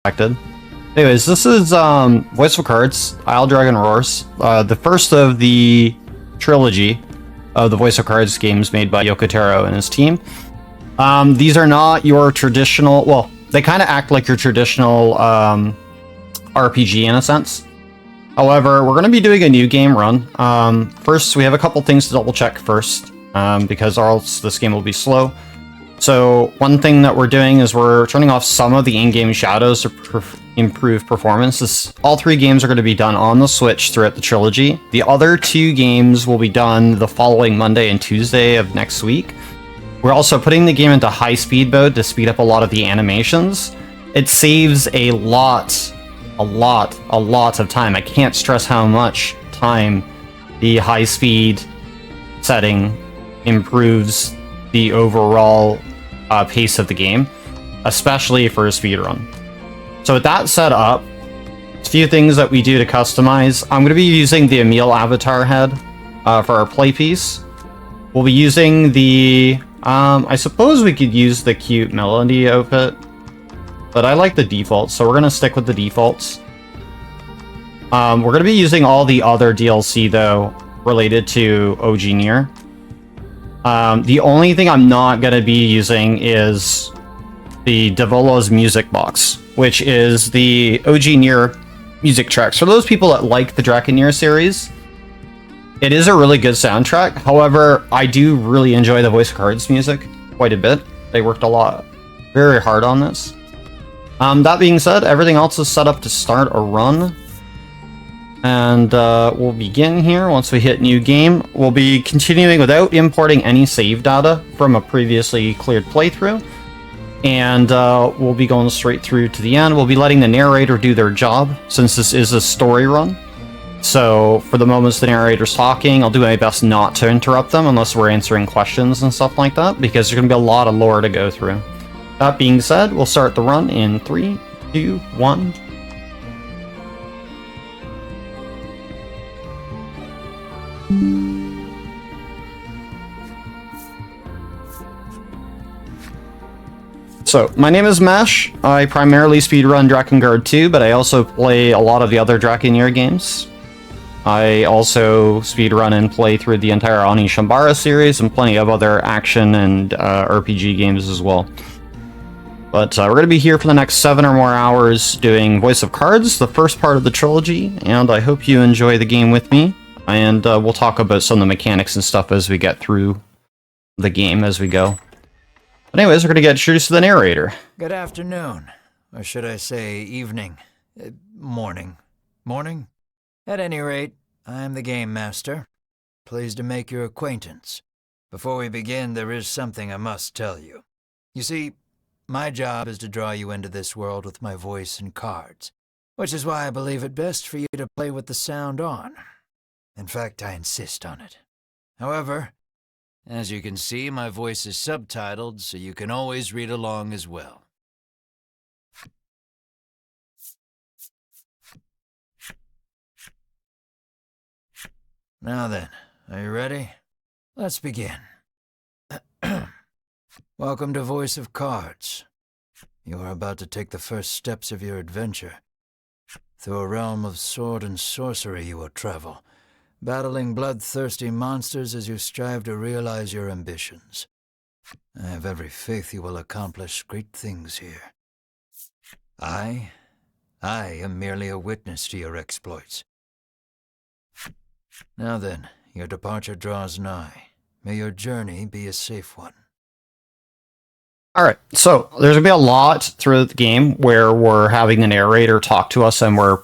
expected. Anyways, this is Voice of Cards, Isle Dragon Roars, the first of the trilogy of the Voice of Cards games made by Yoko Taro and his team. These are not your traditional, well, they kind of act like your traditional RPG in a sense. However, we're going to be doing a new game run. First, we have a couple things to double check first, because or else this game will be slow. So one thing that we're doing is we're turning off some of the in-game shadows to improve performance. All three games are going to be done on the Switch throughout the trilogy. The other two games will be done the following Monday and Tuesday of next week. We're also putting the game into high-speed mode to speed up a lot of the animations. It saves a lot of time. I can't stress how much time the high-speed setting improves the overall pace of the game, especially for a speedrun. So with that set up, a few things that we do to customize. I'm going to be using the Emil avatar head for our play piece. We'll be using the... I suppose we could use the cute Melody outfit, but I like the defaults, so we're going to stick with the defaults. We're going to be using all the other DLC, though, related to OG Nier. The only thing I'm not going to be using is the Devolo's music box, which is the OG Nier music tracks. For those people that like the Dragon Nier series, it is a really good soundtrack. However, I do really enjoy the Voice of Cards music quite a bit. They worked very hard on this. That being said, everything else is set up to start a run. And we'll begin here once we hit new game. We'll be continuing without importing any save data from a previously cleared playthrough. And we'll be going straight through to the end. We'll be letting the narrator do their job, since this is a story run. So for the moments the narrator's talking, I'll do my best not to interrupt them unless we're answering questions and stuff like that, because there's going to be a lot of lore to go through. That being said, we'll start the run in 3, 2, 1... So, my name is Mash. I primarily speedrun Drakengard 2, but I also play a lot of the other Dragon Nier games. I also speedrun and play through the entire Ani Shambara series and plenty of other action and RPG games as well. But we're going to be here for the next 7 or more hours doing Voice of Cards, the first part of the trilogy, and I hope you enjoy the game with me. And we'll talk about some of the mechanics and stuff as we get through the game as we go. But anyways, we're going to get introduced to the narrator. Good afternoon. Or should I say evening? Morning. Morning? At any rate, I'm the Game Master. Pleased to make your acquaintance. Before we begin, there is something I must tell you. You see, my job is to draw you into this world with my voice and cards, which is why I believe it best for you to play with the sound on. In fact, I insist on it. However, as you can see, my voice is subtitled, so you can always read along as well. Now then, are you ready? Let's begin. Welcome to Voice of Cards. You are about to take the first steps of your adventure. Through a realm of sword and sorcery you will travel, battling bloodthirsty monsters as you strive to realize your ambitions. I have every faith you will accomplish great things here. I am merely a witness to your exploits. Now then, your departure draws nigh. May your journey be a safe one. Alright, so there's going to be a lot through the game where we're having the narrator talk to us and we're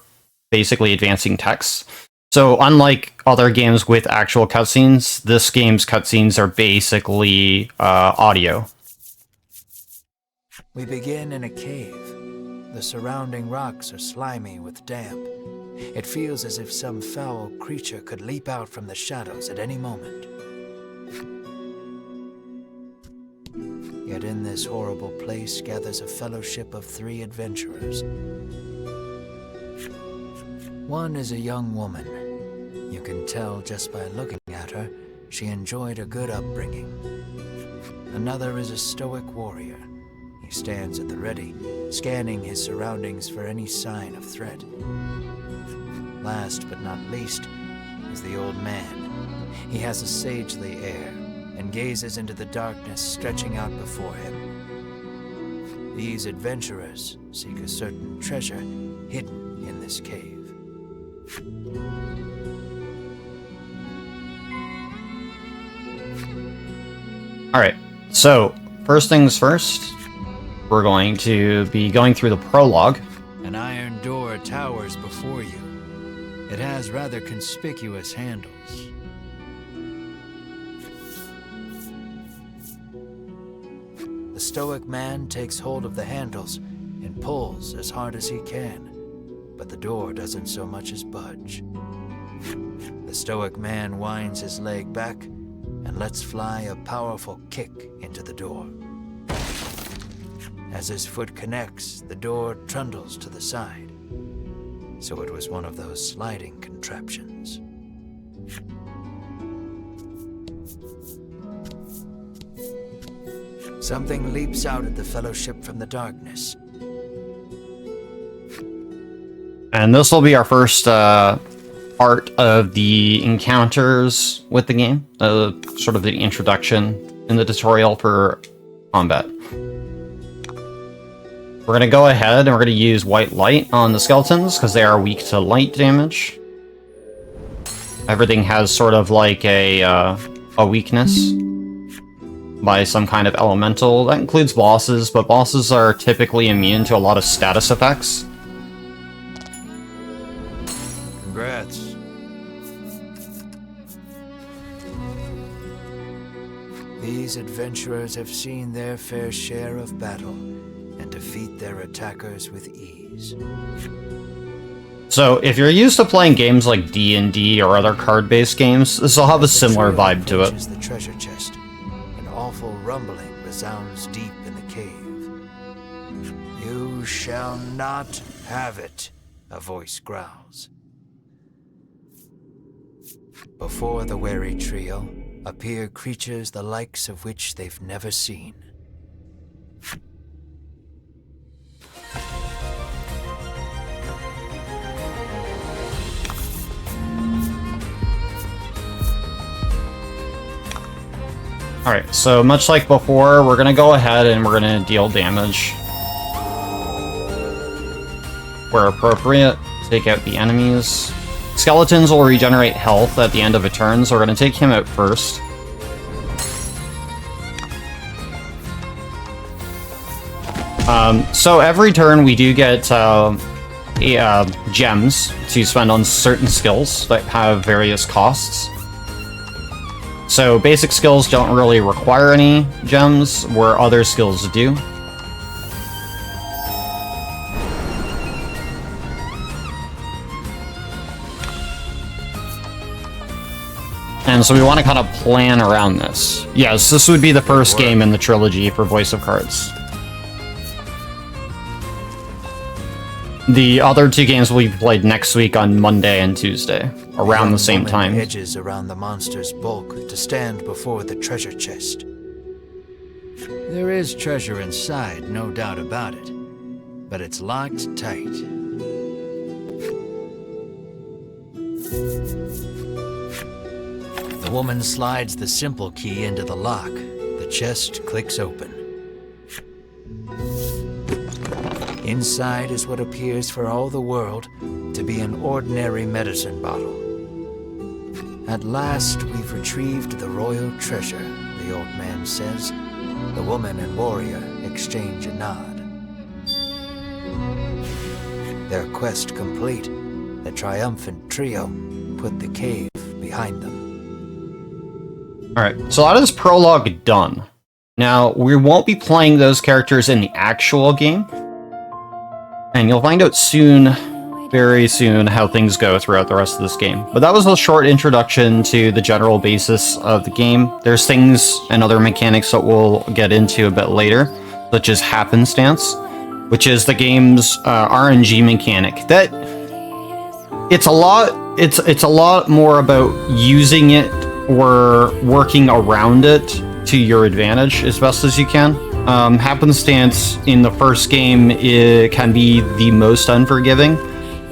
basically advancing text. So unlike other games with actual cutscenes, this game's cutscenes are basically audio. We begin in a cave. The surrounding rocks are slimy with damp. It feels as if some foul creature could leap out from the shadows at any moment. Yet in this horrible place gathers a fellowship of 3 adventurers. One is a young woman. You can tell just by looking at her, she enjoyed a good upbringing. Another is a stoic warrior. He stands at the ready, scanning his surroundings for any sign of threat. Last but not least is the old man. He has a sagely air and gazes into the darkness stretching out before him. These adventurers seek a certain treasure hidden in this cave. Alright, so first things first, we're going to be going through the prologue. An iron door towers before you. It has rather conspicuous handles. The stoic man takes hold of the handles and pulls as hard as he can, but the door doesn't so much as budge. The stoic man winds his leg back and lets fly a powerful kick into the door. As his foot connects, the door trundles to the side. So it was one of those sliding contraptions. Something leaps out at the Fellowship from the darkness. And this will be our first part of the encounters with the game, sort of the introduction in the tutorial for combat. We're going to go ahead and we're going to use white light on the skeletons because they are weak to light damage. Everything has sort of like a weakness by some kind of elemental. That includes bosses, but bosses are typically immune to a lot of status effects. Congrats. These adventurers have seen their fair share of battle and defeat their attackers with ease. So, if you're used to playing games like D&D or other card-based games, this will have a similar vibe to it. The treasure chest. An awful rumbling resounds deep in the cave. You shall not have it, a voice growls. Before the wary trio appear creatures the likes of which they've never seen. Alright, so much like before, we're going to go ahead and we're going to deal damage where appropriate. Take out the enemies. Skeletons will regenerate health at the end of a turn, so we're going to take him out first. So every turn we do get gems to spend on certain skills that have various costs. So basic skills don't really require any gems, where other skills do. And so we want to kind of plan around this. Yes, this would be the first game in the trilogy for Voice of Cards. The other two games will be played next week on Monday and Tuesday, around the same time. Edges around the monster's bulk to stand before the treasure chest. There is treasure inside, no doubt about it, but it's locked tight. The woman slides the simple key into the lock. The chest clicks open. Inside is what appears for all the world to be an ordinary medicine bottle. At last, we've retrieved the royal treasure, the old man says. The woman and warrior exchange a nod. Their quest complete, the triumphant trio put the cave behind them. Alright, so that is prologue done. Now, we won't be playing those characters in the actual game. And you'll find out soon, very soon, how things go throughout the rest of this game. But that was a short introduction to the general basis of the game. There's things and other mechanics that we'll get into a bit later, such as happenstance, which is the game's RNG mechanic. That it's a lot more about using it or working around it to your advantage as best as you can. happenstance in the first game it can be the most unforgiving.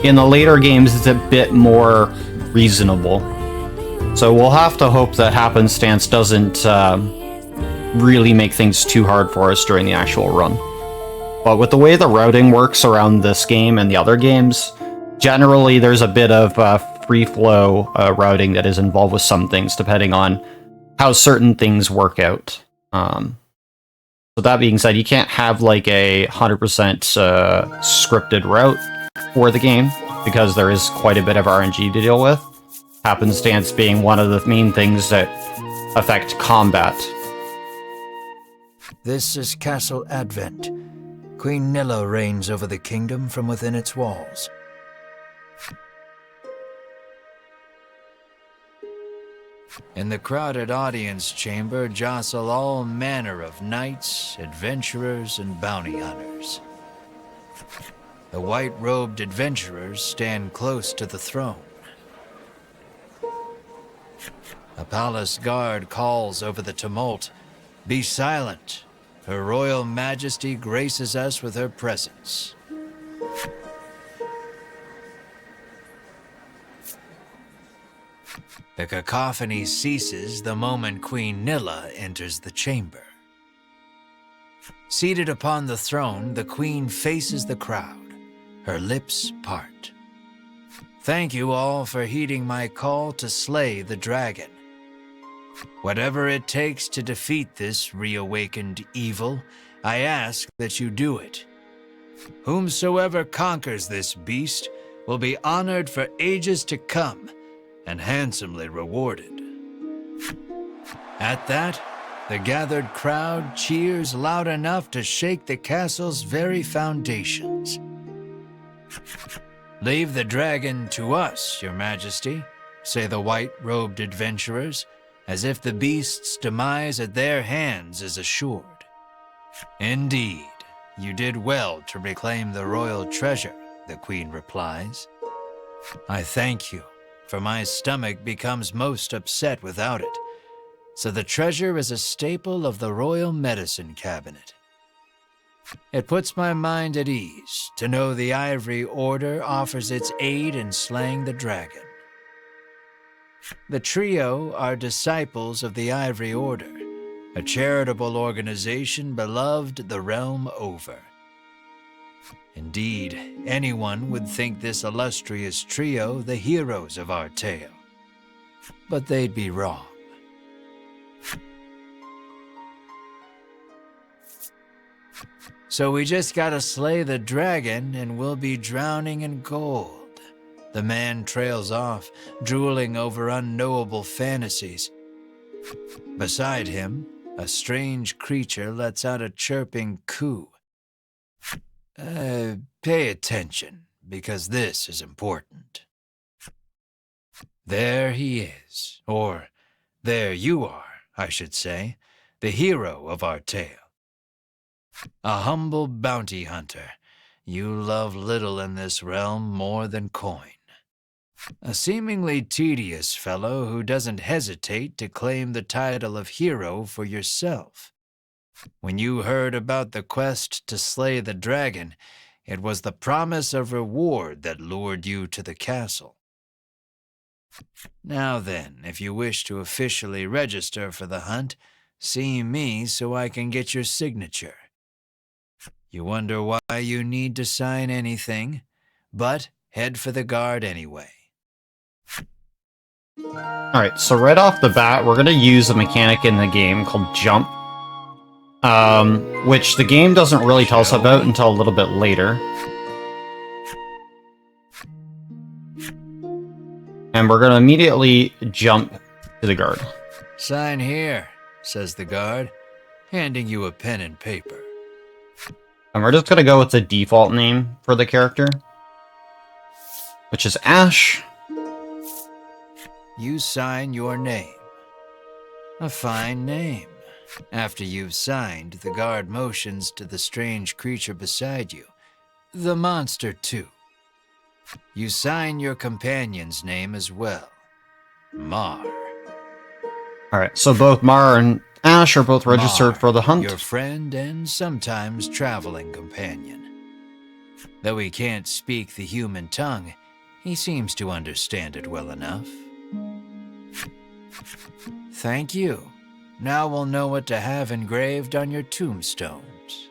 In the later games, it's a bit more reasonable. So we'll have to hope that happenstance doesn't really make things too hard for us during the actual run. But with the way the routing works around this game and the other games, generally there's a bit of free flow routing that is involved with some things, depending on how certain things work out. So that being said, you can't have like a 100% scripted route for the game, because there is quite a bit of RNG to deal with. Happenstance being one of the main things that affect combat. This is Castle Advent. Queen Nilla reigns over the kingdom from within its walls. In the crowded audience chamber jostle all manner of knights, adventurers, and bounty hunters. The white-robed adventurers stand close to the throne. A palace guard calls over the tumult, "Be silent! Her Royal Majesty graces us with her presence." The cacophony ceases the moment Queen Nilla enters the chamber. Seated upon the throne, the Queen faces the crowd, her lips part. "Thank you all for heeding my call to slay the dragon. Whatever it takes to defeat this reawakened evil, I ask that you do it. Whomsoever conquers this beast will be honored for ages to come and handsomely rewarded." At that, the gathered crowd cheers loud enough to shake the castle's very foundations. "Leave the dragon to us, Your Majesty," say the white-robed adventurers, as if the beast's demise at their hands is assured. "Indeed, you did well to reclaim the royal treasure," the Queen replies. "I thank you, for my stomach becomes most upset without it, so the treasure is a staple of the royal medicine cabinet. It puts my mind at ease to know the Ivory Order offers its aid in slaying the dragon. The trio are disciples of the Ivory Order, a charitable organization beloved the realm over. Indeed, anyone would think this illustrious trio the heroes of our tale. But they'd be wrong. So we just gotta slay the dragon and we'll be drowning in gold." The man trails off, drooling over unknowable fantasies. Beside him, a strange creature lets out a chirping coo. Pay attention, because this is important. There he is, or there you are, I should say, the hero of our tale. A humble bounty hunter, you love little in this realm more than coin. A seemingly tedious fellow who doesn't hesitate to claim the title of hero for yourself. When you heard about the quest to slay the dragon, it was the promise of reward that lured you to the castle. Now then, if you wish to officially register for the hunt, see me so I can get your signature. You wonder why you need to sign anything, but head for the guard anyway. Alright, so right off the bat, we're going to use a mechanic in the game called jump, which the game doesn't really tell us about until a little bit later. And we're going to immediately jump to the guard. "Sign here," says the guard, handing you a pen and paper. And we're just going to go with the default name for the character, which is Ash. You sign your name. A fine name. After you've signed, the guard motions to the strange creature beside you, the monster too. You sign your companion's name as well, Mar. Alright, so both Mar and Ash are both registered Mar, for the hunt. your friend and sometimes traveling companion. Though he can't speak the human tongue, he seems to understand it well enough. Thank you. Now we'll know what to have engraved on your tombstones.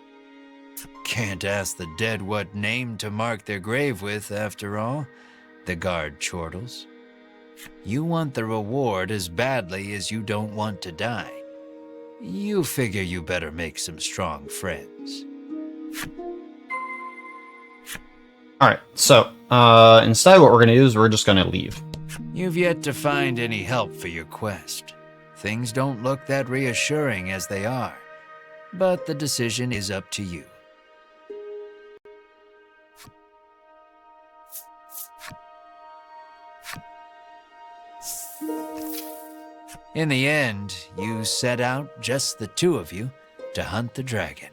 Can't ask the dead what name to mark their grave with, after all, the guard chortles. You want the reward as badly as you don't want to die. You figure you better make some strong friends. Alright, so, instead what we're gonna do is we're just gonna leave. You've yet to find any help for your quest. Things don't look that reassuring as they are, but the decision is up to you. In the end, you set out, just the two of you, to hunt the dragon.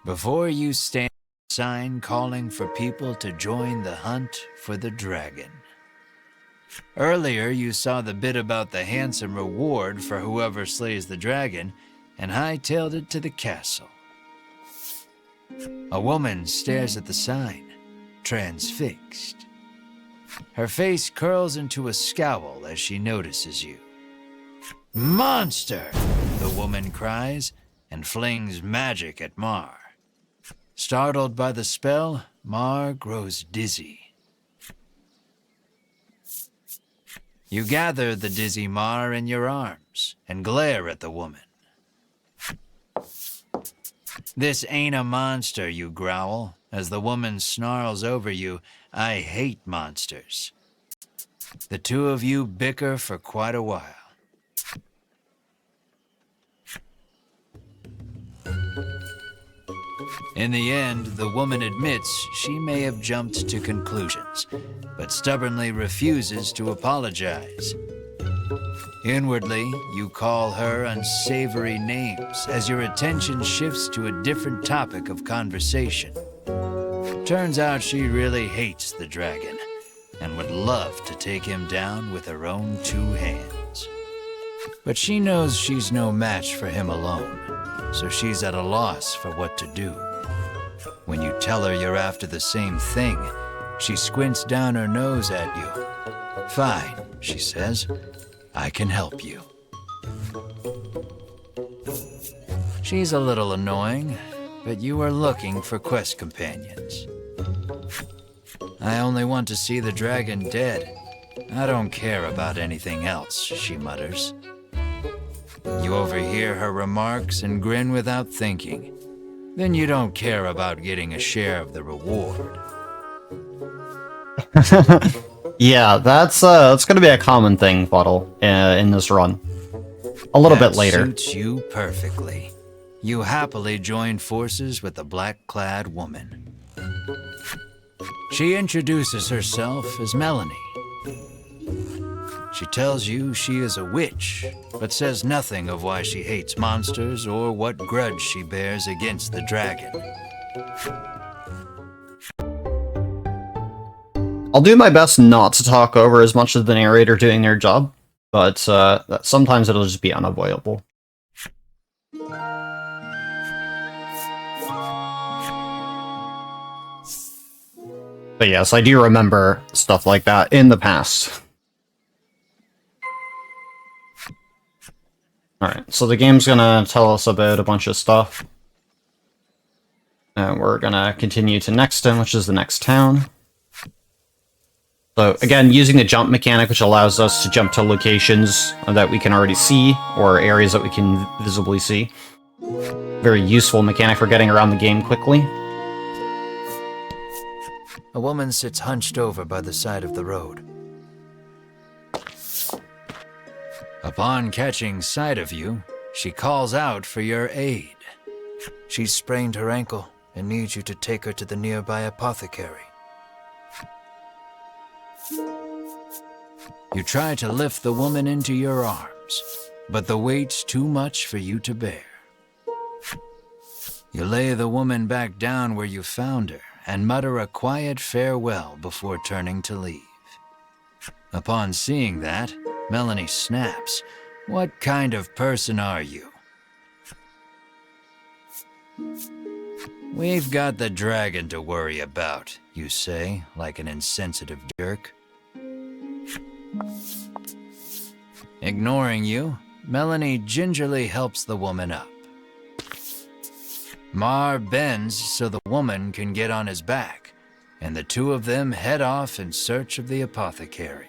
Before you stand a sign calling for people to join the hunt for the dragon. Earlier, you saw the bit about the handsome reward for whoever slays the dragon and hightailed it to the castle. A woman stares at the sign, transfixed. Her face curls into a scowl as she notices you. "Monster!" the woman cries and flings magic at Mar. Startled by the spell, Mar grows dizzy. You gather the dizzy Mar in your arms and glare at the woman. "This ain't a monster," you growl, as the woman snarls over you, "I hate monsters." The two of you bicker for quite a while. In the end, the woman admits she may have jumped to conclusions, but stubbornly refuses to apologize. Inwardly, you call her unsavory names as your attention shifts to a different topic of conversation. Turns out she really hates the dragon and would love to take him down with her own two hands. But she knows she's no match for him alone, so she's at a loss for what to do. When you tell her you're after the same thing, she squints down her nose at you. "Fine," she says, "I can help you." She's a little annoying, but you are looking for quest companions. "I only want to see the dragon dead. I don't care about anything else," she mutters. You overhear her remarks and grin without thinking. Then you don't care about getting a share of the reward. Yeah, that's gonna be a common thing, Bottle, in this run. A little bit later. That suits you perfectly. You happily join forces with the black-clad woman. She introduces herself as Melanie. She tells you she is a witch, but says nothing of why she hates monsters or what grudge she bears against the dragon. I'll do my best not to talk over as much as the narrator doing their job, but sometimes it'll just be unavoidable. But yes, I do remember stuff like that in the past. Alright, so the game's gonna tell us about a bunch of stuff. And we're gonna continue to Nexton, which is the next town. So again, using the jump mechanic, which allows us to jump to locations that we can already see, or areas that we can visibly see. Very useful mechanic for getting around the game quickly. A woman sits hunched over by the side of the road. Upon catching sight of you, she calls out for your aid. She's sprained her ankle and needs you to take her to the nearby apothecary. You try to lift the woman into your arms, but the weight's too much for you to bear. You lay the woman back down where you found her and mutter a quiet farewell before turning to leave. Upon seeing that, Melanie snaps. What kind of person are you? We've got the dragon to worry about, you say, like an insensitive jerk. Ignoring you, Melanie gingerly helps the woman up. Mar bends so the woman can get on his back, and the two of them head off in search of the apothecary.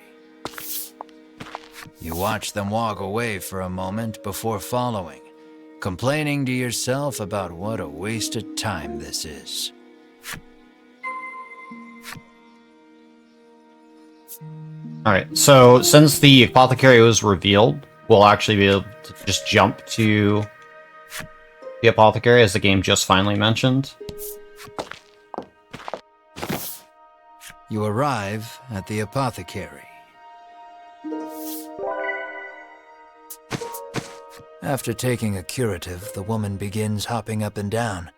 You watch them walk away for a moment before following, complaining to yourself about what a waste of time this is. Alright, so since the apothecary was revealed, we'll actually be able to just jump to the apothecary, as the game just finally mentioned. You arrive at the apothecary. After taking a curative, the woman begins hopping up and down.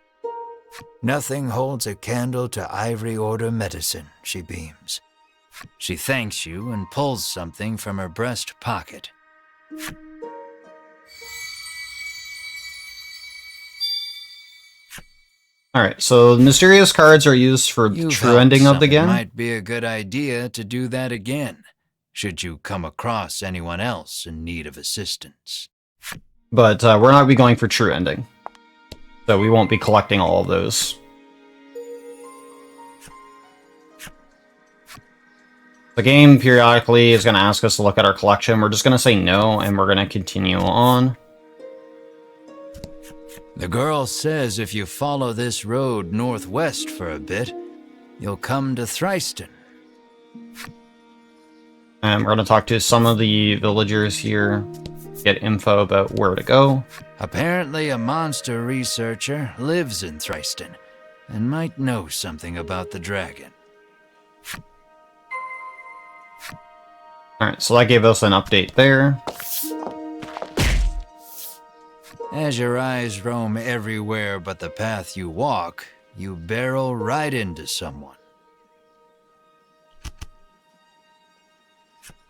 Nothing holds a candle to Ivory Order medicine, she beams. She thanks you and pulls something from her breast pocket. Alright, so the mysterious cards are used for the true ending of the game. Might be a good idea to do that again, should you come across anyone else in need of assistance. But we're not be going for true ending, so we won't be collecting all of those. The game periodically is going to ask us to look at our collection. We're just going to say no, and we're going to continue on. The girl says if you follow this road northwest for a bit, you'll come to Thriston. And we're going to talk to some of the villagers here, get info about where to go. Apparently a monster researcher lives in Thriston and might know something about the dragon. Alright, so that gave us an update there. As your eyes roam everywhere but the path you walk, you barrel right into someone.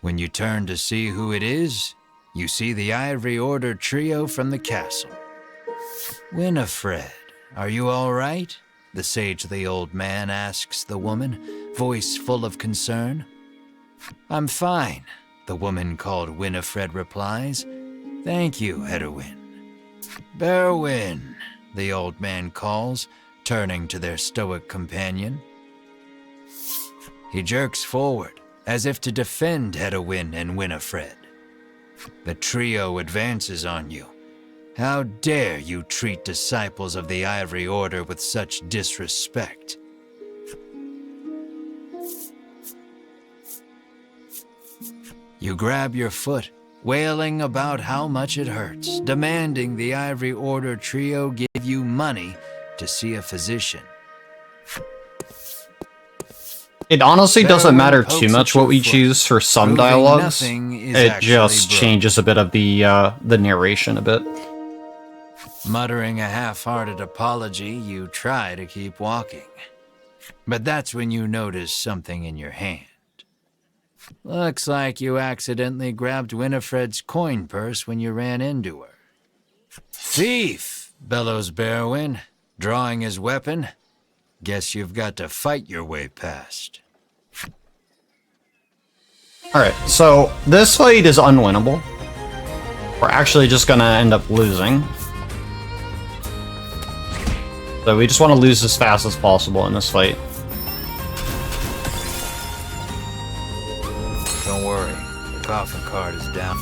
When you turn to see who it is, you see the Ivory Order trio from the castle. Winifred, are you all right? The sagely old man asks the woman, voice full of concern. I'm fine, the woman called Winifred replies. Thank you, Hedwin. Berwin, the old man calls, turning to their stoic companion. He jerks forward, as if to defend Hedwin and Winifred. The trio advances on you. How dare you treat disciples of the Ivory Order with such disrespect? You grab your foot, wailing about how much it hurts, demanding the Ivory Order trio give you money to see a physician. It honestly doesn't matter too much what we choose for some dialogues. It just changes a bit of the narration a bit. Muttering a half-hearted apology, you try to keep walking. But that's when you notice something in your hand. Looks like you accidentally grabbed Winifred's coin purse when you ran into her. Thief, bellows Berwin, drawing his weapon. Guess you've got to fight your way past. Alright, so this fight is unwinnable. We're actually just gonna end up losing. So we just want to lose as fast as possible in this fight. Don't worry, the coffin card is down.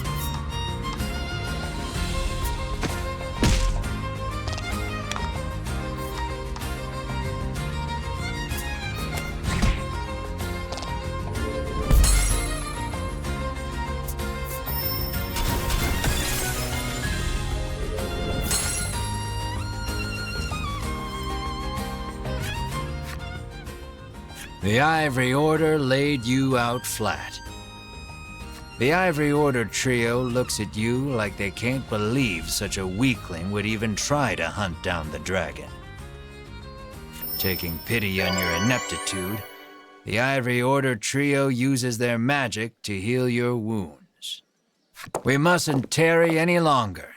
The Ivory Order laid you out flat. The Ivory Order trio looks at you like they can't believe such a weakling would even try to hunt down the dragon. taking pity on your ineptitude, the Ivory Order trio uses their magic to heal your wounds. We mustn't tarry any longer.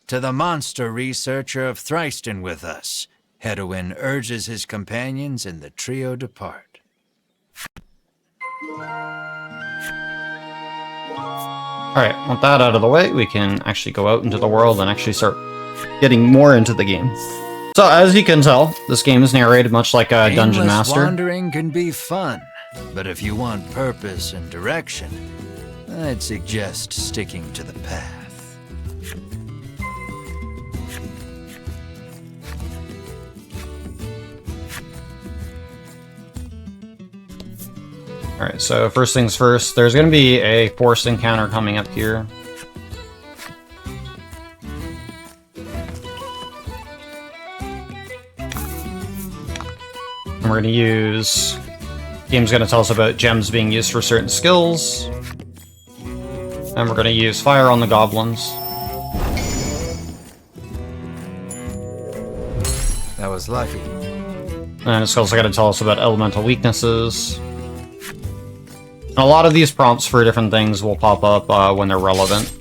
To the monster researcher of Thriston with us, Hedwin urges his companions and the trio depart. Alright, with that out of the way, we can actually go out into the world and actually start getting more into the game. So, as you can tell, this game is narrated much like a Dungeon Master. Wandering can be fun, but if you want purpose and direction, I'd suggest sticking to the path. Alright, so first things first, there's going to be a forced encounter coming up here. And we're going to use... The game's going to tell us about gems being used for certain skills. And we're going to use fire on the goblins. That was lucky. And it's also going to tell us about elemental weaknesses. And a lot of these prompts for different things will pop up when they're relevant.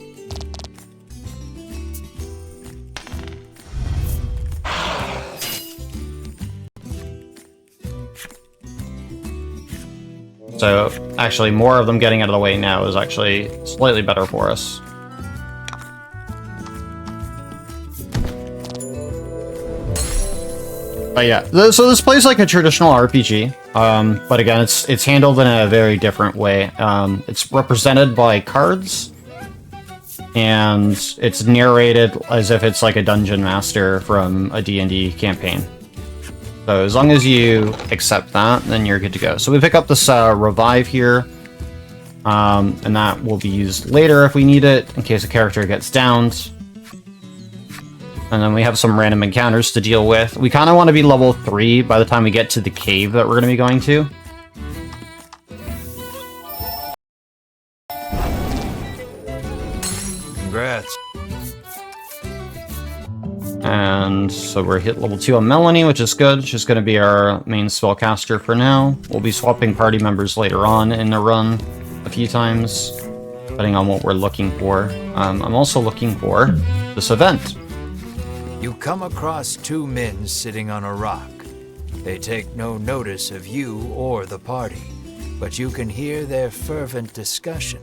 So, actually, more of them getting out of the way now is actually slightly better for us. But yeah, so this plays like a traditional RPG, but again, it's handled in a very different way. It's represented by cards, and it's narrated as if it's like a Dungeon Master from a D&D campaign. So as long as you accept that, then you're good to go. So we pick up this revive here, and that will be used later if we need it, in case a character gets downed. And then we have some random encounters to deal with. We kind of want to be level 3 by the time we get to the cave that we're going to be going to. Congrats. And so we're hit level 2 on Melanie, which is good. She's going to be our main spellcaster for now. We'll be swapping party members later on in the run a few times, depending on what we're looking for. I'm also looking for this event. You come across 2 men sitting on a rock. They take no notice of you or the party, but you can hear their fervent discussion.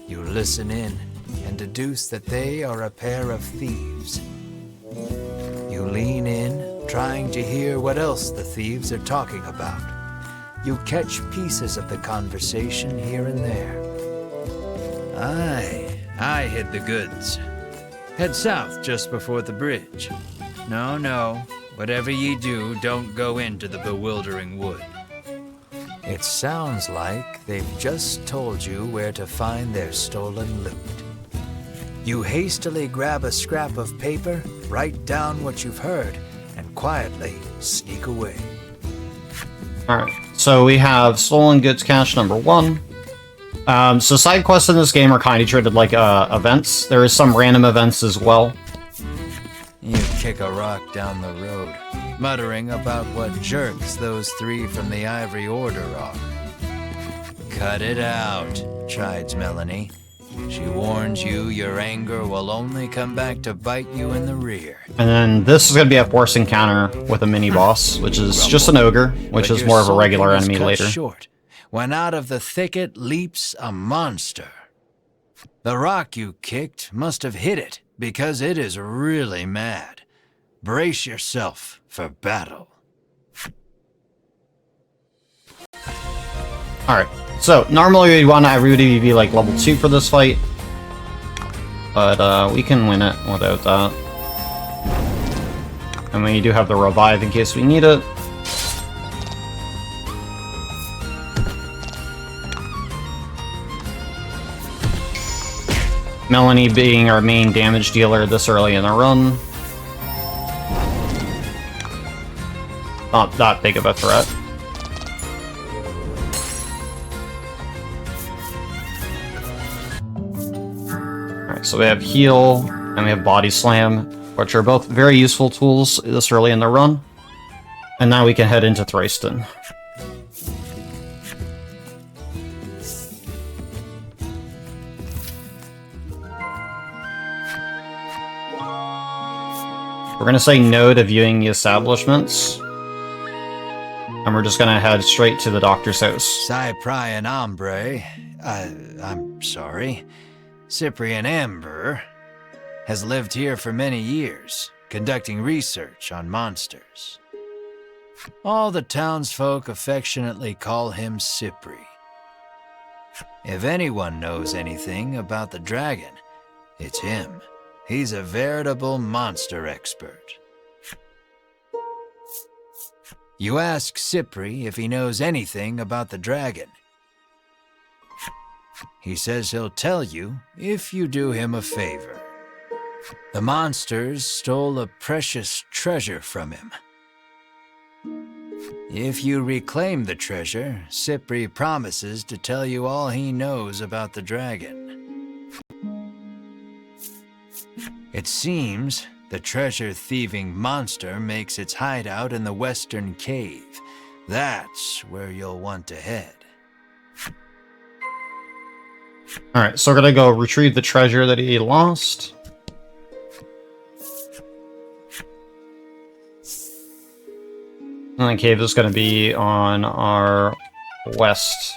You listen in and deduce that they are a pair of thieves. You lean in, trying to hear what else the thieves are talking about. You catch pieces of the conversation here and there. I hid the goods. Head south just before the bridge. No, whatever ye do, don't go into the bewildering wood. It sounds like they've just told you where to find their stolen loot. You hastily grab a scrap of paper, write down what you've heard, and quietly sneak away. Alright, so we have stolen goods cache number 1. So side quests in this game are kind of treated like events. There is some random events as well. You kick a rock down the road, muttering about what jerks those 3 from the Ivory Order are. Cut it out, chides Melanie. She warns you your anger will only come back to bite you in the rear. And then this is going to be a force encounter with a mini-boss, which is just an ogre, which is more of a regular enemy later. Short, when out of the thicket leaps a monster. The rock you kicked must have hit it, because it is really mad. Brace yourself for battle. Alright, so normally we'd want everybody to be like level 2 for this fight, but we can win it without that. And we do have the revive in case we need it. Melanie being our main damage dealer this early in the run. Not that big of a threat. Alright, so we have heal, and we have body slam, which are both very useful tools this early in the run. And now we can head into Thraiston. We're gonna say no to viewing the establishments. And we're just gonna head straight to the doctor's house. Cyprian Ombre, I'm sorry, Cyprian Amber, has lived here for many years, conducting research on monsters. All the townsfolk affectionately call him Cypri. If anyone knows anything about the dragon, it's him. He's a veritable monster expert. You ask Cypri if he knows anything about the dragon. He says he'll tell you if you do him a favor. The monsters stole a precious treasure from him. If you reclaim the treasure, Cypri promises to tell you all he knows about the dragon. It seems the treasure-thieving monster makes its hideout in the western cave. That's where you'll want to head. Alright, so we're gonna go retrieve the treasure that he lost. And the cave is gonna be on our west.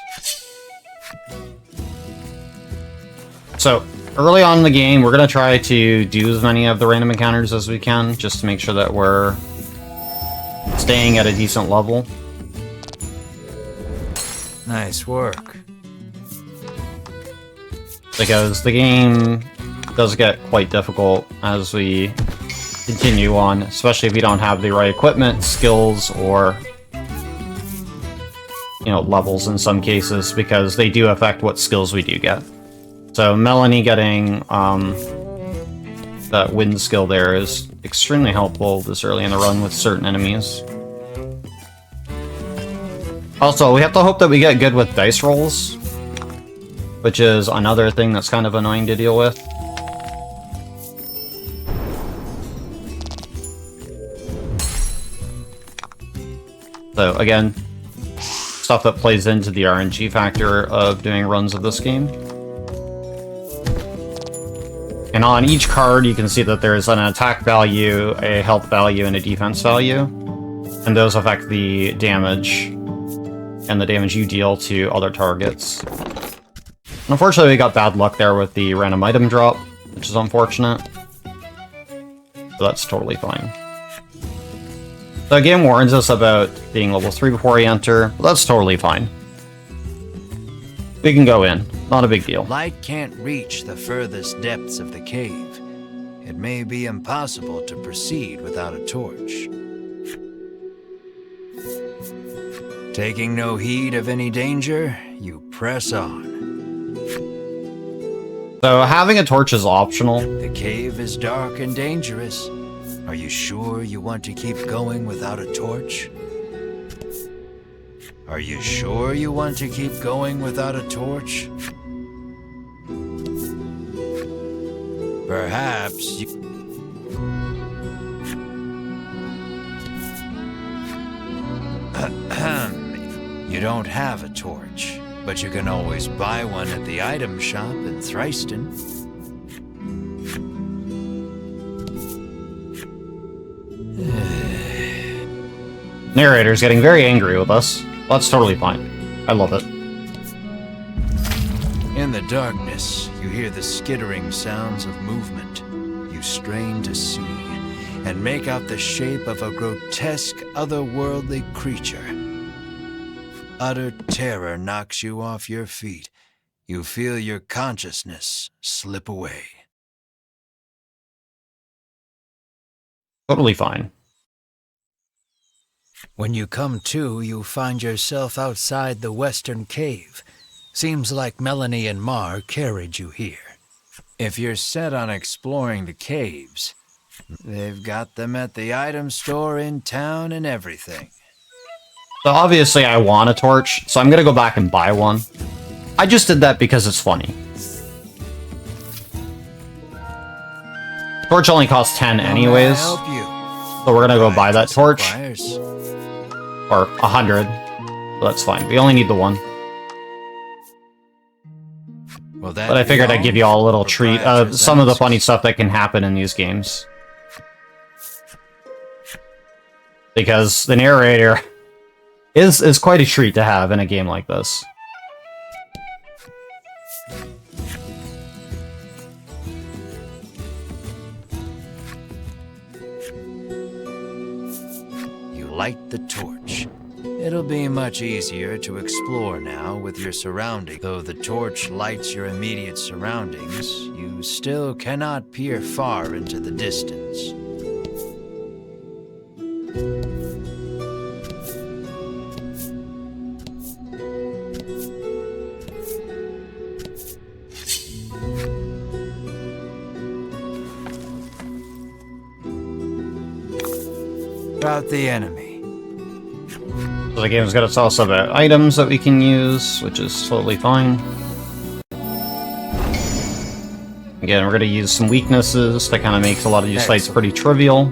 So, early on in the game, we're going to try to do as many of the random encounters as we can, just to make sure that we're staying at a decent level. Nice work. Because the game does get quite difficult as we continue on, especially if you don't have the right equipment, skills, or levels in some cases, because they do affect what skills we do get. So Melanie getting that wind skill there is extremely helpful this early in the run with certain enemies. Also, we have to hope that we get good with dice rolls, which is another thing that's kind of annoying to deal with. So again, stuff that plays into the RNG factor of doing runs of this game. And on each card, you can see that there's an attack value, a health value, and a defense value. And those affect the damage, and the damage you deal to other targets. Unfortunately, we got bad luck there with the random item drop, which is unfortunate. But that's totally fine. The game warns us about being level 3 before we enter, but that's totally fine. We can go in. Not a big deal. Light can't reach the furthest depths of the cave. It may be impossible to proceed without a torch. Taking no heed of any danger, you press on. So having a torch is optional. The cave is dark and dangerous. Are you sure you want to keep going without a torch? Are you sure you want to keep going without a torch? Perhaps you... You don't have a torch, but you can always buy one at the item shop in Thraiston. Narrator's getting very angry with us. That's totally fine. I love it. In the darkness, you hear the skittering sounds of movement. You strain to see, and make out the shape of a grotesque, otherworldly creature. Utter terror knocks you off your feet. You feel your consciousness slip away. Totally fine. When you come to, you find yourself outside the western cave. Seems like Melanie and Mar carried you here. If you're set on exploring the caves, they've got them at the item store in town and everything. So obviously I want a torch, so I'm gonna go back and buy one. I just did that because it's funny. Torch only costs 10 anyways, Help you. so we're gonna go buy that torch. Or 100. So that's fine. We only need the one. Well, But I figured I'd give you all a little treat of some of the funny stuff that can happen in these games. Because the narrator is quite a treat to have in a game like this. You light the torch. It'll be much easier to explore now with your surroundings. Though the torch lights your immediate surroundings, you still cannot peer far into the distance. About the enemy. So the game's got us also the items that we can use, which is totally fine. Again, we're going to use some weaknesses that kind of makes a lot of these fights pretty trivial.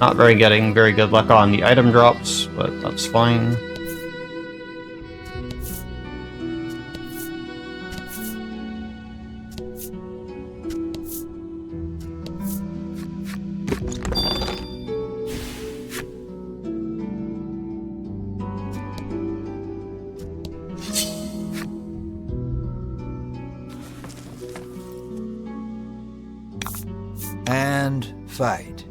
Not getting very good luck on the item drops, but that's fine. And fight.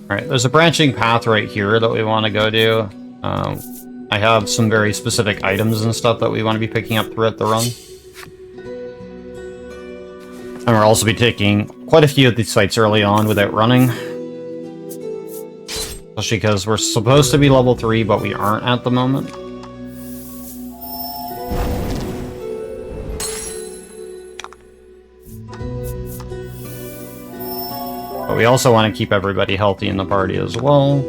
Alright, there's a branching path right here that we want to go to. I have some very specific items and stuff that we want to be picking up throughout the run. And we'll also be taking quite a few of these fights early on without running. Especially because we're supposed to be level 3, but we aren't at the moment. But we also want to keep everybody healthy in the party as well.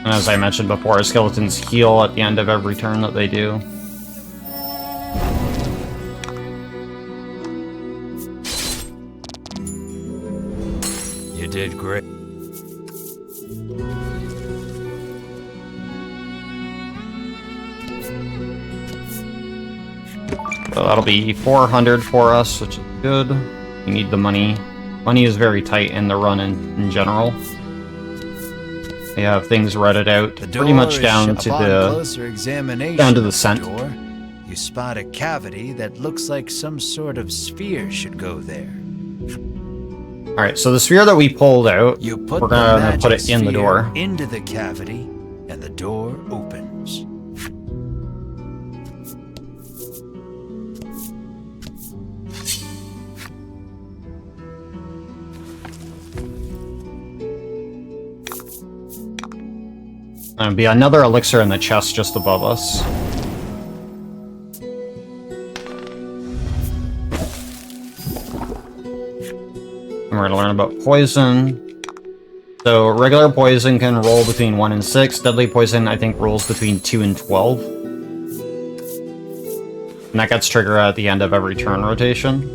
And as I mentioned before, skeletons heal at the end of every turn that they do. You did great. So that'll be 400 for us, which is good. We need the money. Money is very tight in the run in general. We have things rutted out pretty much down to the cent. You spot a cavity that looks like some sort of sphere should go there. Alright, so the sphere that we pulled out, You put we're the gonna magic put it in the door. sphere into the cavity, and the door opens. There'll be another elixir in the chest just above us. And we're gonna learn about poison. So regular poison can roll between 1 and 6. Deadly poison, I think, rolls between 2 and 12. And that gets triggered at the end of every turn rotation.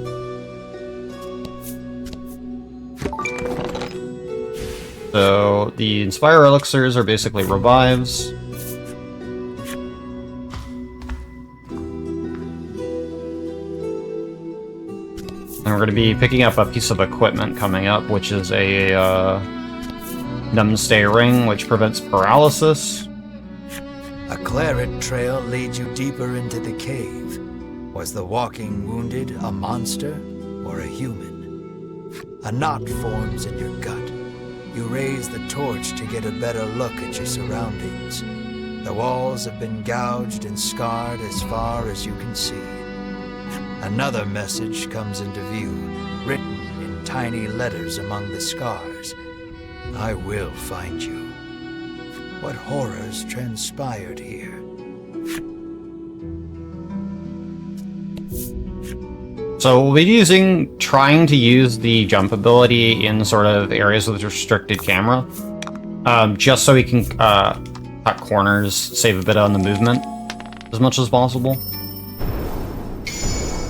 So the Inspire Elixirs are basically revives. And we're going to be picking up a piece of equipment coming up, which is a Numbstay Ring, which prevents paralysis. A claret trail leads you deeper into the cave. Was the walking wounded a monster or a human? A knot forms in your gut. You raise the torch to get a better look at your surroundings. The walls have been gouged and scarred as far as you can see. Another message comes into view, written in tiny letters among the scars. I will find you. What horrors transpired here? So we'll be trying to use the jump ability in sort of areas with restricted camera, just so we can cut corners, save a bit on the movement as much as possible.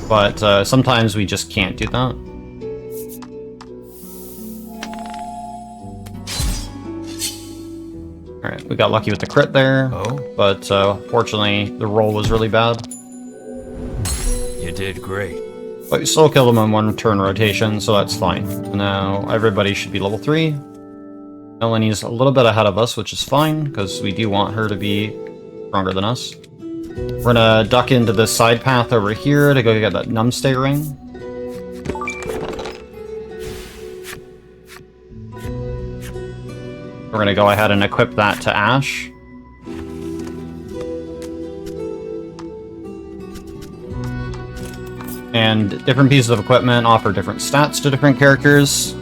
But sometimes we just can't do that. Alright, we got lucky with the crit there, but fortunately the roll was really bad. You did great. But we still killed him on 1 turn rotation, so that's fine. Now everybody should be level 3. Melanie's a little bit ahead of us, which is fine, because we do want her to be stronger than us. We're gonna duck into the side path over here to go get that numbstay ring. We're gonna go ahead and equip that to Ash. And different pieces of equipment offer different stats to different characters.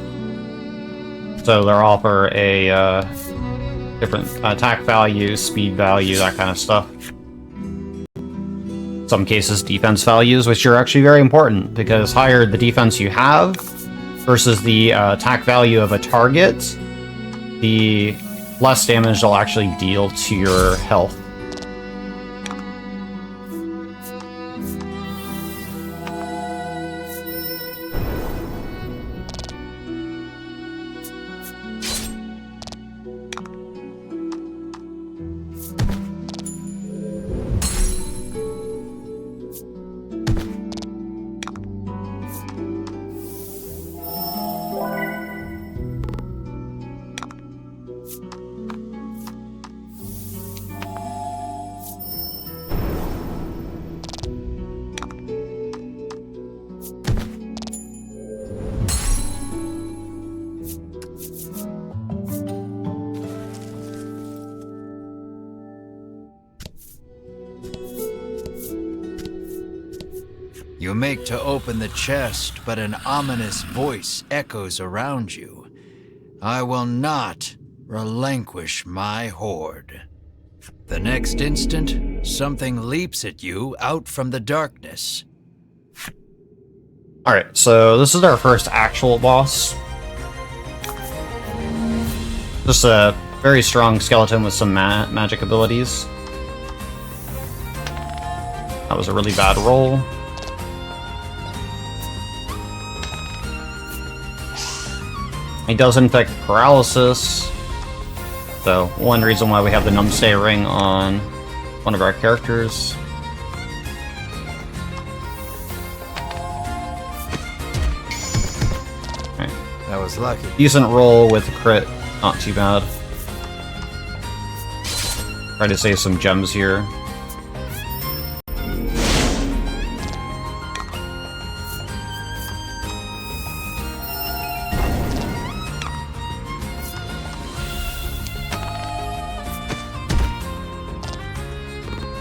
So they'll offer a different attack value, speed value, that kind of stuff. In some cases, defense values, which are actually very important, because higher the defense you have versus the attack value of a target, the less damage they'll actually deal to your health. You make to open the chest, but an ominous voice echoes around you. I will not relinquish my hoard. The next instant, something leaps at you out from the darkness. Alright, so this is our first actual boss. Just a very strong skeleton with some magic abilities. That was a really bad roll. He does inflict paralysis, so one reason why we have the numbstay ring on one of our characters. Right. That was lucky. Decent roll with a crit, not too bad. Try to save some gems here.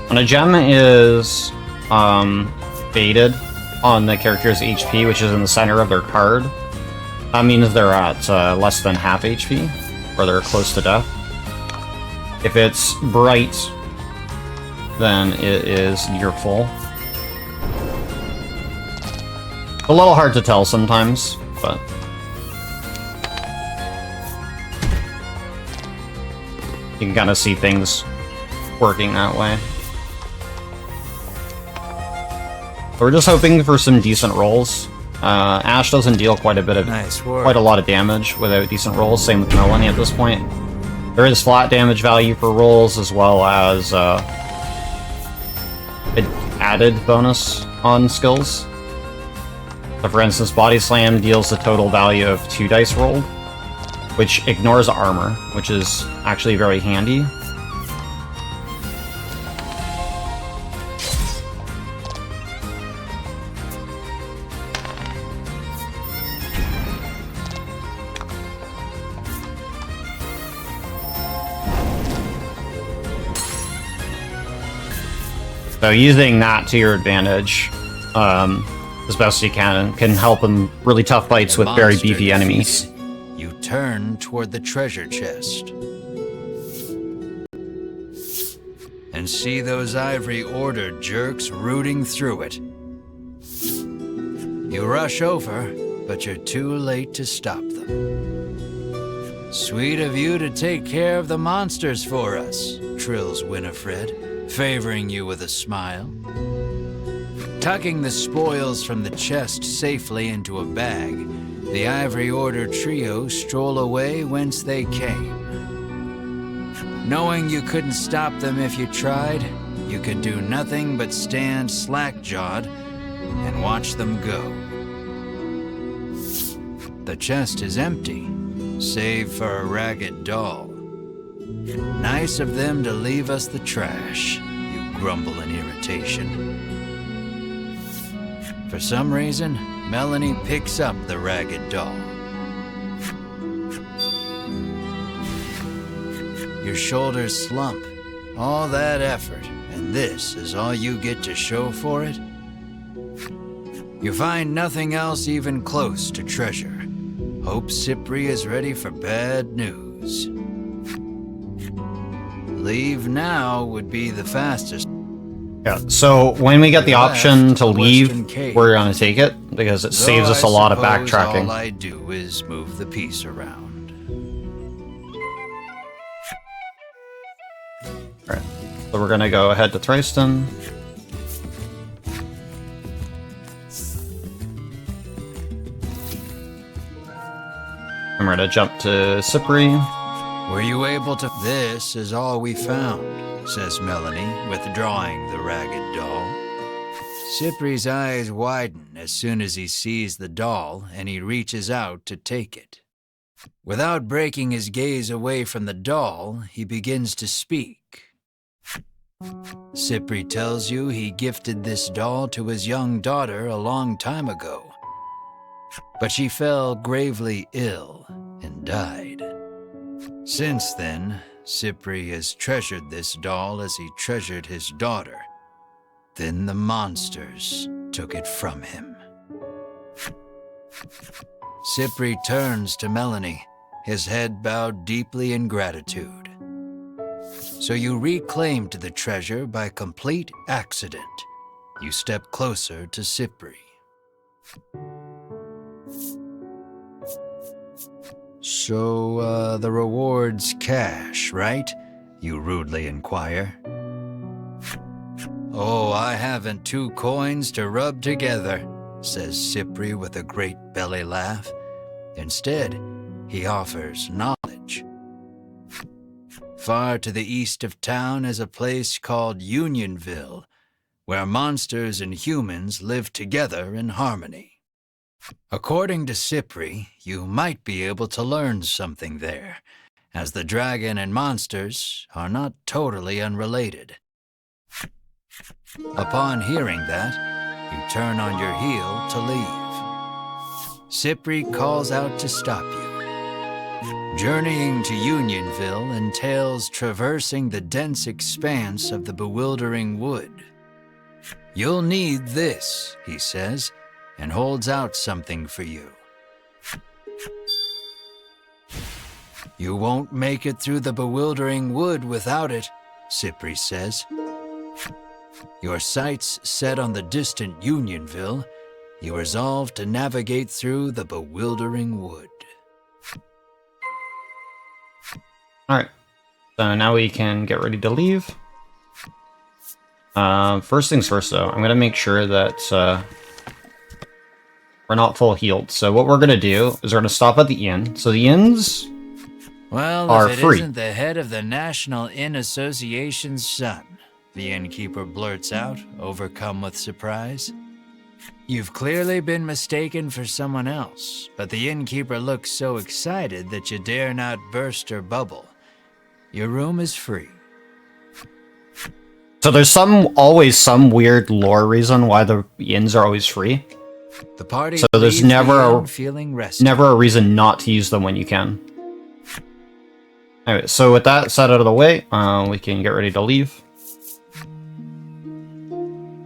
When a gem is faded on the character's HP, which is in the center of their card, that means they're at less than half HP, or they're close to death. If it's bright, then it is near full. A little hard to tell sometimes, but you can kind of see things working that way. So we're just hoping for some decent rolls. Ash doesn't deal quite a lot of damage without decent rolls. Same with Melanie at this point. There is flat damage value for rolls as well as an added bonus on skills. So for instance, Body Slam deals the total value of 2 dice rolled, which ignores armor, which is actually very handy. So using that to your advantage, as best you can help in really tough fights with very beefy enemies. You turn toward the treasure chest. and see those Ivory Order jerks rooting through it. You rush over, but you're too late to stop them. Sweet of you to take care of the monsters for us, trills Winifred, favoring you with a smile. Tucking the spoils from the chest safely into a bag, the Ivory Order trio stroll away whence they came. Knowing you couldn't stop them if you tried, you could do nothing but stand slack-jawed and watch them go. The chest is empty, save for a ragged doll. Nice of them to leave us the trash, you grumble in irritation. For some reason, Melanie picks up the ragged doll. Your shoulders slump. All that effort, and this is all you get to show for it? You find nothing else even close to treasure. Hope Cypri is ready for bad news. Leave now would be the fastest. Yeah, so when we get the option to leave, we're gonna take it, because it saves us a lot of backtracking. All I do is move the piece around. Alright, so we're gonna go ahead to Thriston. And we're gonna jump to Cypri. Were you able to? This is all we found, says Melanie, withdrawing the ragged doll. Cypri's eyes widen as soon as he sees the doll, and he reaches out to take it. Without breaking his gaze away from the doll, he begins to speak. Cypri tells you he gifted this doll to his young daughter a long time ago, but she fell gravely ill and died. Since then, Cypri has treasured this doll as he treasured his daughter. Then the monsters took it from him. Cypri turns to Melanie, his head bowed deeply in gratitude. So you reclaimed the treasure by complete accident. You step closer to Cypri. So, the reward's cash, right? You rudely inquire. Oh, I haven't 2 coins to rub together, says Cypri with a great belly laugh. Instead, he offers knowledge. Far to the east of town is a place called Unionville, where monsters and humans live together in harmony. According to Cypri, you might be able to learn something there, as the dragon and monsters are not totally unrelated. Upon hearing that, you turn on your heel to leave. Cypri calls out to stop you. Journeying to Unionville entails traversing the dense expanse of the bewildering wood. You'll need this, he says, and holds out something for you. You won't make it through the bewildering wood without it, Cypri says. Your sights set on the distant Unionville, you resolve to navigate through the bewildering wood. Alright, so now we can get ready to leave. First things first though, I'm gonna make sure that we're not full healed. So what we're gonna do is we're gonna stop at the inn. So the inns are if it free. isn't the head of the National Inn Association's son, the innkeeper blurts out, overcome with surprise. You've clearly been mistaken for someone else, but the innkeeper looks so excited that you dare not burst her bubble. Your room is free. So there's always some weird lore reason why the inns are always free. The party So there's leaves never the a inn feeling rested. never a reason not to use them when you can. Anyway, so with that set out of the way, we can get ready to leave.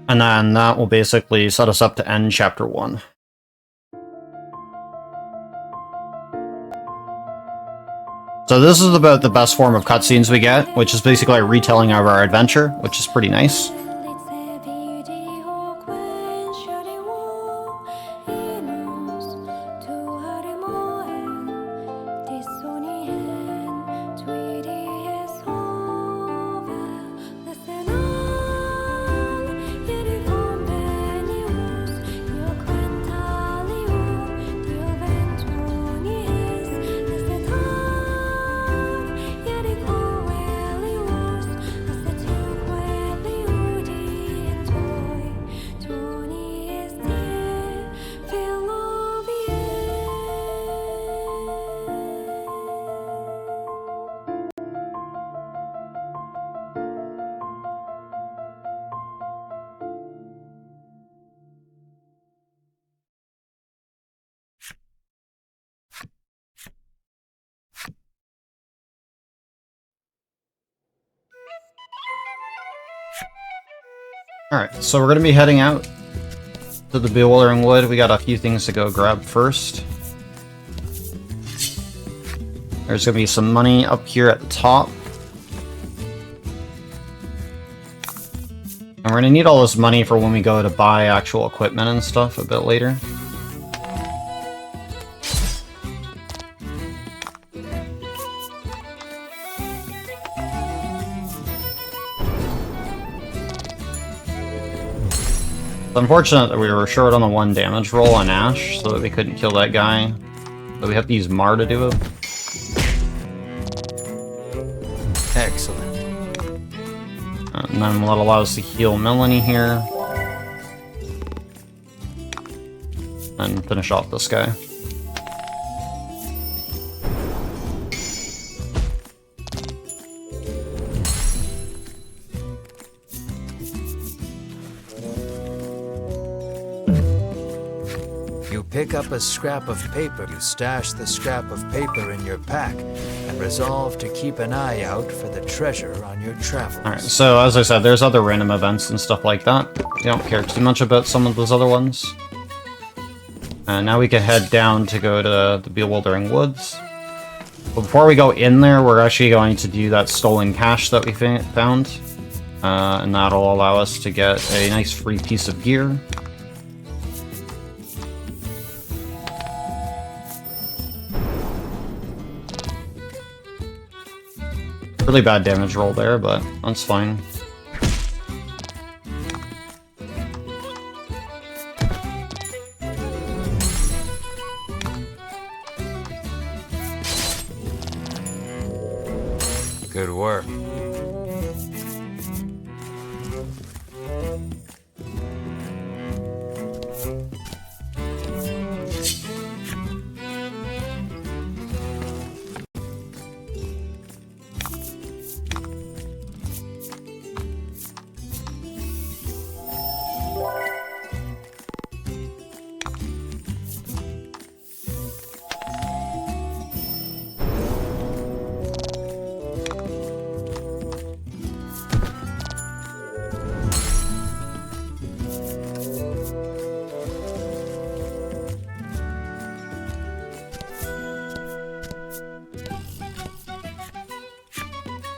And then that will basically set us up to end chapter 1. So So this is about the best form of cutscenes we get, which is basically a retelling of our adventure, which is pretty nice. Alright, so we're going to be heading out to the Bewildering Wood. We got a few things to go grab first. There's going to be some money up here at the top. And we're going to need all this money for when we go to buy actual equipment and stuff a bit later. It's unfortunate that we were short on the 1 damage roll on Ash, so that we couldn't kill that guy. But we have to use Mar to do it. Excellent. And then that'll allow us to heal Melanie here. And finish off this guy. You pick up a scrap of paper, you stash the scrap of paper in your pack, and resolve to keep an eye out for the treasure on your travels. Alright, so as I said, there's other random events and stuff like that. We don't care too much about some of those other ones. And now we can head down to go to the Bewildering Woods. But before we go in there, we're actually going to do that stolen cache that we found. And that'll allow us to get a nice free piece of gear. Really bad damage roll there, but that's fine. Good work.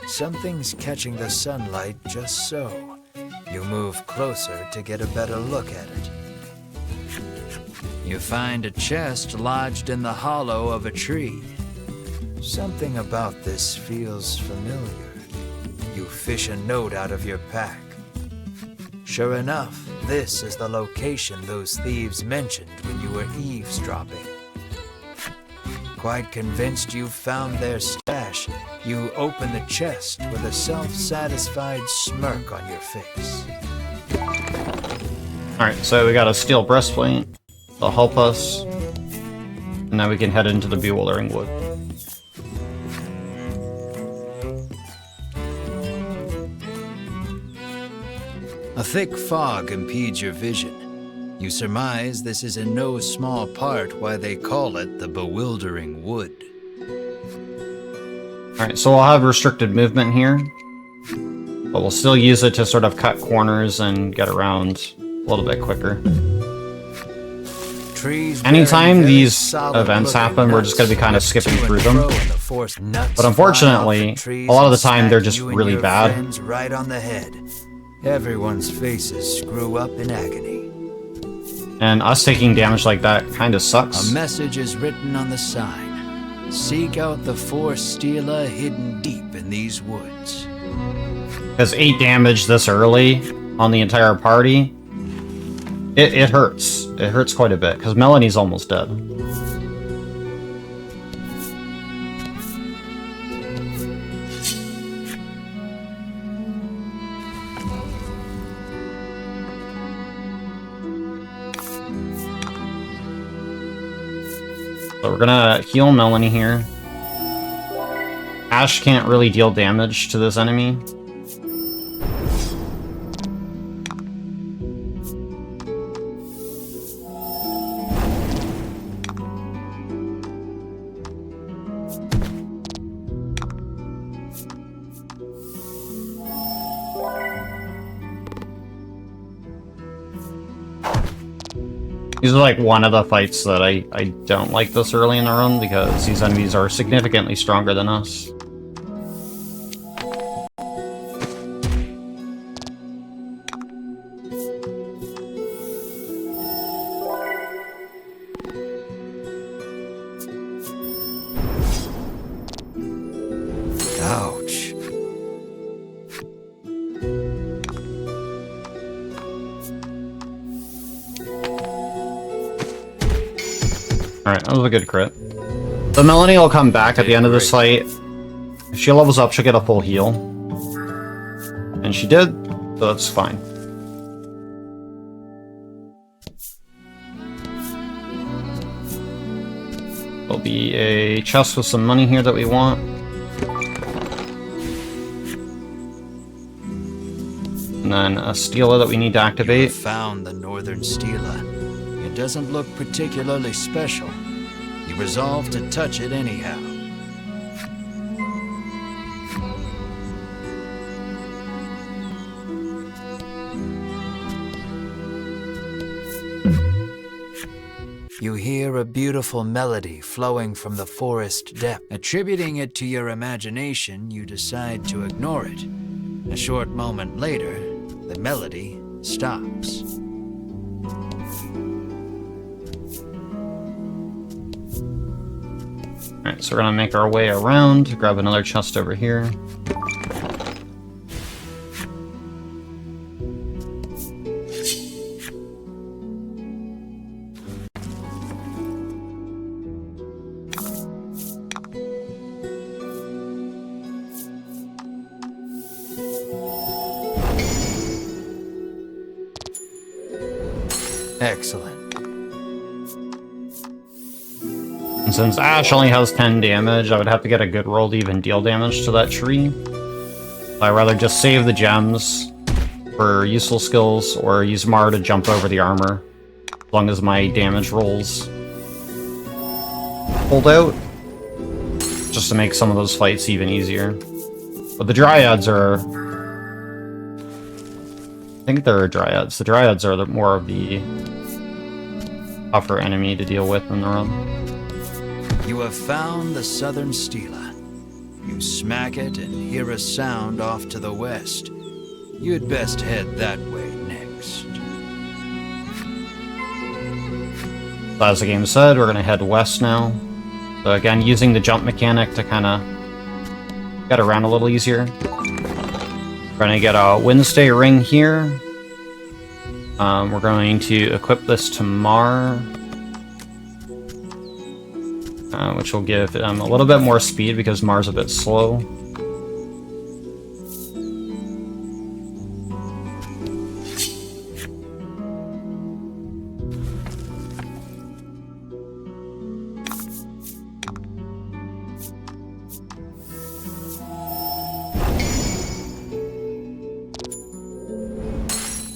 Something's catching the sunlight just so. You move closer to get a better look at it. You find a chest lodged in the hollow of a tree. Something about this feels familiar. You fish a note out of your pack. Sure enough, this is the location those thieves mentioned when you were eavesdropping. Quite convinced you've found their stash, you open the chest with a self-satisfied smirk on your face. Alright, so we got a steel breastplate. That'll help us. And now we can head into the Bewildering Wood. A thick fog impedes your vision. You surmise this is in no small part why they call it the Bewildering Wood. Alright, so we'll have restricted movement here. But we'll still use it to sort of cut corners and get around a little bit quicker. Anytime these events happen, we're just going to be kind of skipping through them. But unfortunately, a lot of the time they're just really bad. Right on the head. Everyone's faces screw up in agony. And us taking damage like that kind of sucks. A message is written on the sign. Seek out the Forest Stela hidden deep in these woods. Because 8 damage this early on the entire party, it hurts. It hurts quite a bit, because Melanie's almost dead. So we're gonna heal Melanie here. Ash can't really deal damage to this enemy. These are like one of the fights that I don't like this early in the run, because these enemies are significantly stronger than us. Ouch. Alright, that was a good crit. The Melanie will come back at the end of this fight. If she levels up, she'll get a full heal. And she did, so that's fine. There'll be a chest with some money here that we want. And then a Stela that we need to activate. You found the Northern Stela. It doesn't look particularly special. You resolve to touch it anyhow. You hear a beautiful melody flowing from the forest depth. Attributing it to your imagination, you decide to ignore it. A short moment later, the melody stops. Alright, so we're gonna make our way around, grab another chest over here. Excellent. And since Ash only has 10 damage, I would have to get a good roll to even deal damage to that tree. I'd rather just save the gems for useful skills, or use Mar to jump over the armor, as long as my damage rolls hold out, just to make some of those fights even easier. But the Dryads are... I think they're Dryads. The Dryads are more of the tougher enemy to deal with in the run. You have found the Southern Stela. You smack it and hear a sound off to the west. You'd best head that way next. So as the game said, we're going to head west now. So again, using the jump mechanic to kind of get around a little easier. We're going to get a Wednesday ring here. We're going to equip this to Mar, which will give a little bit more speed because Mar's a bit slow.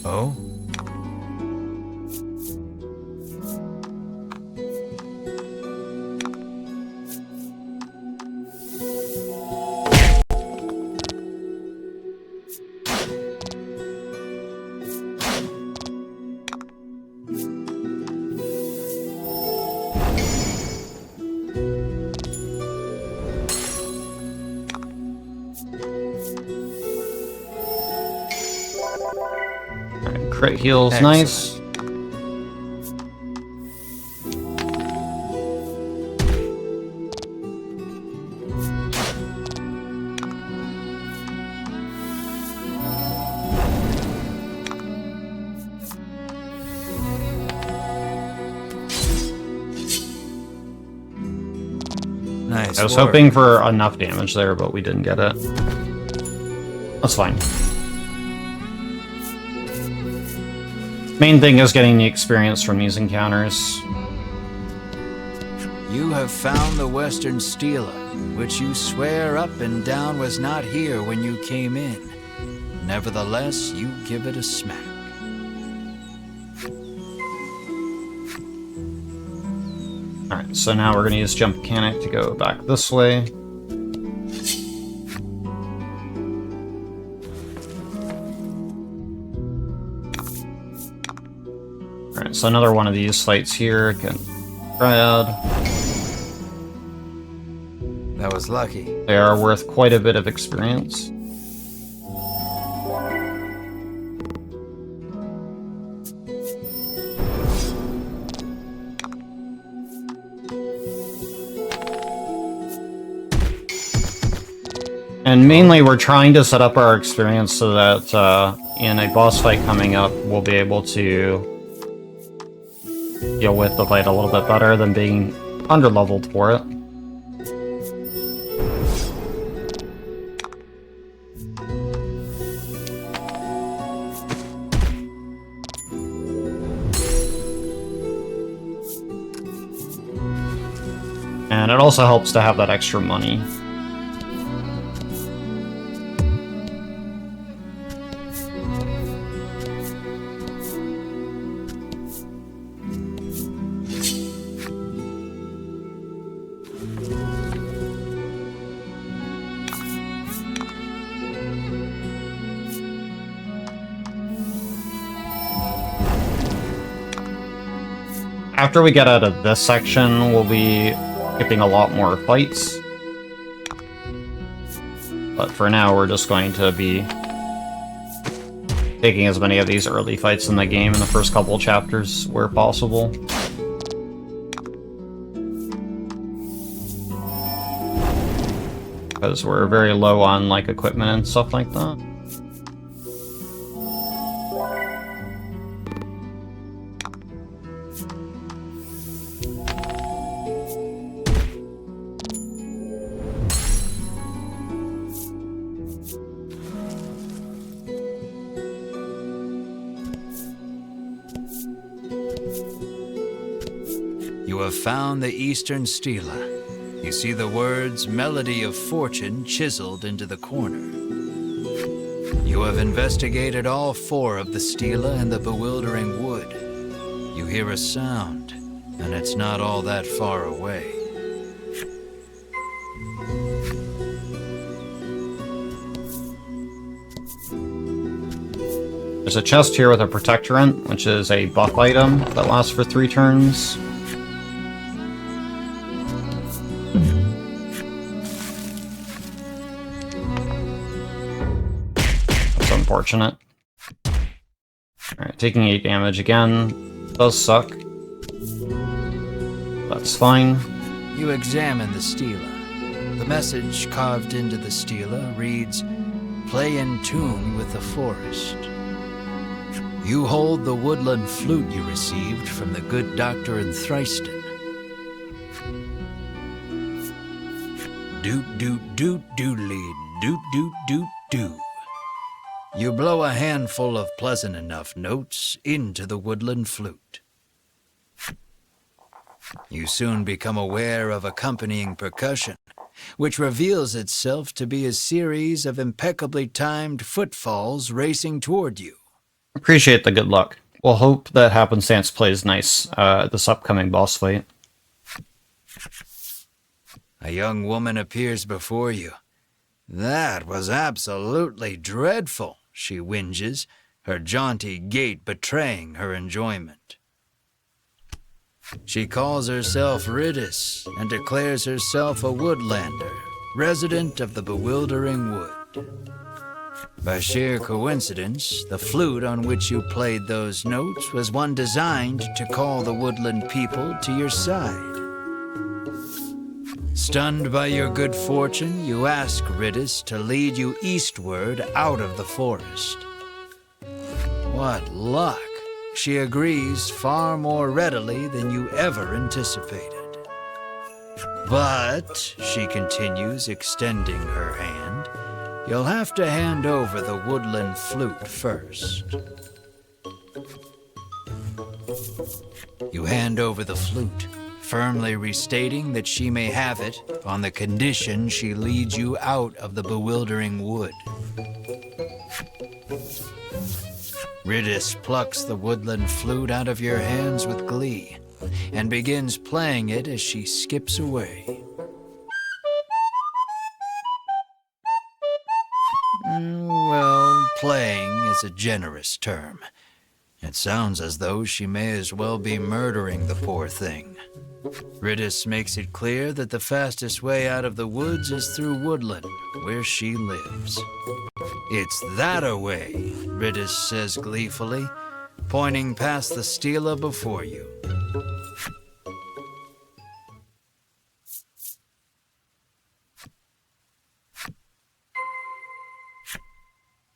Oh? Crit heals, Excellent. nice. Nice I was work. hoping for enough damage there, but we didn't get it. That's fine. Main thing is getting the experience from these encounters. You have found the Western Stela, which you swear up and down was not here when you came in. Nevertheless, you give it a smack. Alright, so now we're going to use jump mechanic to go back this way. Alright, so another one of these fights here can grab. That was lucky. They are worth quite a bit of experience. And mainly we're trying to set up our experience so that in a boss fight coming up, we'll be able to deal with the fight a little bit better than being under-leveled for it. And it also helps to have that extra money. After we get out of this section, we'll be skipping a lot more fights. But for now, we're just going to be taking as many of these early fights in the game in the first couple chapters where possible. Because we're very low on like equipment and stuff like that. You have found the Eastern Stela. You see the words Melody of Fortune chiseled into the corner. You have investigated all 4 of the Stela and the Bewildering Wood. You hear a sound, and it's not all that far away. There's a chest here with a Protectorant, which is a buff item that lasts for 3 turns. That's unfortunate. Alright, taking 8 damage again does suck. That's fine. You examine the Stela. The message carved into the Stela reads, "Play in tune with the forest." You hold the woodland flute you received from the good doctor in Thriston. Doot doot doot doodly doot doot doot doo. You blow a handful of pleasant enough notes into the woodland flute. You soon become aware of accompanying percussion, which reveals itself to be a series of impeccably timed footfalls racing toward you. Appreciate the good luck. We'll hope that Happenstance plays nice at this upcoming boss fight. A young woman appears before you. "That was absolutely dreadful," she whinges, her jaunty gait betraying her enjoyment. She calls herself Riddis and declares herself a woodlander, resident of the Bewildering Wood. By sheer coincidence, the flute on which you played those notes was one designed to call the woodland people to your side. Stunned by your good fortune, you ask Riddis to lead you eastward out of the forest. What luck! She agrees far more readily than you ever anticipated. But, she continues, extending her hand, you'll have to hand over the woodland flute first. You hand over the flute, firmly restating that she may have it on the condition she leads you out of the bewildering wood. Riddis plucks the woodland flute out of your hands with glee and begins playing it as she skips away. Well, playing is a generous term. It sounds as though she may as well be murdering the poor thing. Riddis makes it clear that the fastest way out of the woods is through woodland, where she lives. It's that-a-way, Riddis says gleefully, pointing past the stela before you.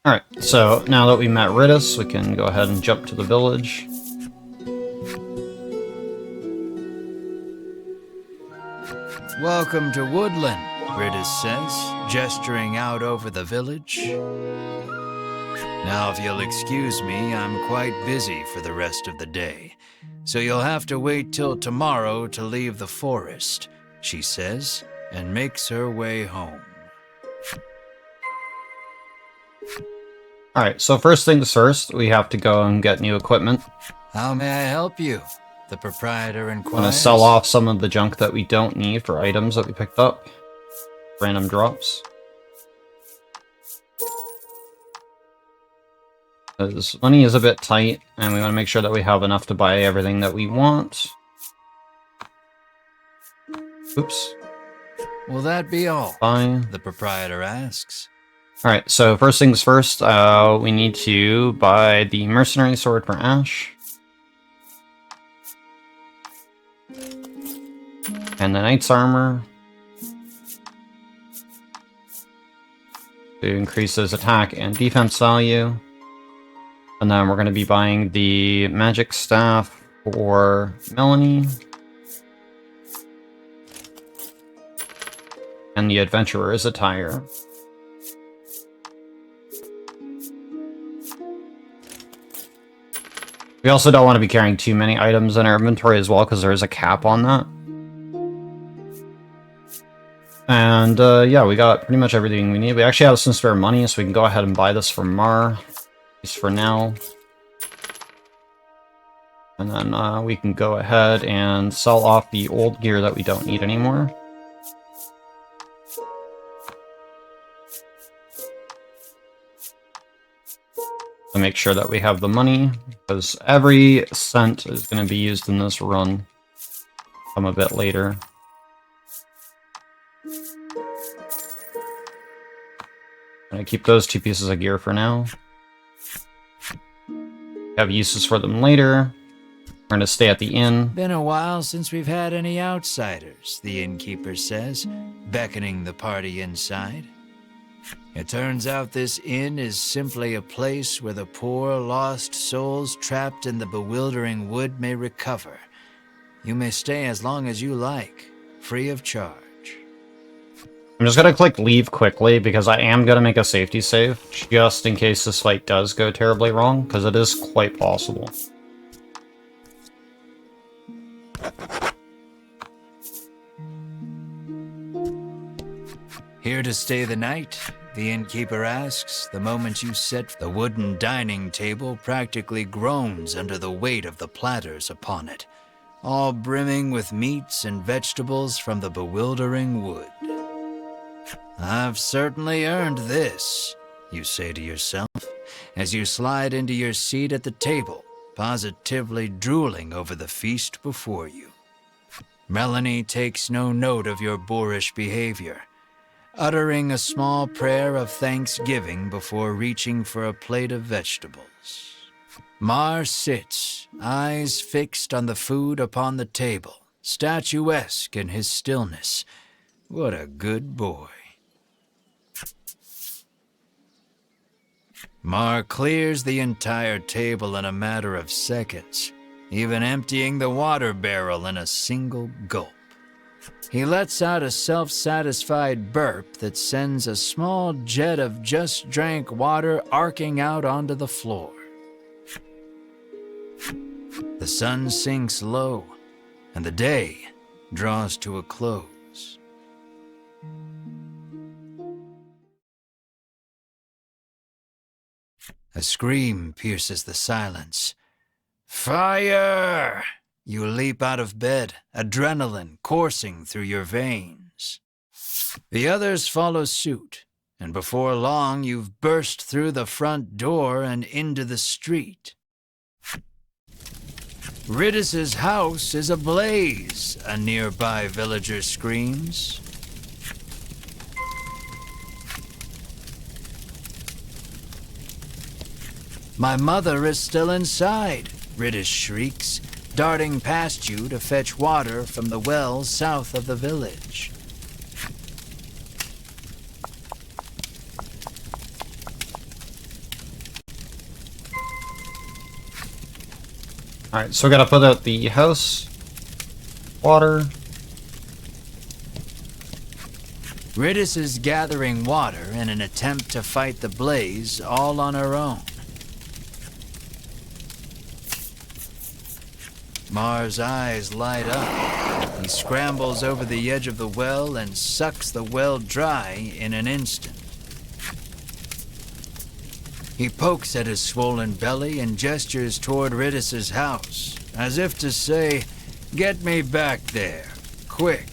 Alright, so now that we met Riddis, we can go ahead and jump to the village. Welcome to Woodland, Riddis says, gesturing out over the village. Now, if you'll excuse me, I'm quite busy for the rest of the day, so you'll have to wait till tomorrow to leave the forest, she says, and makes her way home. Alright, so first things first, we have to go and get new equipment. How may I help you? The proprietor inquires. I'm gonna sell off some of the junk that we don't need for items that we picked up. Random drops. Because money is a bit tight, and we want to make sure that we have enough to buy everything that we want. Oops. Will that be all? Fine. The proprietor asks. Alright, so first things first, we need to buy the mercenary sword for Ash. And the knight's armor. To increase his attack and defense value. And then we're going to be buying the magic staff for Melanie. And the adventurer's attire. We also don't want to be carrying too many items in our inventory as well, because there is a cap on that. And yeah, we got pretty much everything we need. We actually have some spare money, so we can go ahead and buy this from Mar, at least for now. And then we can go ahead and sell off the old gear that we don't need anymore. To make sure that we have the money, because every cent is going to be used in this run. Come a bit later. I'm going to keep those 2 pieces of gear for now. Have uses for them later. We're going to stay at the inn. Been a while since we've had any outsiders, the innkeeper says, beckoning the party inside. It turns out this inn is simply a place where the poor, lost souls trapped in the bewildering wood may recover. You may stay as long as you like, free of charge. I'm just going to click leave quickly, because I am going to make a safety save, just in case this fight does go terribly wrong, because it is quite possible. Here to stay the night? The innkeeper asks, the moment you set the wooden dining table practically groans under the weight of the platters upon it, all brimming with meats and vegetables from the bewildering wood. I've certainly earned this, you say to yourself, as you slide into your seat at the table, positively drooling over the feast before you. Melanie takes no note of your boorish behavior. uttering a small prayer of thanksgiving before reaching for a plate of vegetables. Mar sits, eyes fixed on the food upon the table, statuesque in his stillness. What a good boy. Mar clears the entire table in a matter of seconds, even emptying the water barrel in a single gulp. He lets out a self-satisfied burp that sends a small jet of just-drank water arcing out onto the floor. The sun sinks low, and the day draws to a close. A scream pierces the silence. Fire! You leap out of bed, adrenaline coursing through your veins. The others follow suit, and before long you've burst through the front door and into the street. Riddis's house is ablaze, a nearby villager screams. My mother is still inside, Riddis shrieks, darting past you to fetch water from the well south of the village. Alright, so we gotta put out the house. Water. Riddis is gathering water in an attempt to fight the blaze all on her own. Mar's eyes light up. He scrambles over the edge of the well and sucks the well dry in an instant. He pokes at his swollen belly and gestures toward Riddis's house, as if to say, "Get me back there, quick."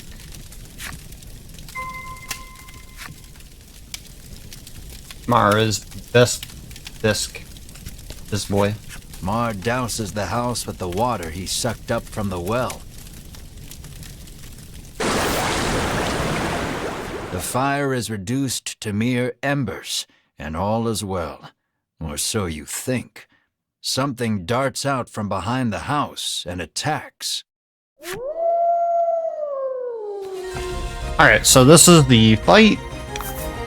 Mar is this boy. Mar douses the house with the water he sucked up from the well. The fire is reduced to mere embers, and all is well. Or so you think. Something darts out from behind the house and attacks. Alright, so this is the fight.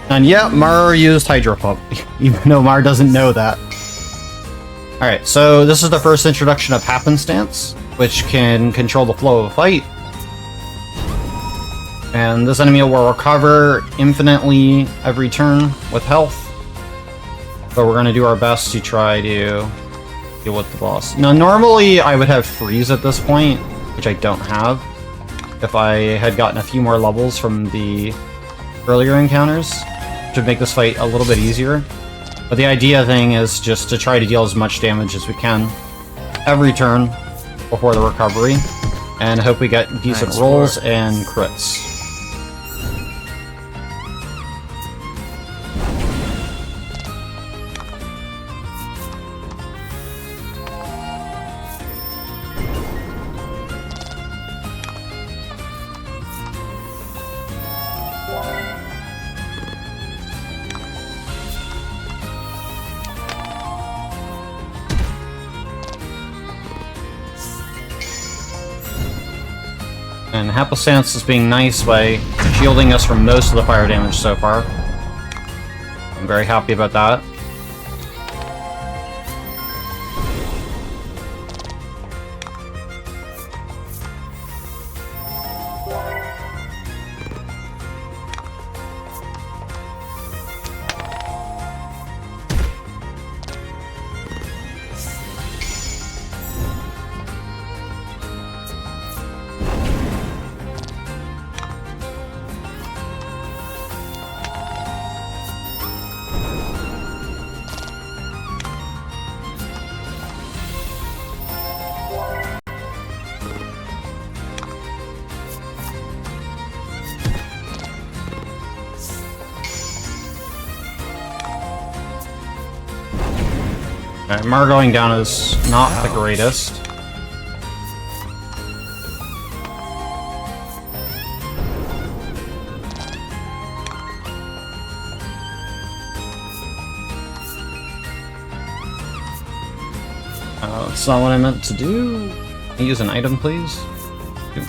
And yeah, Mar used Hydro Pump, even though Mar doesn't know that. Alright, so this is the first introduction of Happenstance, which can control the flow of a fight. And this enemy will recover infinitely every turn with health. But we're going to do our best to try to deal with the boss. Now, normally I would have Freeze at this point, which I don't have, if I had gotten a few more levels from the earlier encounters, which would make this fight a little bit easier. But the idea thing is just to try to deal as much damage as we can every turn before the recovery, and hope we get decent rolls and crits. And Happenstance is being nice by shielding us from most of the fire damage so far. I'm very happy about that. Alright, Mar going down is not the greatest. That's not what I meant to do. Can I use an item, please? Ooh.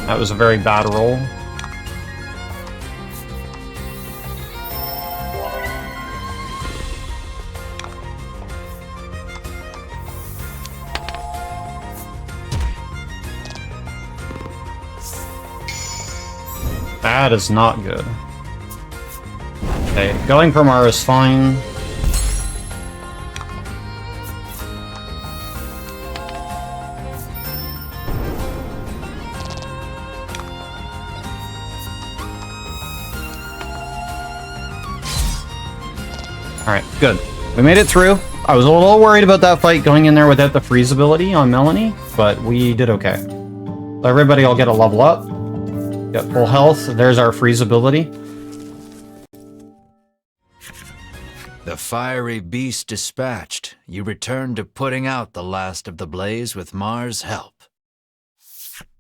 That was a very bad roll. That is not good. Okay, going from R is fine. Alright, good. We made it through. I was a little worried about that fight going in there without the freeze ability on Melanie, but we did okay. So everybody will get a level up. Got full health. There's our freeze ability. The fiery beast dispatched, you return to putting out the last of the blaze with Mars' help.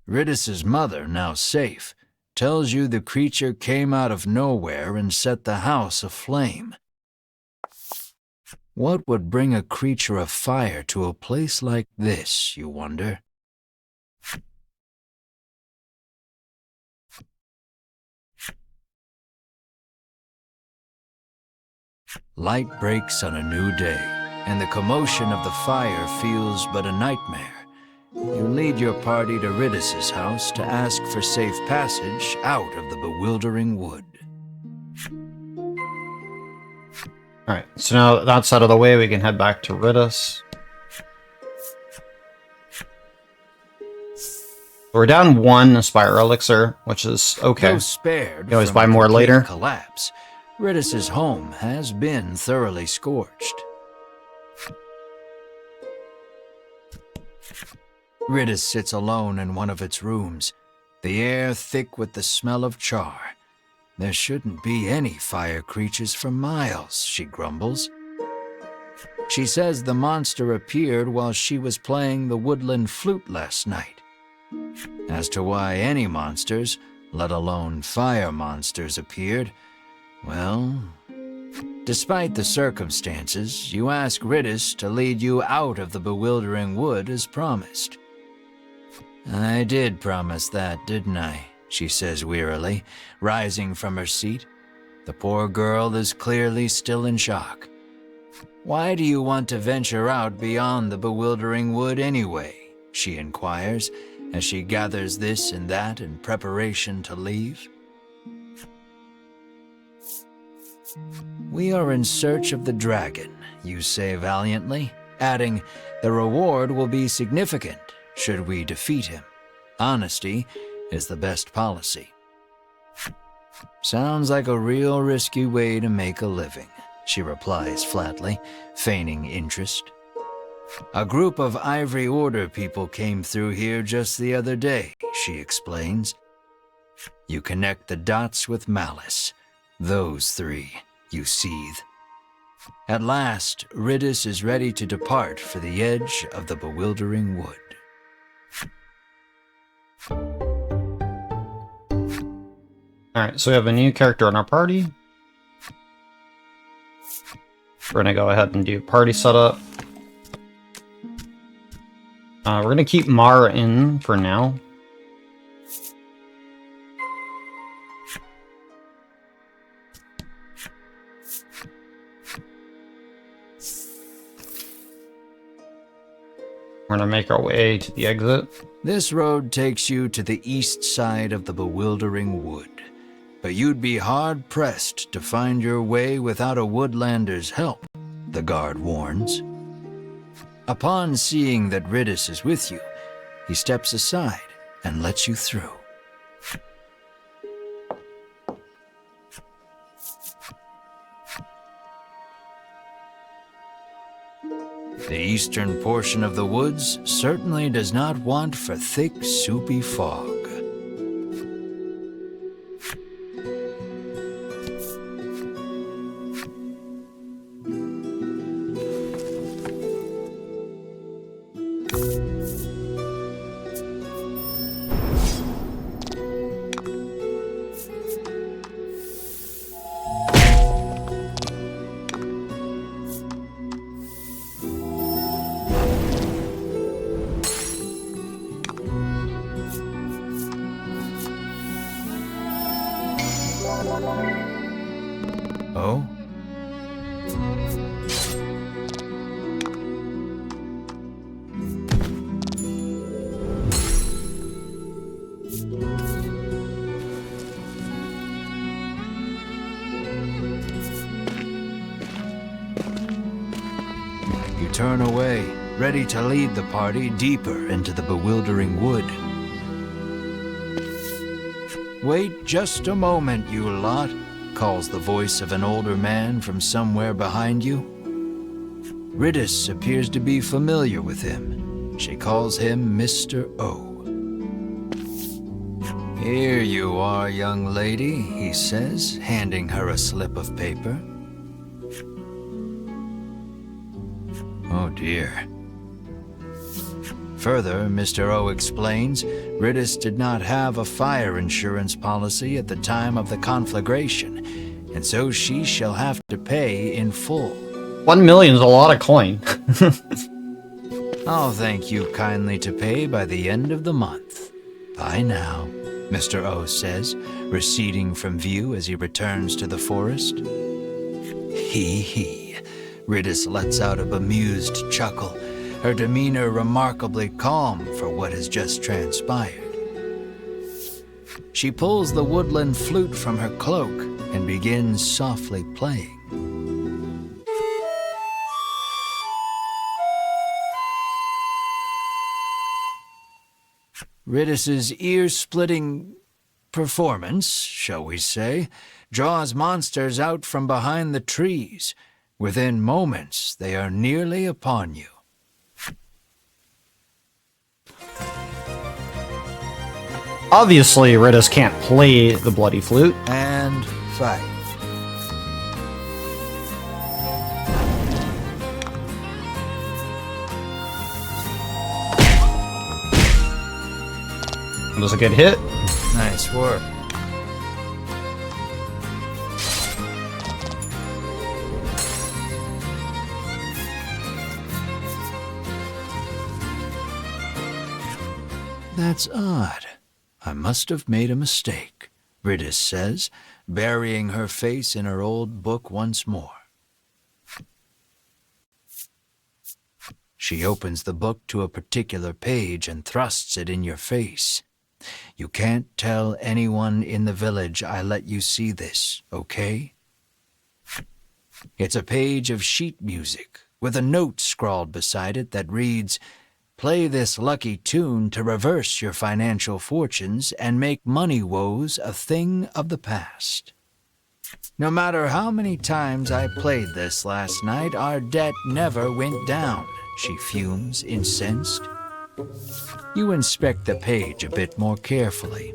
Ridis's mother, now safe, tells you the creature came out of nowhere and set the house aflame. What would bring a creature of fire to a place like this, you wonder? Light breaks on a new day, and the commotion of the fire feels but a nightmare. You lead your party to Ridis's house to ask for safe passage out of the bewildering wood. Alright, so now that's out of the way, we can head back to Ridis. We're down 1 Aspire Elixir, which is okay. Though spared You can always from buy a more complete later. collapse, Ridis's home has been thoroughly scorched. Ridis sits alone in one of its rooms, the air thick with the smell of char. There shouldn't be any fire creatures for miles, she grumbles. She says the monster appeared while she was playing the woodland flute last night. As to why any monsters, let alone fire monsters, appeared, well, despite the circumstances, you ask Ridis to lead you out of the bewildering wood as promised. I did promise that, didn't I? She says wearily, rising from her seat. The poor girl is clearly still in shock. Why do you want to venture out beyond the bewildering wood anyway? She inquires, as she gathers this and that in preparation to leave. We are in search of the dragon, you say valiantly, adding, the reward will be significant should we defeat him. Honesty is the best policy. Sounds like a real risky way to make a living, she replies flatly, feigning interest. A group of Ivory Order people came through here just the other day, she explains. You connect the dots with malice. Those three, you seethe. At last, Ridis is ready to depart for the edge of the bewildering wood. Alright, so we have a new character in our party. We're gonna go ahead and do party setup. We're gonna keep Mar in for now. We're gonna make our way to the exit. This road takes you to the east side of the bewildering wood, but you'd be hard-pressed to find your way without a woodlander's help, the guard warns. Upon seeing that Ridis is with you, he steps aside and lets you through. The eastern portion of the woods certainly does not want for thick, soupy fog. Oh? You turn away, ready to lead the party deeper into the bewildering wood. Wait just a moment, you lot, calls the voice of an older man from somewhere behind you. Ridis appears to be familiar with him. She calls him Mr. O. Here you are, young lady, he says, handing her a slip of paper. Oh dear. Further, Mr. O explains, Ridis did not have a fire insurance policy at the time of the conflagration, and so she shall have to pay in full. 1 million is a lot of coin. I'll thank you kindly to pay by the end of the month. Bye now, Mr. O says, receding from view as he returns to the forest. Hee. Ridis lets out a bemused chuckle, her demeanor remarkably calm for what has just transpired. She pulls the woodland flute from her cloak and begins softly playing. Ridis's ear-splitting performance, shall we say, draws monsters out from behind the trees. Within moments, they are nearly upon you. Obviously, Ridis can't play the bloody flute. And fight. Does it get hit? Nice work. That's odd. I must have made a mistake, Ridis says, burying her face in her old book once more. She opens the book to a particular page and thrusts it in your face. You can't tell anyone in the village I let you see this, okay? It's a page of sheet music with a note scrawled beside it that reads, "Play this lucky tune to reverse your financial fortunes and make money woes a thing of the past." No matter how many times I played this last night, our debt never went down, she fumes, incensed. You inspect the page a bit more carefully.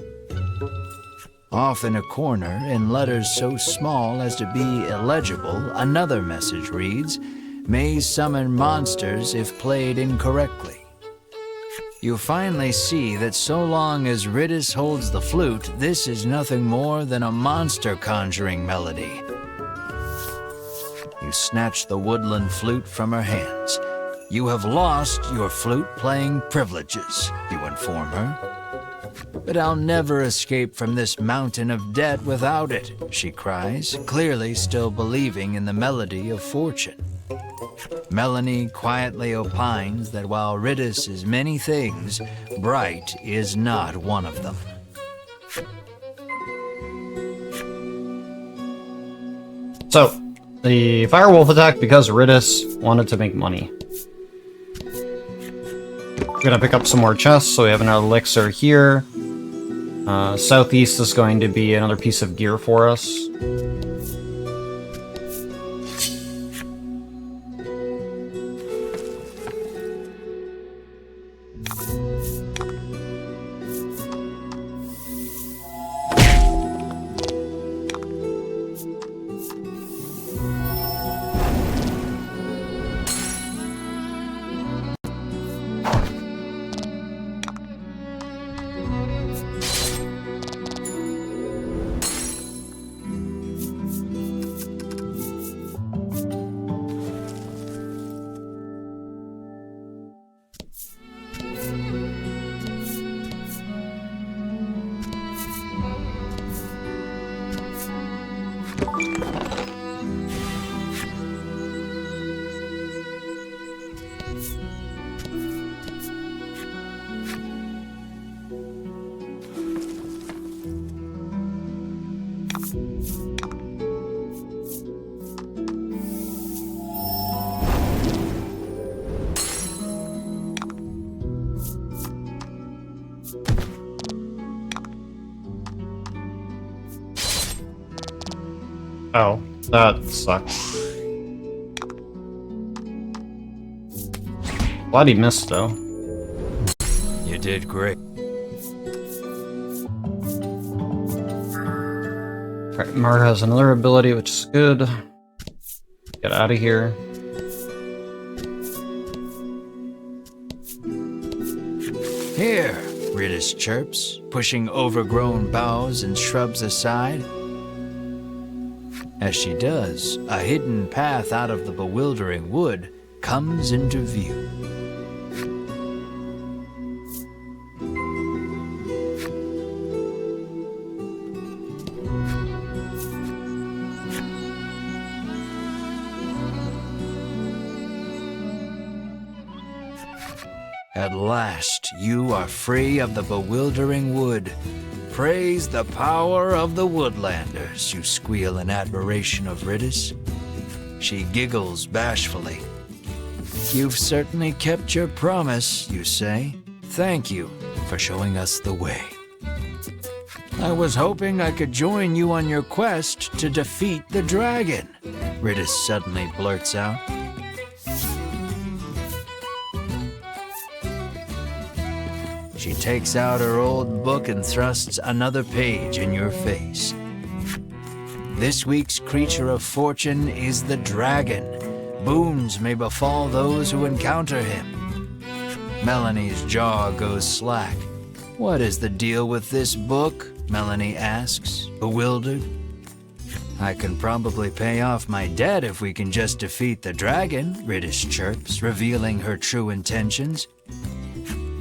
Off in a corner, in letters so small as to be illegible, another message reads, "May summon monsters if played incorrectly." You finally see that so long as Ridis holds the flute, this is nothing more than a monster conjuring melody. You snatch the woodland flute from her hands. You have lost your flute-playing privileges, you inform her. But I'll never escape from this mountain of debt without it, she cries, clearly still believing in the melody of fortune. Melanie quietly opines that while Ridis is many things, bright is not one of them. So, the firewolf attacked because Ridis wanted to make money. We're gonna pick up some more chests, so we have another elixir here. Southeast is going to be another piece of gear for us. Oh, that sucks. Glad he missed, though. You did great. Alright, Mart has another ability, which is good. Get out of here. Here, Ritis chirps, pushing overgrown boughs and shrubs aside. As she does, a hidden path out of the bewildering wood comes into view. At last, you are free of the bewildering wood. Praise the power of the woodlanders, you squeal in admiration of Ritis. She giggles bashfully. You've certainly kept your promise, you say. Thank you for showing us the way. I was hoping I could join you on your quest to defeat the dragon, Ritis suddenly blurts out. She takes out her old book and thrusts another page in your face. This week's creature of fortune is the dragon. Boons may befall those who encounter him. Melanie's jaw goes slack. What is the deal with this book? Melanie asks, bewildered. I can probably pay off my debt if we can just defeat the dragon, Ritis chirps, revealing her true intentions.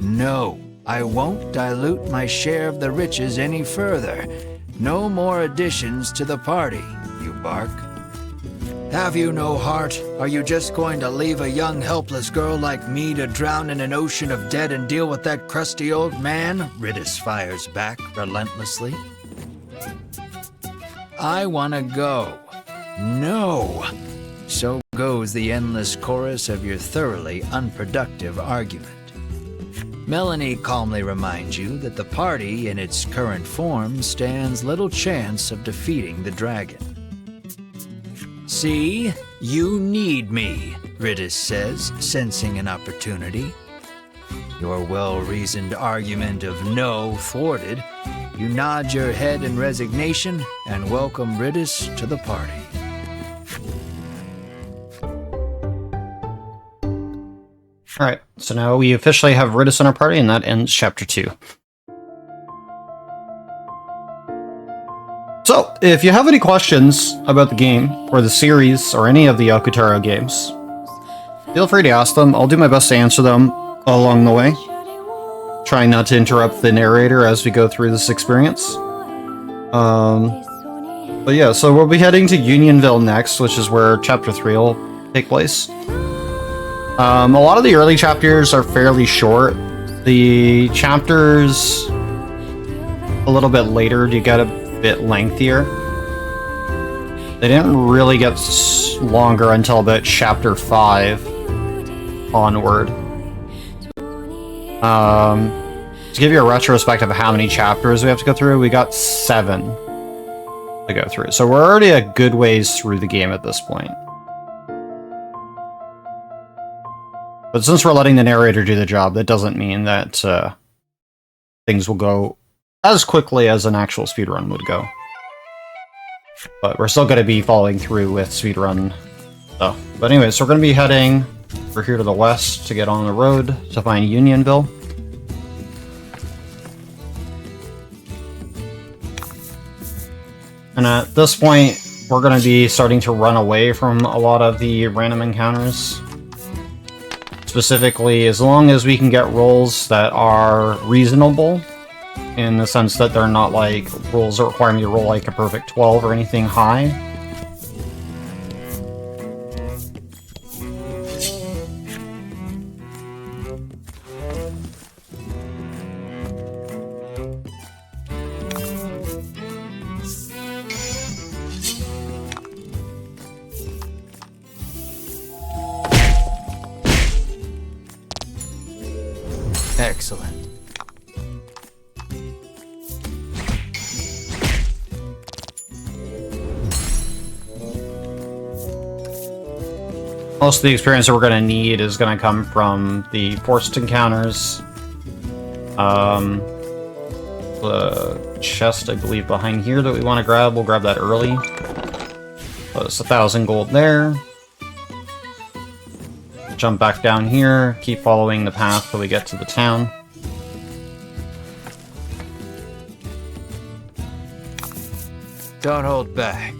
No. I won't dilute my share of the riches any further. No more additions to the party, you bark. Have you no heart? Are you just going to leave a young helpless girl like me to drown in an ocean of debt and deal with that crusty old man? Ritis fires back relentlessly. I want to go. No. So goes the endless chorus of your thoroughly unproductive argument. Melanie calmly reminds you that the party in its current form stands little chance of defeating the dragon. See, you need me, Ritis says, sensing an opportunity. Your well-reasoned argument of no thwarted, you nod your head in resignation and welcome Ritis to the party. Alright, so now we officially have Ritis in our party, and that ends Chapter 2. So, if you have any questions about the game, or the series, or any of the Yoko games, feel free to ask them. I'll do my best to answer them along the way. Trying not to interrupt the narrator as we go through this experience. But yeah, so we'll be heading to Unionville next, which is where Chapter 3 will take place. A lot of the early chapters are fairly short. The chapters a little bit later do get a bit lengthier. They didn't really get longer until about Chapter 5 onward. To give you a retrospective of how many chapters we have to go through, we got 7 to go through. So we're already a good ways through the game at this point. But since we're letting the narrator do the job, that doesn't mean that things will go as quickly as an actual speedrun would go. But we're still going to be following through with speedrun stuff. But anyway, so we're going to be heading over here to the west to get on the road to find Unionville. And at this point, we're going to be starting to run away from a lot of the random encounters. Specifically, as long as we can get rolls that are reasonable, in the sense that they're not like rolls that require me to roll like a perfect 12 or anything high. Excellent. Most of the experience that we're going to need is going to come from the forced encounters. The chest, I believe, behind here that we want to grab. We'll grab that early. Plus 1,000 gold there. Jump back down here. Keep following the path till we get to the town. Don't hold back.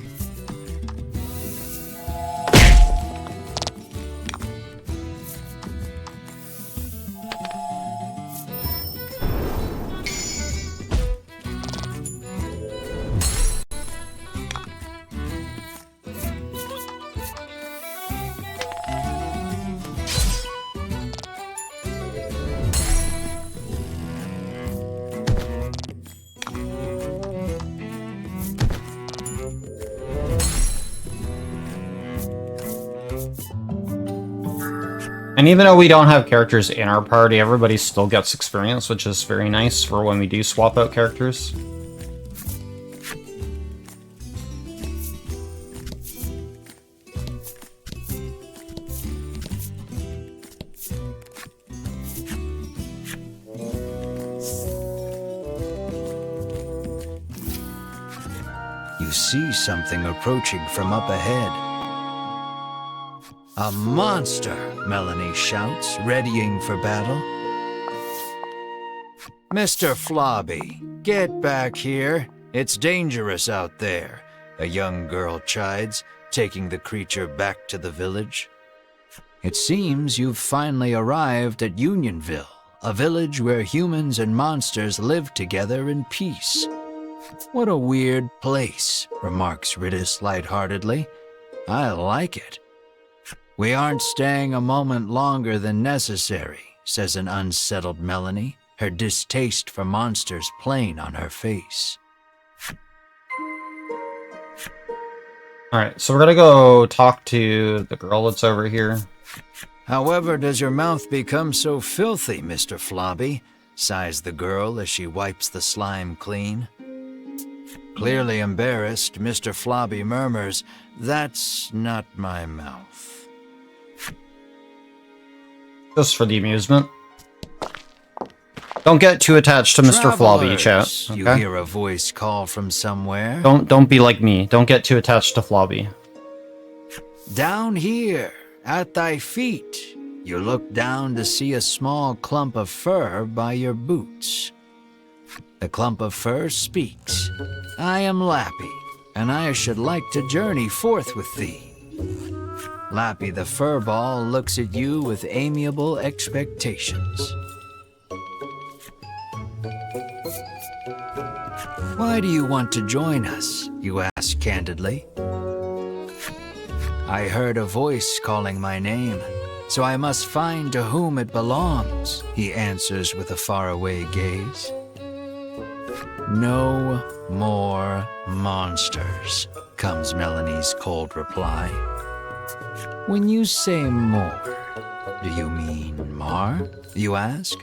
And even though we don't have characters in our party, everybody still gets experience, which is very nice for when we do swap out characters. You see something approaching from up ahead. A monster, Melanie shouts, readying for battle. Mr. Flobby, get back here. It's dangerous out there, a young girl chides, taking the creature back to the village. It seems you've finally arrived at Unionville, a village where humans and monsters live together in peace. What a weird place, remarks Ridis lightheartedly. I like it. We aren't staying a moment longer than necessary, says an unsettled Melanie, her distaste for monsters plain on her face. Alright, so we're gonna go talk to the girl that's over here. However does your mouth become so filthy, Mr. Flobby? Sighs the girl as she wipes the slime clean. Clearly embarrassed, Mr. Flobby murmurs, "That's not my mouth." Just for the amusement. Don't get too attached to Mr. Flobby, chat. Travelers, Okay? You hear a voice call from somewhere. Don't be like me. Don't get too attached to Flobby. Down here, at thy feet, you look down to see a small clump of fur by your boots. The clump of fur speaks. I am Lappy, and I should like to journey forth with thee. Lappy the furball looks at you with amiable expectations. Why do you want to join us? You ask candidly. I heard a voice calling my name, so I must find to whom it belongs, he answers with a faraway gaze. No more monsters, comes Melanie's cold reply. When you say more, do you mean Mar? You ask,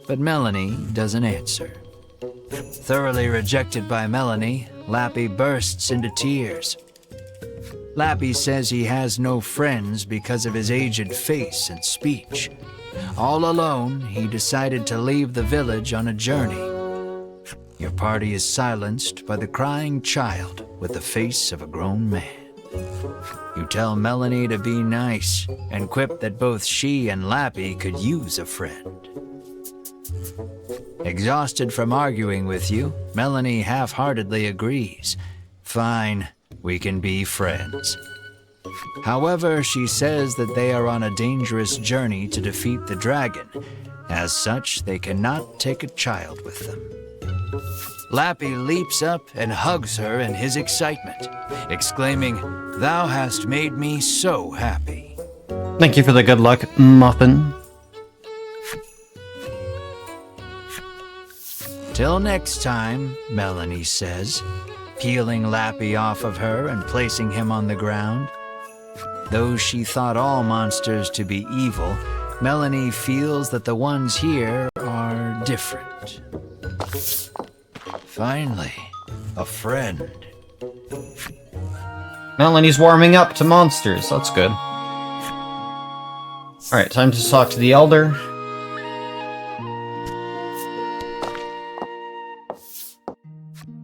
but Melanie doesn't answer. Thoroughly rejected by Melanie, Lappy bursts into tears. Lappy says he has no friends because of his aged face and speech. All alone, he decided to leave the village on a journey. Your party is silenced by the crying child with the face of a grown man. You tell Melanie to be nice and quip that both she and Lappy could use a friend. Exhausted from arguing with you, Melanie half-heartedly agrees. Fine, we can be friends. However, she says that they are on a dangerous journey to defeat the dragon. As such, they cannot take a child with them. Lappy leaps up and hugs her in his excitement, exclaiming, "Thou hast made me so happy." Thank you for the good luck, Muffin. Till next time, Melanie says, peeling Lappy off of her and placing him on the ground. Though she thought all monsters to be evil, Melanie feels that the ones here are different. Finally, a friend. Melanie's warming up to monsters. That's good. Alright, time to talk to the Elder.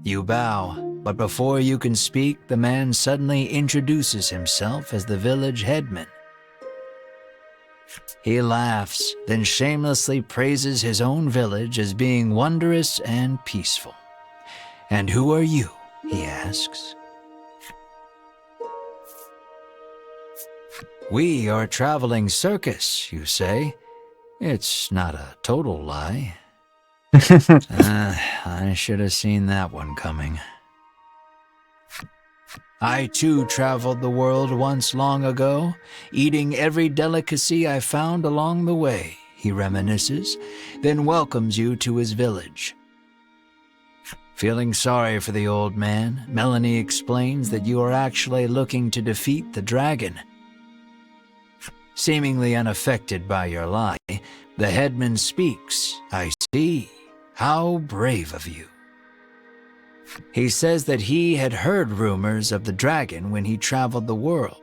You bow, but before you can speak, the man suddenly introduces himself as the village headman. He laughs, then shamelessly praises his own village as being wondrous and peaceful. "And who are you?" he asks. "We are a traveling circus," you say. It's not a total lie. I should have seen that one coming. "I too traveled the world once long ago, eating every delicacy I found along the way," he reminisces, then welcomes you to his village. Feeling sorry for the old man, Melanie explains that you are actually looking to defeat the dragon. Seemingly unaffected by your lie, the headman speaks. "I see. How brave of you." He says that he had heard rumors of the dragon when he traveled the world.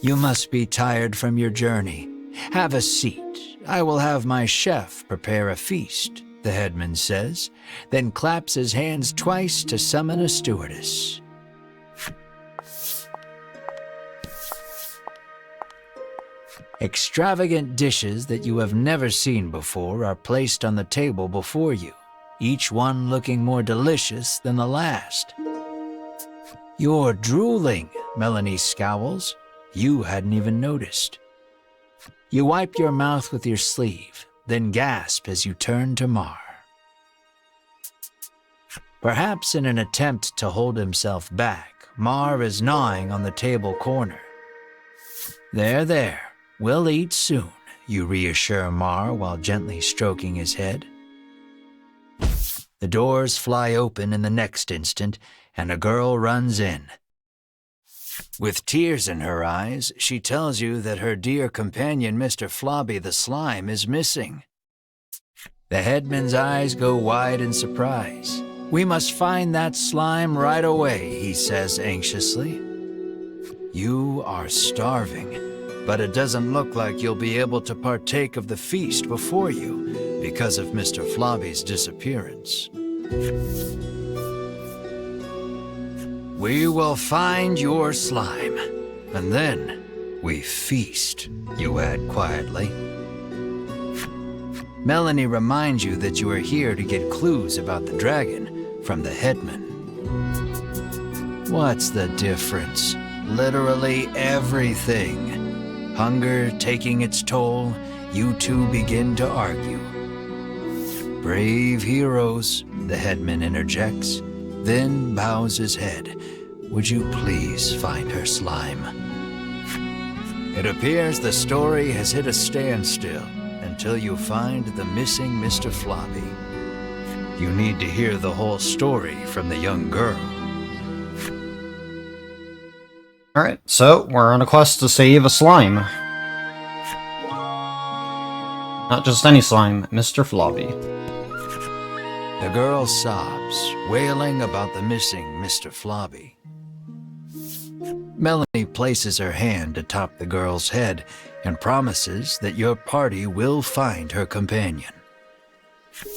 "You must be tired from your journey. Have a seat. I will have my chef prepare a feast," the headman says, then claps his hands twice to summon a stewardess. Extravagant dishes that you have never seen before are placed on the table before you, each one looking more delicious than the last. "You're drooling," Melanie scowls. You hadn't even noticed. You wipe your mouth with your sleeve, then gasp as you turn to Mar. Perhaps in an attempt to hold himself back, Mar is gnawing on the table corner. There. We'll eat soon," you reassure Mar while gently stroking his head. The doors fly open in the next instant, and a girl runs in. With tears in her eyes, she tells you that her dear companion Mr. Flobby the Slime is missing. The headman's eyes go wide in surprise. "We must find that slime right away," he says anxiously. "You are starving, but it doesn't look like you'll be able to partake of the feast before you because of Mr. Flobby's disappearance. We will find your slime, and then we feast," you add quietly. Melanie reminds you that you are here to get clues about the dragon from the headman. What's the difference? Literally everything. Hunger taking its toll, you two begin to argue. "Brave heroes," the headman interjects, then bows his head. "Would you please find her slime?" It appears the story has hit a standstill until you find the missing Mr. Flobby. You need to hear the whole story from the young girl. Alright, so we're on a quest to save a slime. Not just any slime, Mr. Flobby. The girl sobs, wailing about the missing Mr. Flobby. Melanie places her hand atop the girl's head and promises that your party will find her companion.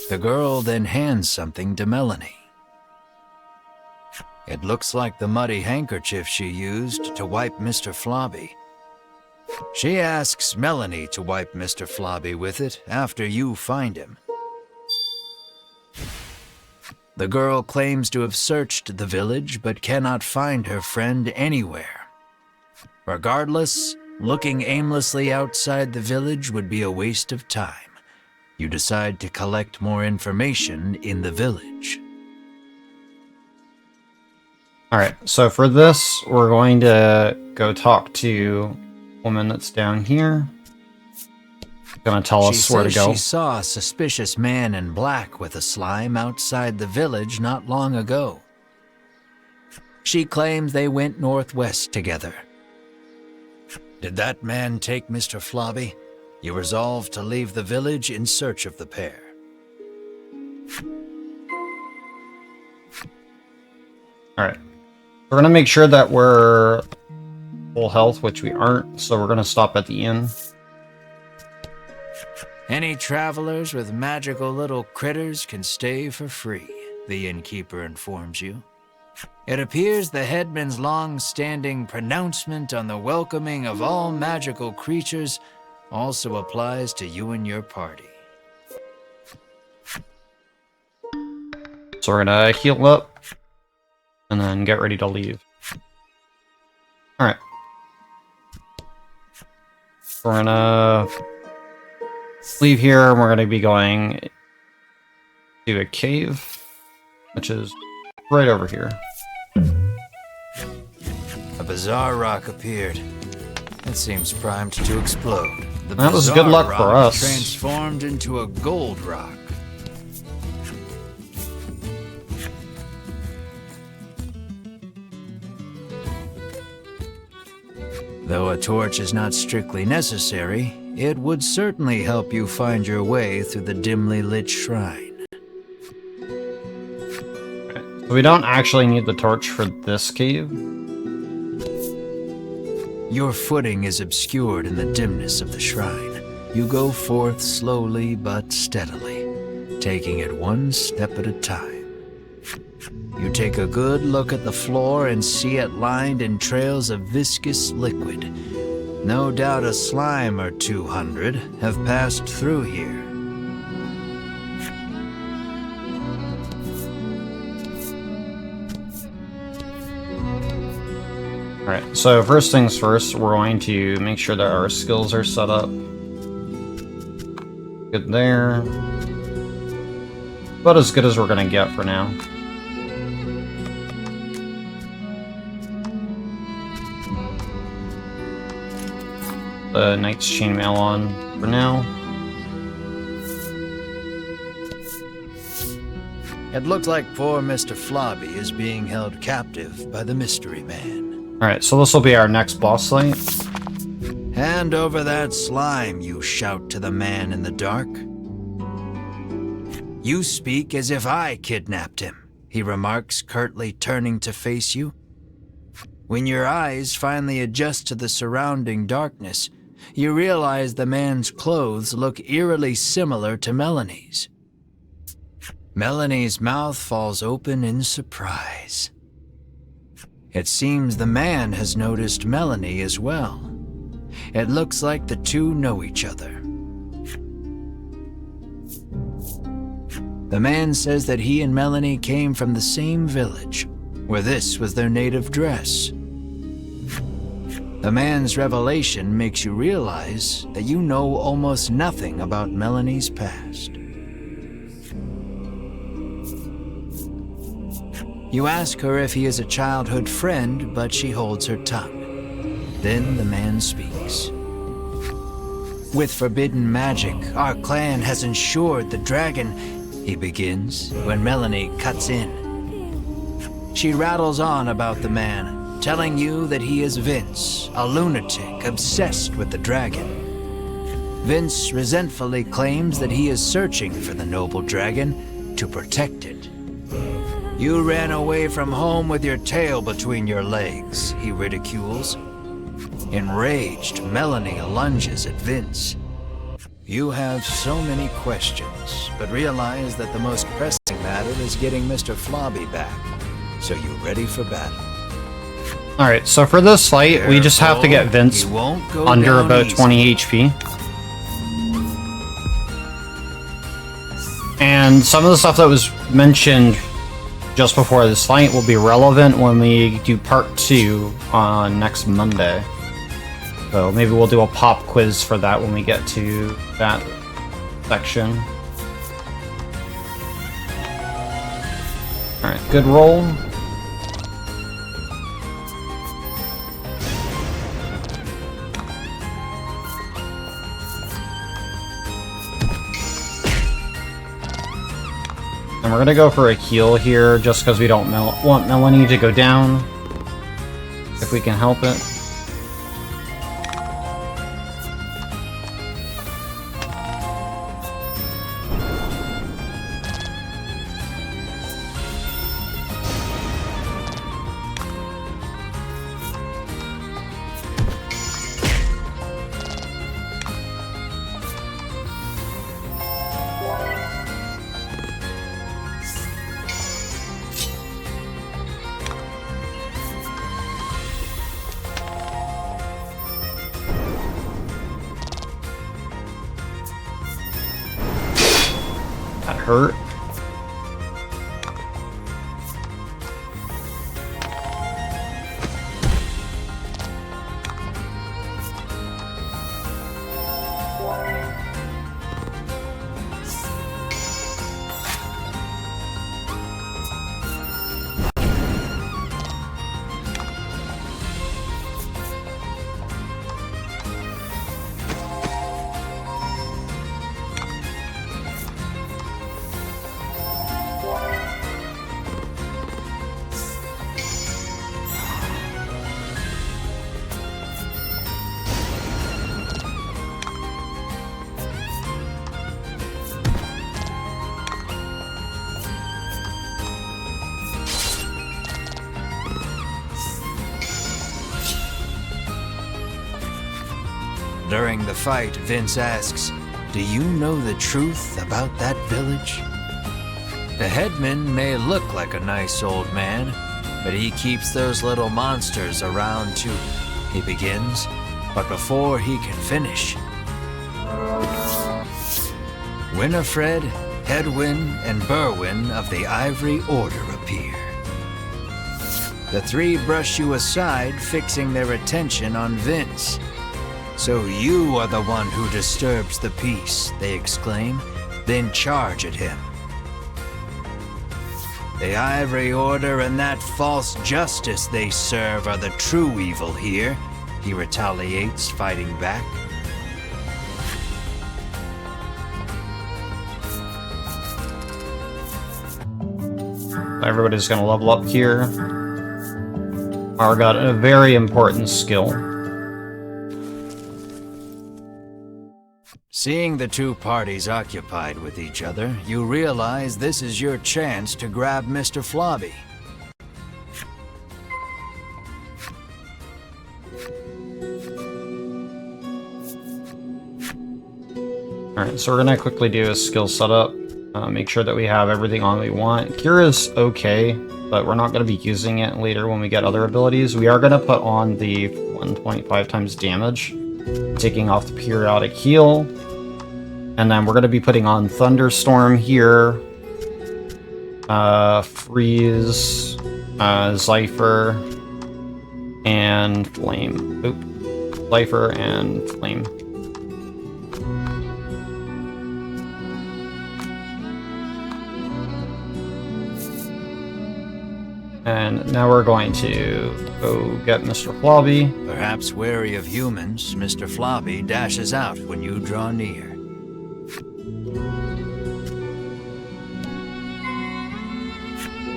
The girl then hands something to Melanie. It looks like the muddy handkerchief she used to wipe Mr. Flobby. She asks Melanie to wipe Mr. Flobby with it after you find him. The girl claims to have searched the village but cannot find her friend anywhere. Regardless, looking aimlessly outside the village would be a waste of time. You decide to collect more information in the village. Alright, so for this, we're going to go talk to a woman that's down here. Gonna tell us where to go. She saw a suspicious man in black with a slime outside the village not long ago. She claims they went northwest together. Did that man take Mr. Flobby? You resolve to leave the village in search of the pair. Alright. We're gonna make sure that we're full health, which we aren't, so we're gonna stop at the inn. Any travelers with magical little critters can stay for free, the innkeeper informs you. It appears the headman's long-standing pronouncement on the welcoming of all magical creatures also applies to you and your party. So we're gonna heal up and then get ready to leave. Alright. We're gonna leave here and we're gonna be going to a cave, which is right over here. A bizarre rock appeared. It seems primed to explode. That was good luck for us. Transformed into a gold rock. Though a torch is not strictly necessary, it would certainly help you find your way through the dimly lit shrine. So we don't actually need the torch for this cave. Your footing is obscured in the dimness of the shrine. You go forth slowly but steadily, taking it one step at a time. You take a good look at the floor and see it lined in trails of viscous liquid. No doubt a slime or 200 have passed through here. Alright, so first things first, we're going to make sure that our skills are set up. Good there. About as good as we're gonna get for now. The Knight's Chainmail on for now. It looks like poor Mr. Flobby is being held captive by the Mystery Man. Alright, so this will be our next boss fight. Hand over that slime, you shout to the man in the dark. You speak as if I kidnapped him, he remarks, curtly turning to face you. When your eyes finally adjust to the surrounding darkness, you realize the man's clothes look eerily similar to Melanie's. Melanie's mouth falls open in surprise. It seems the man has noticed Melanie as well. It looks like the two know each other. The man says that he and Melanie came from the same village, where this was their native dress. The man's revelation makes you realize that you know almost nothing about Melanie's past. You ask her if he is a childhood friend, but she holds her tongue. Then the man speaks. With forbidden magic, our clan has ensured the dragon, he begins, when Melanie cuts in. She rattles on about the man, telling you that he is Vince, a lunatic obsessed with the dragon. Vince resentfully claims that he is searching for the noble dragon to protect it. You ran away from home with your tail between your legs, he ridicules. Enraged, Melanie lunges at Vince. You have so many questions, but realize that the most pressing matter is getting Mr. Flobby back. So you ready for battle? Alright, so for this fight, we just have to get Vince under about 20 HP. And some of the stuff that was mentioned just before this fight will be relevant when we do part 2 on next Monday. So maybe we'll do a pop quiz for that when we get to that section. Alright, good roll. And we're gonna go for a heal here, just because we don't want Melanie to go down, if we can help it. hurt. During the fight, Vince asks, "Do you know the truth about that village?" The headman may look like a nice old man, but he keeps those little monsters around too. He begins, but before he can finish, Winifred, Hedwin, and Berwin of the Ivory Order appear. The three brush you aside, fixing their attention on Vince. "So you are the one who disturbs the peace," they exclaim, then charge at him. The Ivory Order and that false justice they serve are the true evil here, he retaliates, fighting back. Everybody's gonna level up here. Our got a very important skill. Seeing the two parties occupied with each other, you realize this is your chance to grab Mr. Flobby. Alright, so we're gonna quickly do a skill setup. Make sure that we have everything on we want. Kira's okay, but we're not gonna be using it later when we get other abilities. We are gonna put on the 1.5 times damage, taking off the periodic heal. And then we're going to be putting on Thunderstorm here, Freeze, Zypher, and Flame. Oop. Zypher and Flame. And now we're going to go get Mr. Flobby. Perhaps wary of humans, Mr. Flobby dashes out when you draw near.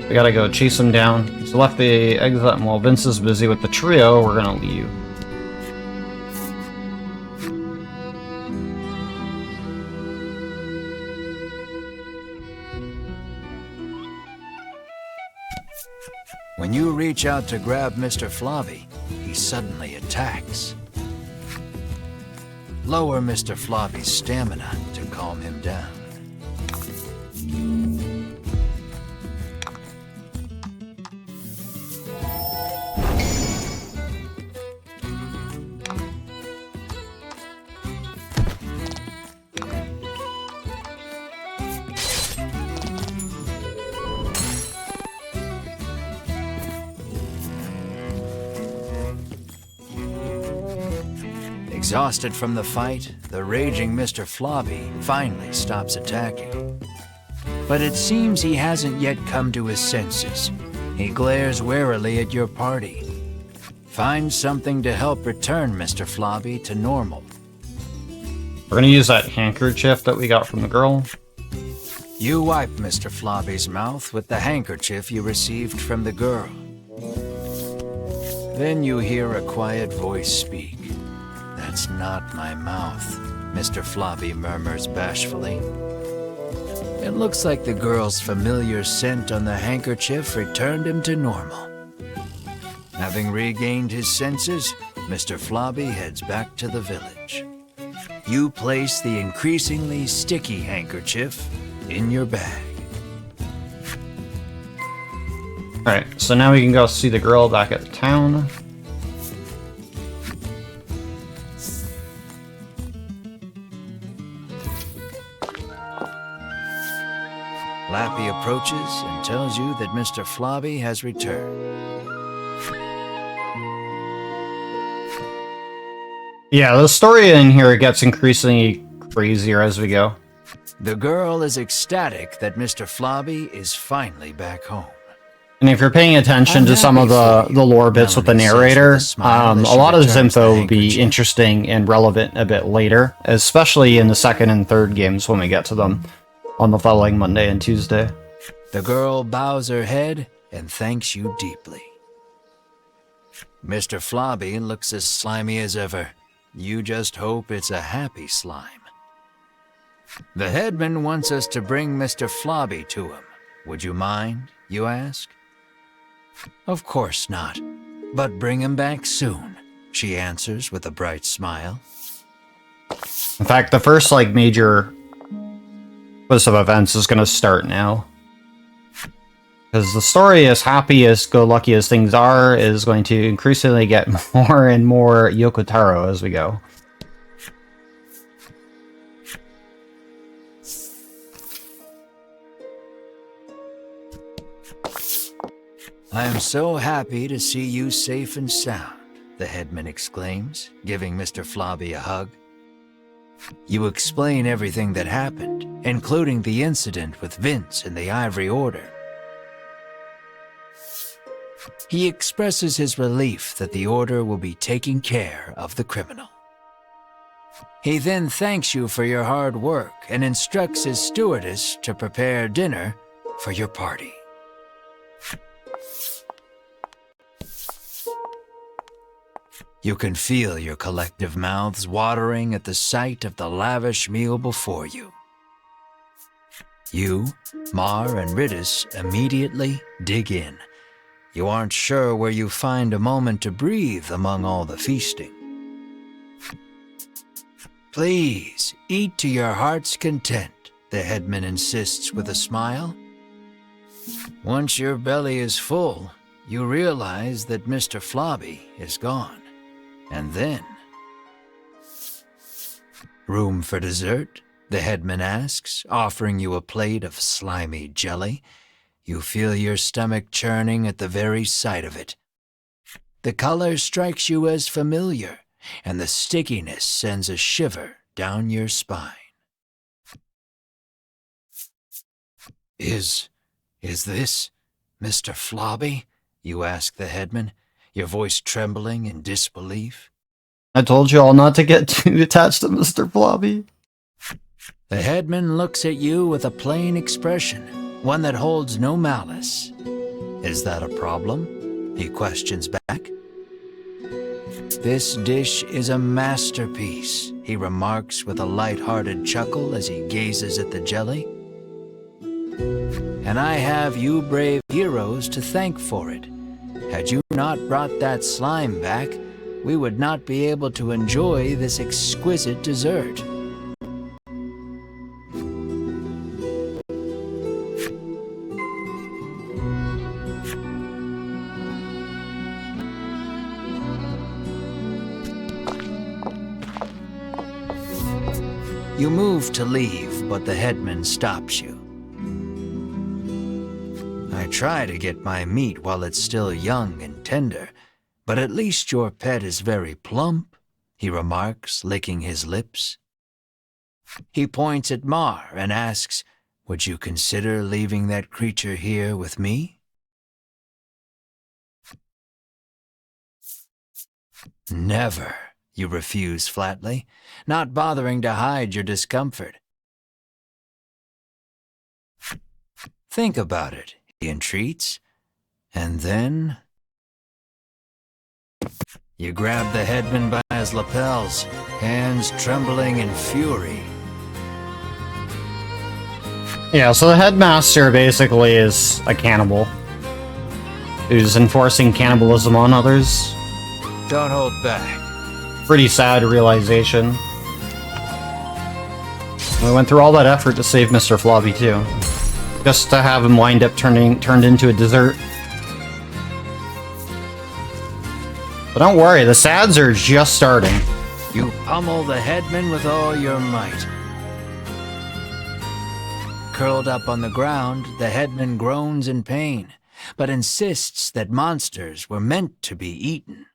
We gotta go chase him down. He's left the exit, and while Vince is busy with the trio, we're gonna leave. When you reach out to grab Mr. Flobby, he suddenly attacks. Lower Mr. Flobby's stamina to calm him down. Exhausted from the fight, the raging Mr. Flobby finally stops attacking. But it seems he hasn't yet come to his senses. He glares warily at your party. Find something to help return Mr. Flobby to normal. We're gonna use that handkerchief that we got from the girl. You wipe Mr. Flobby's mouth with the handkerchief you received from the girl. Then you hear a quiet voice speak. "That's not my mouth," Mr. Flobby murmurs bashfully. It looks like the girl's familiar scent on the handkerchief returned him to normal. Having regained his senses, Mr. Flobby heads back to the village. You place the increasingly sticky handkerchief in your bag. Alright, so now we can go see the girl back at the town. Lappy approaches and tells you that Mr. Flobby has returned. Yeah, the story in here gets increasingly crazier as we go. The girl is ecstatic that Mr. Flobby is finally back home. And if you're paying attention to some of the lore bits with the narrator, a lot of this info will be interesting and relevant a bit later, especially in the second and third games when we get to them on the following Monday and Tuesday. The girl bows her head and thanks you deeply. Mr. Flobby looks as slimy as ever. You just hope it's a happy slime. The headman wants us to bring Mr. Flobby to him. Would you mind, you ask? Of course not, but bring him back soon, she answers with a bright smile. In fact, the first major twist of events is going to start now. Because the story, as happy as go-lucky as things are, is going to increasingly get more and more Yoko Taro as we go. I am so happy to see you safe and sound, the headman exclaims, giving Mr. Flobby a hug. You explain everything that happened, including the incident with Vince and the Ivory Order. He expresses his relief that the Order will be taking care of the criminal. He then thanks you for your hard work and instructs his stewardess to prepare dinner for your party. You can feel your collective mouths watering at the sight of the lavish meal before you. You, Mar, and Ridis immediately dig in. You aren't sure where you find a moment to breathe among all the feasting. Please, eat to your heart's content, the headman insists with a smile. Once your belly is full, you realize that Mr. Flobby is gone. And then... Room for dessert? The headman asks, offering you a plate of slimy jelly. You feel your stomach churning at the very sight of it. The color strikes you as familiar, and the stickiness sends a shiver down your spine. Is this Mr. Flobby? You ask the headman, your voice trembling in disbelief. I told you all not to get too attached to Mr. Flobby. The headman looks at you with a plain expression, one that holds no malice. Is that a problem? He questions back. This dish is a masterpiece, he remarks with a light-hearted chuckle as he gazes at the jelly. And I have you brave heroes to thank for it. Had you not brought that slime back, we would not be able to enjoy this exquisite dessert. You move to leave, but the headman stops you. I try to get my meat while it's still young and tender, but at least your pet is very plump, he remarks, licking his lips. He points at Mar and asks, would you consider leaving that creature here with me? Never, you refuse flatly, not bothering to hide your discomfort. Think about it, he entreats, and then... You grab the headman by his lapels, hands trembling in fury. Yeah, so the headmaster basically is a cannibal who's enforcing cannibalism on others. Don't hold back. Pretty sad realization. We went through all that effort to save Mr. Flobby too, just to have him wind up turned into a dessert. But don't worry, the sads are just starting. You pummel the headman with all your might. Curled up on the ground, the headman groans in pain, but insists that monsters were meant to be eaten.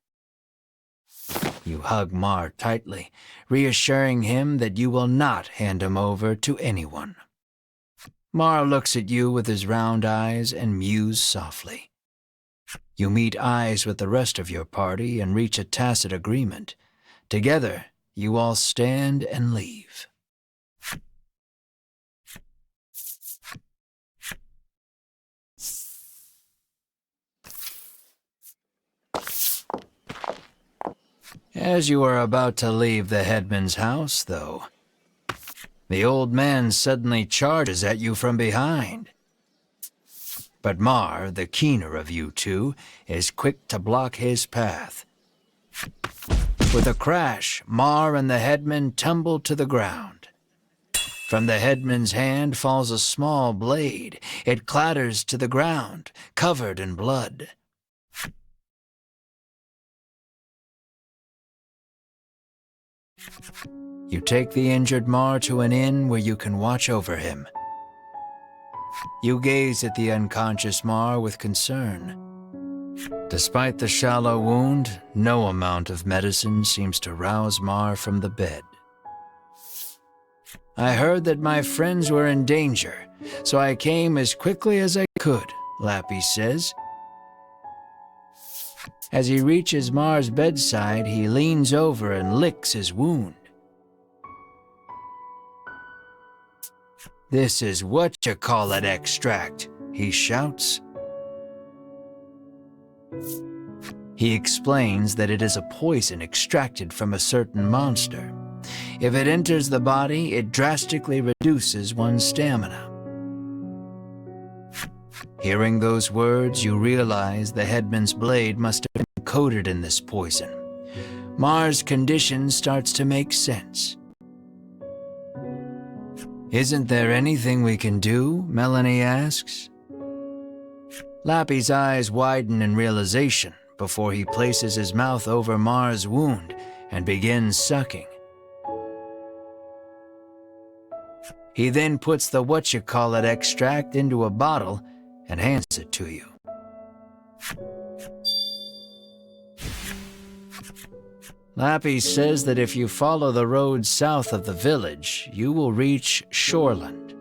You hug Mar tightly, reassuring him that you will not hand him over to anyone. Mar looks at you with his round eyes and mews softly. You meet eyes with the rest of your party and reach a tacit agreement. Together, you all stand and leave. As you are about to leave the headman's house, though, the old man suddenly charges at you from behind. But Mar, the keener of you two, is quick to block his path. With a crash, Mar and the headman tumble to the ground. From the headman's hand falls a small blade. It clatters to the ground, covered in blood. You take the injured Mar to an inn where you can watch over him. You gaze at the unconscious Mar with concern. Despite the shallow wound, no amount of medicine seems to rouse Mar from the bed. I heard that my friends were in danger, so I came as quickly as I could, Lappy says. As he reaches Mar's bedside, he leans over and licks his wound. "This is what-you-call-it extract," he shouts. He explains that it is a poison extracted from a certain monster. If it enters the body, it drastically reduces one's stamina. Hearing those words, you realize the headman's blade must have been coated in this poison. Mar's condition starts to make sense. "Isn't there anything we can do?" Melanie asks. Lappy's eyes widen in realization before he places his mouth over Mar's wound and begins sucking. He then puts the what-you-call-it extract into a bottle and hands it to you. Lappy says that if you follow the road south of the village, you will reach Shoreland.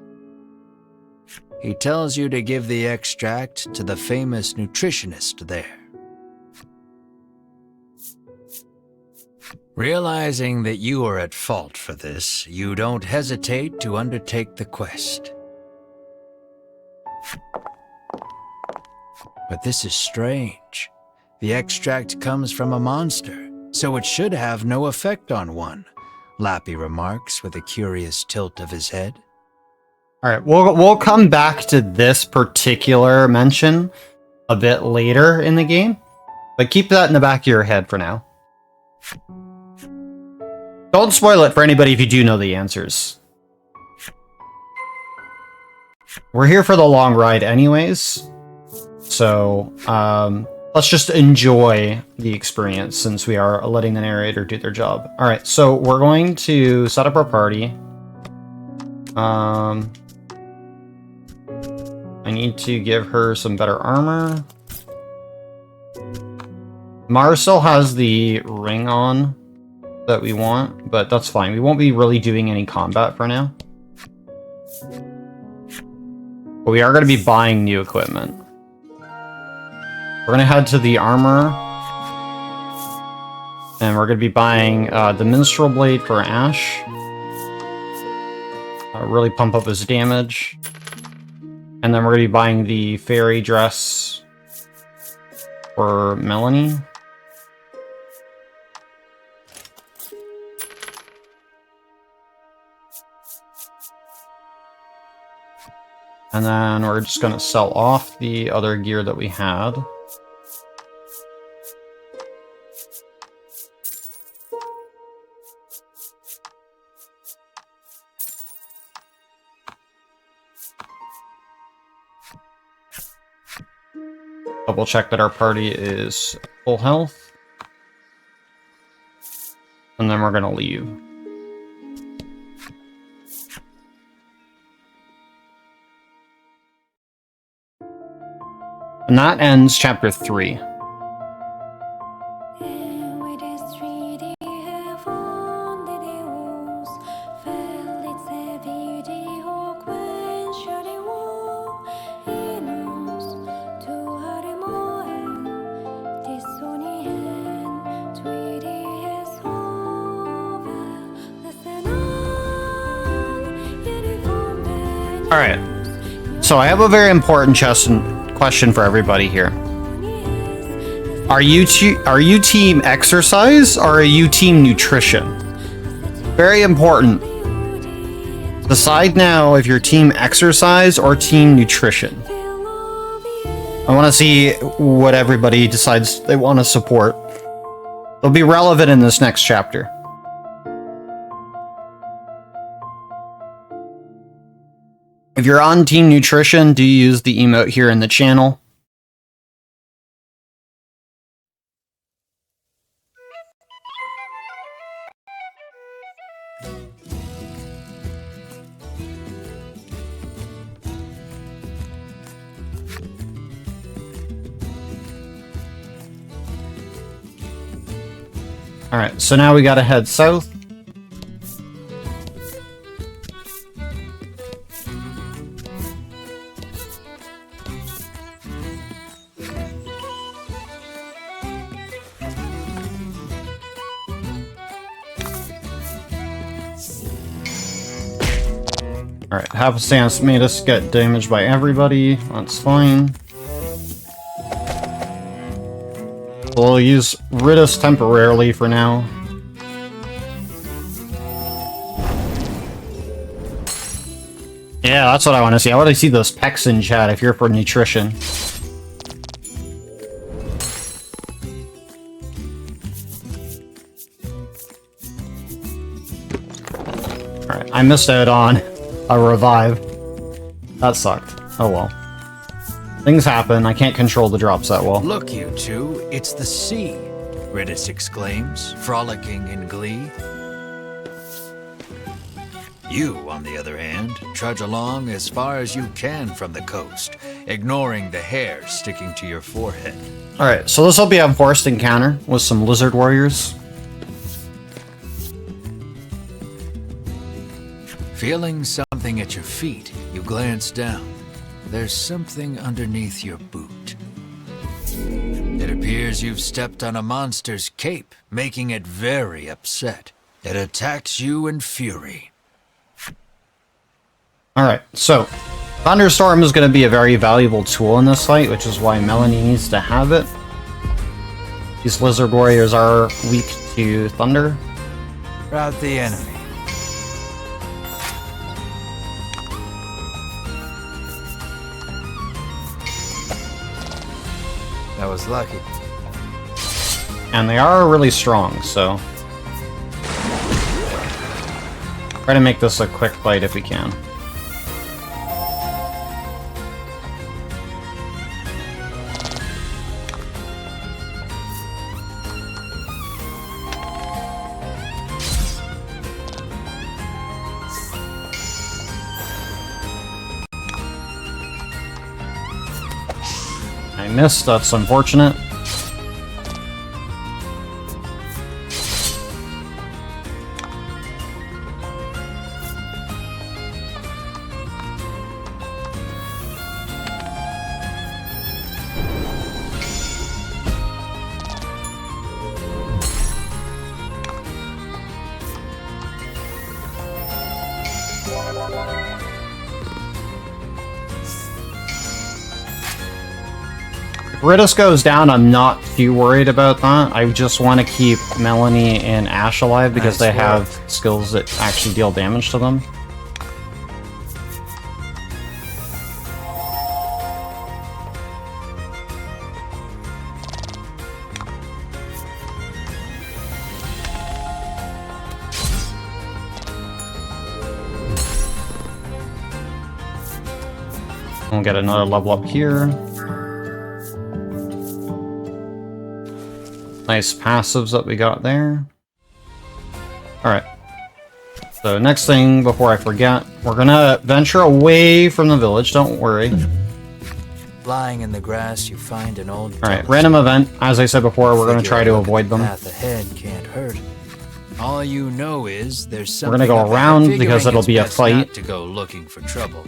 He tells you to give the extract to the famous nutritionist there. Realizing that you are at fault for this, you don't hesitate to undertake the quest. But this is strange. The extract comes from a monster, so it should have no effect on one, Lappy remarks with a curious tilt of his head. All right, we'll come back to this particular mention a bit later in the game, but keep that in the back of your head for now. Don't spoil it for anybody if you do know the answers. We're here for the long ride anyways, so let's just enjoy the experience since we are letting the narrator do their job. All right, so we're going to set up our party. I need to give her some better armor. Mar still has the ring on that we want, but that's fine. We won't be really doing any combat for now. But we are going to be buying new equipment. We're going to head to the armor. And we're going to be buying the Minstrel Blade for Ash. Really pump up his damage. And then we're going to be buying the Fairy Dress for Melanie. And then we're just going to sell off the other gear that we had. Double check that our party is full health. And then we're going to leave. And that ends chapter 3. Alright, so I have a very important question for everybody here. Are you team exercise or are you team nutrition? Very important. Decide now if you're team exercise or team nutrition. I want to see what everybody decides they want to support. They'll be relevant in this next chapter. If you're on Team Nutrition, do you use the emote here in the channel? Alright, so now we gotta head south. Alright, happenstance made us get damaged by everybody. That's fine. We'll use Ridus temporarily for now. Yeah, that's what I want to see. I want to see those pecs in chat if you're for nutrition. Alright, I missed out on a revive. That sucked. Oh well. Things happen. I can't control the drops that well. Look, you two, it's the sea, Ridus exclaims, frolicking in glee. You, on the other hand, trudge along as far as you can from the coast, ignoring the hair sticking to your forehead. Alright, so this will be a forced encounter with some lizard warriors. Feeling something at your feet, you glance down. There's something underneath your boot. It appears you've stepped on a monster's cape, making it very upset. It attacks you in fury. Alright, so Thunderstorm is going to be a very valuable tool in this fight, which is why Melanie needs to have it. These lizard warriors are weak to thunder. Rout the enemy. That was lucky. And they are really strong, so try to make this a quick fight if we can. I missed, that's unfortunate. If Ridus goes down, I'm not too worried about that. I just want to keep Melanie and Ash alive because they have skills that actually deal damage to them. We'll get another level up here. Nice passives that we got there. Alright. So next thing, before I forget, we're gonna venture away from the village, don't worry. Lying in the grass, you find an old. Alright, random event. As I said before, we're going to try to avoid them. Path ahead can't hurt. All you know is there's something. We're going to go around because it'll be a fight. Not to go looking for trouble.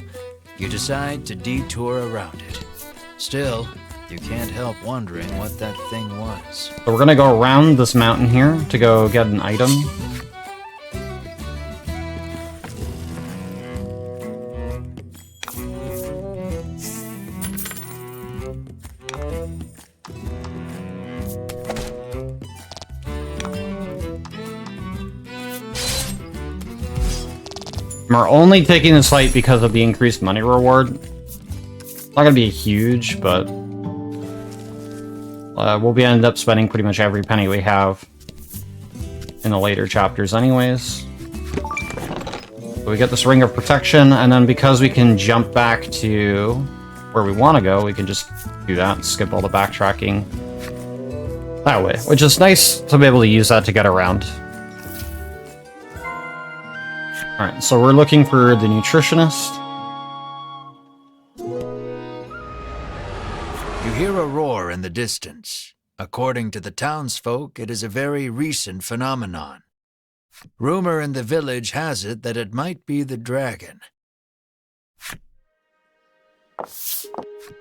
You decide to detour around it. Still, you can't help wondering what that thing was. So we're going to go around this mountain here to go get an item. We're only taking this fight because of the increased money reward. It's not gonna be huge, but we'll end up spending pretty much every penny we have in the later chapters anyways. So we get this ring of protection, and then because we can jump back to where we want to go, we can just do that and skip all the backtracking that way, which is nice to be able to use that to get around. Alright, so we're looking for the nutritionist. You hear a roar in the distance. According to the townsfolk, it is a very recent phenomenon. Rumor in the village has it that it might be the dragon.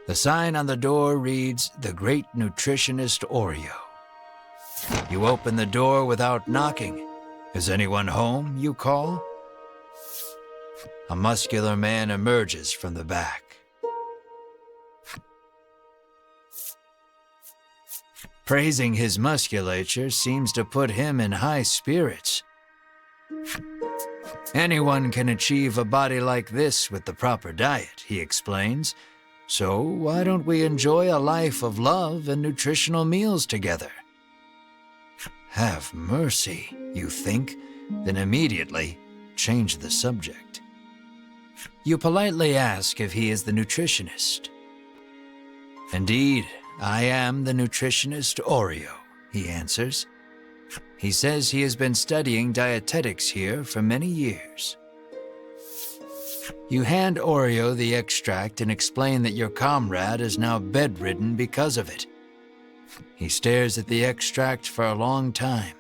The sign on the door reads, "The Great Nutritionist Oreo." You open the door without knocking. "Is anyone home?" you call. A muscular man emerges from the back. Praising his musculature seems to put him in high spirits. Anyone can achieve a body like this with the proper diet, he explains. So why don't we enjoy a life of love and nutritional meals together? Have mercy, you think, then immediately change the subject. You politely ask if he is the nutritionist. "Indeed, I am the nutritionist Oreo," he answers. He says he has been studying dietetics here for many years. You hand Oreo the extract and explain that your comrade is now bedridden because of it. He stares at the extract for a long time,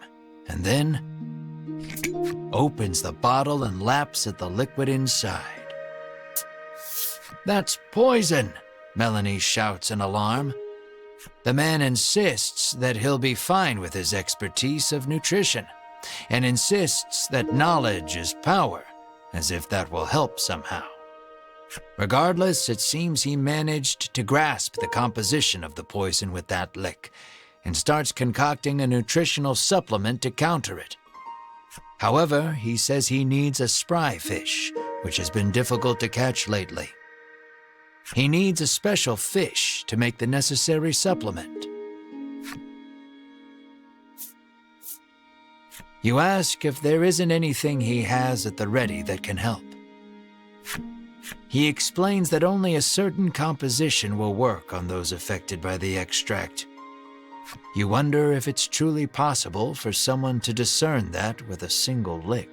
and then opens the bottle and laps at the liquid inside. "That's poison!" Melanie shouts in alarm. The man insists that he'll be fine with his expertise of nutrition, and insists that knowledge is power, as if that will help somehow. Regardless, it seems he managed to grasp the composition of the poison with that lick, and starts concocting a nutritional supplement to counter it. However, he says he needs a spry fish, which has been difficult to catch lately. He needs a special fish to make the necessary supplement. You ask if there isn't anything he has at the ready that can help. He explains that only a certain composition will work on those affected by the extract. You wonder if it's truly possible for someone to discern that with a single lick.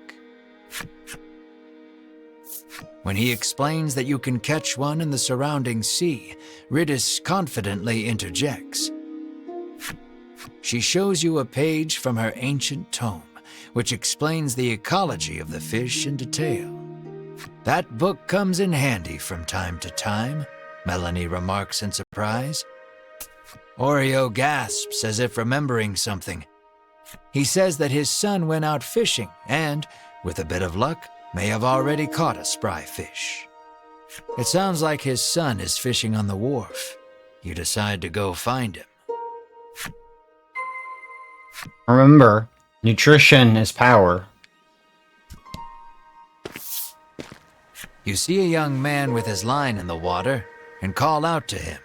When he explains that you can catch one in the surrounding sea, Riddis confidently interjects. She shows you a page from her ancient tome, which explains the ecology of the fish in detail. "That book comes in handy from time to time," Melanie remarks in surprise. Oreo gasps as if remembering something. He says that his son went out fishing and, with a bit of luck, may have already caught a spry fish. It sounds like his son is fishing on the wharf. You decide to go find him. Remember, nutrition is power. You see a young man with his line in the water and call out to him.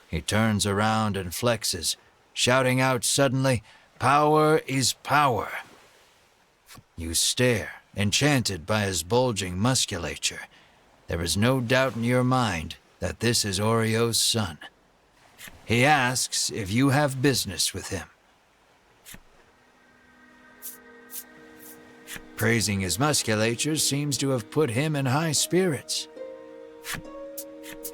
He turns around and flexes, shouting out suddenly, "Power is power." You stare, enchanted by his bulging musculature. There is no doubt in your mind that this is Oreo's son. He asks if you have business with him. Praising his musculature seems to have put him in high spirits.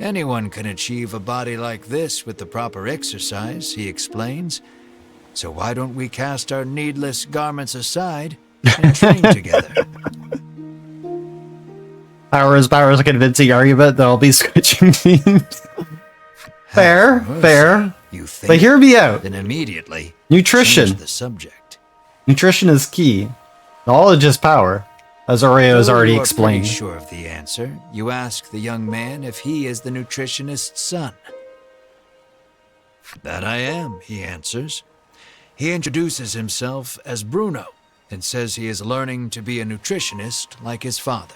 Anyone can achieve a body like this with the proper exercise, he explains. So why don't we cast our needless garments aside and train together? Powers a convincing argument that I'll be switching teams. Fair. You think, But hear me out. then immediately Nutrition. change the subject. Nutrition is key. Knowledge is power, as Oreo has Though already you are explained. pretty sure of the answer, you ask the young man if he is the nutritionist's son. That I am, he answers. He introduces himself as Bruno and says he is learning to be a nutritionist like his father.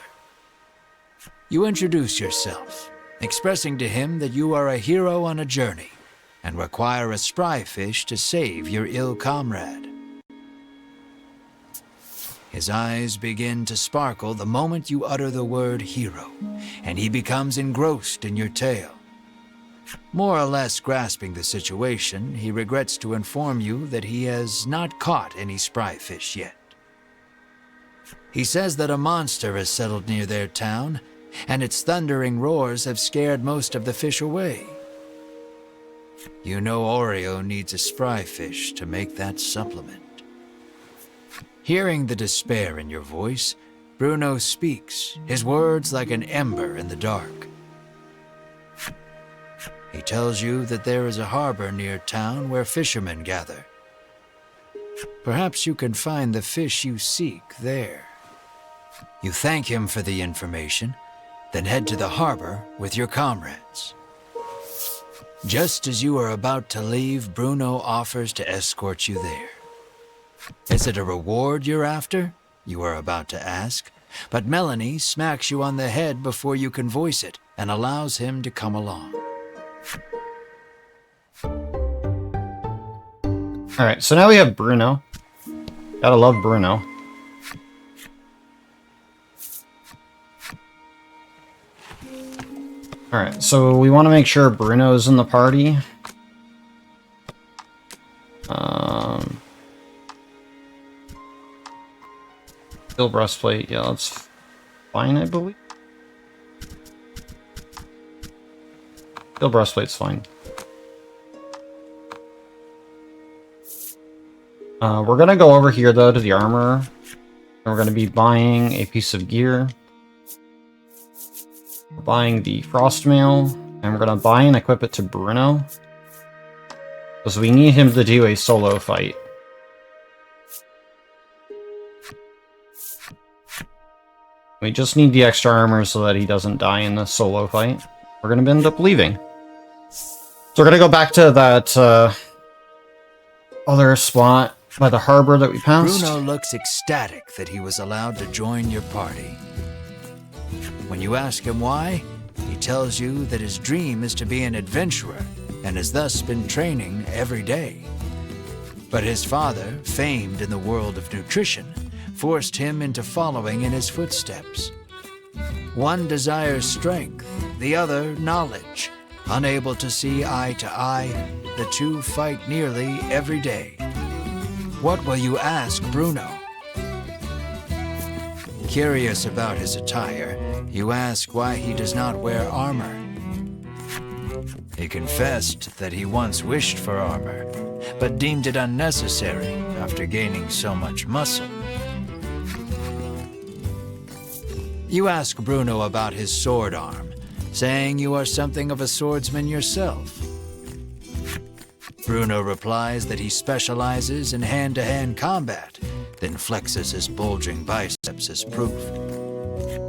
You introduce yourself, expressing to him that you are a hero on a journey and require a spry fish to save your ill comrade. His eyes begin to sparkle the moment you utter the word hero, and he becomes engrossed in your tale. More or less grasping the situation, he regrets to inform you that he has not caught any spry fish yet. He says that a monster has settled near their town, and its thundering roars have scared most of the fish away. You know Oreo needs a spry fish to make that supplement. Hearing the despair in your voice, Bruno speaks, his words like an ember in the dark. He tells you that there is a harbor near town where fishermen gather. Perhaps you can find the fish you seek there. You thank him for the information, then head to the harbor with your comrades. Just as you are about to leave, Bruno offers to escort you there. Is it a reward you're after? You are about to ask, but Melanie smacks you on the head before you can voice it and allows him to come along. Alright, so now we have Bruno. Gotta love Bruno. Alright, so we want to make sure Bruno is in the party. Steel breastplate, yeah, that's fine, I believe. Steel breastplate's fine. We're gonna go over here though to the armor. And we're gonna be buying a piece of gear. We're buying the frost mail, and we're gonna buy and equip it to Bruno. Because we need him to do a solo fight. We just need the extra armor so that he doesn't die in the solo fight. We're gonna end up leaving. So we're gonna go back to that other spot by the harbor that we passed. Bruno looks ecstatic that he was allowed to join your party. When you ask him why, he tells you that his dream is to be an adventurer and has thus been training every day. But his father, famed in the world of nutrition, forced him into following in his footsteps. One desires strength, the other knowledge. Unable to see eye to eye, the two fight nearly every day. What will you ask Bruno? Curious about his attire, you ask why he does not wear armor. He confessed that he once wished for armor, but deemed it unnecessary after gaining so much muscle. You ask Bruno about his sword arm, saying you are something of a swordsman yourself. Bruno replies that he specializes in hand-to-hand combat, then flexes his bulging biceps as proof.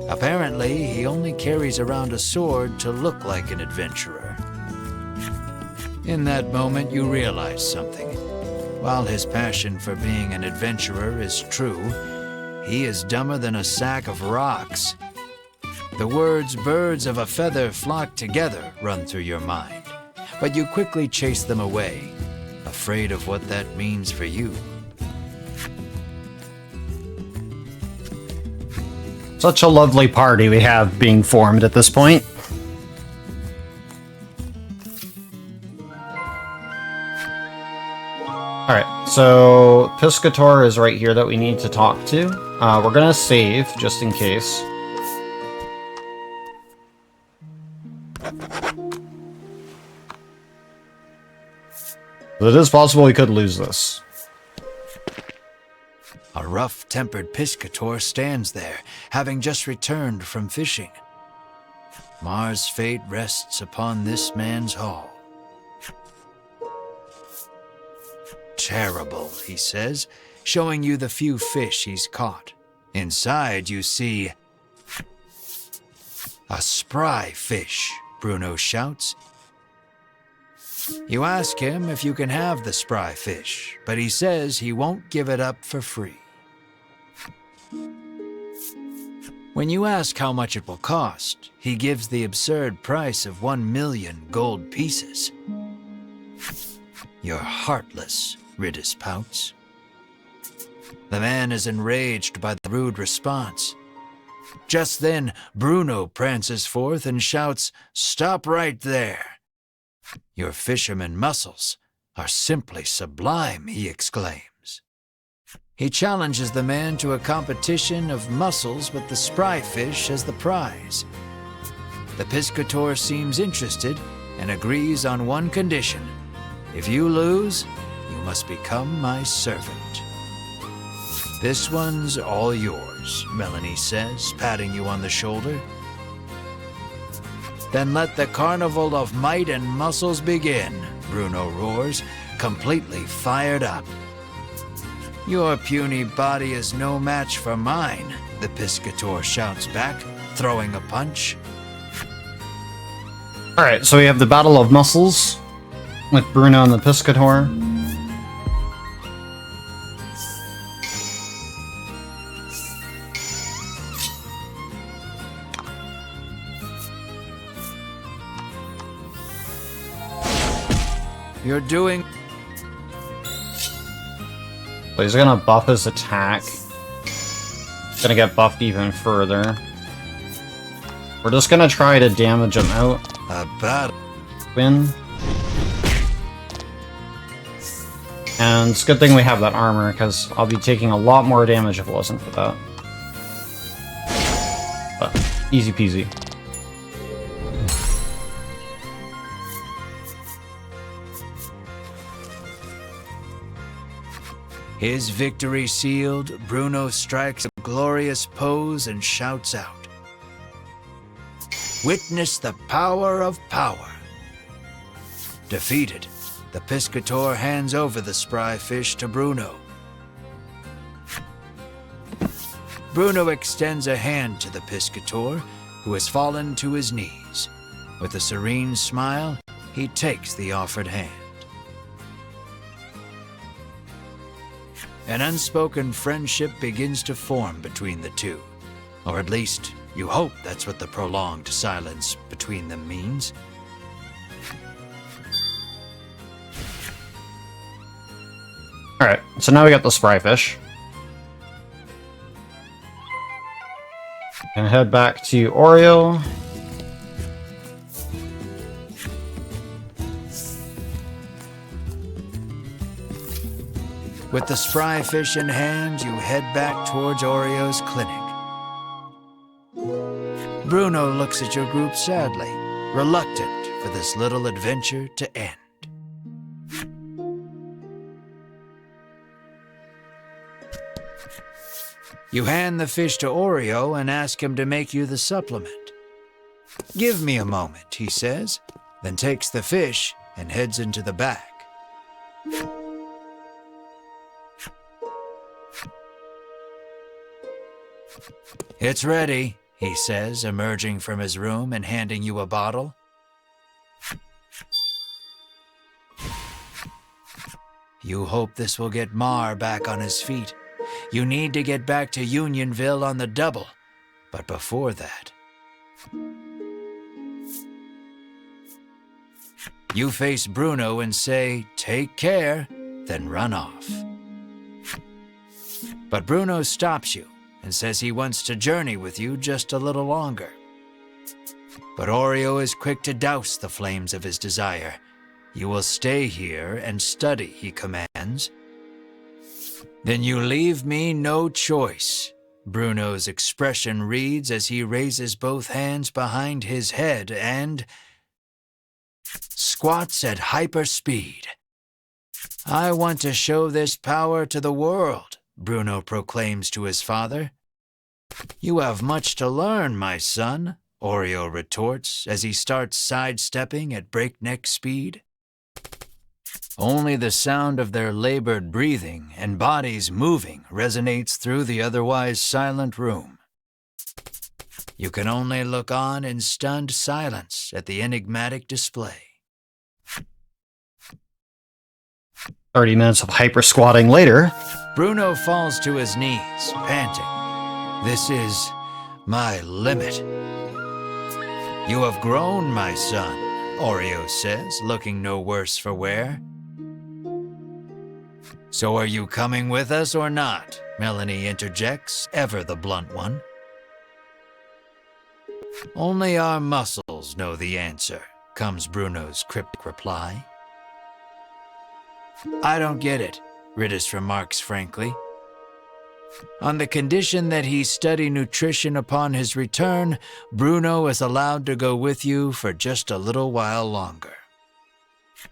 Apparently, he only carries around a sword to look like an adventurer. In that moment, you realize something. While his passion for being an adventurer is true, he is dumber than a sack of rocks. The words "birds of a feather flock together" run through your mind, but you quickly chase them away, afraid of what that means for you. Such a lovely party we have being formed at this point. Alright, so Piscator is right here that we need to talk to. We're gonna save, just in case. It is possible we could lose this. A rough-tempered piscator stands there, having just returned from fishing. Mars' fate rests upon this man's haul. Terrible, he says, showing you the few fish he's caught. Inside you see... a spry fish, Bruno shouts. You ask him if you can have the spry fish, but he says he won't give it up for free. When you ask how much it will cost, he gives the absurd price of 1,000,000 gold pieces. You're heartless, Ridis pouts. The man is enraged by the rude response. Just then, Bruno prances forth and shouts, "Stop right there! Your fisherman muscles are simply sublime," he exclaims. He challenges the man to a competition of muscles with the spry fish as the prize. The piscator seems interested and agrees on one condition. If you lose, you must become my servant. This one's all yours, Melanie says, patting you on the shoulder. Then let the carnival of might and muscles begin, Bruno roars, completely fired up. Your puny body is no match for mine, the piscator shouts back, throwing a punch. Alright, so we have the Battle of Muscles with Bruno and the piscator. You're doing... So he's gonna buff his attack. He's gonna get buffed even further. We're just gonna try to damage him out. A battle. Win. And it's a good thing we have that armor, because I'll be taking a lot more damage if it wasn't for that. But, easy peasy. His victory sealed, Bruno strikes a glorious pose and shouts out, "Witness the power of power." Defeated, the piscator hands over the spry fish to Bruno. Bruno extends a hand to the piscator, who has fallen to his knees. With a serene smile, he takes the offered hand. An unspoken friendship begins to form between the two. Or at least, you hope that's what the prolonged silence between them means. Alright, so now we got the spry fish. And head back to Oreo. With the spry fish in hand, you head back towards Oreo's clinic. Bruno looks at your group sadly, reluctant for this little adventure to end. You hand the fish to Oreo and ask him to make you the supplement. "Give me a moment," he says, then takes the fish and heads into the back. "It's ready," he says, emerging from his room and handing you a bottle. You hope this will get Mar back on his feet. You need to get back to Unionville on the double. But before that, you face Bruno and say, "Take care," then run off. But Bruno stops you and says he wants to journey with you just a little longer. But Oreo is quick to douse the flames of his desire. "You will stay here and study," he commands. "Then you leave me no choice," Bruno's expression reads as he raises both hands behind his head and squats at hyper speed. I want to show this power to the world, Bruno proclaims to his father. You have much to learn, my son, Oreo retorts as he starts sidestepping at breakneck speed. Only the sound of their labored breathing and bodies moving resonates through the otherwise silent room. You can only look on in stunned silence at the enigmatic display. 30 minutes of hyper squatting later. Bruno falls to his knees, panting. This is my limit. You have grown, my son, Oreo says, looking no worse for wear. So are you coming with us or not? Melanie interjects, ever the blunt one. Only our muscles know the answer, comes Bruno's cryptic reply. I don't get it, Ridis remarks frankly. On the condition that he study nutrition upon his return, Bruno is allowed to go with you for just a little while longer.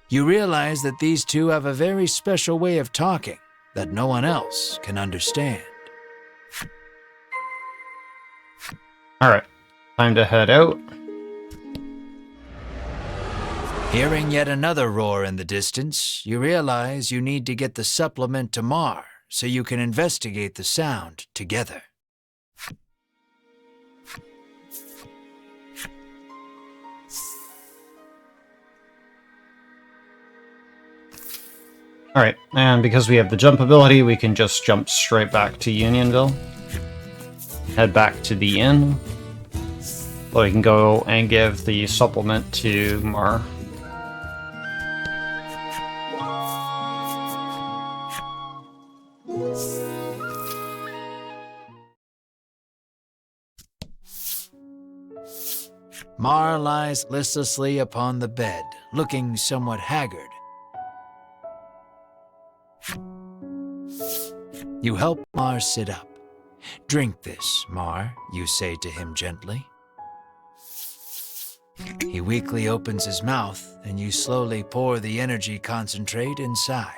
You realize that these two have a very special way of talking that no one else can understand. All right, time to head out. Hearing yet another roar in the distance, you realize you need to get the supplement to Mar so you can investigate the sound together. All right, and because we have the jump ability, we can just jump straight back to Unionville. Head back to the inn. So we can go and give the supplement to Mar. Mar lies listlessly upon the bed, looking somewhat haggard. You help Mar sit up. Drink this, Mar, you say to him gently. He weakly opens his mouth, and you slowly pour the energy concentrate inside.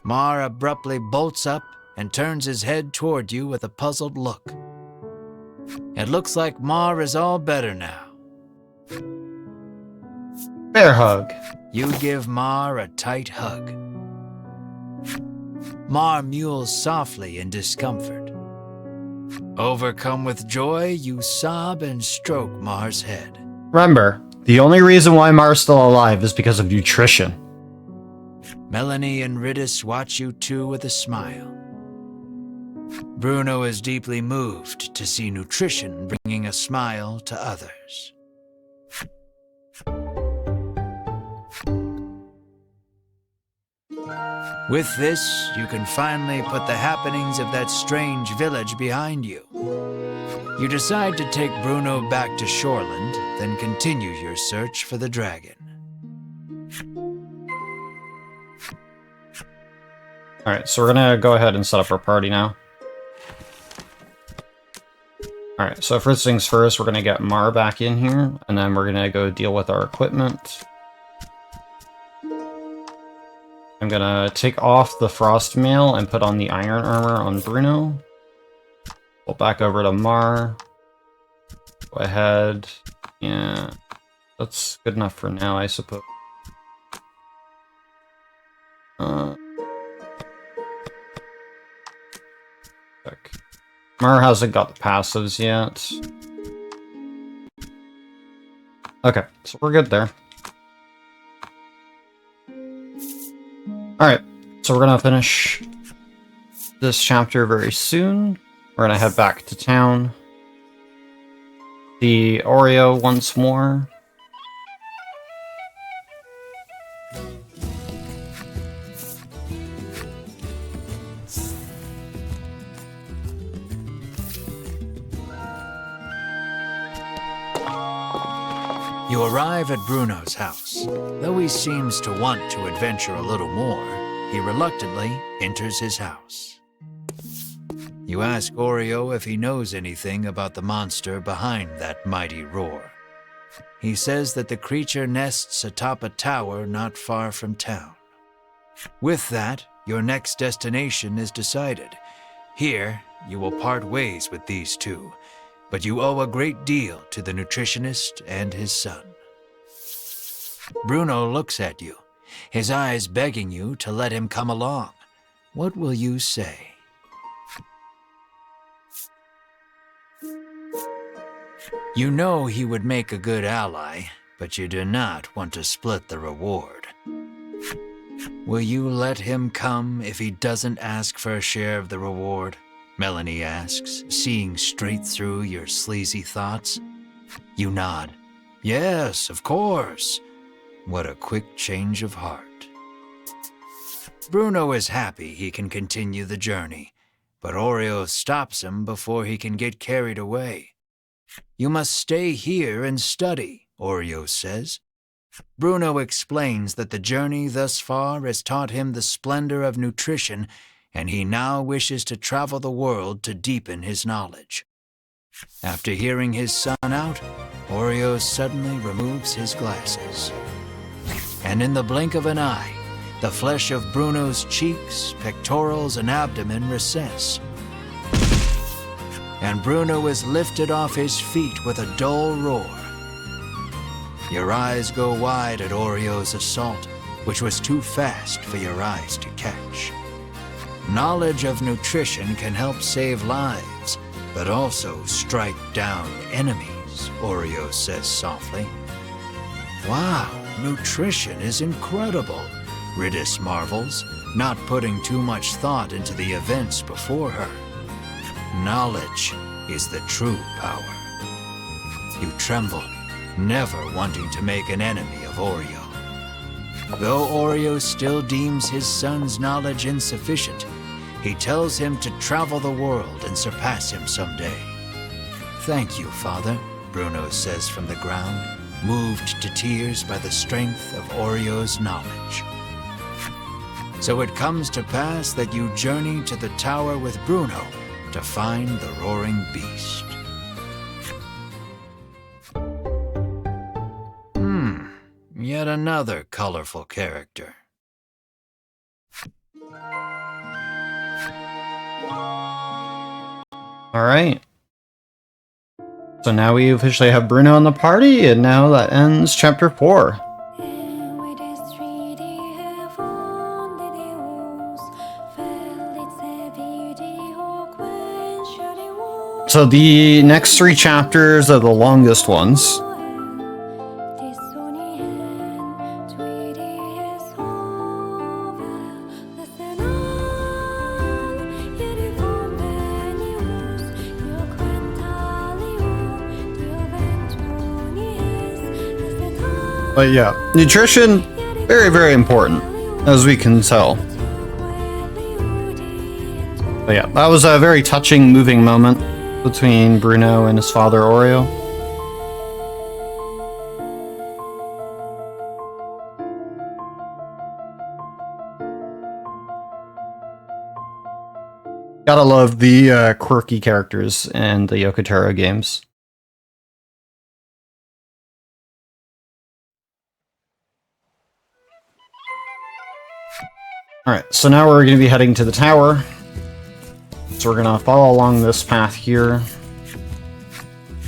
Mar abruptly bolts up and turns his head toward you with a puzzled look. It looks like Mar is all better now. Bear hug. You give Mar a tight hug. Mar mews softly in discomfort. Overcome with joy, you sob and stroke Mar's head. Remember, the only reason why Mar's still alive is because of nutrition. Melanie and Ridis watch you too with a smile. Bruno is deeply moved to see nutrition bringing a smile to others. With this, you can finally put the happenings of that strange village behind you. You decide to take Bruno back to Shoreland, then continue your search for the dragon. Alright, so we're gonna go ahead and set up our party now. Alright, so first things first, we're gonna get Mar back in here, and then we're gonna go deal with our equipment. I'm gonna take off the frost mail and put on the iron armor on Bruno. Go back over to Mar. Go ahead. Yeah, that's good enough for now, I suppose. Check. Mar hasn't got the passives yet. Okay, so we're good there. Alright, so we're gonna finish this chapter very soon. We're gonna head back to town. See Oreo once more. You arrive at Bruno's house. Though he seems to want to adventure a little more, he reluctantly enters his house. You ask Oreo if he knows anything about the monster behind that mighty roar. He says that the creature nests atop a tower not far from town. With that, your next destination is decided. Here, you will part ways with these two, but you owe a great deal to the nutritionist and his son. Bruno looks at you, his eyes begging you to let him come along. What will you say? You know he would make a good ally, but you do not want to split the reward. Will you let him come if he doesn't ask for a share of the reward? Melanie asks, seeing straight through your sleazy thoughts. You nod. Yes, of course. What a quick change of heart. Bruno is happy he can continue the journey, but Oreo stops him before he can get carried away. You must stay here and study, Oreo says. Bruno explains that the journey thus far has taught him the splendor of nutrition, and he now wishes to travel the world to deepen his knowledge. After hearing his son out, Oreo suddenly removes his glasses. And in the blink of an eye, the flesh of Bruno's cheeks, pectorals, and abdomen recess. And Bruno is lifted off his feet with a dull roar. Your eyes go wide at Oreo's assault, which was too fast for your eyes to catch. Knowledge of nutrition can help save lives, but also strike down enemies, Oreo says softly. Wow, nutrition is incredible, Ridis marvels, not putting too much thought into the events before her. Knowledge is the true power. You tremble, never wanting to make an enemy of Oreo. Though Oreo still deems his son's knowledge insufficient, he tells him to travel the world and surpass him someday. Thank you, Father, Bruno says from the ground, moved to tears by the strength of Oreo's knowledge. So it comes to pass that you journey to the tower with Bruno to find the roaring beast. Yet another colorful character. Alright. So now we officially have Bruno in the party, and now that ends chapter 4. So the next 3 chapters are the longest ones. But yeah, nutrition, very, very important, as we can tell. But yeah, that was a very touching, moving moment between Bruno and his father, Oreo. Gotta love the quirky characters in the Yokotaro games. Alright, so now we're going to be heading to the tower. So we're going to follow along this path here.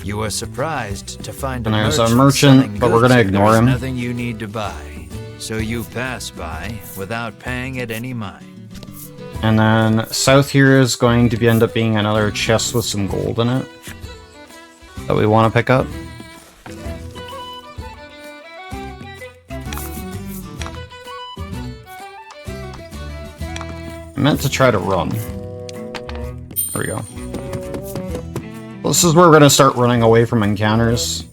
You are surprised to find and there's a merchant, but we're going to ignore him. Nothing you need to buy, so you pass by without paying it any mind. And then south here is going to end up being another chest with some gold in it that we want to pick up. I meant to try to run. There we go. This is where we're going to start running away from encounters,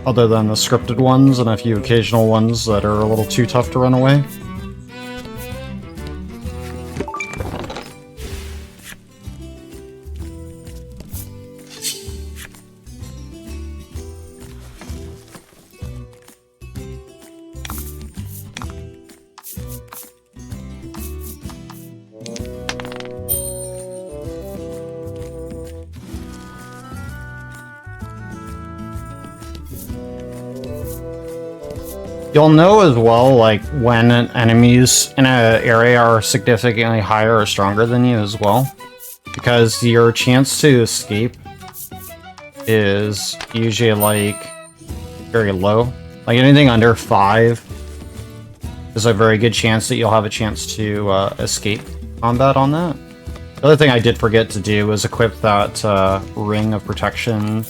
other than the scripted ones and a few occasional ones that are a little too tough to run away. You'll know as well, like, when enemies in an area are significantly higher or stronger than you as well. Because your chance to escape is usually, like, very low. Like, anything under 5, there's a very good chance that you'll have a chance to escape combat on that. The other thing I did forget to do was equip that ring of protection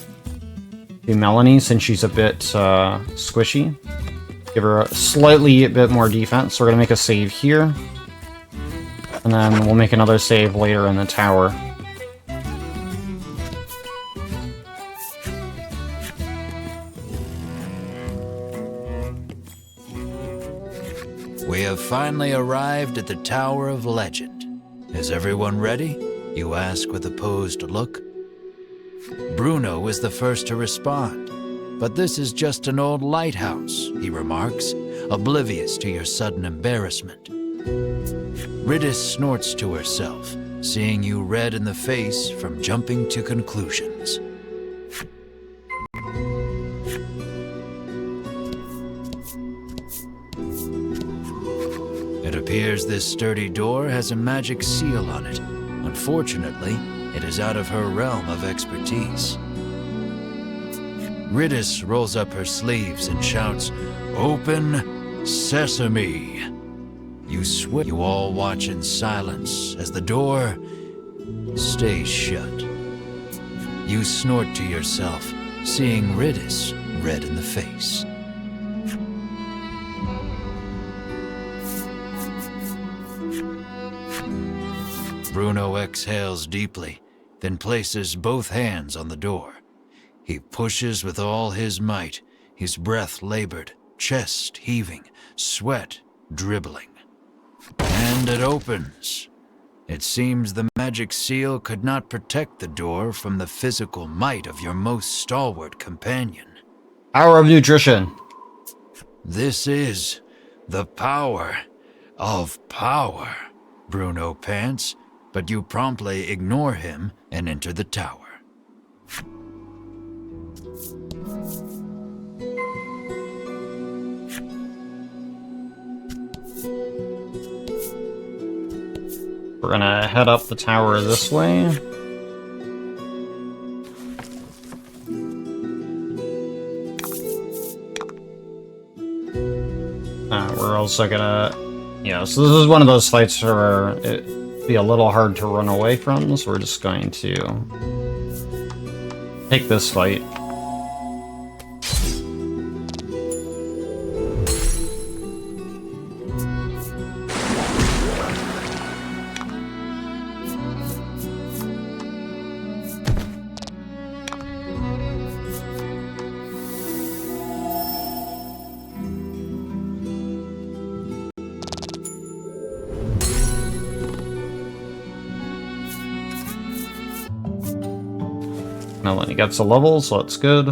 to Melanie, since she's a bit squishy. Give her a slightly bit more defense. We're going to make a save here. And then we'll make another save later in the tower. We have finally arrived at the Tower of Legend. Is everyone ready? You ask with a posed look. Bruno is the first to respond. But this is just an old lighthouse, he remarks, oblivious to your sudden embarrassment. Riddis snorts to herself, seeing you red in the face from jumping to conclusions. It appears this sturdy door has a magic seal on it. Unfortunately, it is out of her realm of expertise. Riddis rolls up her sleeves and shouts, "Open sesame!" You all watch in silence as the door stays shut. You snort to yourself, seeing Riddis red in the face. Bruno exhales deeply, then places both hands on the door. He pushes with all his might, his breath labored, chest heaving, sweat dribbling. And it opens. It seems the magic seal could not protect the door from the physical might of your most stalwart companion. Power of nutrition. This is the power of power, Bruno pants, but you promptly ignore him and enter the tower. We're gonna head up the tower this way. We're also gonna... Yeah, so this is one of those fights where it'd be a little hard to run away from, so we're just going to take this fight. Melanie gets a level, so that's good.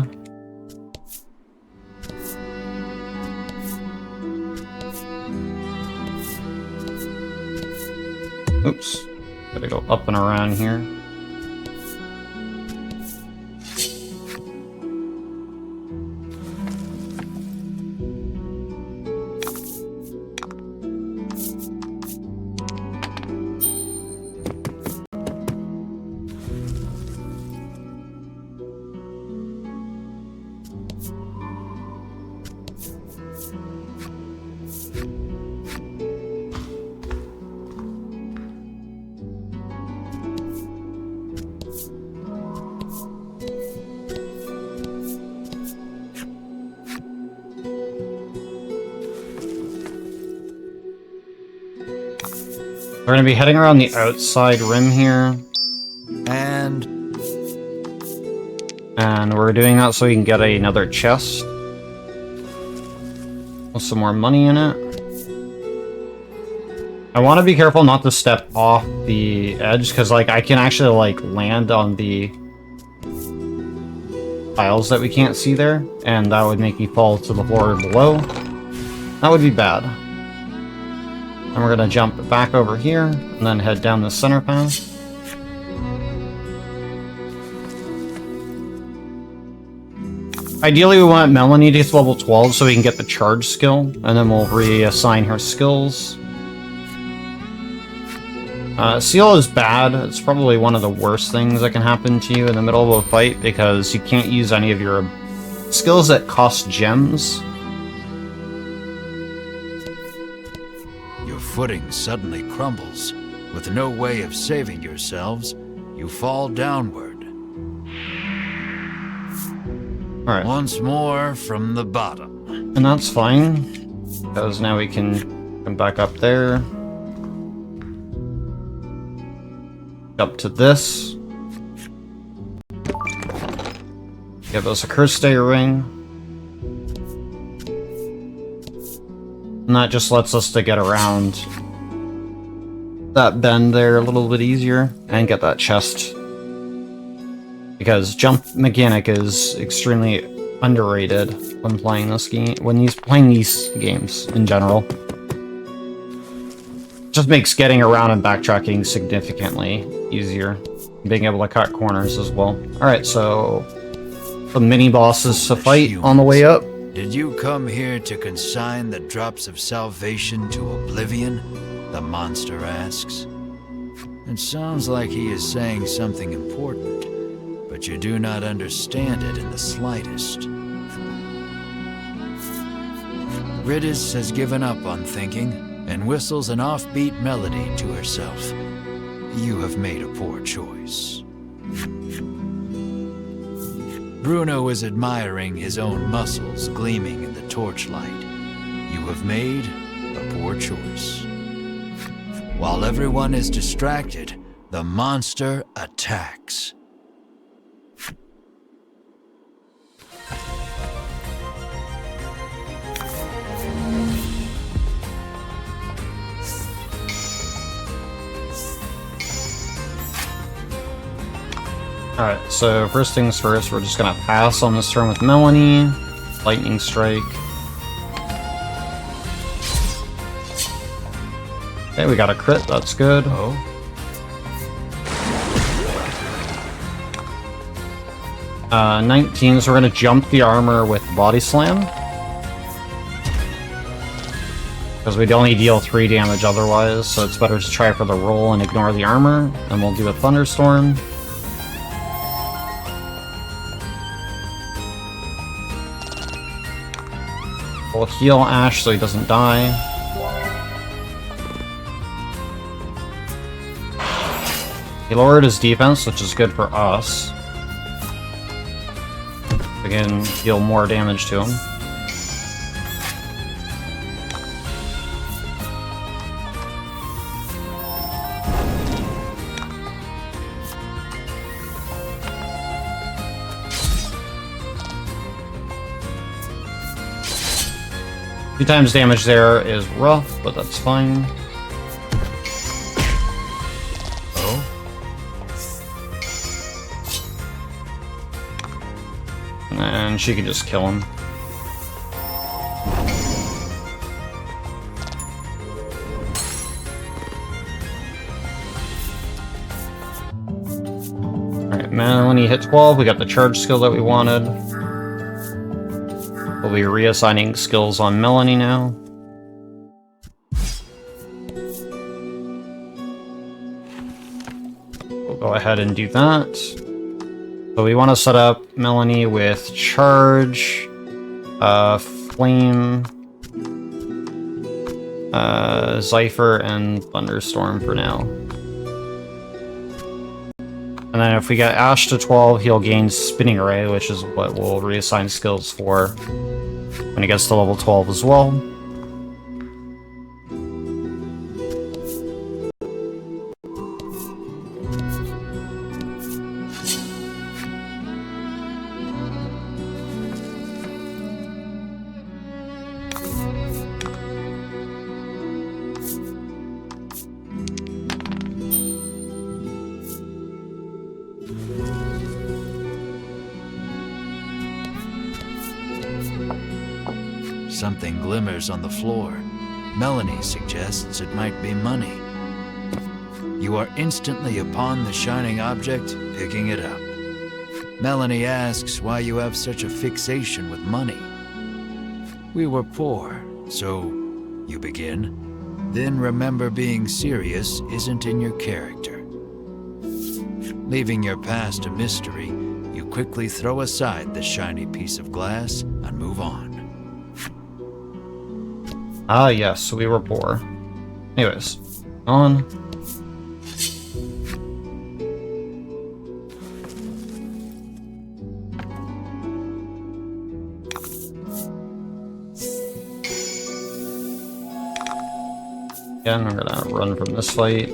Oops. Gotta go up and around here. We're gonna be heading around the outside rim here. And we're doing that so we can get another chest with some more money in it. I want to be careful not to step off the edge, because like I can actually like land on the tiles that we can't see there, and that would make me fall to the floor below. That would be bad. And we're gonna jump back over here, and then head down the center path. Ideally, we want Melanie to get to level 12 so we can get the charge skill, and then we'll reassign her skills. Seal is bad. It's probably one of the worst things that can happen to you in the middle of a fight because you can't use any of your skills that cost gems. Your footing suddenly crumbles. With no way of saving yourselves, you fall downward. Alright. Once more from the bottom. And that's fine, because now we can come back up there. Up to this. Give us a Curse Day ring. And that just lets us to get around that bend there a little bit easier and get that chest. Because jump mechanic is extremely underrated when playing this game, playing these games in general. Just makes getting around and backtracking significantly easier. Being able to cut corners as well. Alright, so the mini bosses to fight on the way up. Did you come here to consign the drops of salvation to oblivion? The monster asks. It sounds like he is saying something important, but you do not understand it in the slightest. Ridis has given up on thinking and whistles an offbeat melody to herself. You have made a poor choice. Bruno is admiring his own muscles gleaming in the torchlight. You have made a poor choice. While everyone is distracted, the monster attacks. Alright, so first things first, we're just gonna pass on this turn with Melanie. Lightning Strike. Okay, we got a crit, that's good. Oh? 19, so we're gonna jump the armor with Body Slam. Because we'd only deal 3 damage otherwise, so it's better to try for the roll and ignore the armor. And we'll do a Thunderstorm. We'll heal Ash so he doesn't die. He lowered his defense, which is good for us. We can deal more damage to him. A few times damage there is rough, but that's fine. Oh? And she can just kill him. Alright, Melanie hit 12, we got the charge skill that we wanted. We'll be reassigning skills on Melanie now. We'll go ahead and do that. So we want to set up Melanie with Charge, Flame, Zypher, and Thunderstorm for now. And then if we get Ash to 12, he'll gain Spinning Ray, which is what we'll reassign skills for when he gets to level 12 as well. Something glimmers on the floor. Melanie suggests it might be money. You are instantly upon the shining object, picking it up. Melanie asks why you have such a fixation with money. We were poor, so you begin. Then remember being serious isn't in your character. Leaving your past a mystery, you quickly throw aside the shiny piece of glass and move on. Ah, yes, we were poor. Anyways, on. Again, we're gonna run from this fight.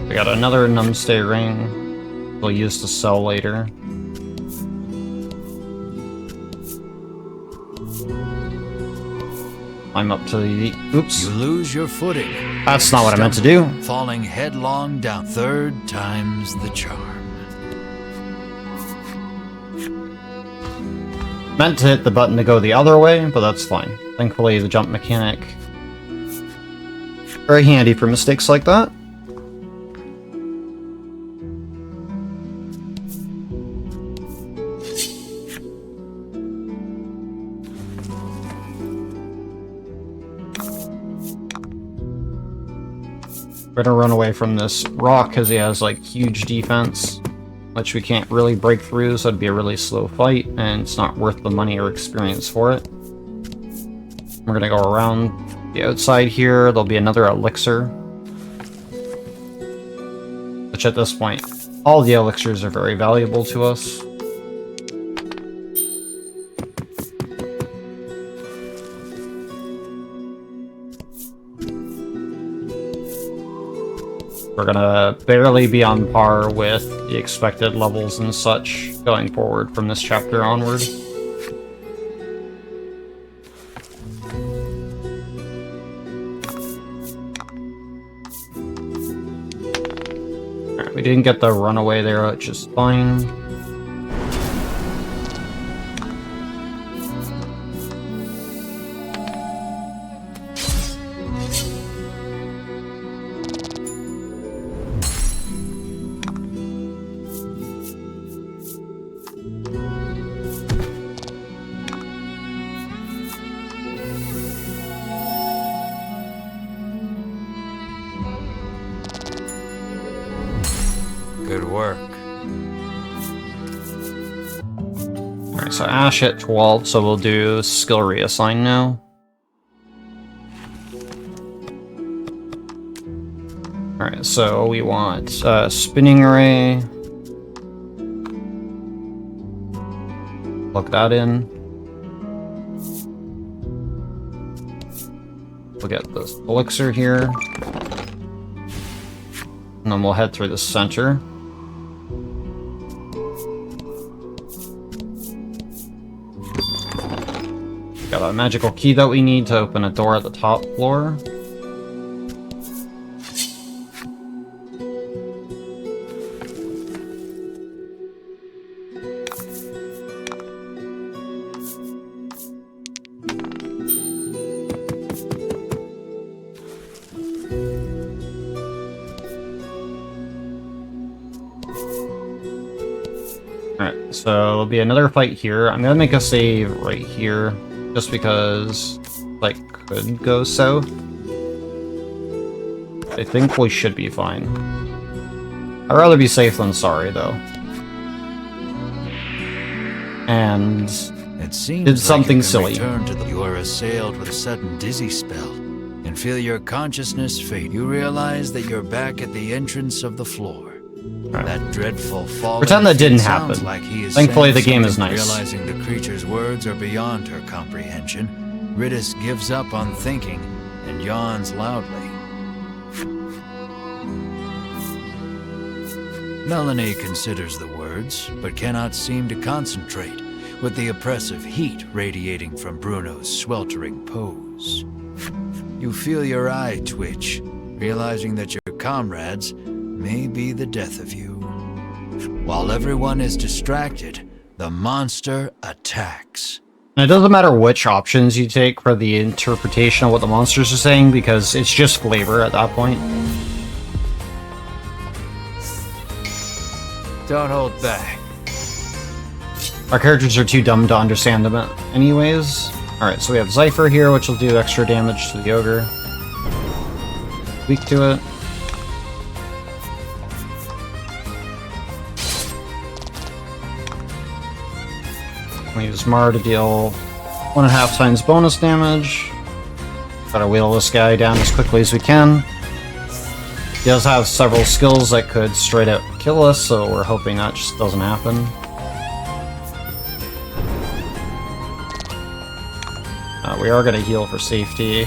We got another numbstay ring we'll use to sell later. I'm up to the... Oops. You lose your footing. That's not what I meant to do. Falling headlong down. Third time's the charm. Meant to hit the button to go the other way, but that's fine. Thankfully, the jump mechanic... very handy for mistakes like that. We're gonna run away from this rock because he has like huge defense, which we can't really break through, so it'd be a really slow fight, and it's not worth the money or experience for it. We're gonna go around the outside here. There'll be another elixir, which at this point, all the elixirs are very valuable to us. We're gonna barely be on par with the expected levels and such going forward from this chapter onward. Alright, we didn't get the runaway there, which is fine. Good work. Alright, so Ash hit 12, so we'll do skill reassign now. Alright, so we want spinning array. Plug that in. We'll get this elixir here. And then we'll head through the center. Got a magical key that we need to open a door at the top floor. Alright, so there'll be another fight here. I'm gonna make a save right here, just because, like, could go south. I think we should be fine. I'd rather be safe than sorry, though. And It seems did something like silly. You are assailed with a sudden dizzy spell and feel your consciousness fade. You realize that you're back at the entrance of the floor. Right. That dreadful fall. Pretend that didn't happen. Like he is Thankfully, the saying game is something. nice. Realizing the creature's words are beyond her comprehension, Ridis gives up on thinking and yawns loudly. Melanie considers the words, but cannot seem to concentrate, with the oppressive heat radiating from Bruno's sweltering pose. You feel your eye twitch, realizing that your comrades may be the death of you. While everyone is distracted, the monster attacks. And it doesn't matter which options you take for the interpretation of what the monsters are saying, because it's just flavor at that point. Don't hold back. Our characters are too dumb to understand them anyways. Alright, so we have Cypher here, which will do extra damage to the ogre. Weak to it. We use Mar to deal 1.5 times bonus damage. Gotta wheel this guy down as quickly as we can. He does have several skills that could straight out kill us, so we're hoping that just doesn't happen. We are gonna heal for safety.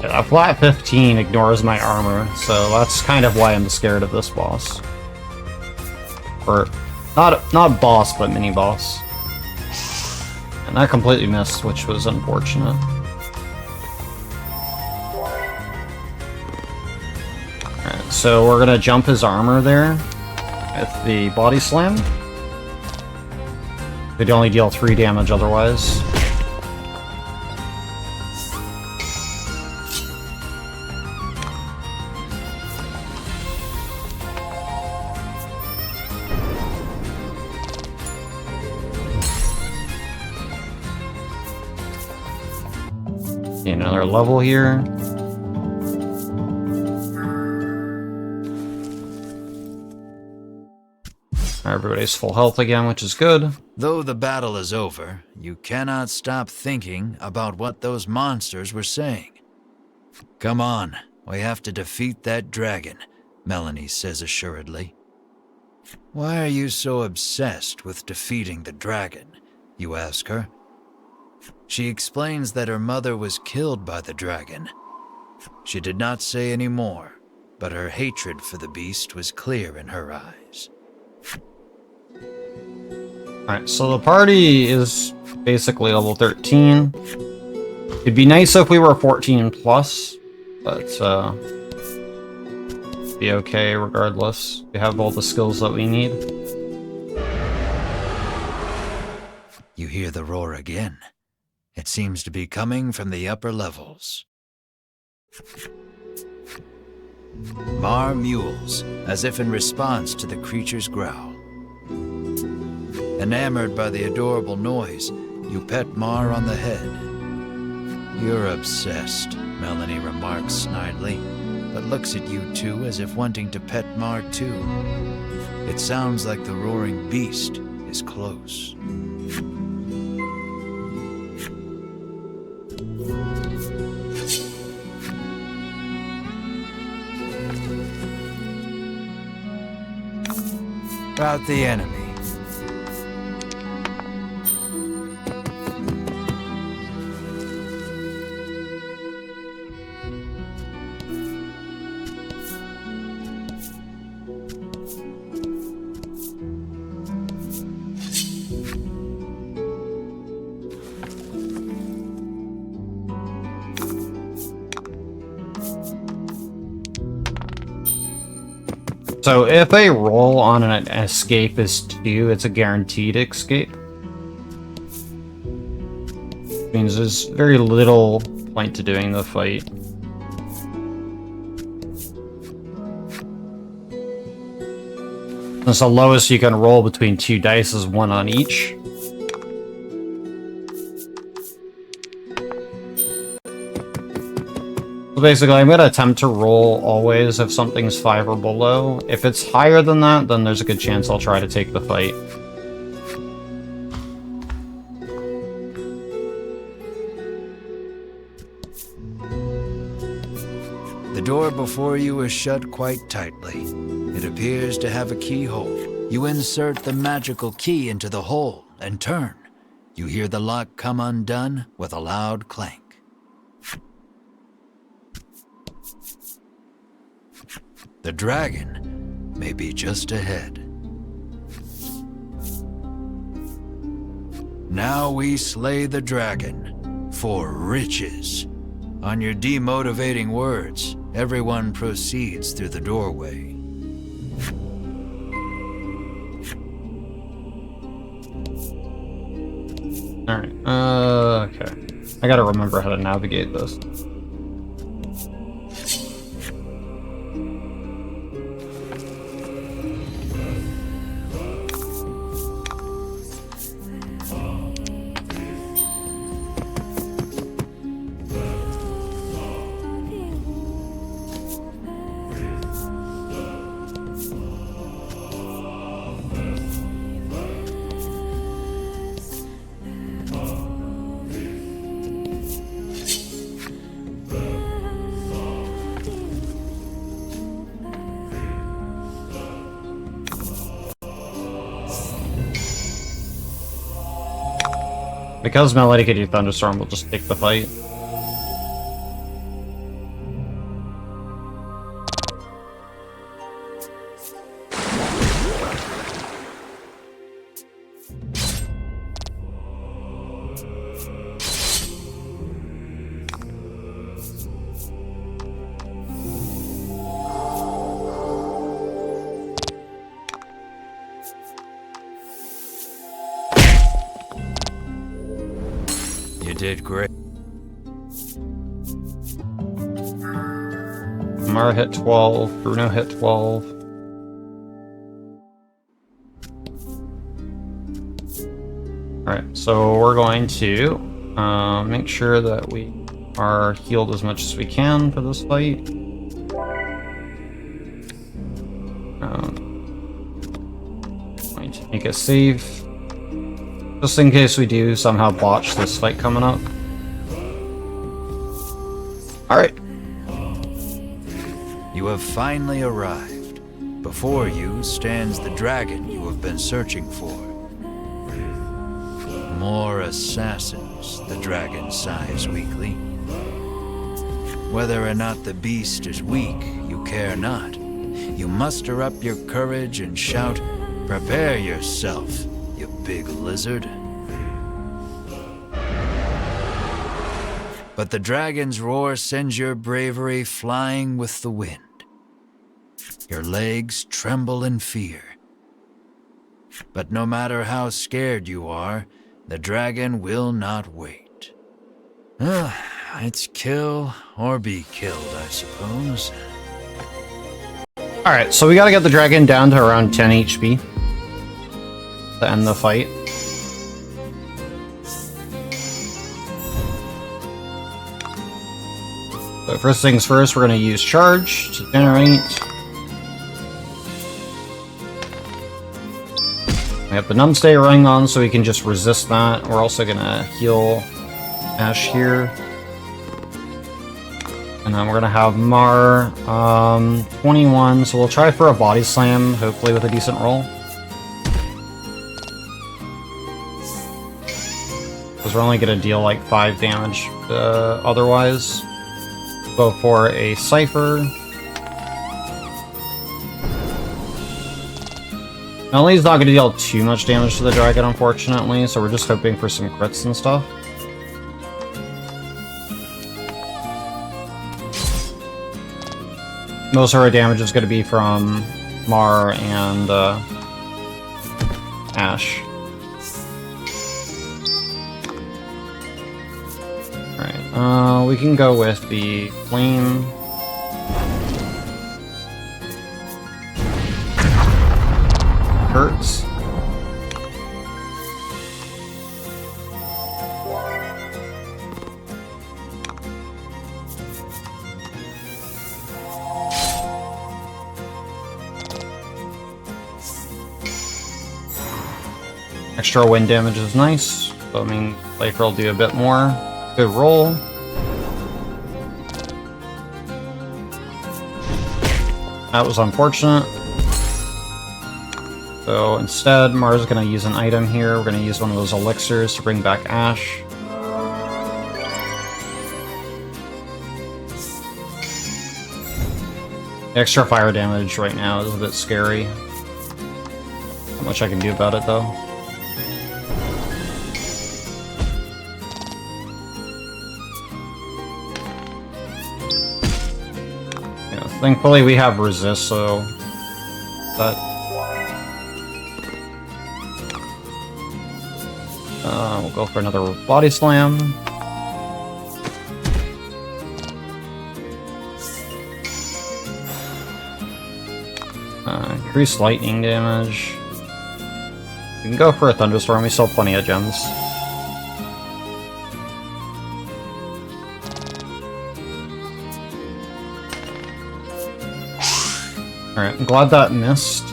A flat 15 ignores my armor, so that's kind of why I'm scared of this boss. Or, not boss, but mini-boss. And that completely missed, which was unfortunate. Alright, so we're gonna jump his armor there with the body slam. We'd only deal 3 damage otherwise. Another level here. Everybody's full health again, which is good. Though the battle is over, you cannot stop thinking about what those monsters were saying. Come on, we have to defeat that dragon, Melanie says assuredly. Why are you so obsessed with defeating the dragon? You ask her. She explains that her mother was killed by the dragon. She did not say any more, but her hatred for the beast was clear in her eyes. Alright, so the party is basically level 13. It'd be nice if we were 14 plus, but be okay regardless. We have all the skills that we need. You hear the roar again. It seems to be coming from the upper levels. Mar mews, as if in response to the creature's growl. Enamored by the adorable noise, you pet Mar on the head. You're obsessed, Melanie remarks snidely, but looks at you two as if wanting to pet Mar too. It sounds like the roaring beast is close. About the enemy. So if a roll on an escape is 2, it's a guaranteed escape. Means there's very little point to doing the fight. Since the lowest you can roll between 2 dice is 1 on each. So basically, I'm going to attempt to roll always if something's 5 or below. If it's higher than that, then there's a good chance I'll try to take the fight. The door before you is shut quite tightly. It appears to have a keyhole. You insert the magical key into the hole and turn. You hear the lock come undone with a loud clank. The dragon may be just ahead. Now we slay the dragon for riches. On your demotivating words, everyone proceeds through the doorway. Alright, okay. I gotta remember how to navigate this. Because Melody could do Thunderstorm, we'll just take the fight. You did great. Mara hit 12, Bruno hit 12. Alright, so we're going to make sure that we are healed as much as we can for this fight. Going to make it safe. Just in case we do somehow botch this fight coming up. Alright. You have finally arrived. Before you stands the dragon you have been searching for. More assassins, the dragon sighs weakly. Whether or not the beast is weak, you care not. You muster up your courage and shout, "Prepare yourself, you big lizard." But the dragon's roar sends your bravery flying with the wind. Your legs tremble in fear. But no matter how scared you are, the dragon will not wait. It's kill or be killed, I suppose. Alright, so we gotta get the dragon down to around 10 HP to end the fight. So first things first, we're gonna use charge to generate. We have the numbstay running on, so we can just resist that. We're also gonna heal Ash here. And then we're gonna have Mar 21, so we'll try for a body slam, hopefully with a decent roll. Because we're only gonna deal like 5 damage otherwise. Go for a Cypher. Ellie's not going to deal too much damage to the dragon, unfortunately, so we're just hoping for some crits and stuff. Most of our damage is going to be from Mar and Ash. Alright, we can go with the Flame. Hurts. Extra wind damage is nice. So, I mean, Laker will do a bit more. Good roll. That was unfortunate. So instead, Mars is going to use an item here. We're going to use one of those elixirs to bring back Ash. The extra fire damage right now is a bit scary. Not much I can do about it though. Yeah, thankfully we have resist, so that we'll go for another body slam. Increased lightning damage. We can go for a thunderstorm, we still have plenty of gems. Alright, I'm glad that missed.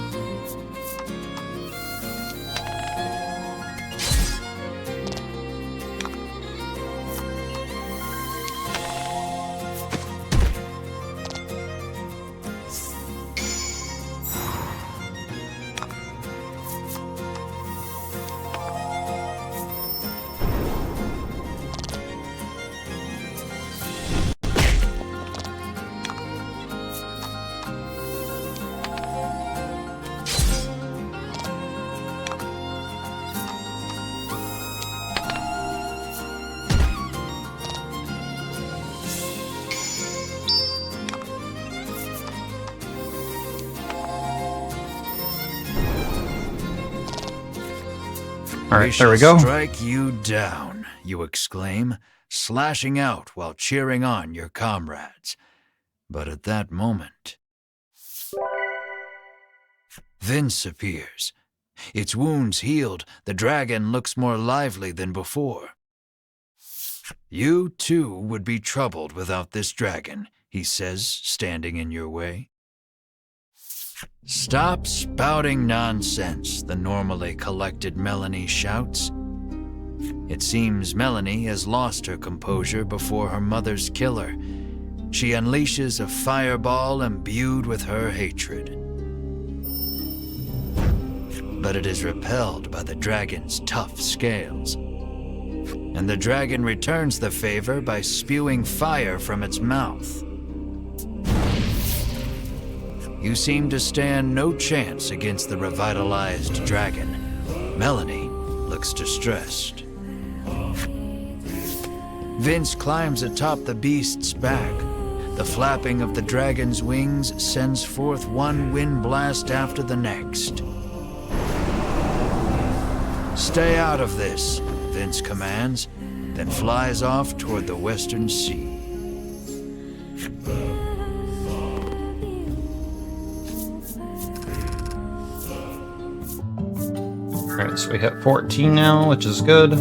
Alright, there we go. Strike you down, you exclaim, slashing out while cheering on your comrades. But at that moment, Vince appears. Its wounds healed, the dragon looks more lively than before. You too would be troubled without this dragon, he says, standing in your way. Stop spouting nonsense, the normally collected Melanie shouts. It seems Melanie has lost her composure before her mother's killer. She unleashes a fireball imbued with her hatred. But it is repelled by the dragon's tough scales. And the dragon returns the favor by spewing fire from its mouth. You seem to stand no chance against the revitalized dragon. Melanie looks distressed. Vince climbs atop the beast's back. The flapping of the dragon's wings sends forth one wind blast after the next. Stay out of this, Vince commands, then flies off toward the western sea. Alright, so we hit 14 now, which is good.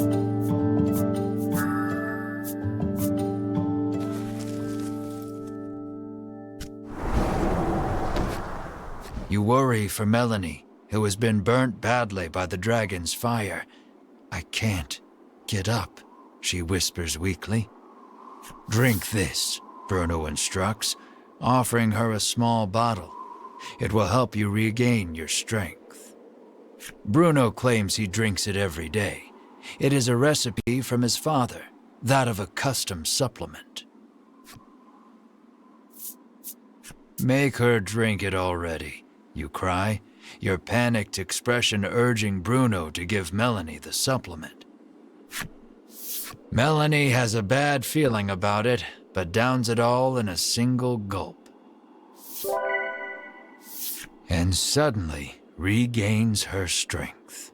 You worry for Melanie, who has been burnt badly by the dragon's fire. I can't get up, she whispers weakly. Drink this, Bruno instructs, offering her a small bottle. It will help you regain your strength. Bruno claims he drinks it every day. It is a recipe from his father, that of a custom supplement. Make her drink it already, you cry, your panicked expression urging Bruno to give Melanie the supplement. Melanie has a bad feeling about it, but downs it all in a single gulp. And suddenly regains her strength.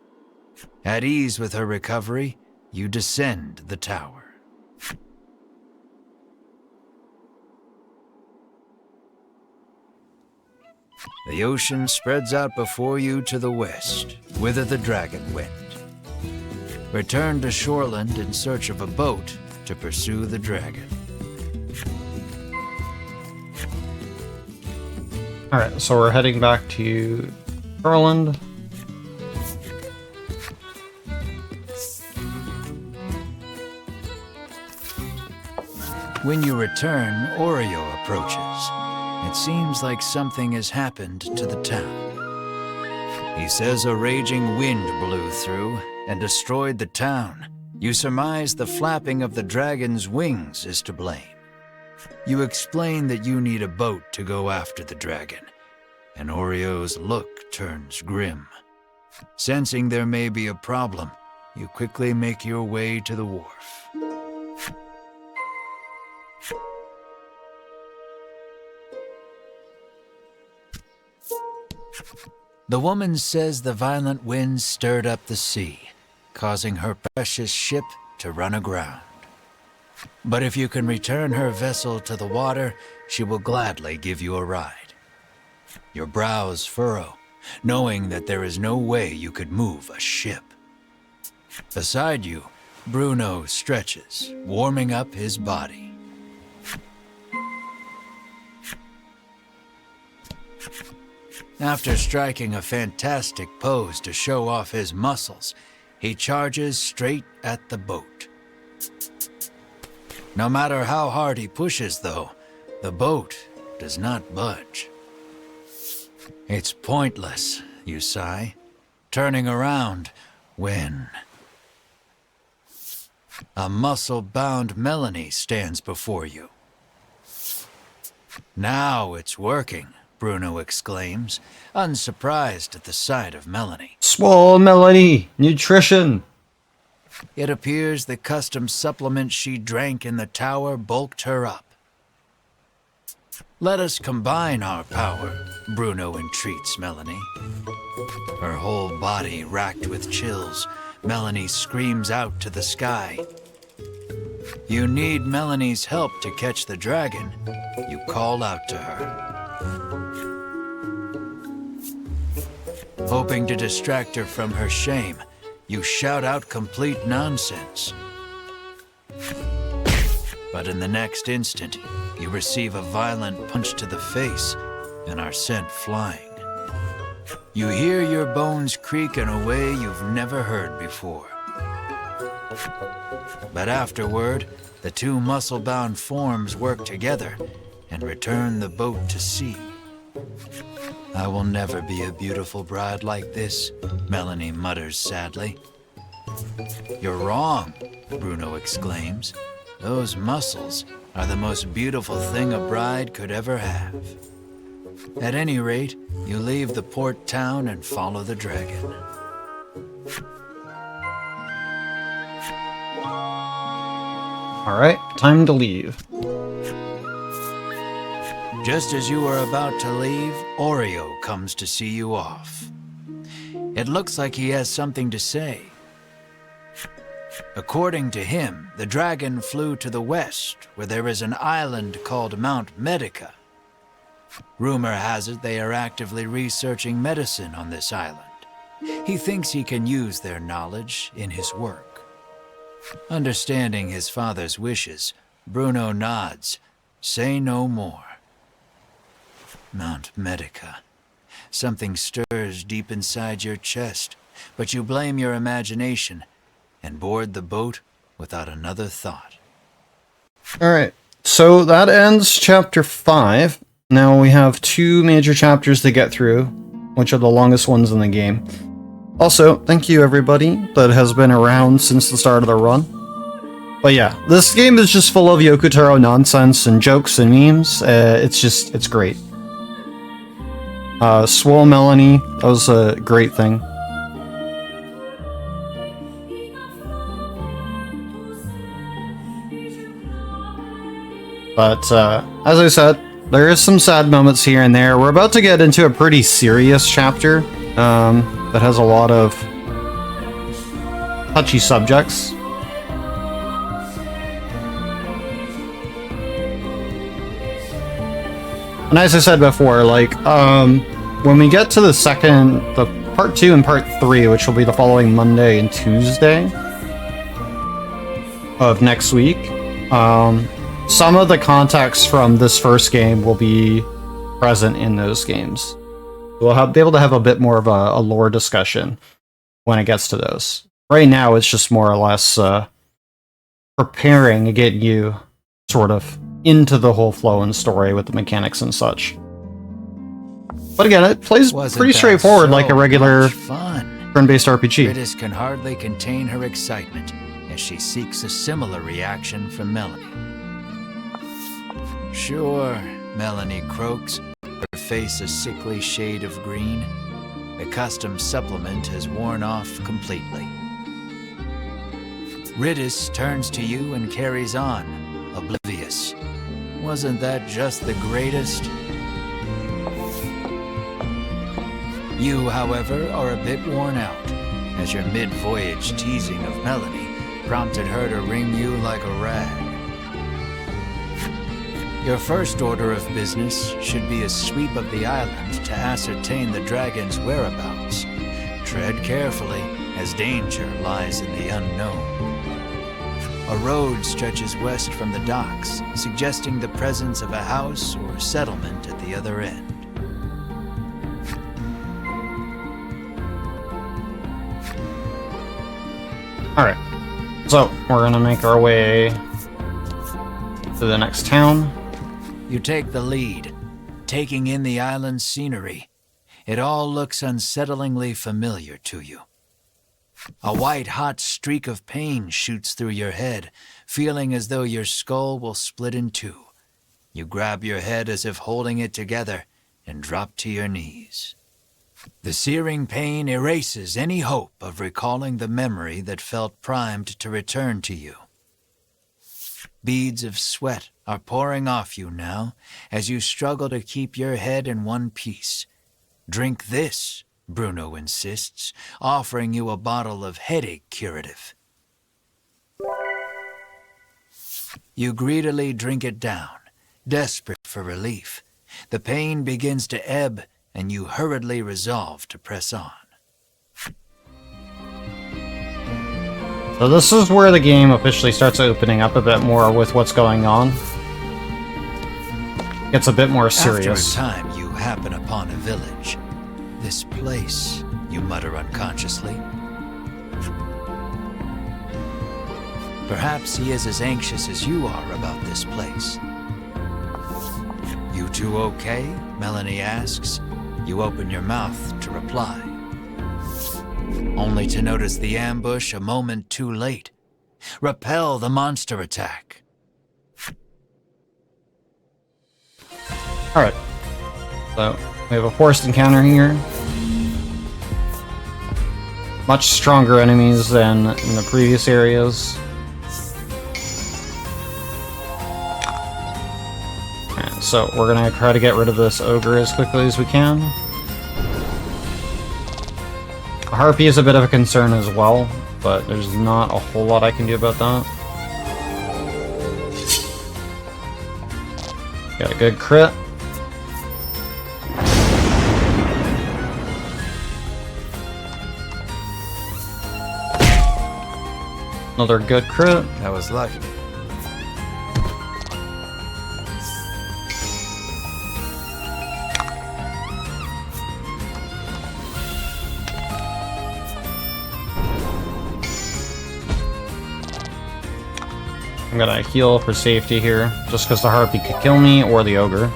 At ease with her recovery, you descend the tower. The ocean spreads out before you to the west, whither the dragon went. Return to shoreland in search of a boat to pursue the dragon. Alright, so we're heading back to Shoreland. When you return, Oreo approaches. It seems like something has happened to the town. He says a raging wind blew through and destroyed the town. You surmise the flapping of the dragon's wings is to blame. You explain that you need a boat to go after the dragon, and Oreo's look turns grim. Sensing there may be a problem, you quickly make your way to the wharf. The woman says the violent winds stirred up the sea, causing her precious ship to run aground. But if you can return her vessel to the water, she will gladly give you a ride. Your brows furrow, knowing that there is no way you could move a ship. Beside you, Bruno stretches, warming up his body. After striking a fantastic pose to show off his muscles, he charges straight at the boat. No matter how hard he pushes, though, the boat does not budge. It's pointless, you sigh, turning around when a muscle-bound Melanie stands before you. Now it's working, Bruno exclaims, unsurprised at the sight of Melanie. Swole Melanie! Nutrition! It appears the custom supplement she drank in the tower bulked her up. Let us combine our power, Bruno entreats Melanie. Her whole body racked with chills, Melanie screams out to the sky. You need Melanie's help to catch the dragon. You call out to her. Hoping to distract her from her shame, you shout out complete nonsense. But in the next instant, you receive a violent punch to the face and are sent flying. You hear your bones creak in a way you've never heard before. But afterward, the two muscle-bound forms work together and return the boat to sea. I will never be a beautiful bride like this, Melanie mutters sadly. You're wrong, Bruno exclaims. Those muscles are the most beautiful thing a bride could ever have. At any rate, you leave the port town and follow the dragon. Alright, time to leave. Just as you are about to leave, Oreo comes to see you off. It looks like he has something to say. According to him, the dragon flew to the west, where there is an island called Mount Medica. Rumor has it they are actively researching medicine on this island. He thinks he can use their knowledge in his work. Understanding his father's wishes, Bruno nods. Say no more. Mount Medica. Something stirs deep inside your chest, but you blame your imagination and board the boat without another thought. Alright, so that ends chapter 5. Now we have 2 major chapters to get through, which are the longest ones in the game. Also, thank you everybody that has been around since the start of the run. But yeah, this game is just full of Yoko Taro nonsense and jokes and memes. It's great. Swole Melanie, that was a great thing. But, as I said, there is some sad moments here and there. We're about to get into a pretty serious chapter, that has a lot of touchy subjects. And as I said before, like, when we get to the part 2 and part 3, which will be the following Monday and Tuesday of next week, some of the context from this first game will be present in those games. We'll be able to have a bit more of a lore discussion when it gets to those. Right now, it's just more or less preparing to get you sort of into the whole flow and story with the mechanics and such. But again, it plays pretty straightforward, like a regular turn-based RPG. Ritis can hardly contain her excitement as she seeks a similar reaction from Melanie. Sure, Melanie croaks, her face a sickly shade of green. The custom supplement has worn off completely. Ritis turns to you and carries on, oblivious. Wasn't that just the greatest? You, however, are a bit worn out, as your mid-voyage teasing of Melanie prompted her to wring you like a rag. Your first order of business should be a sweep of the island to ascertain the dragon's whereabouts. Tread carefully, as danger lies in the unknown. A road stretches west from the docks, suggesting the presence of a house or settlement at the other end. Alright, so we're gonna make our way to the next town. You take the lead, taking in the island's scenery. It all looks unsettlingly familiar to you. A white-hot streak of pain shoots through your head, feeling as though your skull will split in two. You grab your head as if holding it together and drop to your knees. The searing pain erases any hope of recalling the memory that felt primed to return to you. Beads of sweat are pouring off you now as you struggle to keep your head in one piece. Drink this, Bruno insists, offering you a bottle of headache curative. You greedily drink it down, desperate for relief. The pain begins to ebb, and you hurriedly resolve to press on. So this is where the game officially starts opening up a bit more with what's going on. Gets a bit more serious. After a time, you happen upon a village. This place, you mutter unconsciously. Perhaps he is as anxious as you are about this place. You two okay? Melanie asks. You open your mouth to reply, only to notice the ambush a moment too late. Repel the monster attack. Alright, so we have a forced encounter here. Much stronger enemies than in the previous areas. Alright, so we're gonna try to get rid of this ogre as quickly as we can. The harpy is a bit of a concern as well, but there's not a whole lot I can do about that. Got a good crit. Another good crit. That was lucky. I'm gonna heal for safety here, just because the harpy could kill me or the ogre.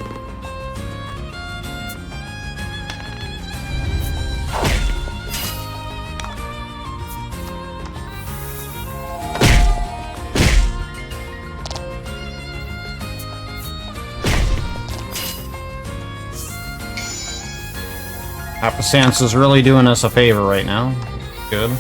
Apostance is really doing us a favor right now. Good.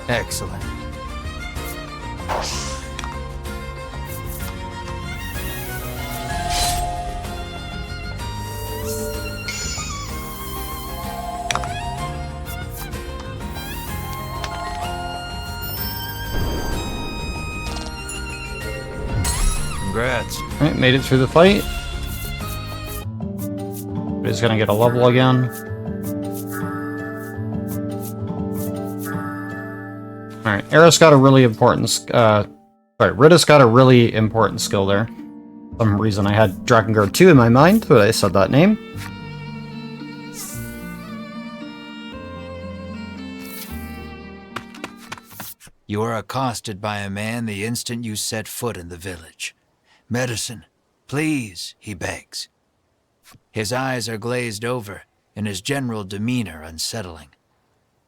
Excellent. Congrats. Alright, made it through the fight. He's gonna get a level again. Alright, Eris got a really important, Ritus got a really important skill there. For some reason I had Drakengard 2 in my mind, but I said that name. You are accosted by a man the instant you set foot in the village. Medicine, please, he begs. His eyes are glazed over, and his general demeanor unsettling.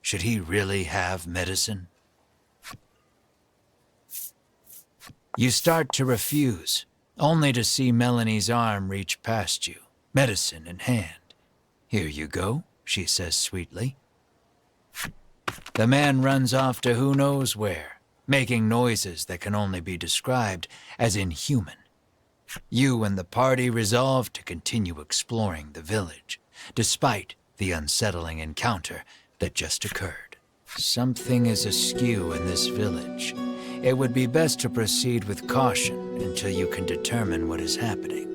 Should he really have medicine? You start to refuse, only to see Melanie's arm reach past you, medicine in hand. Here you go, she says sweetly. The man runs off to who knows where, making noises that can only be described as inhuman. You and the party resolve to continue exploring the village, despite the unsettling encounter that just occurred. Something is askew in this village. It would be best to proceed with caution until you can determine what is happening.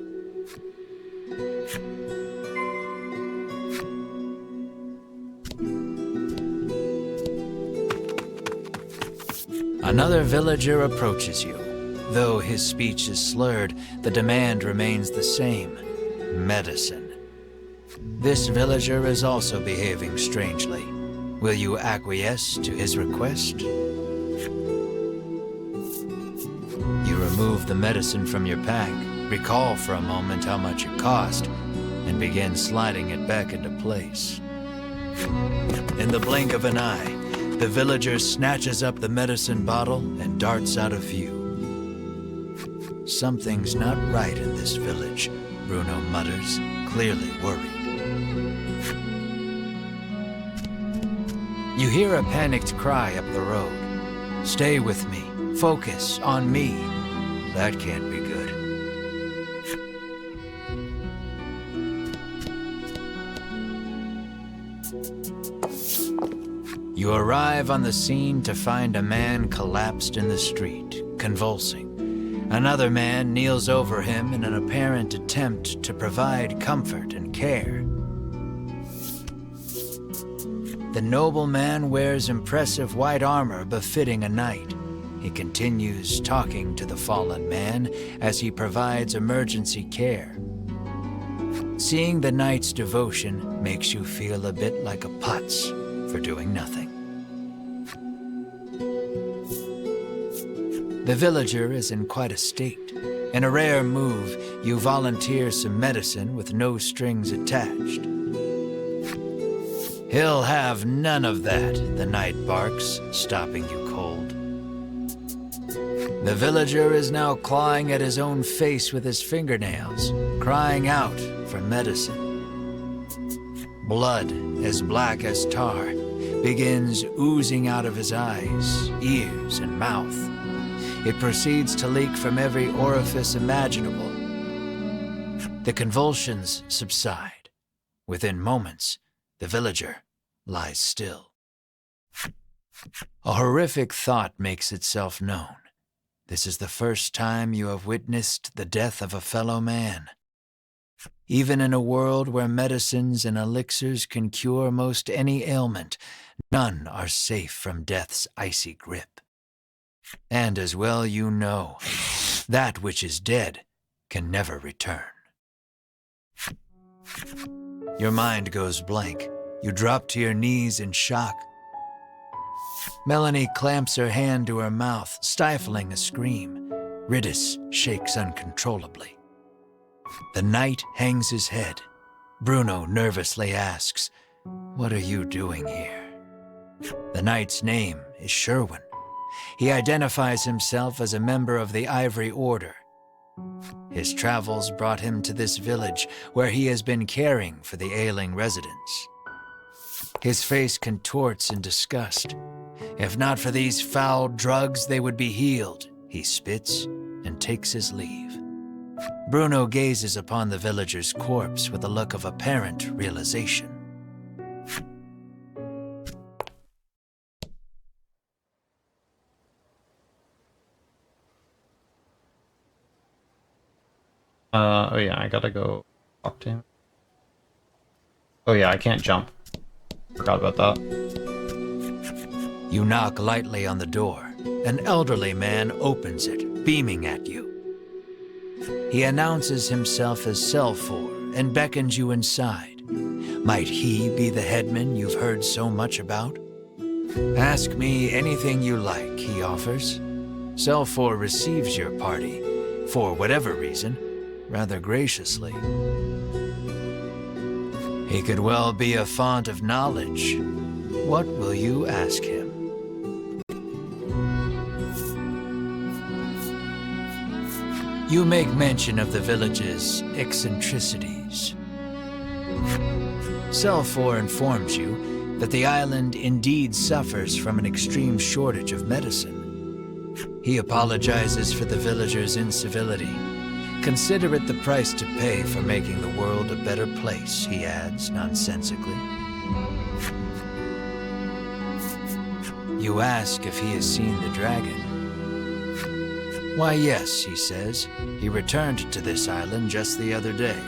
Another villager approaches you. Though his speech is slurred, the demand remains the same: medicine. This villager is also behaving strangely. Will you acquiesce to his request? You remove the medicine from your pack, recall for a moment how much it cost, and begin sliding it back into place. In the blink of an eye, the villager snatches up the medicine bottle and darts out of view. Something's not right in this village, Bruno mutters, clearly worried. You hear a panicked cry up the road. Stay with me. Focus on me. That can't be good. You arrive on the scene to find a man collapsed in the street, convulsing. Another man kneels over him in an apparent attempt to provide comfort and care. The nobleman wears impressive white armor befitting a knight. He continues talking to the fallen man as he provides emergency care. Seeing the knight's devotion makes you feel a bit like a putz for doing nothing. The villager is in quite a state. In a rare move, you volunteer some medicine with no strings attached. He'll have none of that, the knight barks, stopping you cold. The villager is now clawing at his own face with his fingernails, crying out for medicine. Blood, as black as tar, begins oozing out of his eyes, ears, and mouth. It proceeds to leak from every orifice imaginable. The convulsions subside. Within moments, the villager lies still. A horrific thought makes itself known. This is the first time you have witnessed the death of a fellow man. Even in a world where medicines and elixirs can cure most any ailment, none are safe from death's icy grip. And as well you know, that which is dead can never return. Your mind goes blank. You drop to your knees in shock. Melanie clamps her hand to her mouth, stifling a scream. Ritus shakes uncontrollably. The knight hangs his head. Bruno nervously asks, "What are you doing here?" The knight's name is Sherwin. He identifies himself as a member of the Ivory Order. His travels brought him to this village, where he has been caring for the ailing residents. His face contorts in disgust. If not for these foul drugs, they would be healed. He spits and takes his leave. Bruno gazes upon the villager's corpse with a look of apparent realization. Oh yeah, I gotta go talk to him. Oh yeah, I can't jump. Forgot about that. You knock lightly on the door. An elderly man opens it, beaming at you. He announces himself as Selfor and beckons you inside. Might he be the headman you've heard so much about? Ask me anything you like, he offers. Selfor receives your party, for whatever reason, rather graciously. He could well be a font of knowledge. What will you ask him? You make mention of the village's eccentricities. Selfor informs you that the island indeed suffers from an extreme shortage of medicine. He apologizes for the villagers' incivility. Consider it the price to pay for making the world a better place, he adds nonsensically. You ask if he has seen the dragon. Why, yes, he says. He returned to this island just the other day.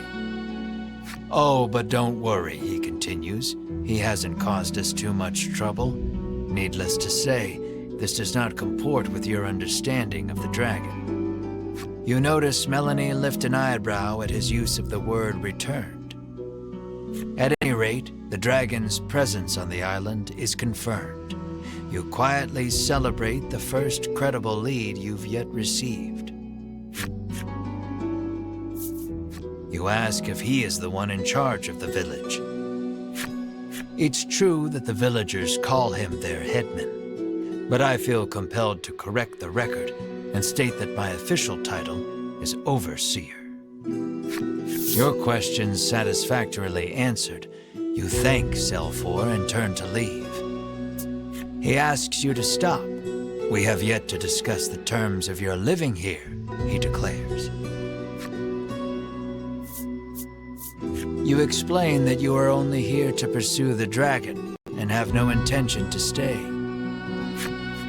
Oh, but don't worry, he continues. He hasn't caused us too much trouble. Needless to say, this does not comport with your understanding of the dragon. You notice Melanie lift an eyebrow at his use of the word returned. At any rate, the dragon's presence on the island is confirmed. You quietly celebrate the first credible lead you've yet received. You ask if he is the one in charge of the village. It's true that the villagers call him their headman, but I feel compelled to correct the record and state that my official title is overseer. Your questions satisfactorily answered, you thank Selfor and turn to leave. He asks you to stop. We have yet to discuss the terms of your living here, he declares. You explain that you are only here to pursue the dragon and have no intention to stay.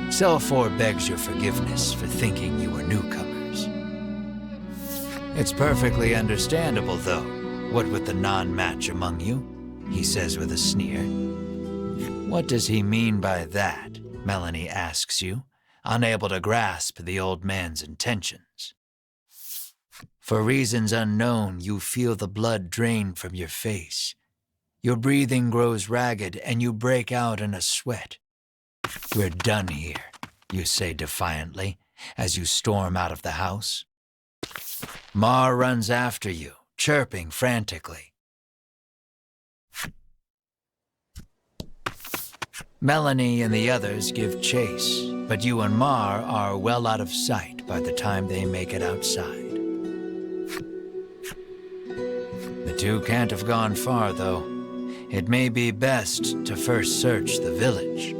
Selfor begs your forgiveness for thinking you were newcomers. It's perfectly understandable, though, what with the non-match among you, he says with a sneer. What does he mean by that? Melanie asks you, unable to grasp the old man's intentions. For reasons unknown, you feel the blood drain from your face. Your breathing grows ragged and you break out in a sweat. We're done here, you say defiantly, as you storm out of the house. Mar runs after you, chirping frantically. Melanie and the others give chase, but you and Mar are well out of sight by the time they make it outside. The two can't have gone far, though. It may be best to first search the village.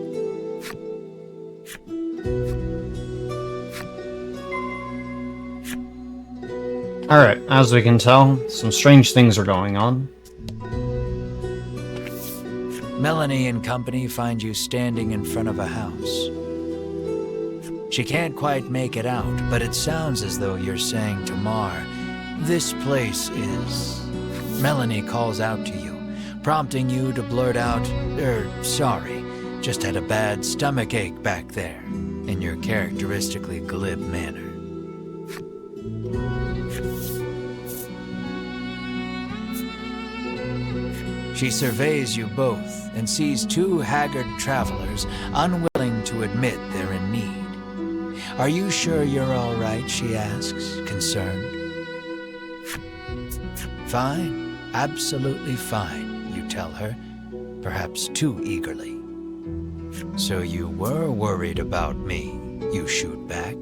Alright, as we can tell, some strange things are going on. Melanie and company find you standing in front of a house. She can't quite make it out, but it sounds as though you're saying to Mar, "This place is..." Melanie calls out to you, prompting you to blurt out, "Sorry, just had a bad stomach ache back there," in your characteristically glib manner. She surveys you both and sees two haggard travelers unwilling to admit they're in need. "Are you sure you're all right?" she asks, concerned. "Fine, absolutely fine," you tell her, perhaps too eagerly. "So you were worried about me," you shoot back.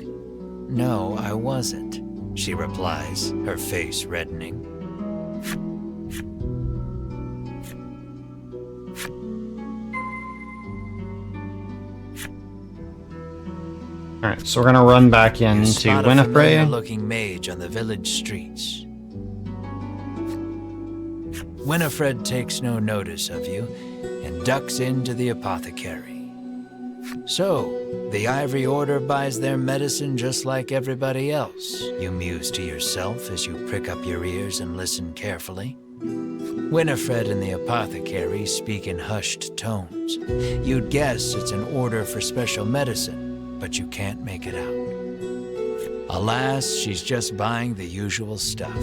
"No, I wasn't," she replies, her face reddening. Alright, so we're gonna run back You into spot a Winifred. familiar-looking mage on the village streets. Winifred takes no notice of you and ducks into the apothecary. So, the Ivory Order buys their medicine just like everybody else, you muse to yourself as you prick up your ears and listen carefully. Winifred and the apothecary speak in hushed tones. You'd guess it's an order for special medicine, but you can't make it out. Alas, she's just buying the usual stuff.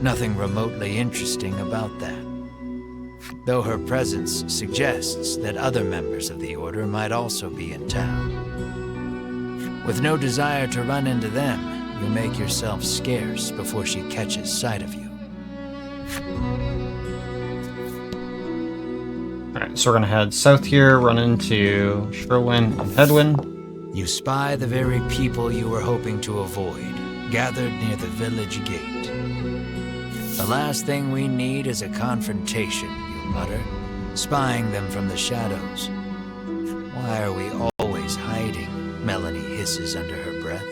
Nothing remotely interesting about that. Though her presence suggests that other members of the order might also be in town. With no desire to run into them, you make yourself scarce before she catches sight of you. Alright, so we're gonna head south here, run into Sherwin and Hedwin. You spy the very people you were hoping to avoid, gathered near the village gate. The last thing we need is a confrontation, you mutter, spying them from the shadows. Why are we always hiding? Melanie hisses under her breath.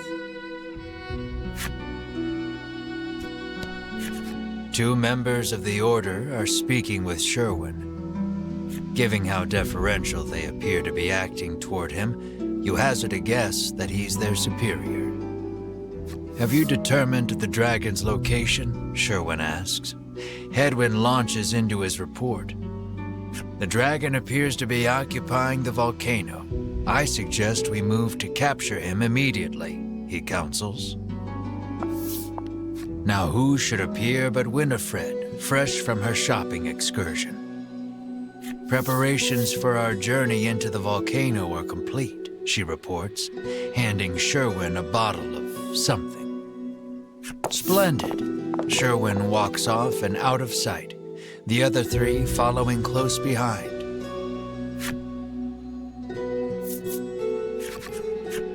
Two members of the Order are speaking with Sherwin. Given how deferential they appear to be acting toward him, you hazard a guess that he's their superior. Have you determined the dragon's location? Sherwin asks. Hedwin launches into his report. The dragon appears to be occupying the volcano. I suggest we move to capture him immediately, he counsels. Now who should appear but Winifred, fresh from her shopping excursion. Preparations for our journey into the volcano are complete, she reports, handing Sherwin a bottle of something. Splendid. Sherwin walks off and out of sight, the other three following close behind.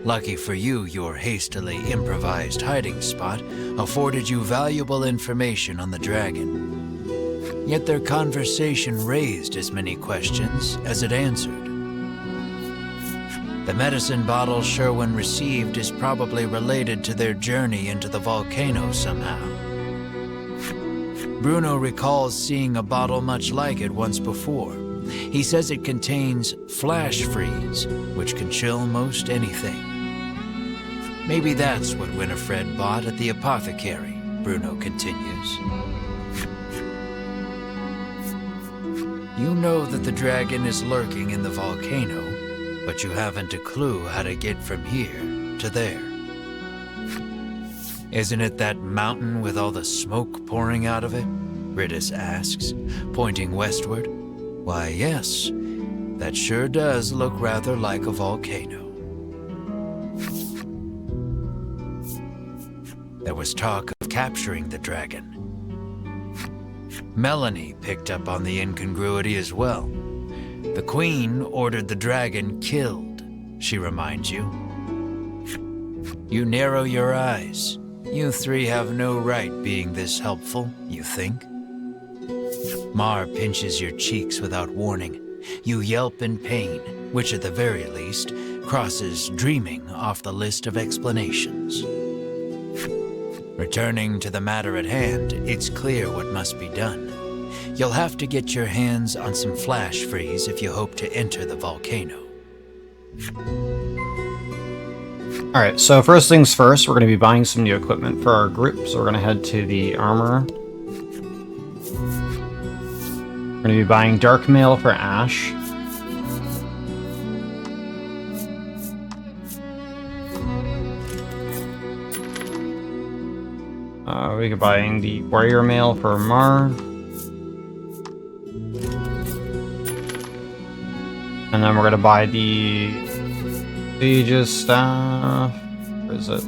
Lucky for you, your hastily improvised hiding spot afforded you valuable information on the dragon. Yet their conversation raised as many questions as it answered. The medicine bottle Sherwin received is probably related to their journey into the volcano somehow. Bruno recalls seeing a bottle much like it once before. He says it contains flash freeze, which can chill most anything. Maybe that's what Winifred bought at the apothecary, Bruno continues. You know that the dragon is lurking in the volcano, but you haven't a clue how to get from here to there. Isn't it that mountain with all the smoke pouring out of it? Ridis asks, pointing westward. Why, yes, that sure does look rather like a volcano. There was talk of capturing the dragon. Melanie picked up on the incongruity as well. The Queen ordered the dragon killed, she reminds you. You narrow your eyes. You three have no right being this helpful, you think. Mar pinches your cheeks without warning. You yelp in pain, which at the very least crosses dreaming off the list of explanations. Returning to the matter at hand, it's clear what must be done. You'll have to get your hands on some flash freeze if you hope to enter the volcano. Alright, so first things first, we're going to be buying some new equipment for our group. So we're going to head to the armorer. We're going to be buying dark mail for Ash. We could buying the warrior mail for Mar. And then we're going to buy the Sage's staff. Where is it?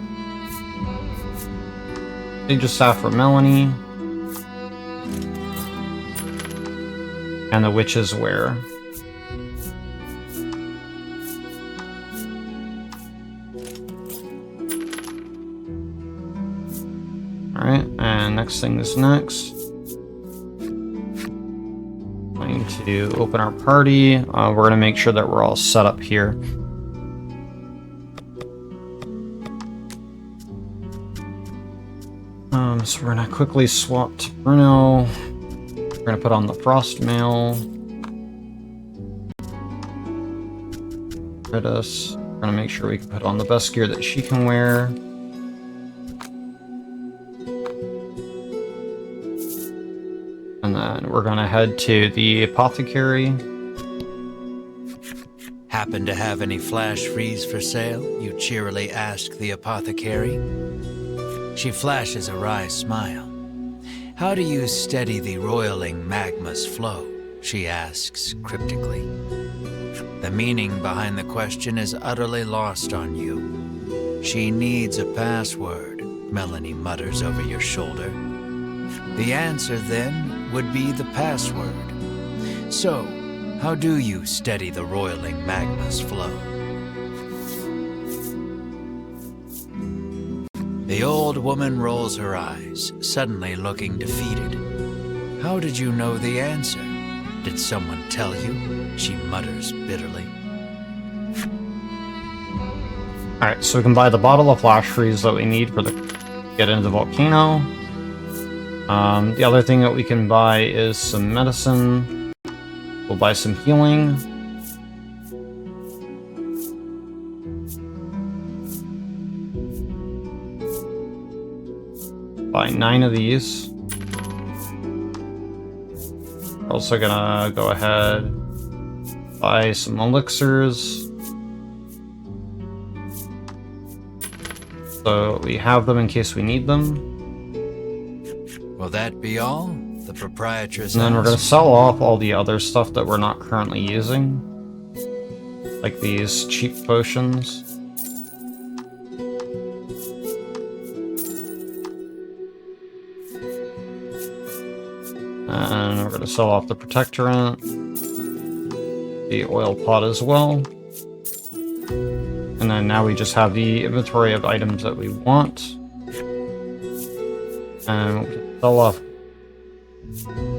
Sage's staff for Melanie. And the witch's wear. Alright, and next thing is next. Going to open our party. We're going to make sure that we're all set up here. So we're going to quickly swap to Bruno. We're going to put on the frost mail. Rid us. We're gonna make sure we can put on the best gear that she can wear. And then we're gonna head to the apothecary. Happen to have any flash freeze for sale? You cheerily ask the apothecary. She flashes a wry smile. How do you steady the roiling magma's flow? She asks cryptically. The meaning behind the question is utterly lost on you. She needs a password, Melanie mutters over your shoulder. The answer, then, would be the password. So, how do you steady the roiling magma's flow? The old woman rolls her eyes, suddenly looking defeated. How did you know the answer? Did someone tell you? She mutters bitterly. Alright, so we can buy the bottle of flash freeze that we need for the get into the volcano. The other thing that we can buy is some medicine. We'll buy some healing. Buy 9 of these. We're also gonna go ahead, buy some elixirs. So we have them in case we need them. Will that be all? The proprietress And then we're going to asked. sell off all the other stuff that we're not currently using. Like these cheap potions. And we're going to sell off the protectorant. The oil pot as well. And then now we just have the inventory of items that we want. And we can sell off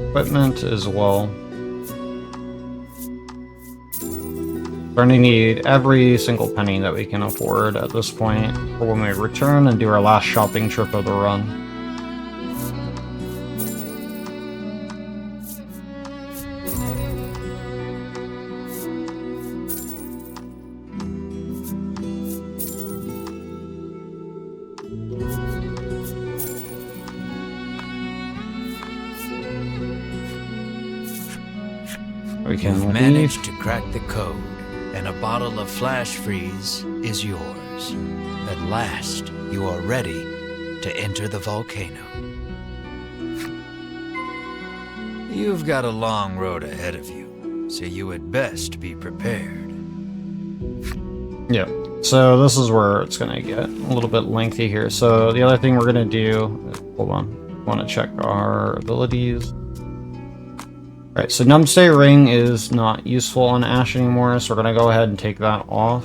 equipment as well. We're going to need every single penny that we can afford at this point for when we return and do our last shopping trip of the run. We can You've leave. managed to crack the code, and a bottle of flash freeze is yours. At last, you are ready to enter the volcano. You've got a long road ahead of you, so you had best be prepared. Yeah, so this is where it's going to get a little bit lengthy here. So the other thing we're going to do, hold on, want to check our abilities. Alright, so Numbstay Ring is not useful on Ash anymore, so we're going to go ahead and take that off.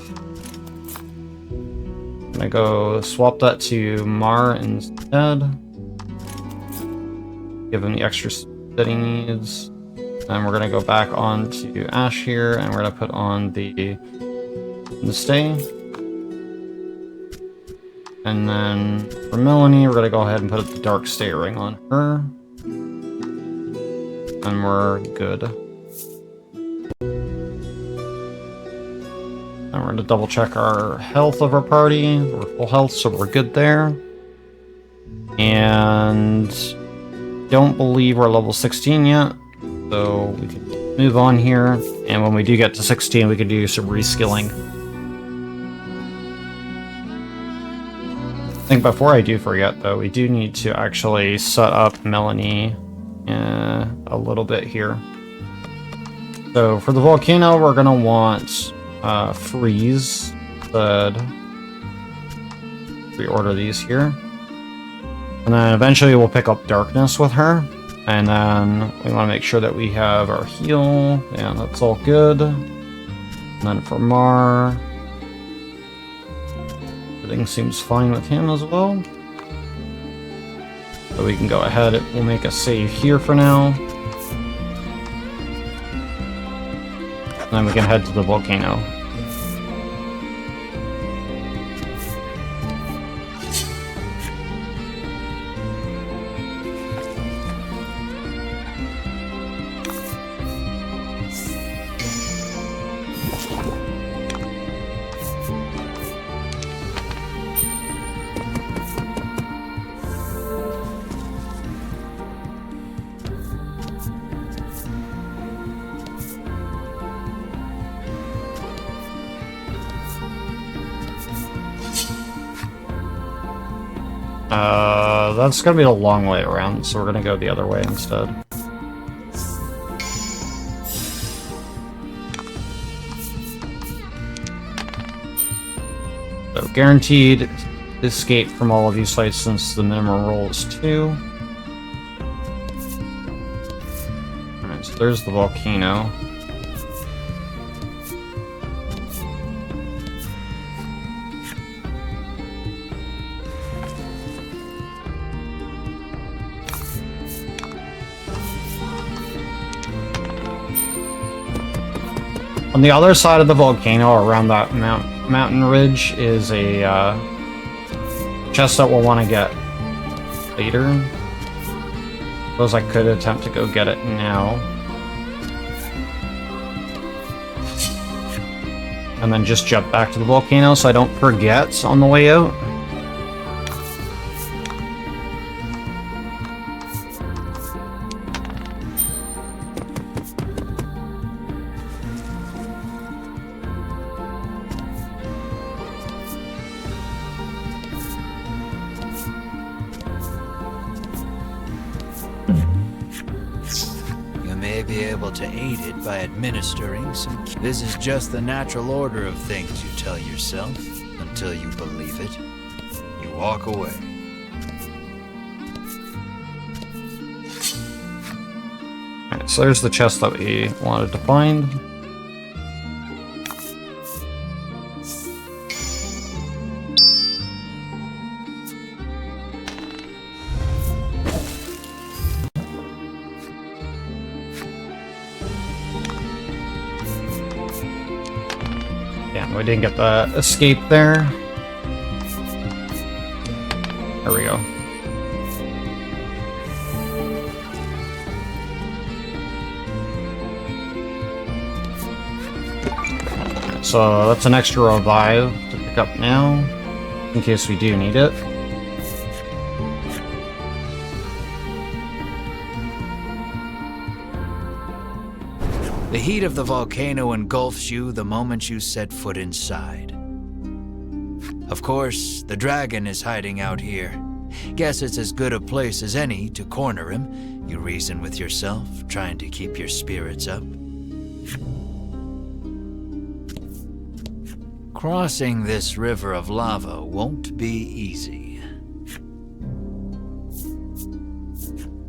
I'm going to go swap that to Mar instead. Give him the extra that he needs. And we're going to go back on to Ash here, and we're going to put on the stay. And then for Melanie, we're going to go ahead and put the Dark Stay Ring on her. And we're good. And we're going to double check our health of our party. We're full health, so we're good there. And don't believe we're level 16 yet. So we can move on here. And when we do get to 16, we can do some reskilling. I think before I do forget, though, we do need to actually set up Melanie a little bit here. So for the volcano, we're gonna want freeze. But we order these here, and then eventually we'll pick up darkness with her, and then we want to make sure that we have our heal. Yeah, that's all good. And then for Mar, everything seems fine with him as well. So we can go ahead, we'll make a save here for now. And then we can head to the volcano. That's gonna be a long way around, so we're gonna go the other way instead. So guaranteed escape from all of these fights since the minimum roll is 2. Alright, so there's the volcano. On the other side of the volcano, around that mountain ridge, is a chest that we'll want to get later. Suppose I could attempt to go get it now. And then just jump back to the volcano so I don't forget on the way out. Be able to aid it by administering some. This is just the natural order of things, you tell yourself, until you believe it. You walk away. Alright, so there's the chest that we wanted to find. Damn, we didn't get the escape there. There we go. So that's an extra revive to pick up now, in case we do need it. The heat of the volcano engulfs you the moment you set foot inside. Of course, the dragon is hiding out here. Guess it's as good a place as any to corner him, you reason with yourself, trying to keep your spirits up. Crossing this river of lava won't be easy.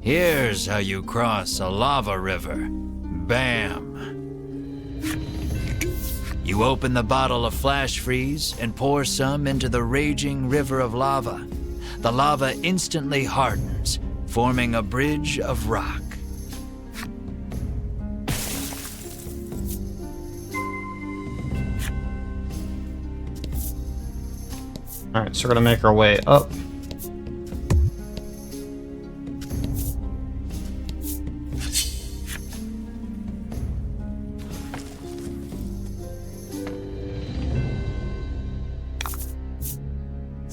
Here's how you cross a lava river. Bam! You open the bottle of flash freeze and pour some into the raging river of lava. The lava instantly hardens, forming a bridge of rock. Alright, so we're gonna make our way up.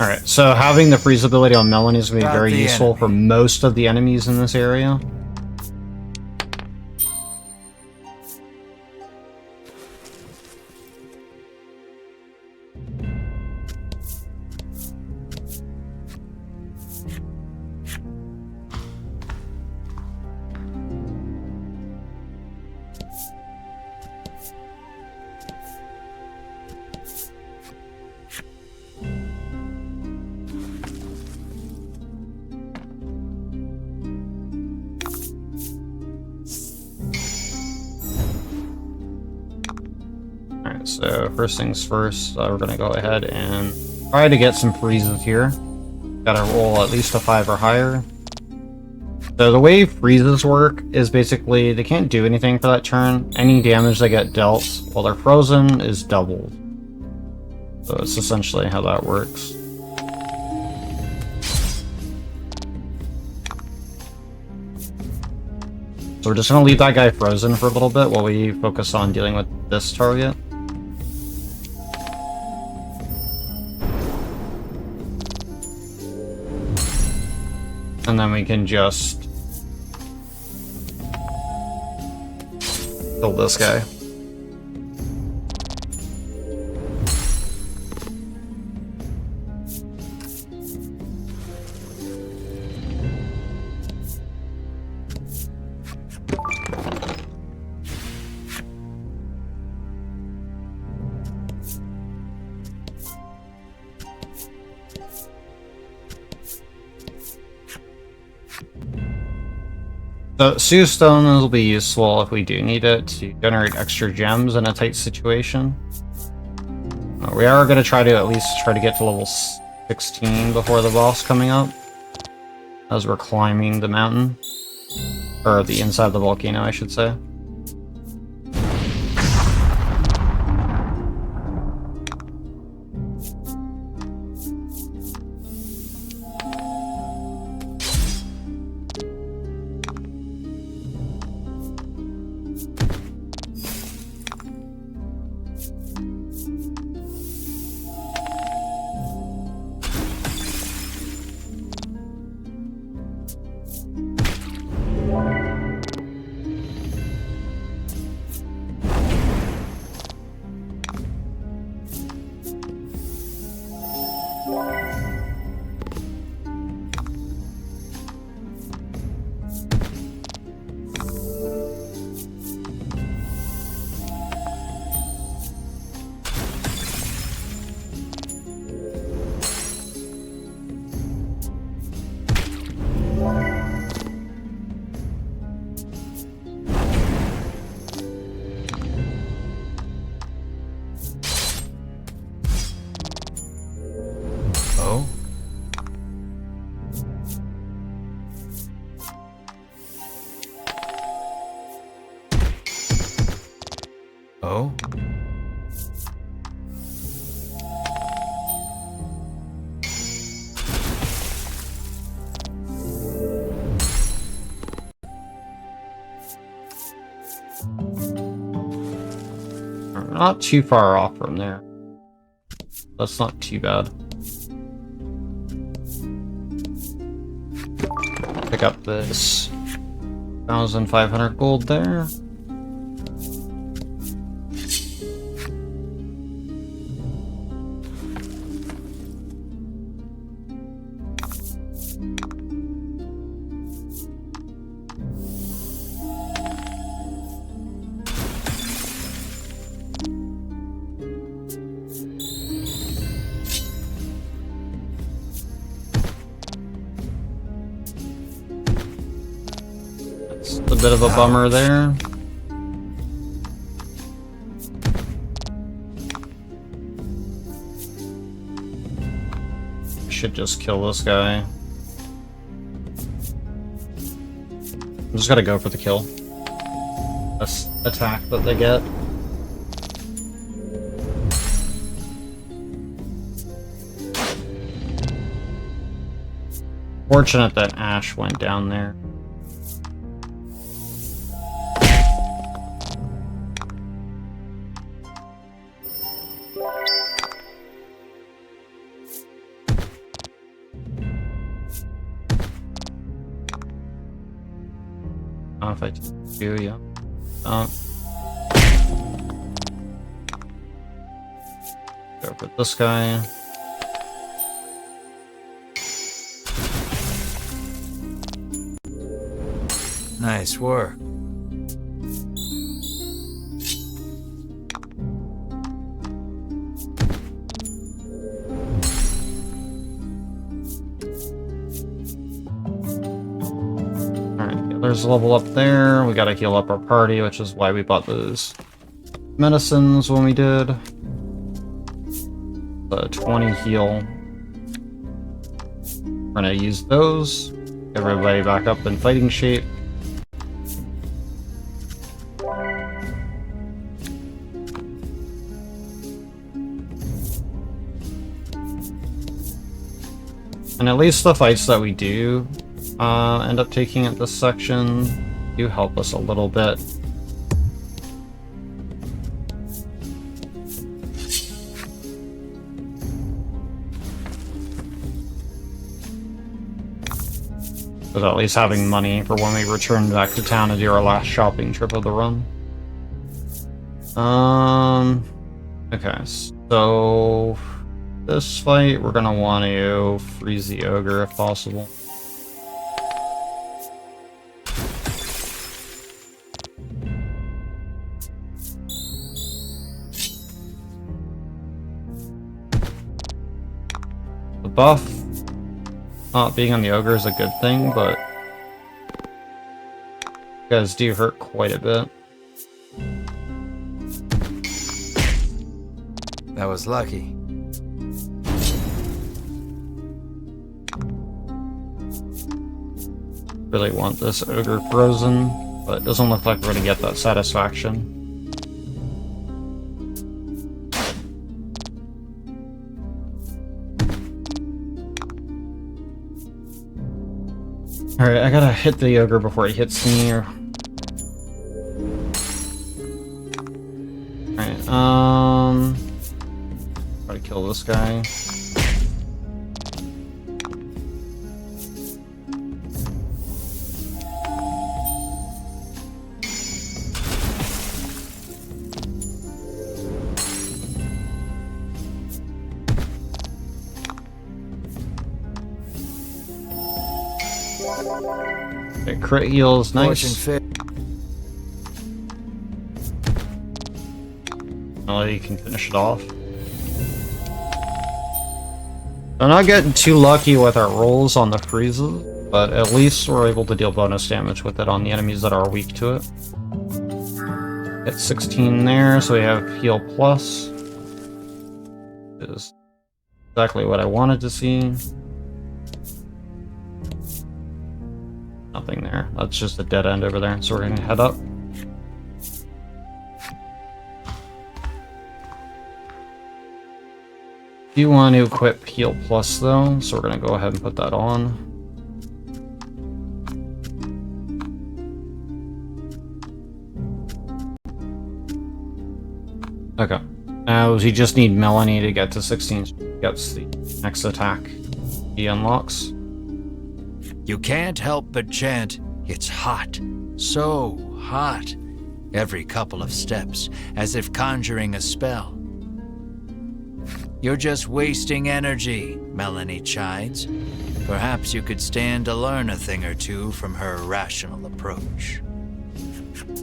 Alright, so having the freeze ability on Melanie is going to be very useful for most of the enemies in this area. So first things first, we're going to go ahead and try to get some freezes here. Gotta roll at least a 5 or higher. So the way freezes work is basically they can't do anything for that turn. Any damage they get dealt while they're frozen is doubled. So it's essentially how that works. So we're just going to leave that guy frozen for a little bit while we focus on dealing with this target. And then we can just kill this guy. The Sue Stone will be useful if we do need it to generate extra gems in a tight situation. We are going to try to at least try to get to level 16 before the boss coming up. As we're climbing the mountain. Or the inside of the volcano, I should say. Oh? Oh? We're not too far off from there. That's not too bad. Pick up this 1,500 gold there. A bit of a bummer there. Should just kill this guy. I'm just gotta go for the kill. This attack that they get. Fortunate that Ash went down there. If I do, yeah. Go for this guy. Nice work. There's a level up there. We gotta heal up our party, which is why we bought those medicines when we did. The 20 heal. We're gonna use those. Get everybody back up in fighting shape. And at least the fights that we do end up taking at this section do help us a little bit. But at least having money for when we return back to town to do our last shopping trip of the run. Okay, so this fight we're gonna want to freeze the ogre if possible. The buff not being on the ogre is a good thing, but guys do hurt quite a bit. That was lucky. Really want this ogre frozen, but it doesn't look like we're gonna get that satisfaction. Alright, I gotta hit the ogre before he hits me. Alright, try to kill this guy. Okay, crit heals, nice. Oh, you can finish it off. I'm not getting too lucky with our rolls on the freezes, but at least we're able to deal bonus damage with it on the enemies that are weak to it. Hit 16 there, so we have heal plus. Is exactly what I wanted to see. Nothing there. That's just a dead end over there, so we're gonna head up. Do want to equip heal plus though, so we're gonna go ahead and put that on. Okay. Now we just need Melanie to get to 16. She gets the next attack he unlocks. You can't help but chant, "It's hot, so hot," every couple of steps, as if conjuring a spell. You're just wasting energy, Melanie chides. Perhaps you could stand to learn a thing or two from her rational approach.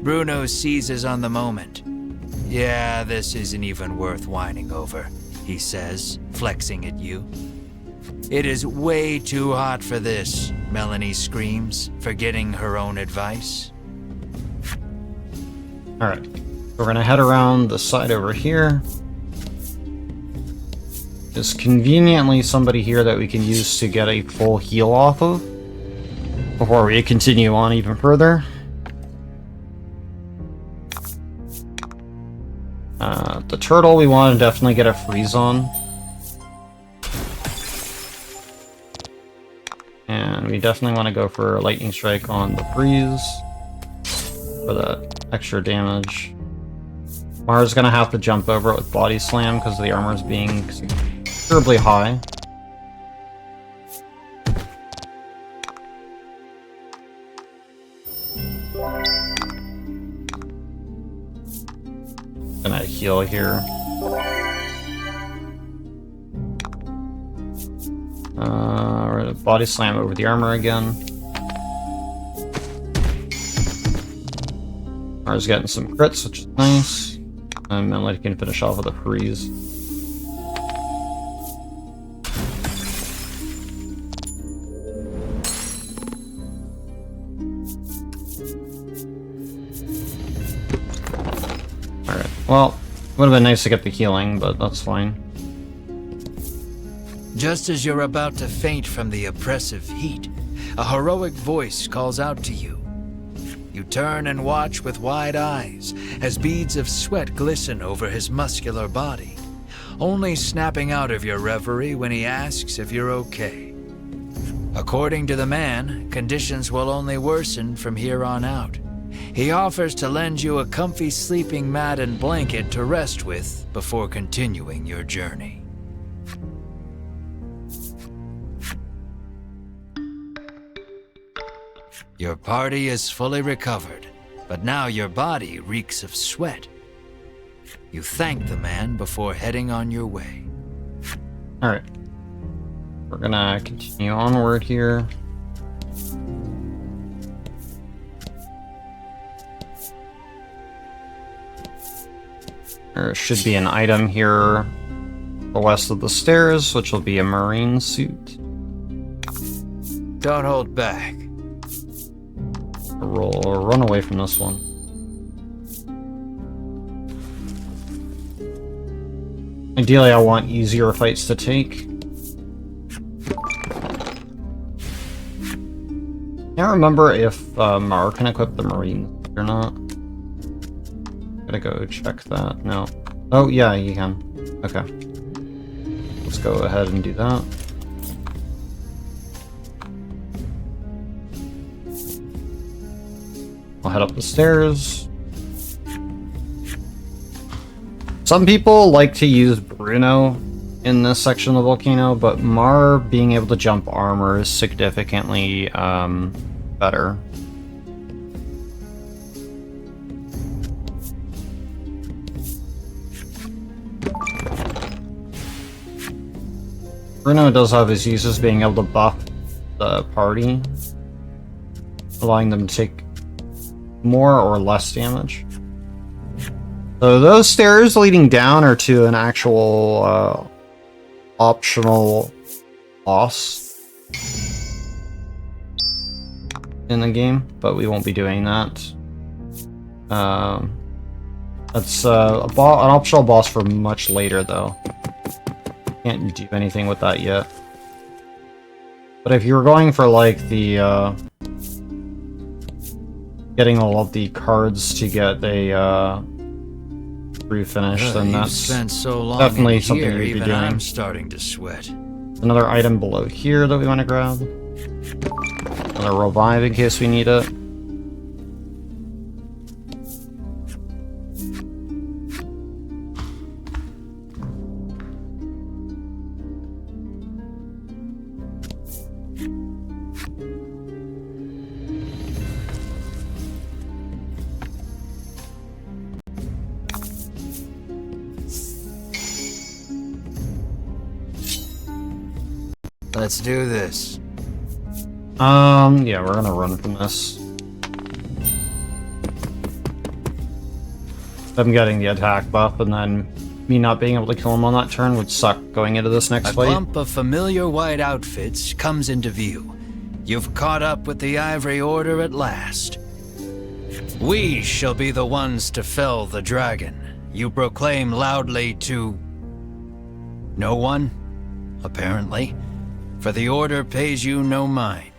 Bruno seizes on the moment. Yeah, this isn't even worth whining over, he says, flexing at you. It is way too hot for this, Melanie screams, forgetting her own advice. Alright, we're gonna head around the side over here. There's conveniently somebody here that we can use to get a full heal off of before we continue on even further. The turtle we want to definitely get a freeze on. And we definitely want to go for a lightning strike on the freeze for that extra damage. Mara's gonna have to jump over it with body slam because the armor's being considerably high. Gonna heal here. We're gonna body slam over the armor again. Mara's getting some crits, which is nice. And then Melody can finish off with a freeze. Alright, well, would have been nice to get the healing, but that's fine. Just as you're about to faint from the oppressive heat, a heroic voice calls out to you. You turn and watch with wide eyes as beads of sweat glisten over his muscular body, only snapping out of your reverie when he asks if you're okay. According to the man, conditions will only worsen from here on out. He offers to lend you a comfy sleeping mat and blanket to rest with before continuing your journey. Your party is fully recovered, but now your body reeks of sweat. You thank the man before heading on your way. Alright. We're gonna continue onward here. There should be an item here west of the stairs, which will be a marine suit. Don't hold back. roll or run away from this one. Ideally, I want easier fights to take. Can't remember if Mar can equip the Marine or not. Gotta go check that. No. Oh, yeah, you can. Okay. Let's go ahead and do that. I'll head up the stairs. Some people like to use Bruno in this section of the volcano, but Mar being able to jump armor is significantly better. Bruno does have his uses, being able to buff the party, allowing them to take more or less damage. So those stairs leading down are to an actual optional boss in the game, but we won't be doing that. That's an optional boss for much later, though. Can't do anything with that yet. But if you were going for like the getting all of the cards to get a through finish, then that's spent so long definitely something here, we'd be even doing. I'm starting to sweat. Another item below here that we want to grab. Another revive in case we need it. Let's do this. Yeah, we're gonna run from this. I'm getting the attack buff, and then me not being able to kill him on that turn would suck going into this next A fight. clump of familiar white outfits comes into view. You've caught up with the Ivory Order at last. We shall be the ones to fell the dragon. You proclaim loudly to no one, apparently, for the Order pays you no mind.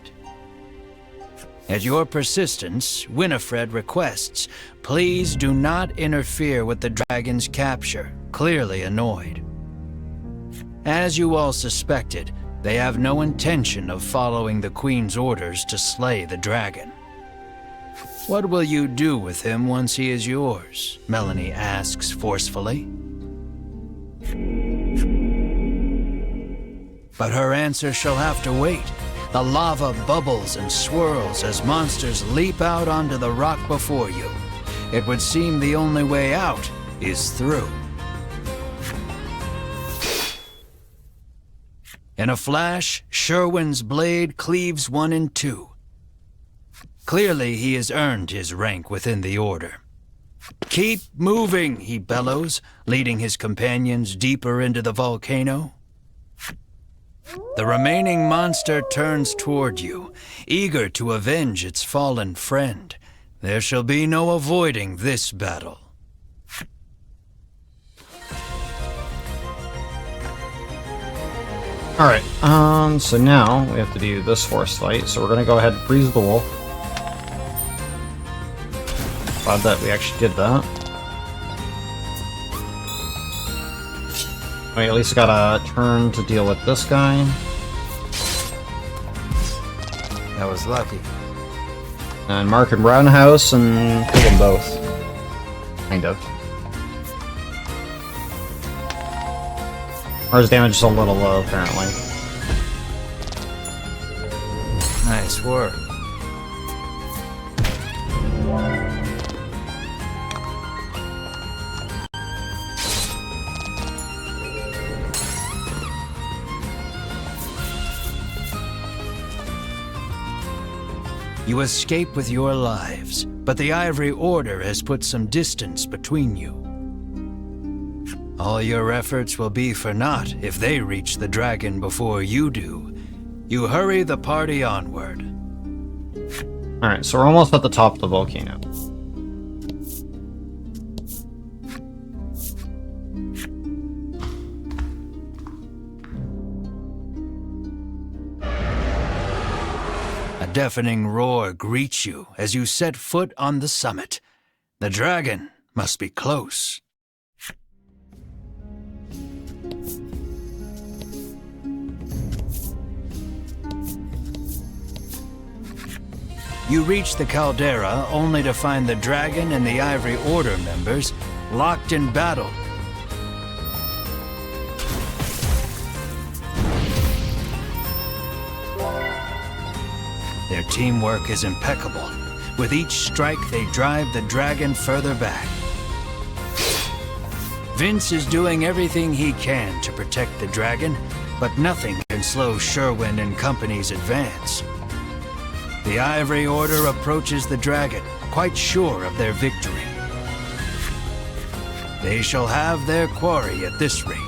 At your persistence, Winifred requests, please do not interfere with the dragon's capture, clearly annoyed. As you all suspected, they have no intention of following the Queen's orders to slay the dragon. What will you do with him once he is yours? Melanie asks forcefully. But her answer shall have to wait. The lava bubbles and swirls as monsters leap out onto the rock before you. It would seem the only way out is through. In a flash, Sherwin's blade cleaves one in two. Clearly, he has earned his rank within the Order. Keep moving, he bellows, leading his companions deeper into the volcano. The remaining monster turns toward you, eager to avenge its fallen friend. There shall be no avoiding this battle. Alright, so now we have to do this force fight, so we're gonna go ahead and freeze the wolf. Glad that we actually did that. We at least got a turn to deal with this guy. That was lucky. And Mark and Roundhouse and kill them both. Kind of. Ours damage is a little low, apparently. Nice work. You escape with your lives, but the Ivory Order has put some distance between you. All your efforts will be for naught if they reach the dragon before you do. You hurry the party onward. Alright, so we're almost at the top of the volcano. A deafening roar greets you as you set foot on the summit. The dragon must be close. You reach the caldera only to find the dragon and the Ivory Order members locked in battle. Their teamwork is impeccable. With each strike, they drive the dragon further back. Vince is doing everything he can to protect the dragon, but nothing can slow Sherwin and company's advance. The Ivory Order approaches the dragon, quite sure of their victory. They shall have their quarry at this rate.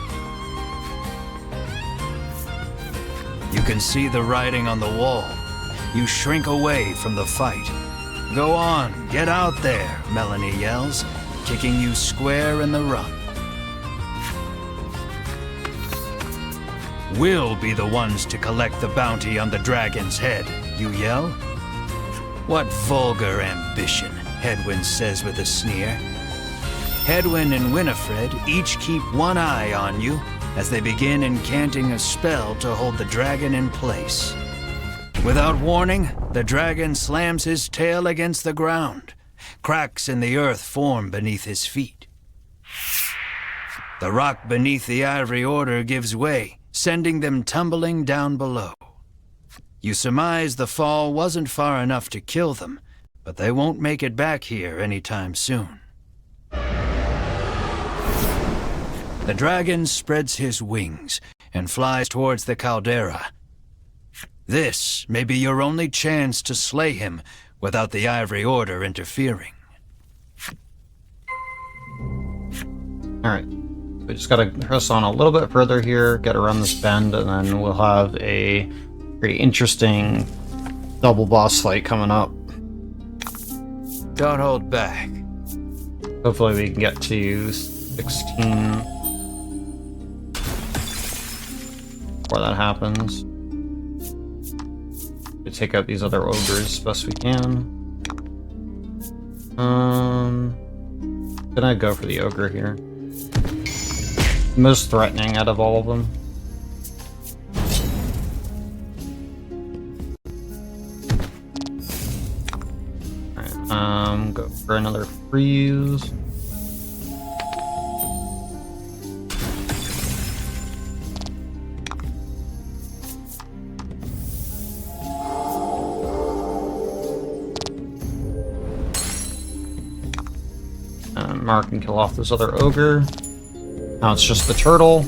You can see the writing on the wall. You shrink away from the fight. Go on, get out there, Melanie yells, kicking you square in the rump. We'll be the ones to collect the bounty on the dragon's head, you yell. What vulgar ambition, Hedwyn says with a sneer. Hedwyn and Winifred each keep one eye on you as they begin incanting a spell to hold the dragon in place. Without warning, the dragon slams his tail against the ground. Cracks in the earth form beneath his feet. The rock beneath the Ivory Order gives way, sending them tumbling down below. You surmise the fall wasn't far enough to kill them, but they won't make it back here anytime soon. The dragon spreads his wings and flies towards the caldera. This may be your only chance to slay him without the Ivory Order interfering. Alright, we just gotta press on a little bit further here, get around this bend, and then we'll have a very interesting double boss fight coming up. Don't hold back. Hopefully we can get to 16 before that happens. We take out these other ogres as best we can. Gonna go for the ogre here. Most threatening out of all of them. Alright, go for another freeze. Mark can kill off this other ogre. Now it's just the turtle.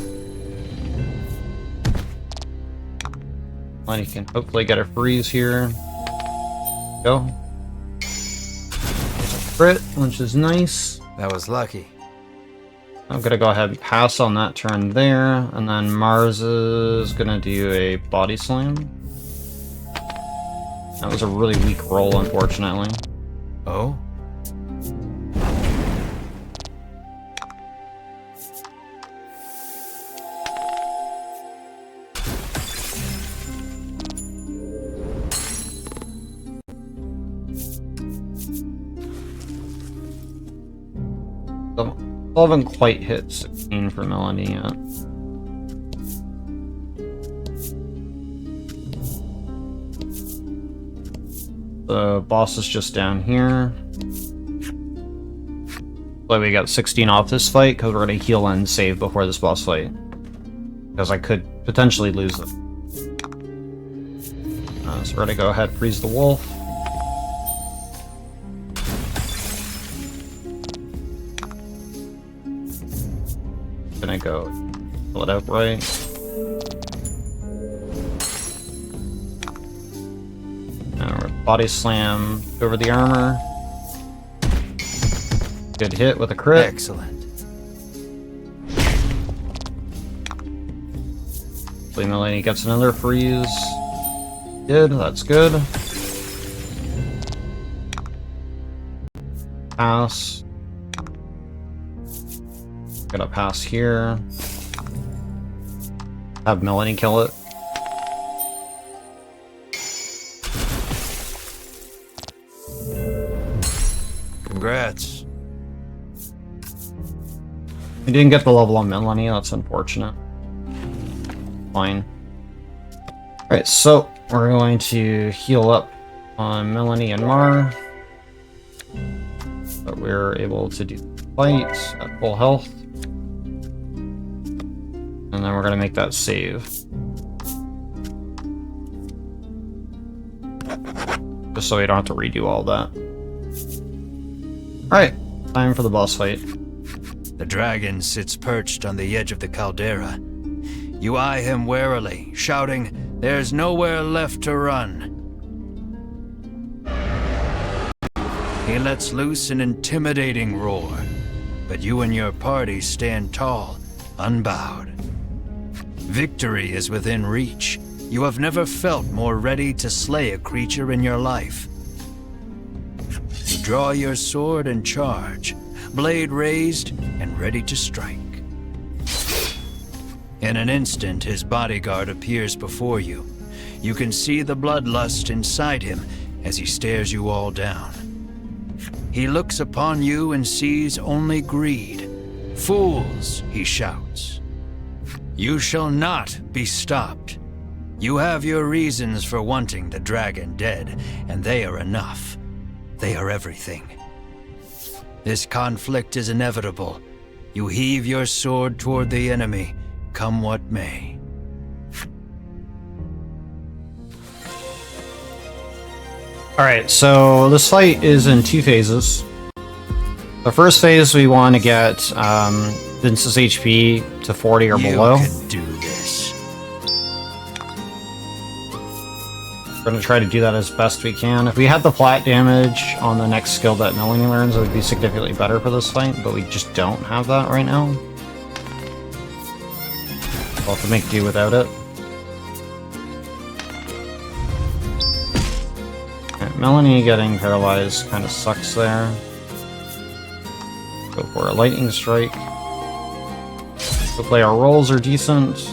And you can hopefully get a freeze here. Go. There's a crit, which is nice. That was lucky. I'm gonna go ahead and pass on that turn there, and then Mars is gonna do a body slam. That was a really weak roll, unfortunately. Oh? Still haven't quite hit 16 for Melanie yet. The boss is just down here. But we got 16 off this fight because we're going to heal and save before this boss fight. Because I could potentially lose it. So we're going to go ahead and freeze the wolf. Gonna go pull it upright. Now we're body slam over the armor. Good hit with a crit. Excellent. Hopefully Melanie gets another freeze. Good, that's good. pass. Gonna pass here. Have Melanie kill it. Congrats. We didn't get the level on Melanie, that's unfortunate. Fine. Alright, so we're going to heal up on Melanie and Mar. But we're able to do the fight at full health. And then we're gonna make that save. Just so we don't have to redo all that. Alright, time for the boss fight. The dragon sits perched on the edge of the caldera. You eye him warily, shouting, "There's nowhere left to run." He lets loose an intimidating roar, but you and your party stand tall, unbowed. Victory is within reach. You have never felt more ready to slay a creature in your life. You draw your sword and charge, blade raised and ready to strike. In an instant, his bodyguard appears before you. You can see the bloodlust inside him as he stares you all down. He looks upon you and sees only greed. "Fools," he shouts. "You shall not be stopped. You have your reasons for wanting the dragon dead, and they are enough. They are everything. This conflict is inevitable. You heave your sword toward the enemy, come what may." Alright, so this fight is in two phases. The first phase, we want to get Vince's HP to 40 or below. You can do this. We're going to try to do that as best we can. If we had the flat damage on the next skill that Melanie learns, it would be significantly better for this fight, but we just don't have that right now. We'll have to make do without it. Right, Melanie getting paralyzed kind of sucks there. Go for a lightning strike. Hopefully our rolls are decent.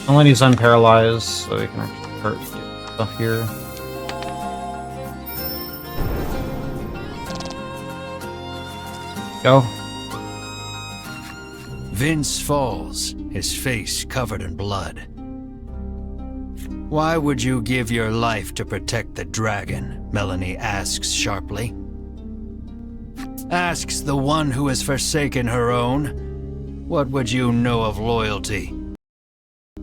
Melanie's unparalyzed, so we can actually start doing stuff here. Go. Vince falls, his face covered in blood. "Why would you give your life to protect the dragon?" Melanie asks sharply. Asks the one who has forsaken her own. "What would you know of loyalty?"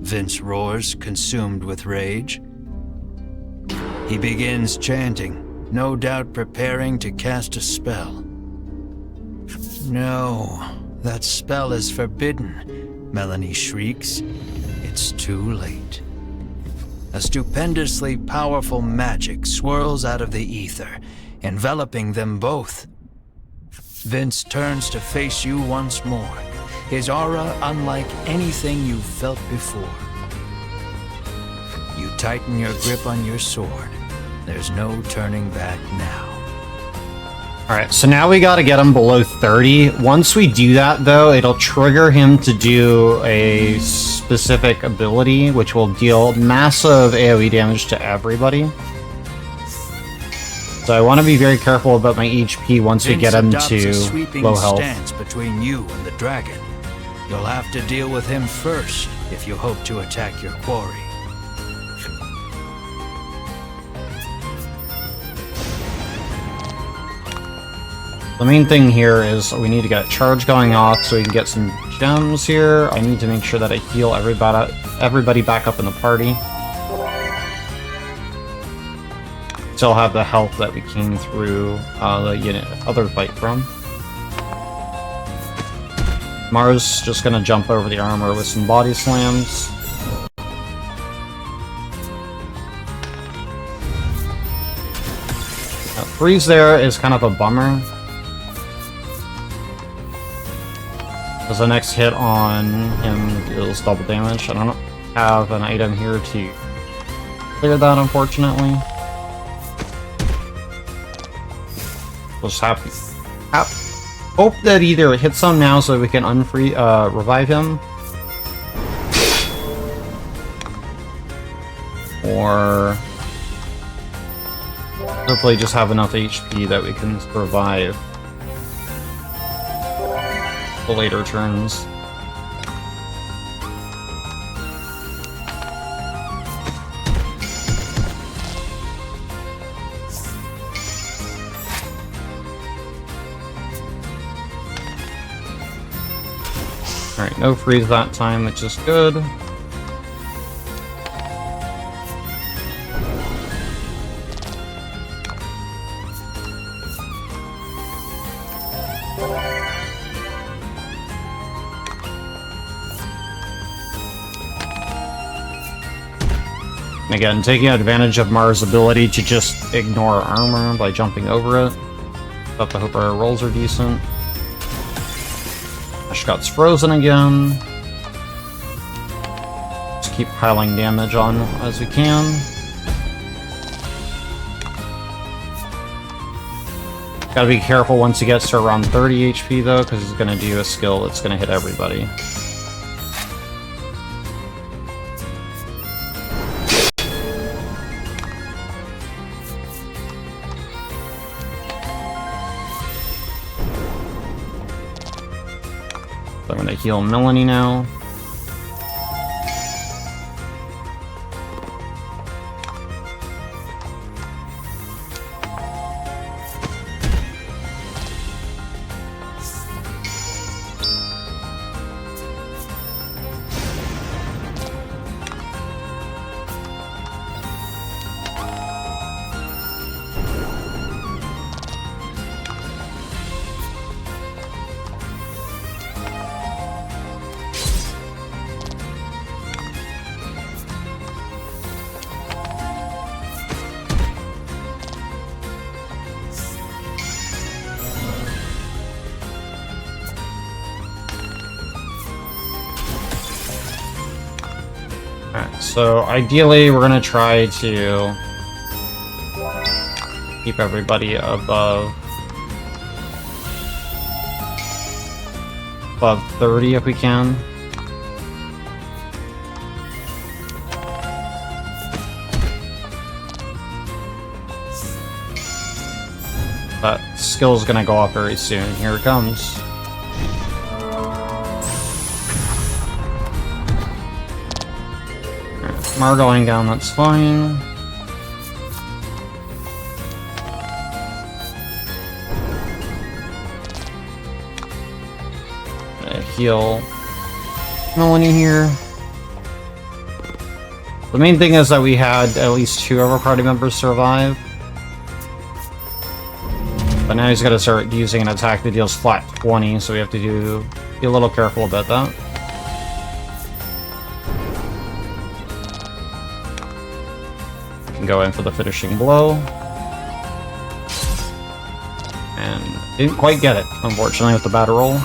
Vince roars, consumed with rage. He begins chanting, no doubt preparing to cast a spell. "No, that spell is forbidden," Melanie shrieks. It's too late. A stupendously powerful magic swirls out of the ether, enveloping them both. Vince turns to face you once more, his aura unlike anything you've felt before. You tighten your grip on your sword. There's no turning back now. Alright, so now we gotta get him below 30. Once we do that, though, it'll trigger him to do a specific ability, which will deal massive AoE damage to everybody. So I want to be very careful about my HP once we get him to low health. Stance between you and the dragon. You'll have to deal with him first if you hope to attack your quarry. The main thing here is we need to get charge going off so we can get some gems here. I need to make sure that I heal everybody back up in the party. Still have the health that we came through the other fight from. Mars just gonna jump over the armor with some body slams. Freeze there is kind of a bummer. As the next hit on him deals double damage. I don't have an item here to clear that, unfortunately. We'll just hope that either it hits him now so we can revive him, or hopefully just have enough HP that we can survive the later turns. Alright, no freeze that time, which is good. And again, taking advantage of Mars' ability to just ignore armor by jumping over it. But I hope our rolls are decent. Ashkot's frozen again. Just keep piling damage on as we can. Gotta be careful once he gets to around 30 HP though, because he's gonna do a skill that's gonna hit everybody. So I'm gonna heal Melanie now. Alright, so ideally we're gonna try to keep everybody above 30 if we can. That skill is gonna go off very soon. Here it comes. Mar going down, that's fine. Gonna heal Melanie here. The main thing is that we had at least 2 of our party members survive. But now he's got to start using an attack that deals flat 20, so we have to be a little careful about that. Go in for the finishing blow. And didn't quite get it, unfortunately, with the battle roll.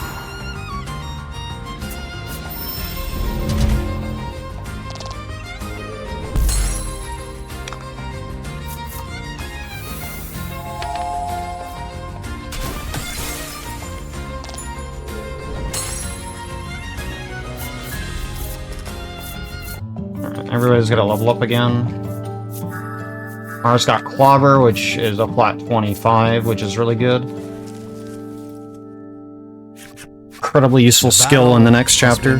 Alright, everybody's gotta level up again. Mars got Clobber, which is a flat 25, which is really good. Incredibly useful skill in the next chapter.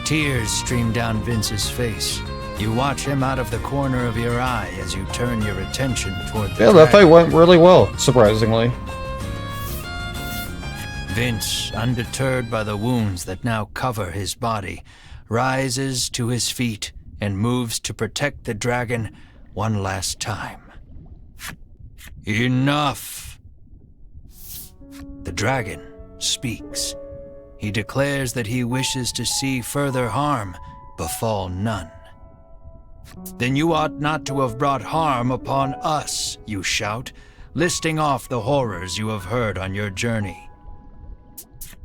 Tears stream down Vince's face. You watch him out of the corner of your eye as you turn your attention toward the Yeah, that fight went really well, surprisingly. Vince, undeterred by the wounds that now cover his body, rises to his feet and moves to protect the dragon one last time. Enough! The dragon speaks. He declares that he wishes to see further harm befall none. Then you ought not to have brought harm upon us, you shout, listing off the horrors you have heard on your journey.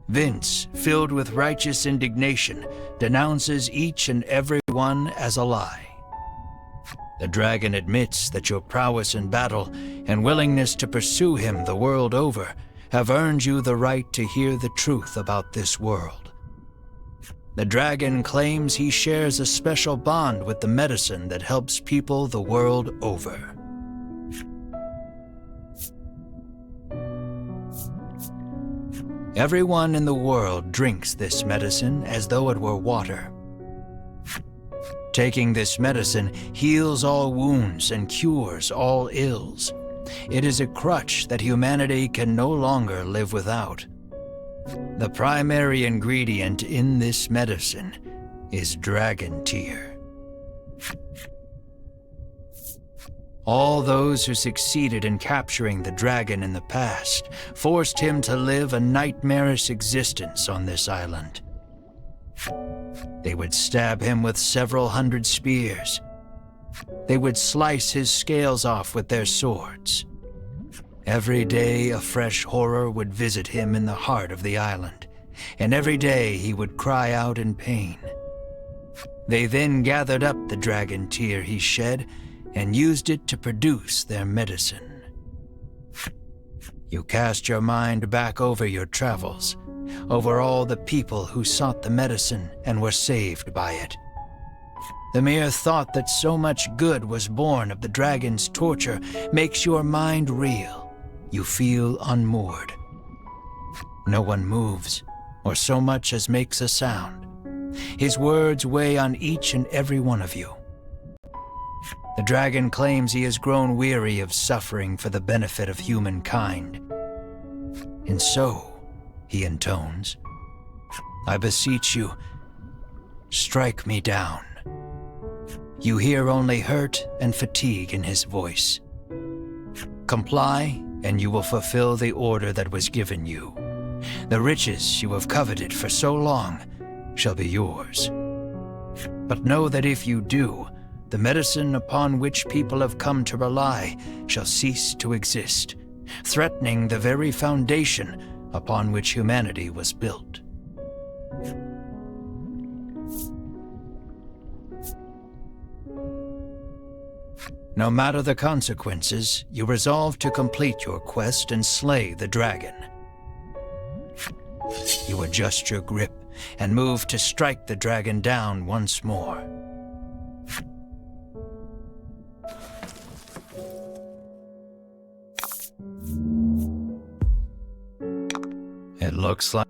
Vince, filled with righteous indignation, denounces each and every one as a lie. The dragon admits that your prowess in battle and willingness to pursue him the world over have earned you the right to hear the truth about this world. The dragon claims he shares a special bond with the medicine that helps people the world over. Everyone in the world drinks this medicine as though it were water. Taking this medicine heals all wounds and cures all ills. It is a crutch that humanity can no longer live without. The primary ingredient in this medicine is dragon tear. All those who succeeded in capturing the dragon in the past forced him to live a nightmarish existence on this island. They would stab him with several hundred spears. They would slice his scales off with their swords. Every day a fresh horror would visit him in the heart of the island, and every day he would cry out in pain. They then gathered up the dragon tear he shed and used it to produce their medicine. You cast your mind back over your travels, over all the people who sought the medicine and were saved by it. The mere thought that so much good was born of the dragon's torture makes your mind reel. You feel unmoored. No one moves, or so much as makes a sound. His words weigh on each and every one of you. The dragon claims he has grown weary of suffering for the benefit of humankind. And so, he intones, I beseech you, strike me down. You hear only hurt and fatigue in his voice. Comply, and you will fulfill the order that was given you. The riches you have coveted for so long shall be yours. But know that if you do, the medicine upon which people have come to rely shall cease to exist, threatening the very foundation upon which humanity was built. No matter the consequences, you resolve to complete your quest and slay the dragon. You adjust your grip and move to strike the dragon down once more. It looks like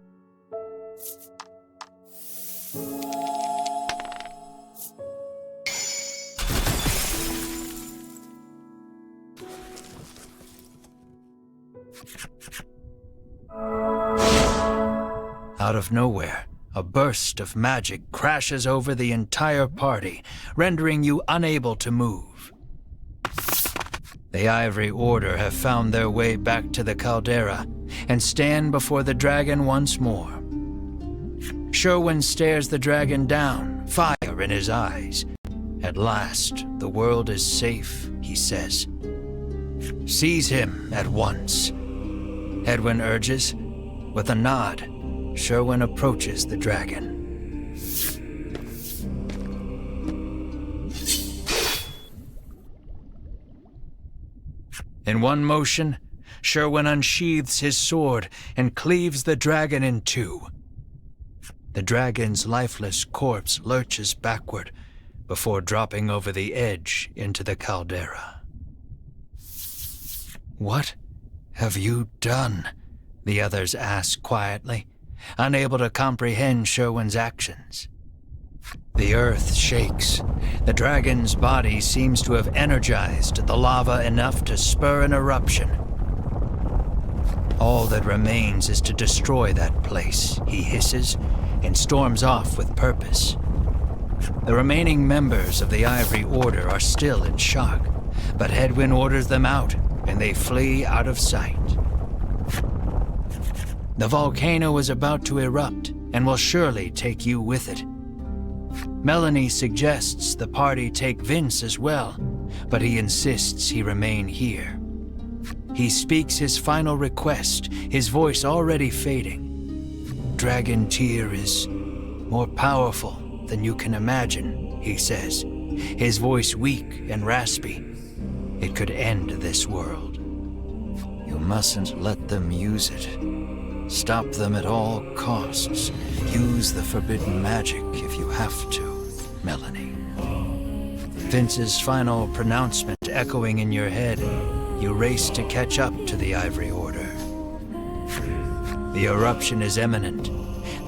out of nowhere, a burst of magic crashes over the entire party, rendering you unable to move. The Ivory Order have found their way back to the caldera and stand before the dragon once more. Sherwin stares the dragon down, fire in his eyes. At last, the world is safe, he says. Seize him at once, Edwin urges. With a nod, Sherwin approaches the dragon. In one motion, Sherwin unsheathes his sword and cleaves the dragon in two. The dragon's lifeless corpse lurches backward, before dropping over the edge into the caldera. "What have you done?" the others asked quietly, unable to comprehend Sherwin's actions. The earth shakes. The dragon's body seems to have energized the lava enough to spur an eruption. "All that remains is to destroy that place," he hisses, and storms off with purpose. The remaining members of the Ivory Order are still in shock, but Hedwyn orders them out, and they flee out of sight. The volcano is about to erupt, and will surely take you with it. Melanie suggests the party take Vince as well, but he insists he remain here. He speaks his final request, his voice already fading. "Dragon Tear is more powerful than you can imagine," he says, his voice weak and raspy. "It could end this world. You mustn't let them use it. Stop them at all costs. Use the forbidden magic if you have to, Melanie." Vince's final pronouncement echoing in your head, you race to catch up to the Ivory Order. The eruption is imminent.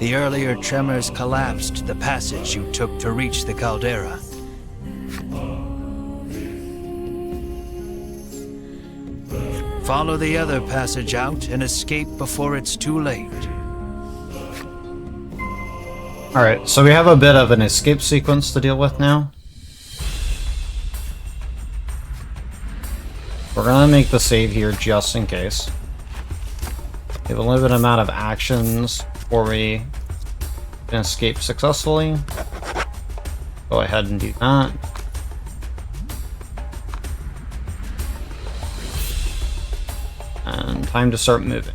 The earlier tremors collapsed the passage you took to reach the caldera. Follow the other passage out and escape before it's too late. Alright, so we have a bit of an escape sequence to deal with now. We're gonna make the save here just in case. We have a limited amount of actions before we can escape successfully. Go ahead and do that. And time to start moving.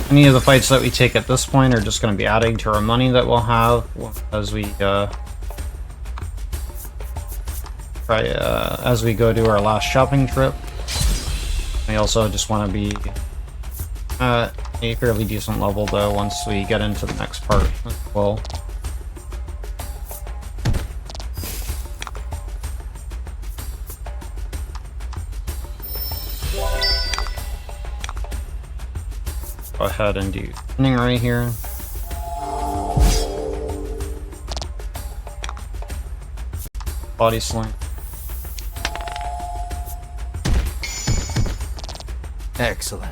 Any of the fights that we take at this point are just going to be adding to our money that we'll have as we as we go to our last shopping trip. We also just want to be at a fairly decent level though once we get into the next part as well. Go ahead and do spinning right here. Body slam. Excellent.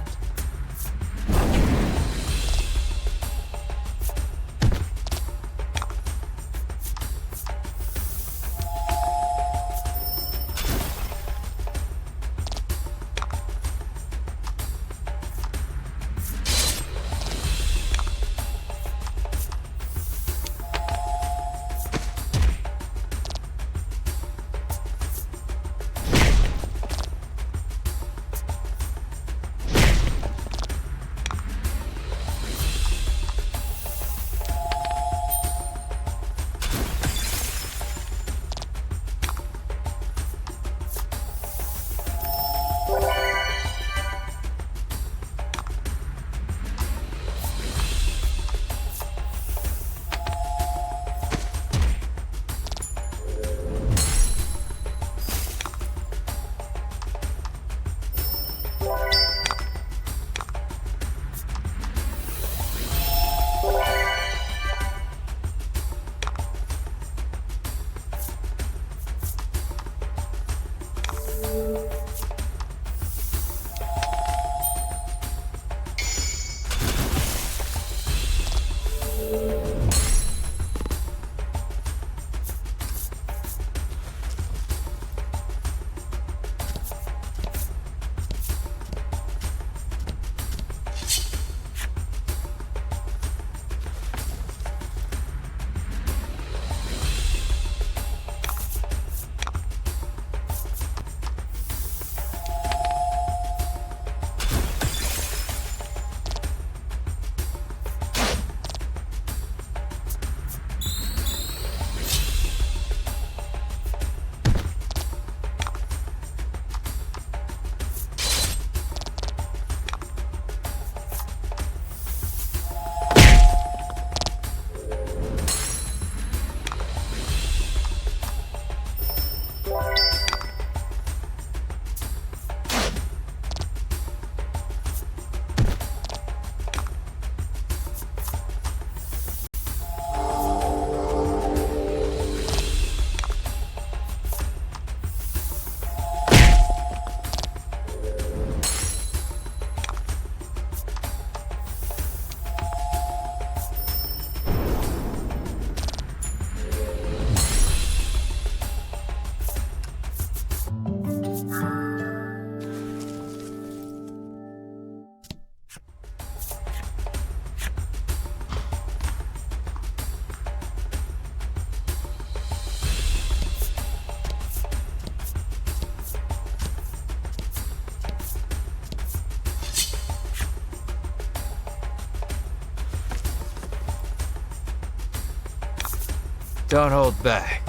Don't hold back.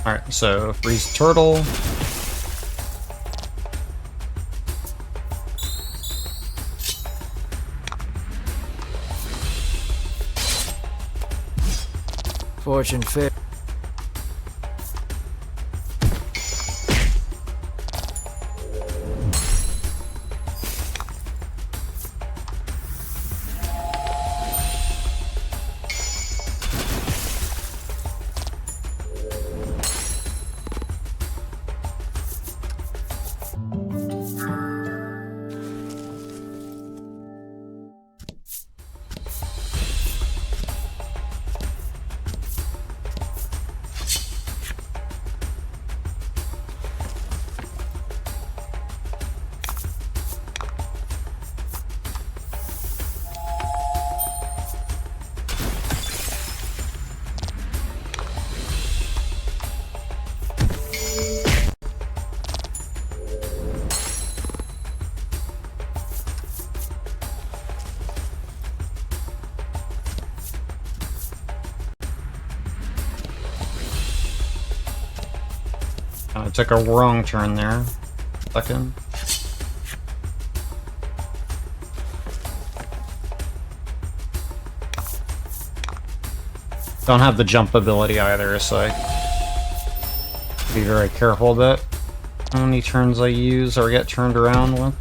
Alright, so freeze turtle. Fortune fair. I took a wrong turn there. Second. Don't have the jump ability either, so I be very careful about how many turns I use or get turned around with.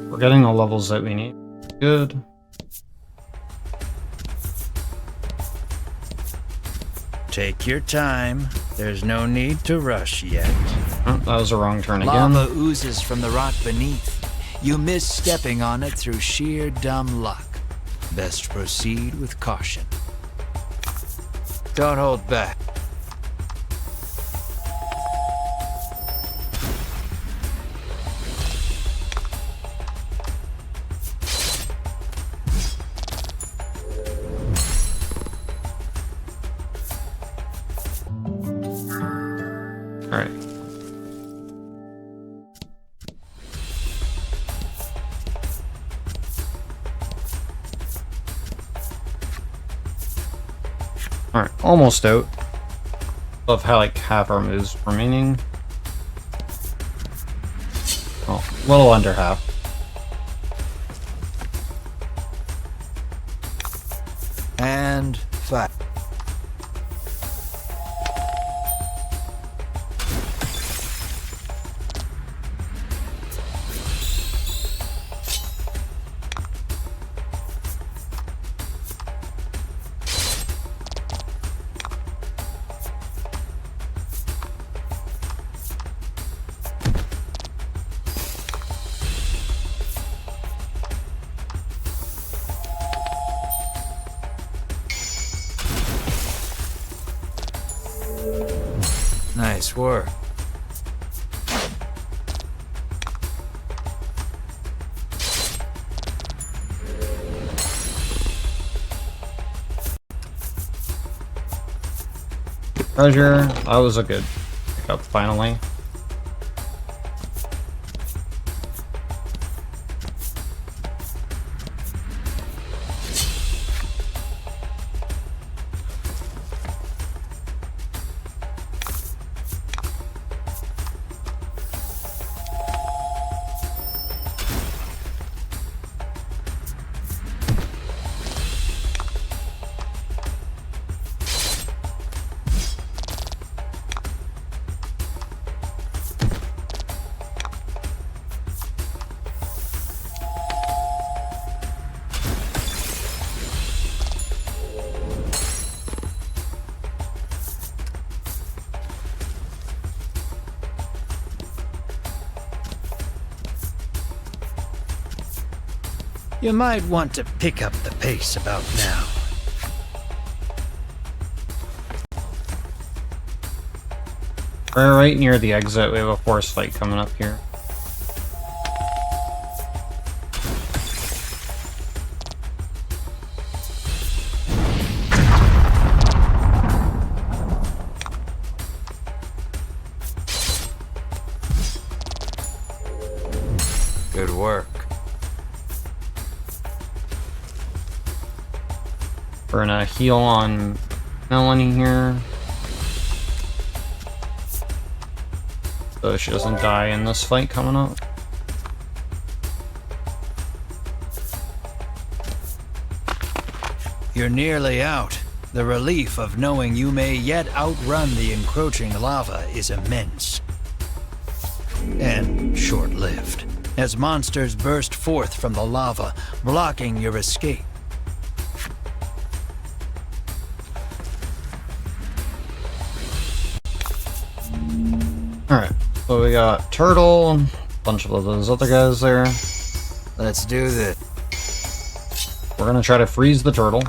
We're getting the levels that we need. Good. Take your time. There's no need to rush yet. Oh, that was a wrong turn again. Lava oozes from the rock beneath. You miss stepping on it through sheer dumb luck. Best proceed with caution. Don't hold back. Alright. Alright, almost out. Of how like half our moves remaining. Oh, a little under half. And fight. Nice work. Treasure. That was a good pickup finally. You might want to pick up the pace about now. We're right near the exit. We have a force fight coming up here. Good work. We're gonna heal on Melanie here, so she doesn't die in this fight coming up. You're nearly out. The relief of knowing you may yet outrun the encroaching lava is immense. And short-lived, as monsters burst forth from the lava, blocking your escape. Alright, so we got Turtle, a bunch of those other guys there. Let's do this. We're gonna try to freeze the turtle.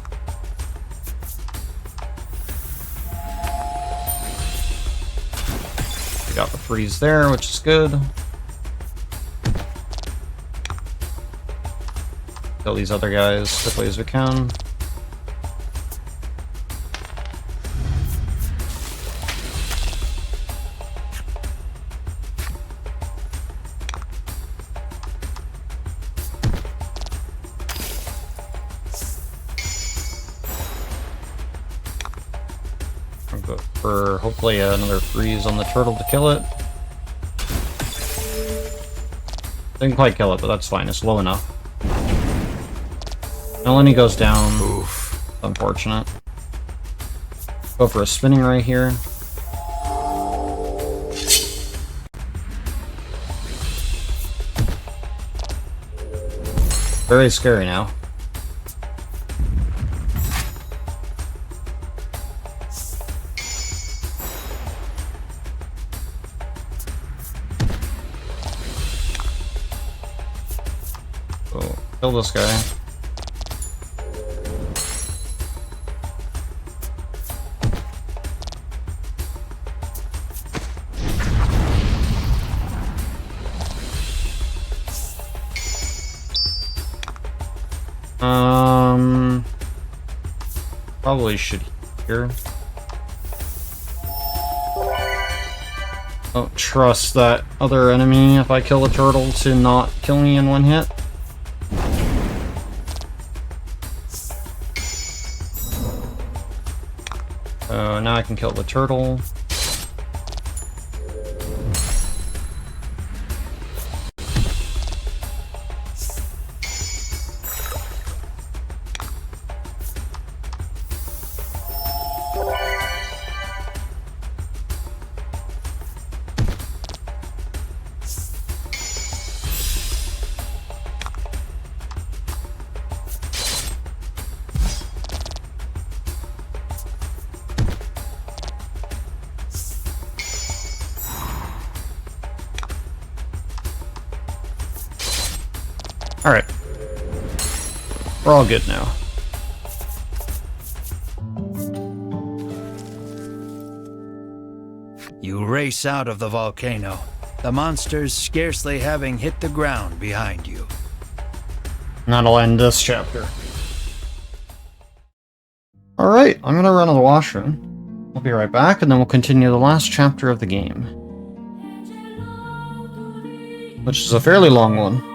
We got the freeze there, which is good. Kill these other guys as quickly as we can. Go for hopefully another freeze on the turtle to kill it. Didn't quite kill it, but that's fine. It's low enough. Melanie goes down. Oof. Unfortunate. Go for a spinning right here. Very scary now. So, kill this guy. Probably should here. Don't trust that other enemy if I kill a turtle to not kill me in one hit. So now I can kill the turtle. Alright. We're all good now. You race out of the volcano, the monsters scarcely having hit the ground behind you. And that'll end this chapter. Alright, I'm gonna run to the washroom. I'll be right back, and then we'll continue the last chapter of the game. Which is a fairly long one.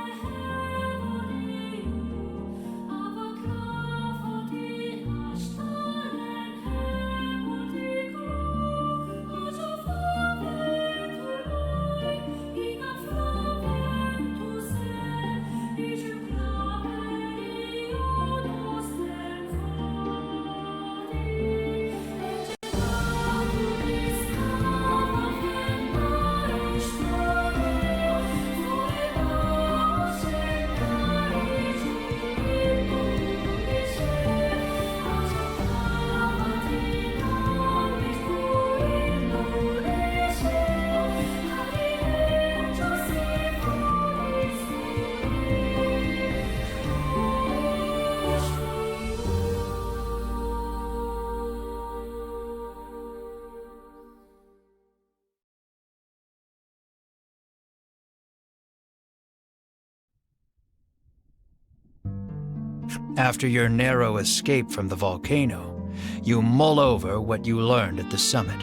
After your narrow escape from the volcano, you mull over what you learned at the summit.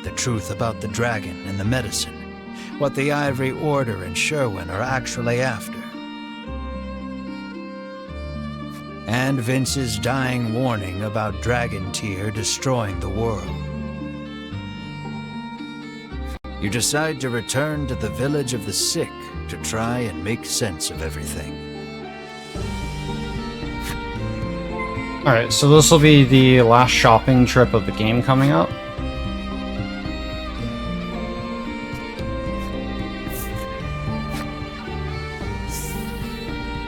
The truth about the dragon and the medicine, what the Ivory Order and Sherwin are actually after. And Vince's dying warning about Dragon Tear destroying the world. You decide to return to the village of the sick to try and make sense of everything. Alright, so this will be the last shopping trip of the game coming up.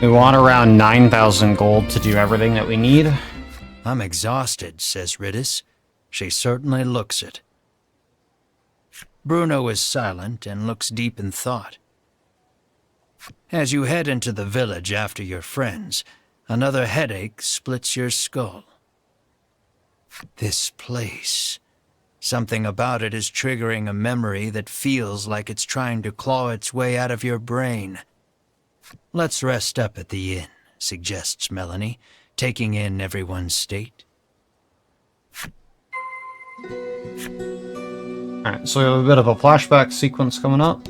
We want around 9,000 gold to do everything that we need. I'm exhausted, says Ridis. She certainly looks it. Bruno is silent and looks deep in thought. As you head into the village after your friends, another headache splits your skull. This place. Something about it is triggering a memory that feels like it's trying to claw its way out of your brain. Let's rest up at the inn, suggests Melanie, taking in everyone's state. Alright, so we have a bit of a flashback sequence coming up.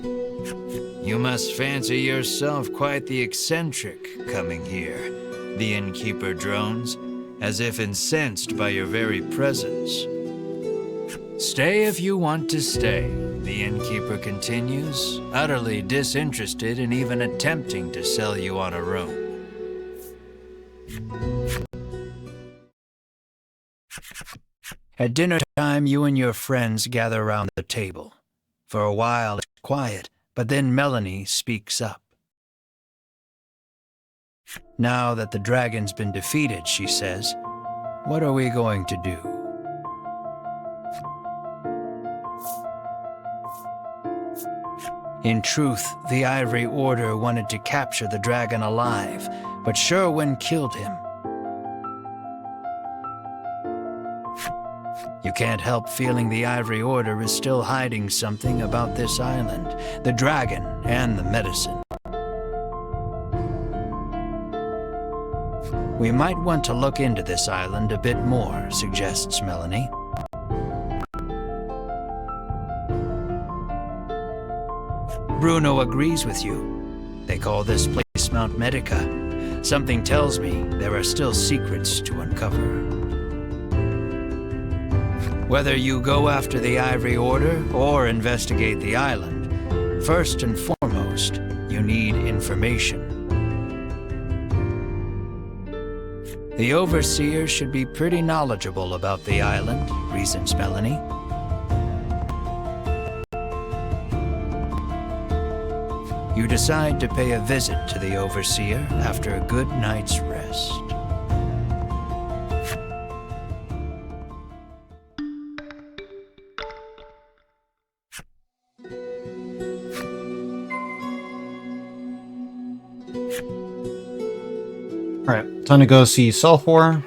You must fancy yourself quite the eccentric coming here, the innkeeper drones, as if incensed by your very presence. Stay if you want to stay, the innkeeper continues, utterly disinterested in even attempting to sell you on a room. At dinner time, you and your friends gather around the table. For a while, it's quiet, but then Melanie speaks up. Now that the dragon's been defeated, she says, what are we going to do? In truth, the Ivory Order wanted to capture the dragon alive, but Sherwin killed him. You can't help feeling the Ivory Order is still hiding something about this island, the dragon and the medicine. We might want to look into this island a bit more, suggests Melanie. Bruno agrees with you. They call this place Mount Medica. Something tells me there are still secrets to uncover. Whether you go after the Ivory Order or investigate the island, first and foremost, you need information. The Overseer should be pretty knowledgeable about the island, reasons Melanie. You decide to pay a visit to the Overseer after a good night's rest. Alright, time to go see Selfor.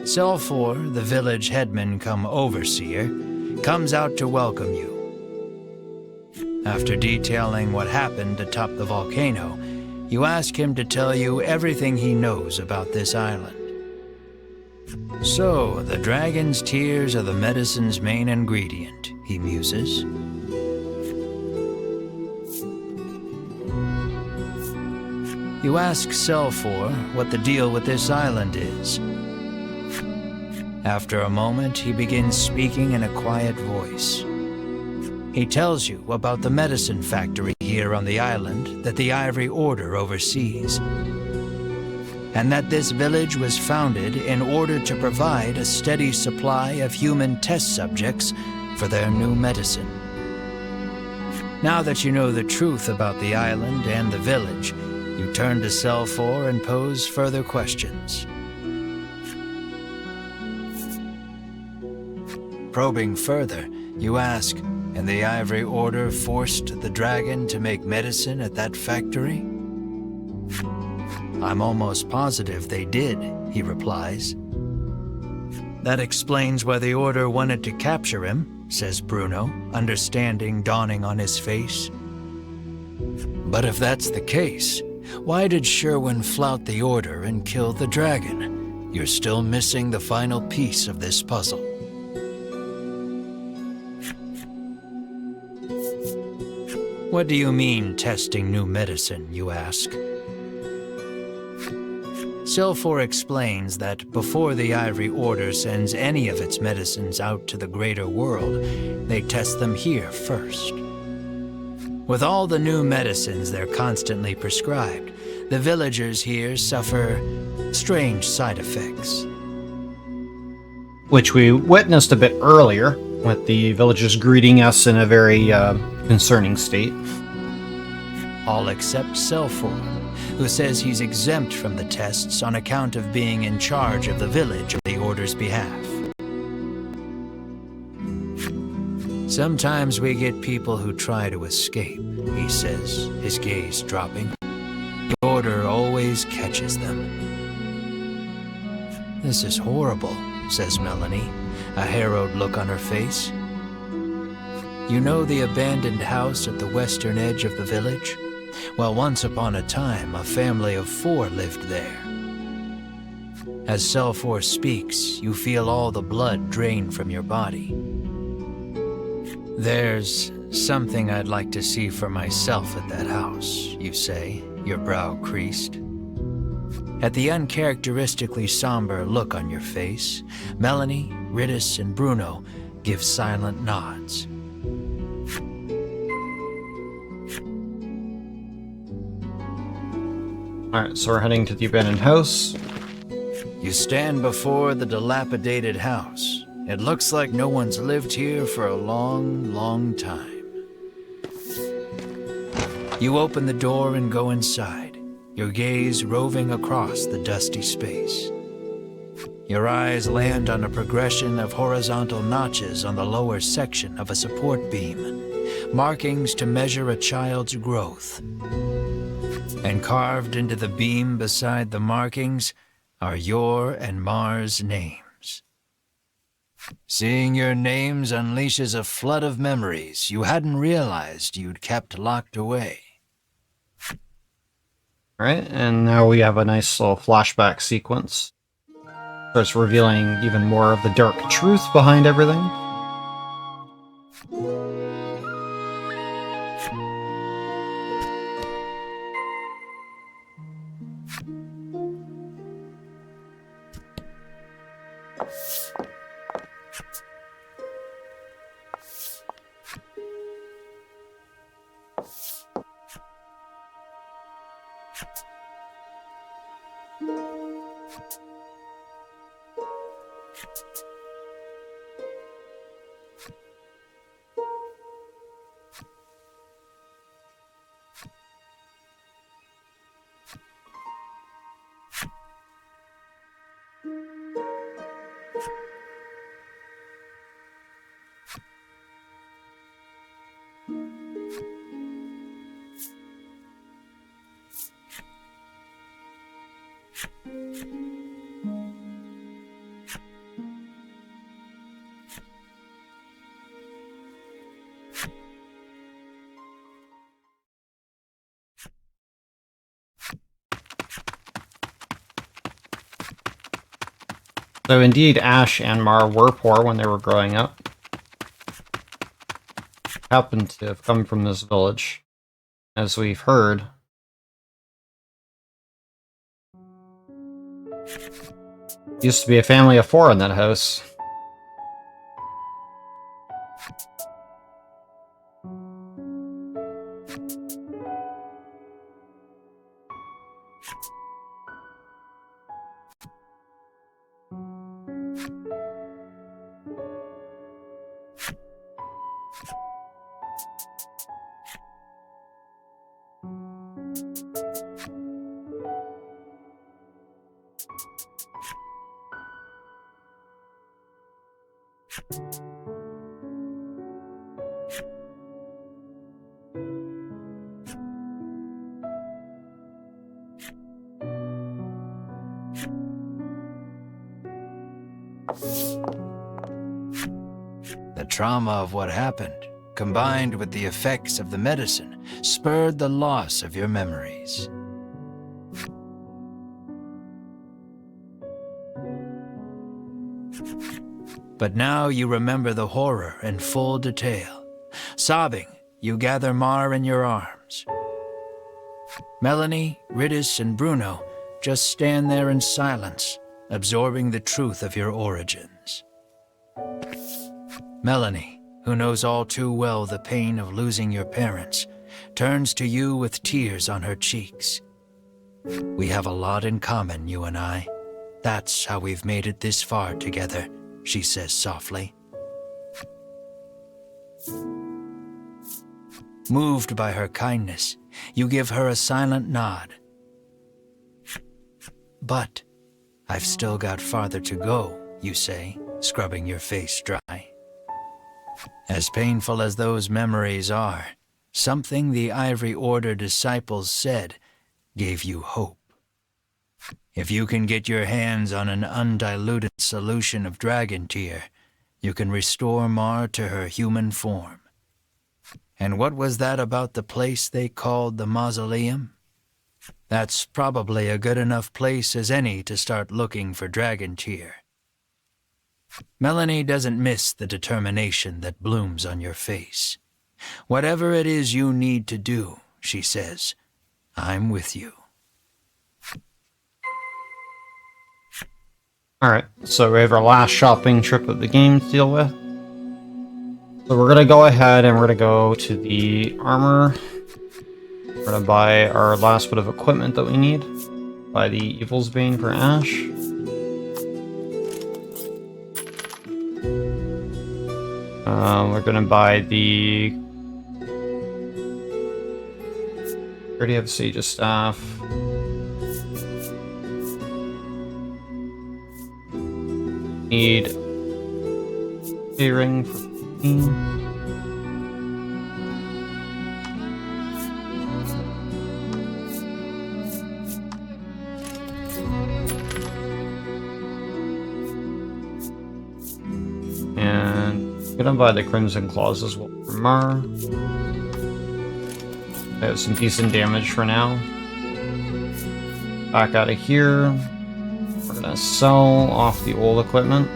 Selfor, the village headman come Overseer, comes out to welcome you. After detailing what happened atop the volcano, you ask him to tell you everything he knows about this island. So, the dragon's tears are the medicine's main ingredient, he muses. You ask Selfor what the deal with this island is. After a moment, he begins speaking in a quiet voice. He tells you about the medicine factory here on the island that the Ivory Order oversees, and that this village was founded in order to provide a steady supply of human test subjects for their new medicine. Now that you know the truth about the island and the village, you turn to Selfor and pose further questions. Probing further, you ask, and the Ivory Order forced the dragon to make medicine at that factory? I'm almost positive they did, he replies. That explains why the Order wanted to capture him, says Bruno, understanding dawning on his face. But if that's the case, why did Sherwin flout the order and kill the dragon? You're still missing the final piece of this puzzle. What do you mean, testing new medicine, you ask? Silfor explains that before the Ivory Order sends any of its medicines out to the greater world, they test them here first. With all the new medicines they're constantly prescribed, the villagers here suffer strange side effects. Which we witnessed a bit earlier, with the villagers greeting us in a very concerning state. All except Silfor, who says he's exempt from the tests on account of being in charge of the village on the Order's behalf. Sometimes we get people who try to escape, he says, his gaze dropping. The Order always catches them. This is horrible, says Melanie, a harrowed look on her face. You know the abandoned house at the western edge of the village? Well, once upon a time, a family of 4 lived there. As Silfor speaks, you feel all the blood drain from your body. There's something I'd like to see for myself at that house, you say, your brow creased. At the uncharacteristically somber look on your face, Melanie, Riddis, and Bruno give silent nods. Alright, so we're heading to the abandoned house. You stand before the dilapidated house. It looks like no one's lived here for a long, long time. You open the door and go inside, your gaze roving across the dusty space. Your eyes land on a progression of horizontal notches on the lower section of a support beam, markings to measure a child's growth. And carved into the beam beside the markings are your and Mar's names. Seeing your names unleashes a flood of memories you hadn't realized you'd kept locked away. Alright, and now we have a nice little flashback sequence. Starts revealing even more of the dark truth behind everything. So indeed, Ash and Mar were poor when they were growing up. Happened to have come from this village, as we've heard. Used to be a family of 4 in that house. The trauma of what happened combined with the effects of the medicine, spurred the loss of your memories. But now you remember the horror in full detail. Sobbing, you gather Mar in your arms. Melanie, Riddis, and Bruno just stand there in silence, absorbing the truth of your origins. Melanie, who knows all too well the pain of losing your parents, turns to you with tears on her cheeks. We have a lot in common, you and I. That's how we've made it this far together, she says softly. Moved by her kindness, you give her a silent nod. But I've still got farther to go, you say, scrubbing your face dry. As painful as those memories are, something the Ivory Order disciples said gave you hope. If you can get your hands on an undiluted solution of dragon tear, you can restore Mar to her human form. And what was that about the place they called the mausoleum? That's probably a good enough place as any to start looking for dragon tear. Melanie doesn't miss the determination that blooms on your face. Whatever it is you need to do, she says, I'm with you. Alright, so we have our last shopping trip of the game to deal with. So we're gonna go ahead and we're gonna go to the armor. We're gonna buy our last bit of equipment that we need. Buy the Evil's Bane for Ash. We're gonna buy the... We already have Sage's Staff. Need a ring for 15. And I'm gonna buy the Crimson Claws as well for Mar. I have some decent damage for now. Back out of here. We're gonna sell off the old equipment.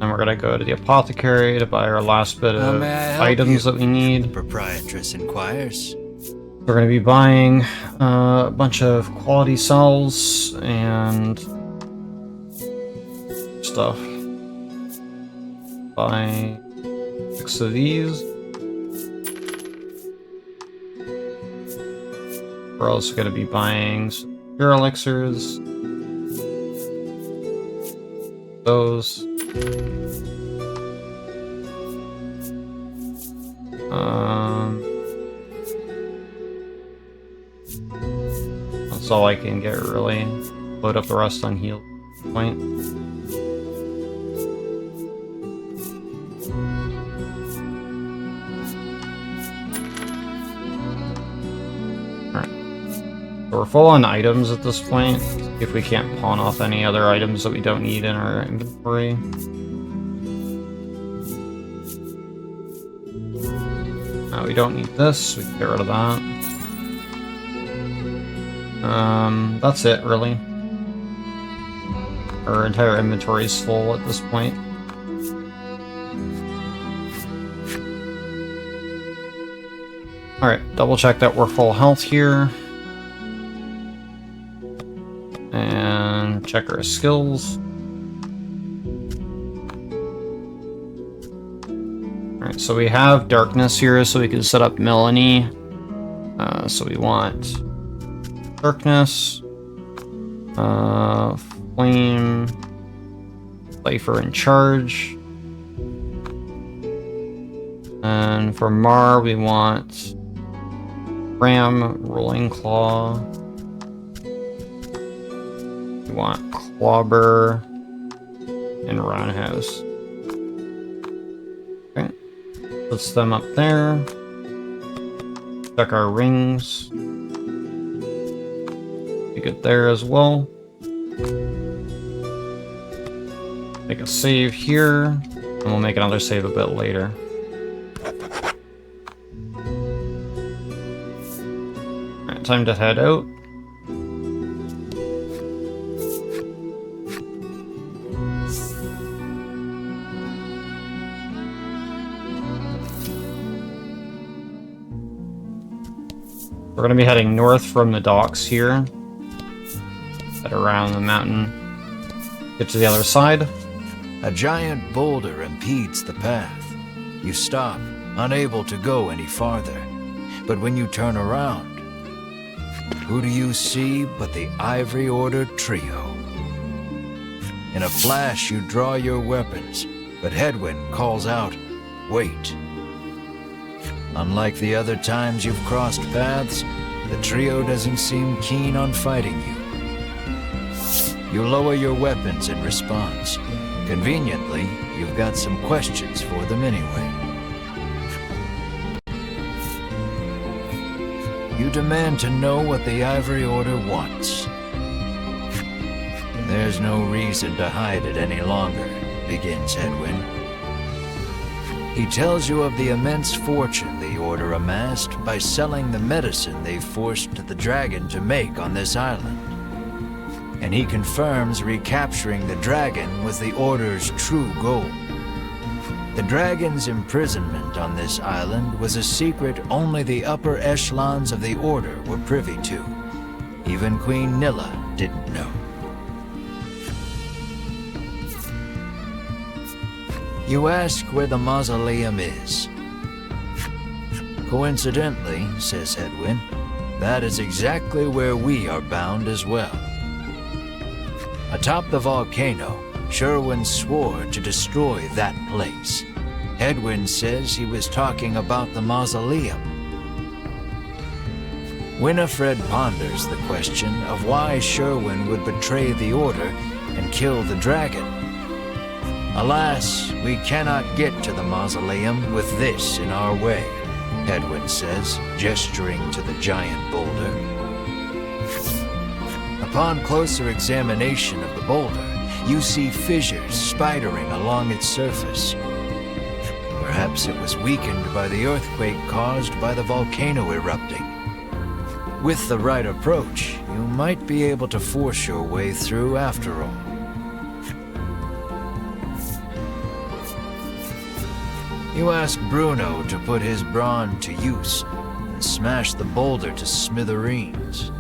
And we're gonna go to the apothecary to buy our last bit of items that we need. The proprietress inquires. We're gonna be buying a bunch of quality cells and stuff. Buy 6 of these. We're also gonna be buying some pure elixirs. Those. That's all I can get really. Load up the rest on heal point. Alright. So we're full on items at this point. If we can't pawn off any other items that we don't need in our inventory. We don't need this, we can get rid of that. That's it, really. Our entire inventory is full at this point. Alright, double check that we're full health here. And check our skills. Alright, so we have darkness here, so we can set up Melanie. So we want darkness, flame, Lifer in charge. And for Mar, we want Ram, Rolling Claw. We want Clobber and Roundhouse. Okay. Puts them up there. Check our rings. Be good there as well. Make a save here, and we'll make another save a bit later. Alright, time to head out. We're going to be heading north from the docks here. Head around the mountain. Get to the other side. A giant boulder impedes the path. You stop, unable to go any farther. But when you turn around, who do you see but the Ivory Order trio? In a flash, you draw your weapons, but Hedwyn calls out, "Wait." Unlike the other times you've crossed paths, the trio doesn't seem keen on fighting you. You lower your weapons in response. Conveniently, you've got some questions for them anyway. You demand to know what the Ivory Order wants. There's no reason to hide it any longer, begins Hedwyn. He tells you of the immense fortune the Order amassed by selling the medicine they forced the dragon to make on this island. And he confirms recapturing the dragon was the Order's true goal. The dragon's imprisonment on this island was a secret only the upper echelons of the Order were privy to. Even Queen Nilla didn't know. You ask where the mausoleum is. Coincidentally, says Hedwyn, that is exactly where we are bound as well. Atop the volcano, Sherwin swore to destroy that place. Hedwyn says he was talking about the mausoleum. Winifred ponders the question of why Sherwin would betray the Order and kill the dragon. Alas, we cannot get to the mausoleum with this in our way, Hedwyn says, gesturing to the giant boulder. Upon closer examination of the boulder, you see fissures spidering along its surface. Perhaps it was weakened by the earthquake caused by the volcano erupting. With the right approach, you might be able to force your way through after all. You ask Bruno to put his brawn to use and smash the boulder to smithereens.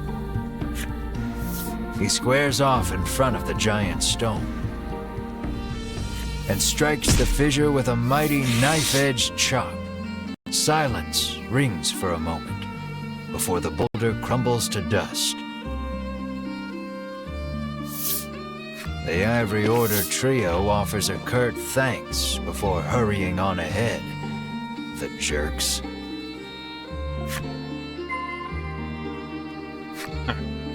He squares off in front of the giant stone and strikes the fissure with a mighty knife-edged chop. Silence rings for a moment before the boulder crumbles to dust. The Ivory Order trio offers a curt thanks before hurrying on ahead. The jerks.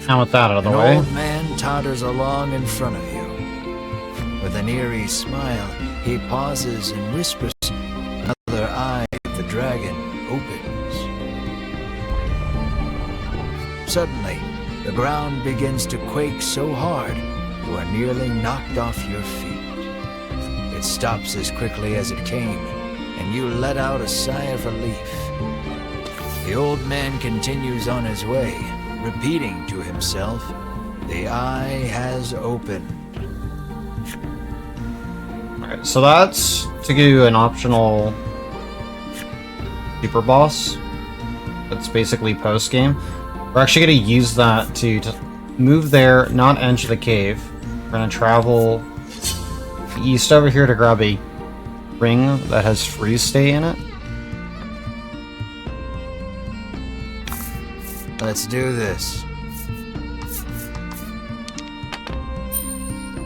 Now with that out of the An way. old man totters along in front of you. With an eerie smile, he pauses and whispers, "Another eye of the dragon opens." Suddenly, the ground begins to quake so hard you are nearly knocked off your feet. It stops as quickly as it came, and you let out a sigh of relief. The old man continues on his way, repeating to himself, "The eye has opened." Alright, so that's to give you an optional super boss. That's basically post-game. We're actually going to use that to move there, not enter the cave. We're going to travel east over here to grab a ring that has freeze stay in it. Let's do this.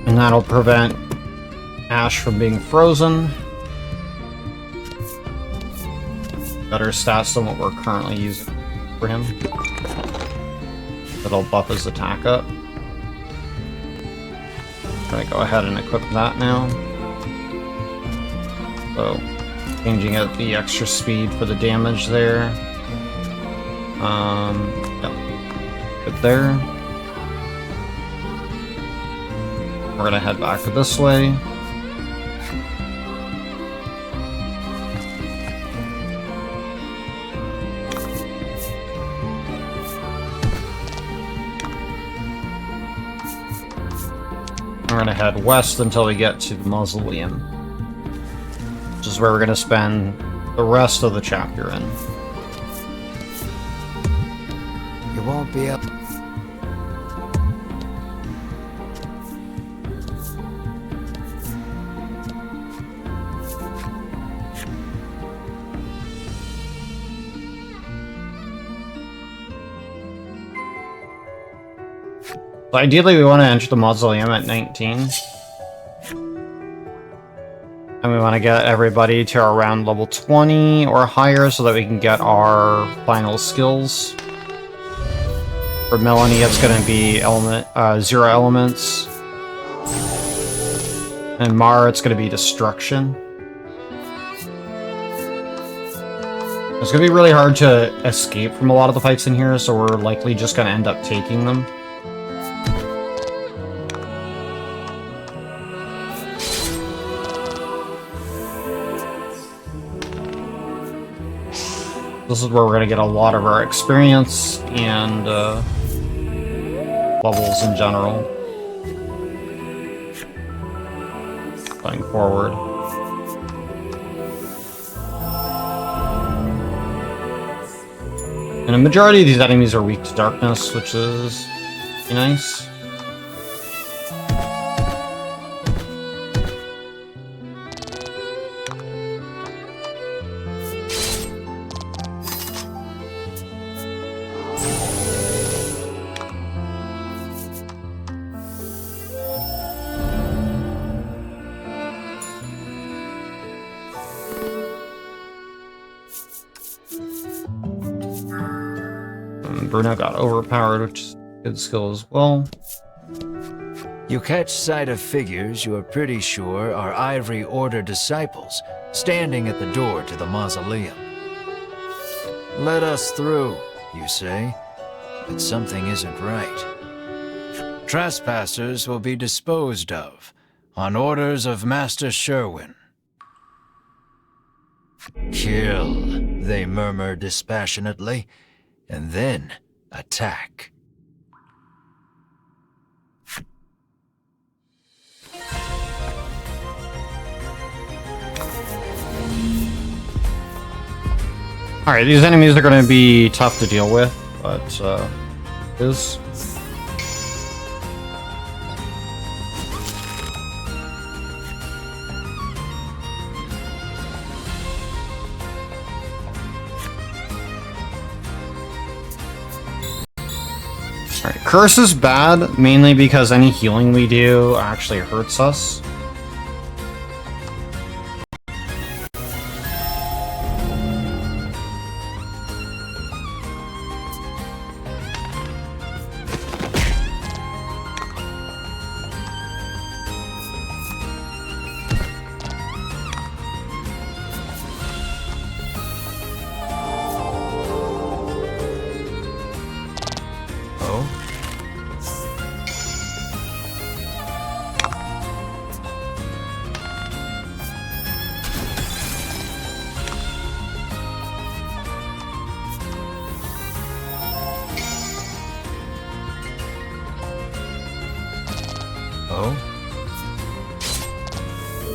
And that'll prevent Ash from being frozen. Better stats than what we're currently using. for him. That'll buff his attack up. I'm gonna go ahead and equip that now. So, changing out the extra speed for the damage there. Yeah. Good there. We're gonna head back this way. We're gonna head west until we get to the mausoleum, which is where we're gonna spend the rest of the chapter in. You won't be able. So ideally, we want to enter the mausoleum at 19. And we want to get everybody to around level 20 or higher so that we can get our final skills. For Melanie, it's going to be zero elements. And Mara, it's going to be destruction. It's going to be really hard to escape from a lot of the fights in here, so we're likely just going to end up taking them. This is where we're going to get a lot of our experience and levels in general going forward. And a majority of these enemies are weak to darkness, which is nice. Bruno got overpowered, which is a good skill as well. You catch sight of figures you are pretty sure are Ivory Order disciples standing at the door to the mausoleum. Let us through, you say, but something isn't right. Trespassers will be disposed of on orders of Master Sherwin. Kill, they murmur dispassionately, and then attack. Alright, these enemies are going to be tough to deal with, but it is. Alright, Curse is bad, mainly because any healing we do actually hurts us.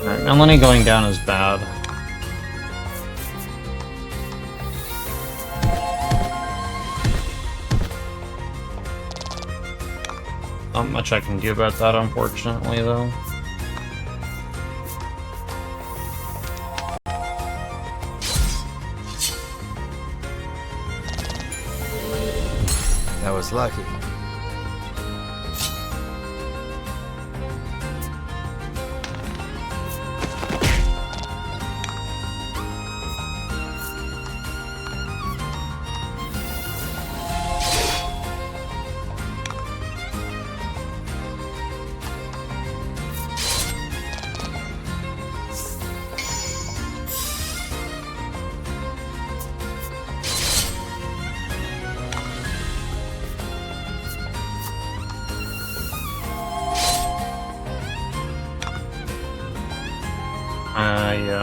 Alright, Melanie going down is bad. Not much I can do about that, unfortunately, though. That was lucky.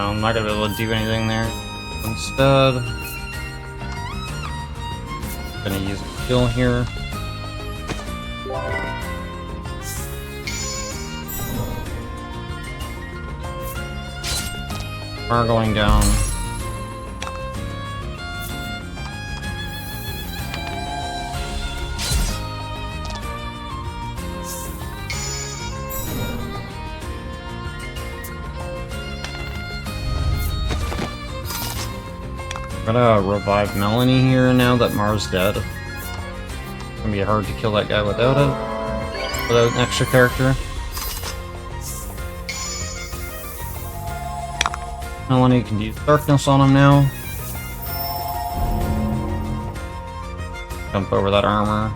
I'm not gonna be able to do anything there. Instead, I'm gonna use a skill here. Are going down. Gotta revive Melanie here now that Mara's dead. It's gonna be hard to kill that guy without an extra character. Melanie can use darkness on him now. Jump over that armor.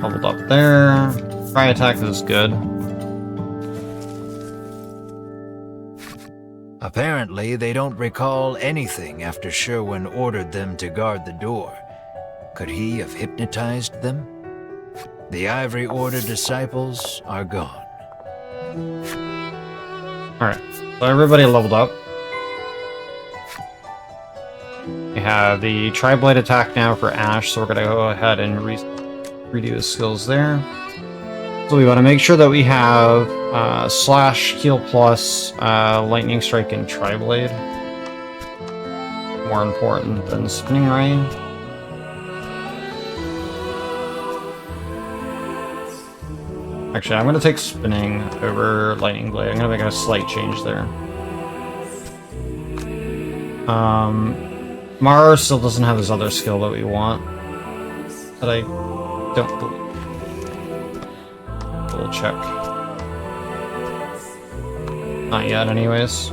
Leveled up there. Fry attack is good. Apparently, they don't recall anything after Sherwin ordered them to guard the door. Could he have hypnotized them? The Ivory Order disciples are gone. Alright, so everybody leveled up. We have the Tri-Blade attack now for Ash, so we're gonna go ahead and redo his skills there. So we want to make sure that we have Slash, Heal Plus, Lightning Strike, and Tri-Blade. More important than Spinning Ray. Actually, I'm going to take Spinning over Lightning Blade. I'm going to make a slight change there. Mara still doesn't have his other skill that we want. That I don't believe. We'll check. Not yet, anyways.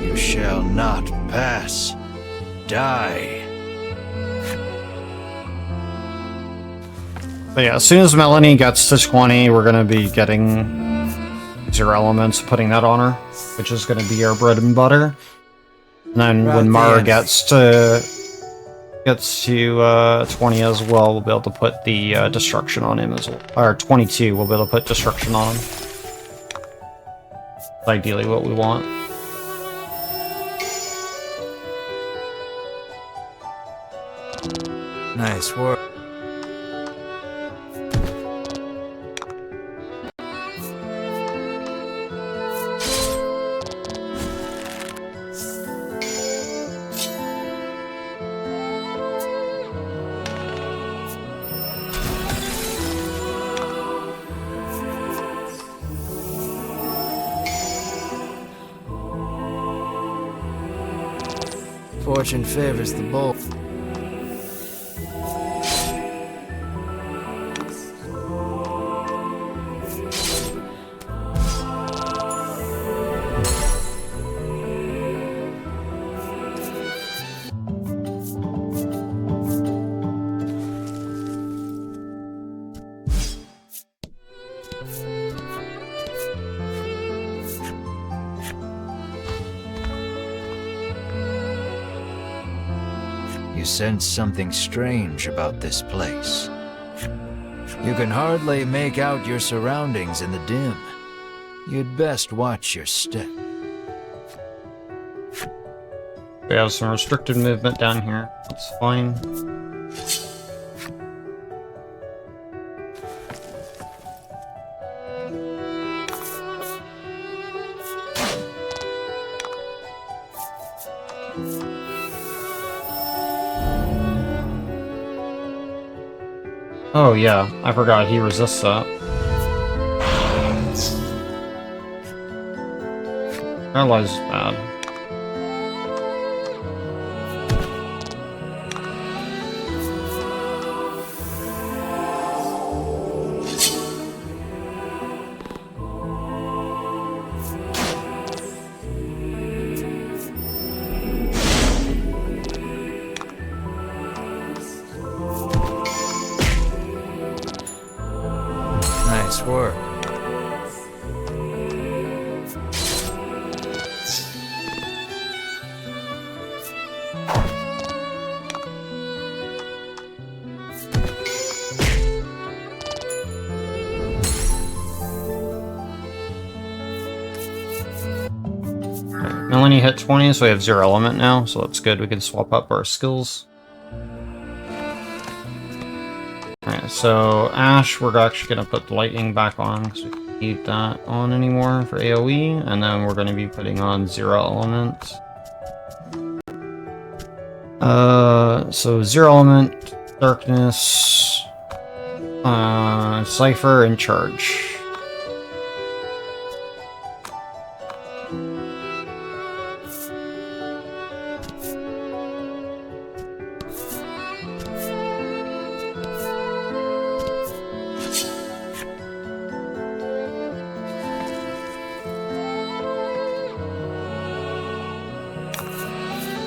You shall not pass. Die. But yeah, as soon as Melanie gets to 20, we're gonna be getting Zero Elements, putting that on her, which is gonna be our bread and butter. And then when Mara gets to 20 as well, we'll be able to put the destruction on him as well. Or 22, we'll be able to put destruction on him. That's ideally what we want. Nice work. Fortune favors the bold. You sense something strange about this place. You can hardly make out your surroundings in the dim. You'd best watch your step. We have some restricted movement down here. That's fine. Oh yeah, I forgot he resists that. Paralyze is bad. Nice work. Melanie hit 20, so we have 0 element now, so that's good. We can swap up our skills. Alright, so Ash, we're actually going to put lightning back on because we don't need that on anymore for AoE, and then we're going to be putting on 0 element. So 0 element, darkness, Cypher, and charge.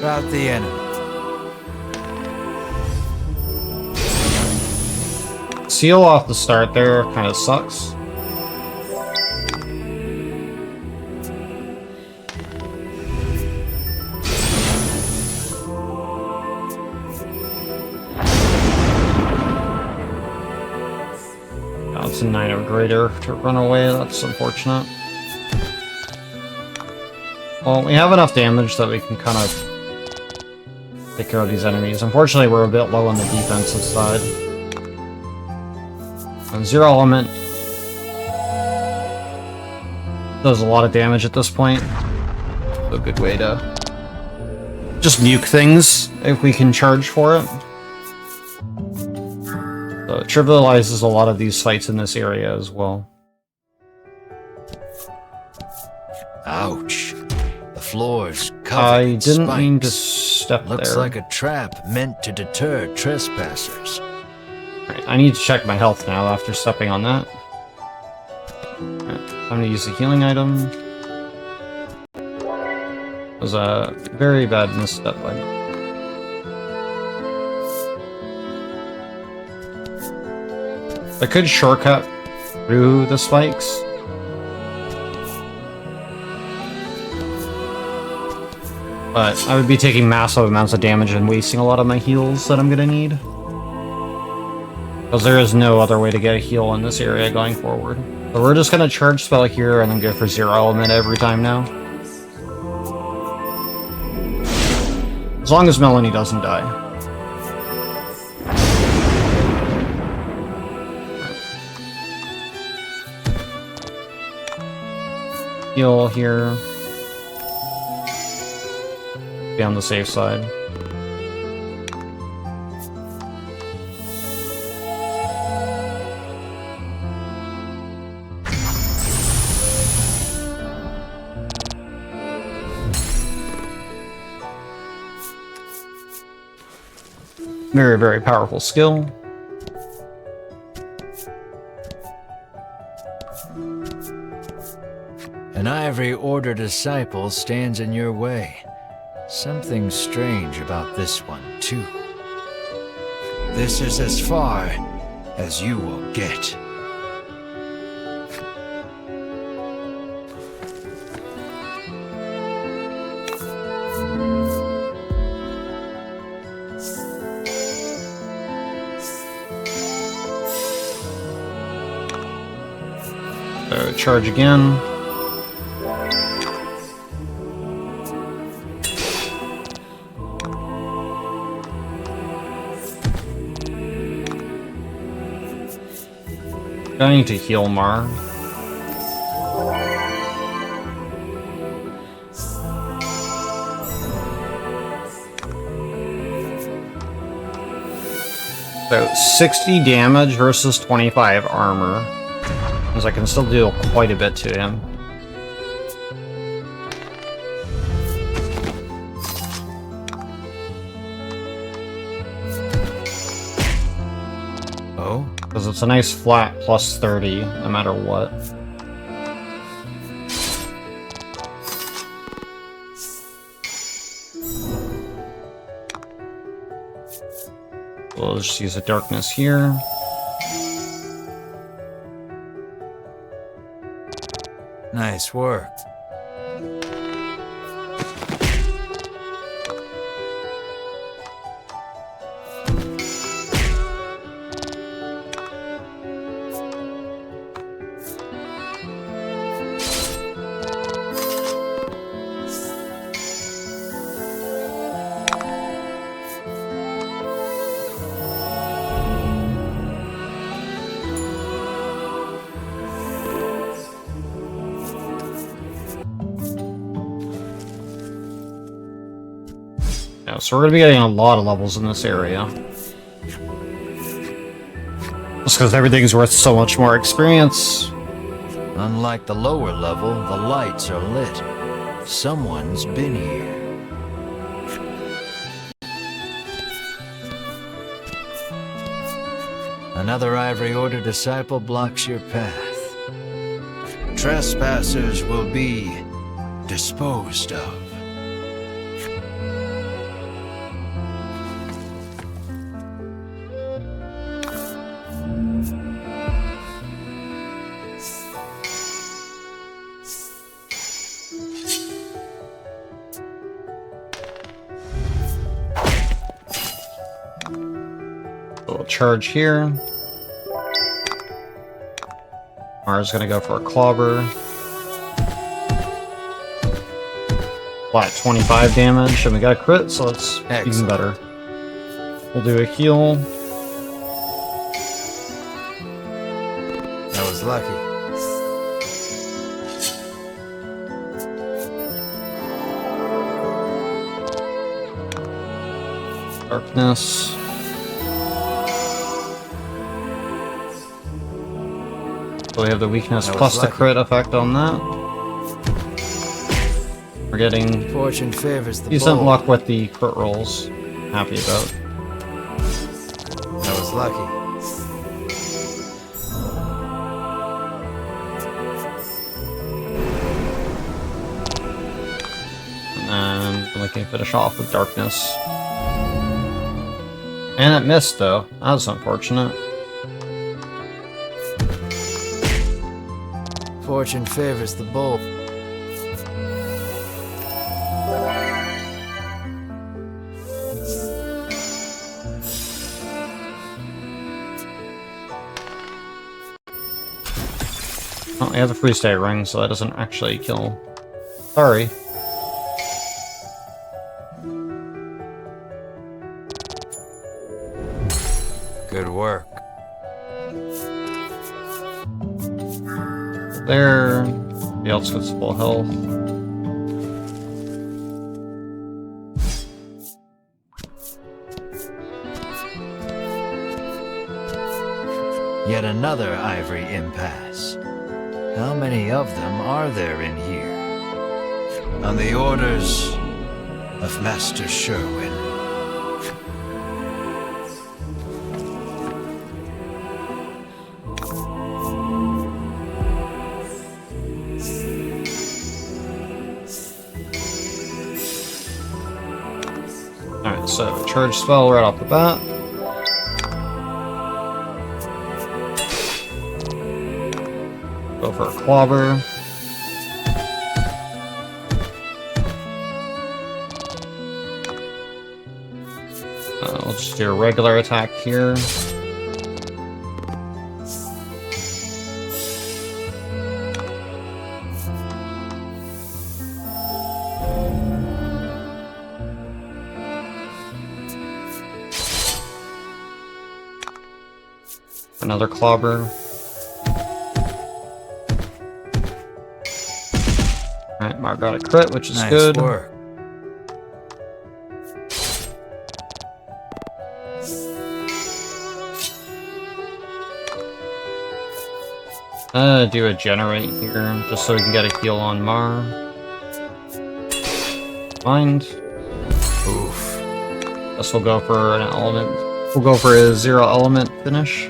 Rout the enemy. Seal off the start there kind of sucks. That's a 9 or greater to run away, that's unfortunate. Well, we have enough damage that we can kind of take care of these enemies. Unfortunately, we're a bit low on the defensive side. And 0 element does a lot of damage at this point. So a good way to just nuke things if we can charge for it. So it trivializes a lot of these fights in this area as well. Ouch. The floor's covered I in didn't spikes. mean to step Looks there. like a trap meant to deter trespassers. Right, I need to check my health now after stepping on that. Right, time to use the healing item. It was a very bad misstep by me. I could shortcut through the spikes. But I would be taking massive amounts of damage and wasting a lot of my heals that I'm gonna need. Because there is no other way to get a heal in this area going forward. So we're just gonna charge spell here and then go for 0 element every time now. As long as Melanie doesn't die. Heal here. Be on the safe side. Very, very powerful skill. An Ivory Order disciple stands in your way. Something strange about this one, too. This is as far as you will get. So charge again. I need to heal Mar. So 60 damage versus 25 armor. Because I can still do quite a bit to him. Oh? Because it's a nice flat plus 30, no matter what. We'll just use a darkness here. Nice work. So we're going to be getting a lot of levels in this area. Just because everything's worth so much more experience. Unlike the lower level, the lights are lit. Someone's been here. Another Ivory Order disciple blocks your path. Trespassers will be disposed of. Little charge here. Mara's gonna go for a clobber. Flat 25 damage, and we got a crit, so it's even better. We'll do a heal. That was lucky. Darkness. So we have the weakness plus the crit effect on that. We're getting Fortune favors the decent bold. luck with the crit rolls. Happy about. That was lucky. And then we can finish off with darkness. And it missed though. That was unfortunate. Fortune favors the bold. Oh, we have a free stay ring, so that doesn't actually kill. Sorry. Good work. There. The else gets full health. Yet another ivory impasse. How many of them are there in here? On the orders of Master Sherwin. Alright, so charge spell right off the bat. Go for a clobber. We'll just do a regular attack here. Another clobber. Alright, Mar got a crit, which is Nice good. work. Do a generate here, just so we can get a heal on Mar. Mind. Oof. Guess we'll go for an element. We'll go for a 0 element finish.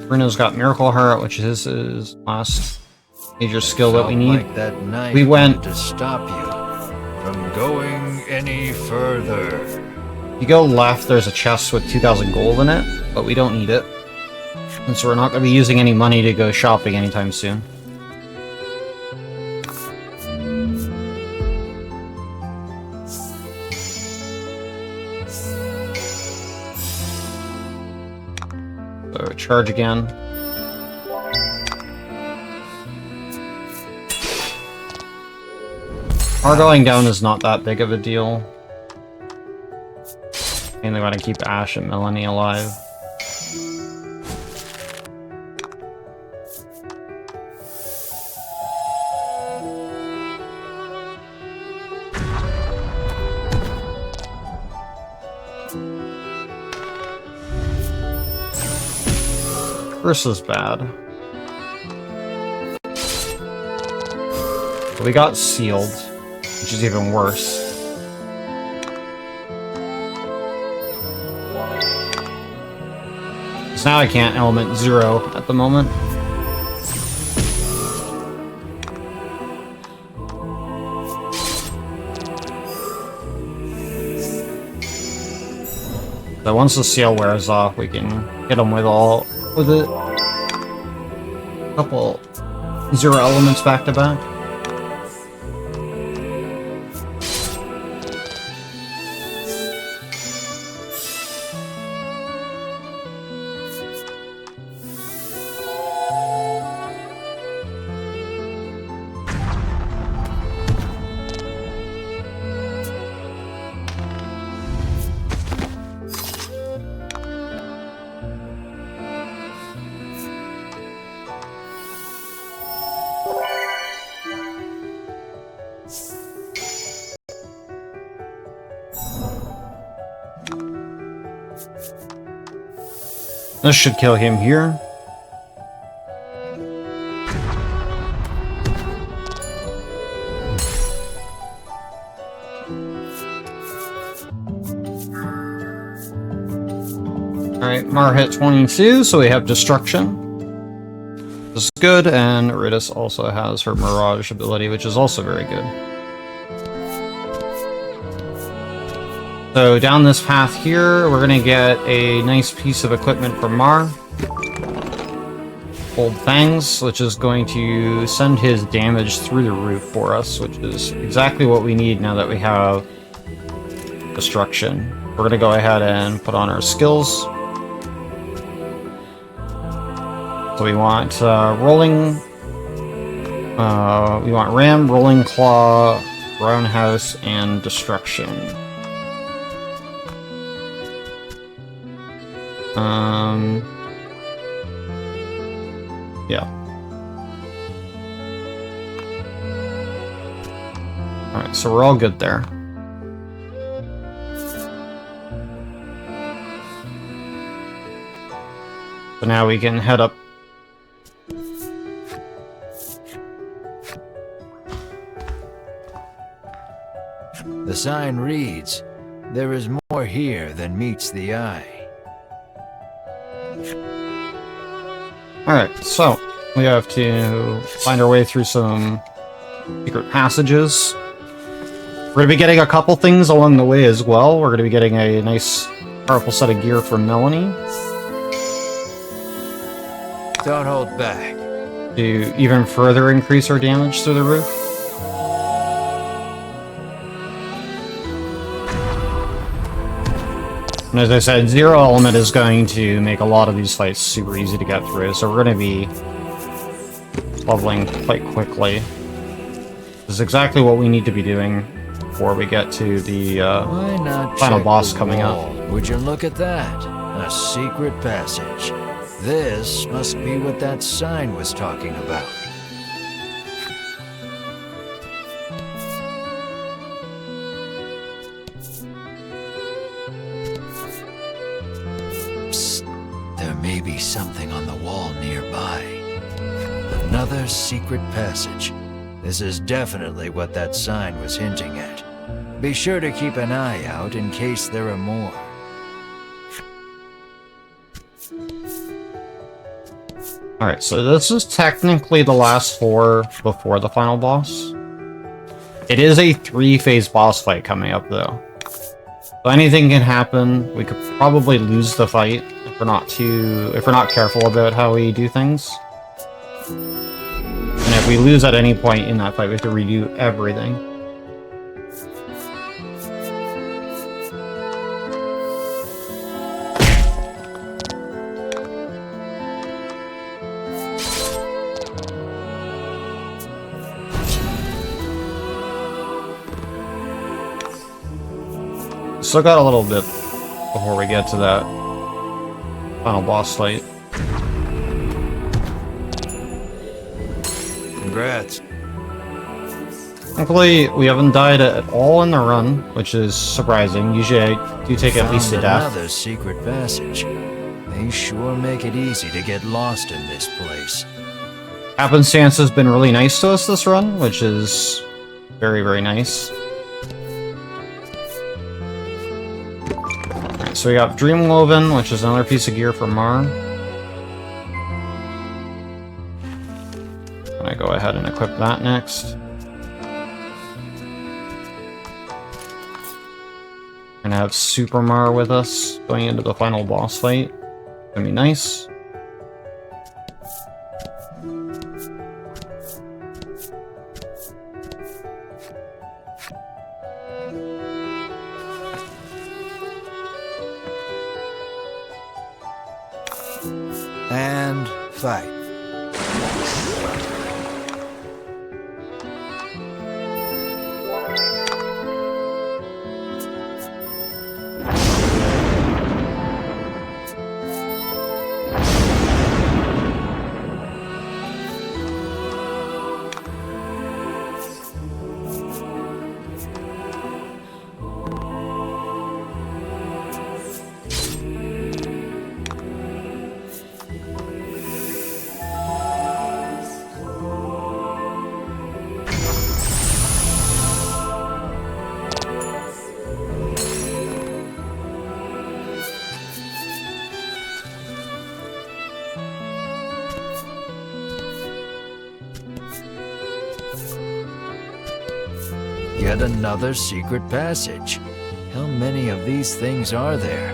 Bruno's got Miracle Heart, which is his last major skill that we need. Like that knife We went to stop you from going any further. If you go left, there's a chest with 2,000 gold in it, but we don't need it. And so we're not going to be using any money to go shopping anytime soon. So charge again. Our going down is not that big of a deal. Mainly want to keep Ash and Melanie alive. First is bad. We got sealed, which is even worse. Because now I can't element 0 at the moment. So once the seal wears off, we can hit them with a couple 0 elements back to back. This should kill him here. Alright, Mar hit 22, so we have Destruction. This is good, and Iridis also has her Mirage ability, which is also very good. So down this path here, we're gonna get a nice piece of equipment from Mar. Old Fangs, which is going to send his damage through the roof for us, which is exactly what we need now that we have Destruction. We're gonna go ahead and put on our skills. So we want Rolling... we want Ram, Rolling Claw, Roundhouse, and Destruction. Yeah. Alright, so we're all good there. So now we can head up. The sign reads, "There is more here than meets the eye." Alright, so we have to find our way through some secret passages. We're going to be getting a couple things along the way as well. We're going to be getting a nice, powerful set of gear from Melanie. Don't hold back. To even further increase our damage through the roof. And as I said, 0 element is going to make a lot of these fights super easy to get through, so we're going to be leveling quite quickly. This is exactly what we need to be doing before we get to the final boss coming up. Would you look at that? A secret passage. This must be what that sign was talking about. Psst. There may be something on the wall nearby. Another secret passage. This is definitely what that sign was hinting at. Be sure to keep an eye out in case there are more. Alright, so this is technically the last 4 before the final boss. It is a 3-phase boss fight coming up, though. So anything can happen. We could probably lose the fight if we're not careful about how we do things. And if we lose at any point in that fight, we have to redo everything. Still got a little bit before we get to that final boss fight. Congrats. Thankfully, we haven't died at all in the run, which is surprising. Usually I do take at least a death. Another secret passage. They sure make it easy to get lost in this place. Happenstance has been really nice to us this run, which is very, very nice. Alright, so we got Dreamwoven, which is another piece of gear for Mar. I'm gonna go ahead and equip that next. We're gonna have Super Mar with us going into the final boss fight. Gonna be nice. And fight. Yet another secret passage. How many of these things are there?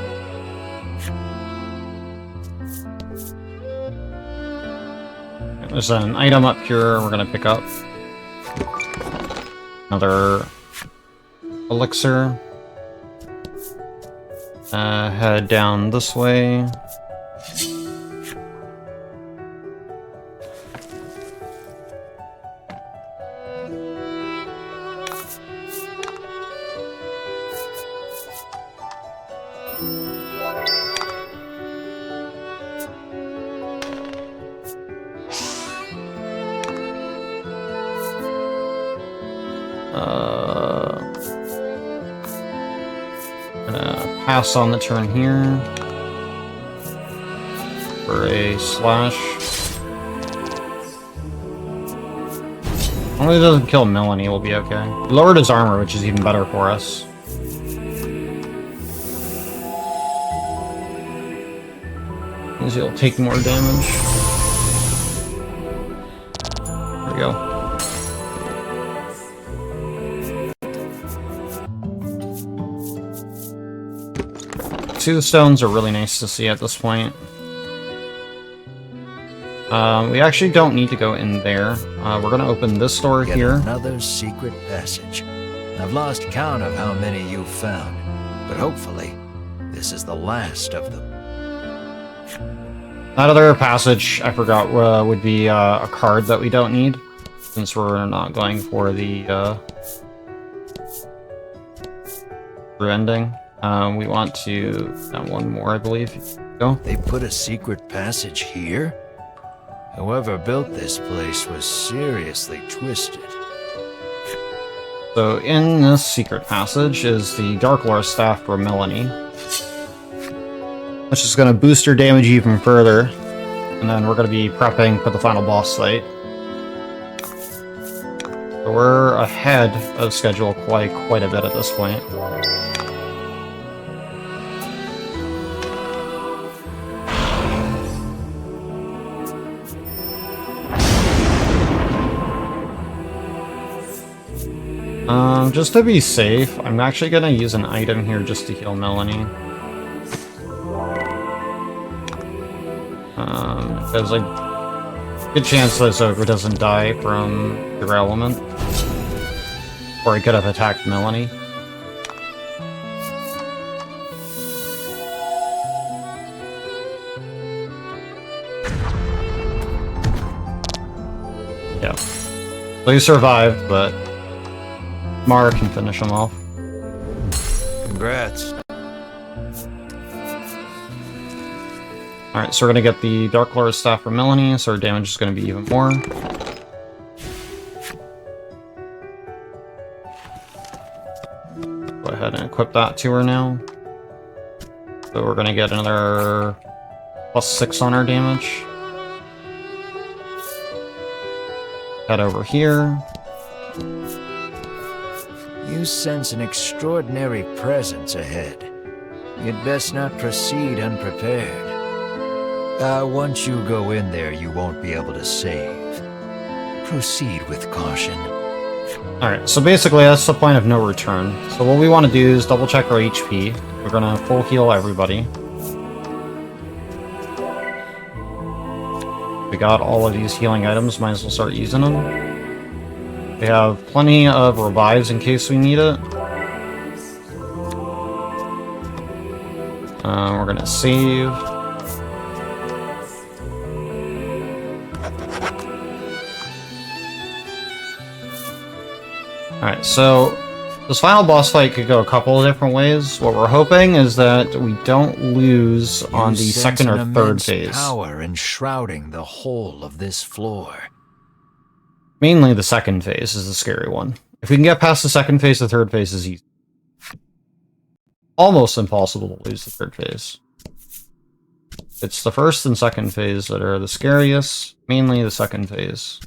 There's an item up here we're gonna pick up. Another elixir. Head down this way. Gonna pass on the turn here for a slash. As long as it doesn't kill Melanie, we'll be okay. We lowered his armor, which is even better for us. Means he'll take more damage. There we go. Two stones are really nice to see at this point. We actually don't need to go in there. We're gonna open this door Yet here. another secret passage. I've lost count of how many you've found, but hopefully, this is the last of them. That other passage, I forgot, would be a card that we don't need, since we're not going for the true ending. We want to one more, I believe. Go. They put a secret passage here? Whoever built this place was seriously twisted. So in this secret passage is the Dark Lore staff for Melanie, which is going to boost her damage even further, and then we're going to be prepping for the final boss fight. So we're ahead of schedule quite a bit at this point. Just to be safe, I'm actually gonna use an item here just to heal Melanie. There's a good chance this ogre doesn't die from your element. Or he could have attacked Melanie. Yeah. So he survived, but Mara can finish him off. Congrats. Alright, so we're gonna get the Dark Lord staff for Melanie, so our damage is gonna be even more. Go ahead and equip that to her now. So we're gonna get another +6 on our damage. Head over here. You sense an extraordinary presence ahead. You'd best not proceed unprepared. Once you go in there, you won't be able to save. Proceed with caution. Alright, so basically that's the point of no return. So what we want to do is double check our HP. We're gonna full heal everybody. We got all of these healing items, might as well start using them. We have plenty of revives in case we need it. We're gonna save. Alright, so this final boss fight could go a couple of different ways. What we're hoping is that we don't lose on the second or third phase. Power enshrouding the whole of this floor. Mainly the second phase is the scary one. If we can get past the second phase, the third phase is easy. Almost impossible to lose the third phase. It's the first and second phase that are the scariest, mainly the second phase.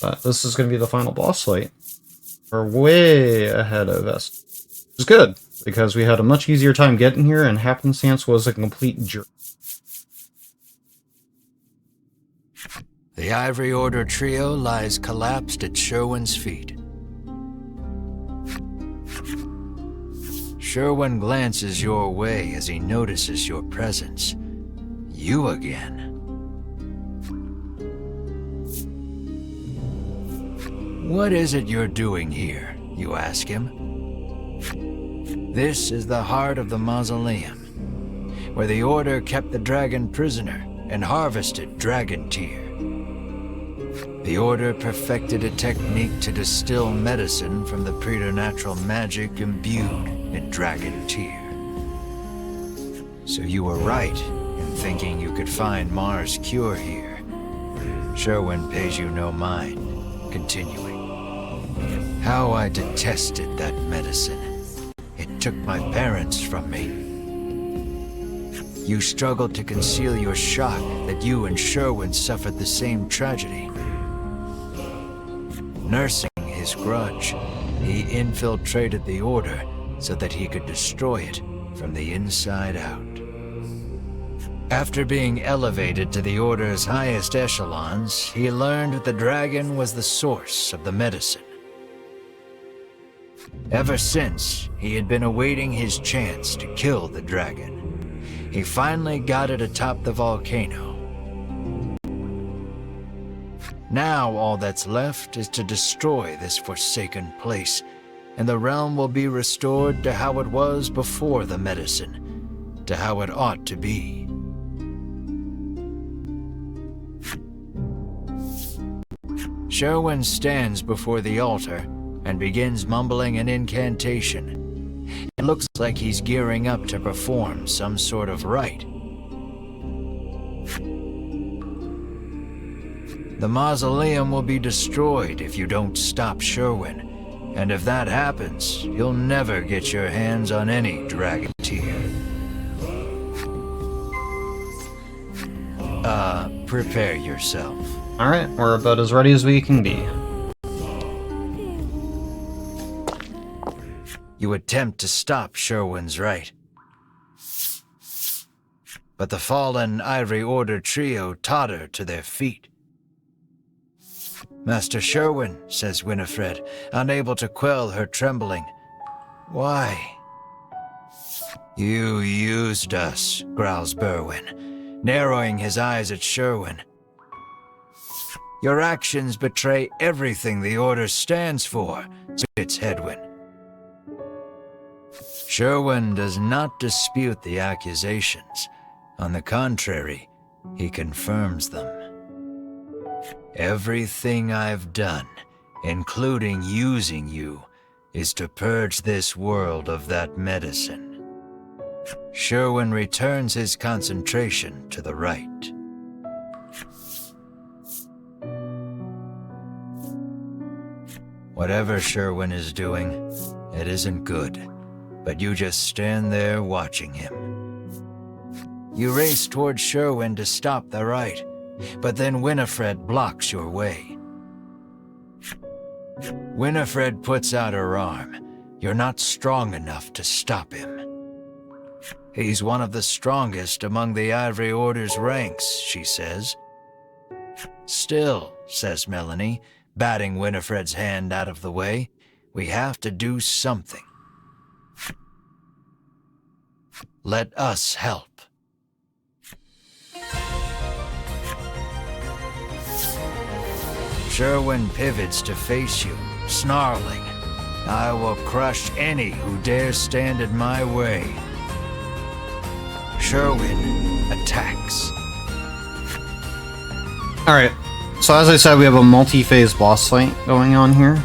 But this is going to be the final boss fight. We're way ahead of us. Which is good, because we had a much easier time getting here, and Happenstance was a complete jerk. The Ivory Order trio lies collapsed at Sherwin's feet. Sherwin glances your way as he notices your presence. You again. What is it you're doing here, you ask him. This is the heart of the mausoleum, where the Order kept the dragon prisoner and harvested dragon tear. The Order perfected a technique to distill medicine from the preternatural magic imbued in dragon tear. So you were right in thinking you could find Mars' cure here. Sherwin pays you no mind, continuing. How I detested that medicine. It took my parents from me. You struggled to conceal your shock that you and Sherwin suffered the same tragedy. Nursing his grudge, he infiltrated the Order so that he could destroy it from the inside out. After being elevated to the Order's highest echelons, he learned that the dragon was the source of the medicine. Ever since, he had been awaiting his chance to kill the dragon. He finally got it atop the volcano. Now all that's left is to destroy this forsaken place, and the realm will be restored to how it was before the medicine, to how it ought to be. Sherwin stands before the altar and begins mumbling an incantation. looks like he's gearing up to perform some sort of rite. The mausoleum will be destroyed if you don't stop Sherwin, and if that happens, you'll never get your hands on any dragon tear. Prepare yourself. Alright, we're about as ready as we can be. You attempt to stop Sherwin's rite, but the fallen Ivory Order trio totter to their feet. Master Sherwin, says Winifred, unable to quell her trembling. Why? You used us, growls Berwin, narrowing his eyes at Sherwin. Your actions betray everything the Order stands for, spits Hedwin. Sherwin does not dispute the accusations. On the contrary, he confirms them. Everything I've done, including using you, is to purge this world of that medicine. Sherwin returns his concentration to the rite. Whatever Sherwin is doing, it isn't good, but you just stand there watching him. You race toward Sherwin to stop the rite, but then Winifred blocks your way. Winifred puts out her arm. You're not strong enough to stop him. He's one of the strongest among the Ivory Order's ranks, she says. Still, says Melanie, batting Winifred's hand out of the way, we have to do something. Let us help. Sherwin pivots to face you, snarling. I will crush any who dare stand in my way. Sherwin attacks. Alright, so as I said, we have a multi-phase boss fight going on here.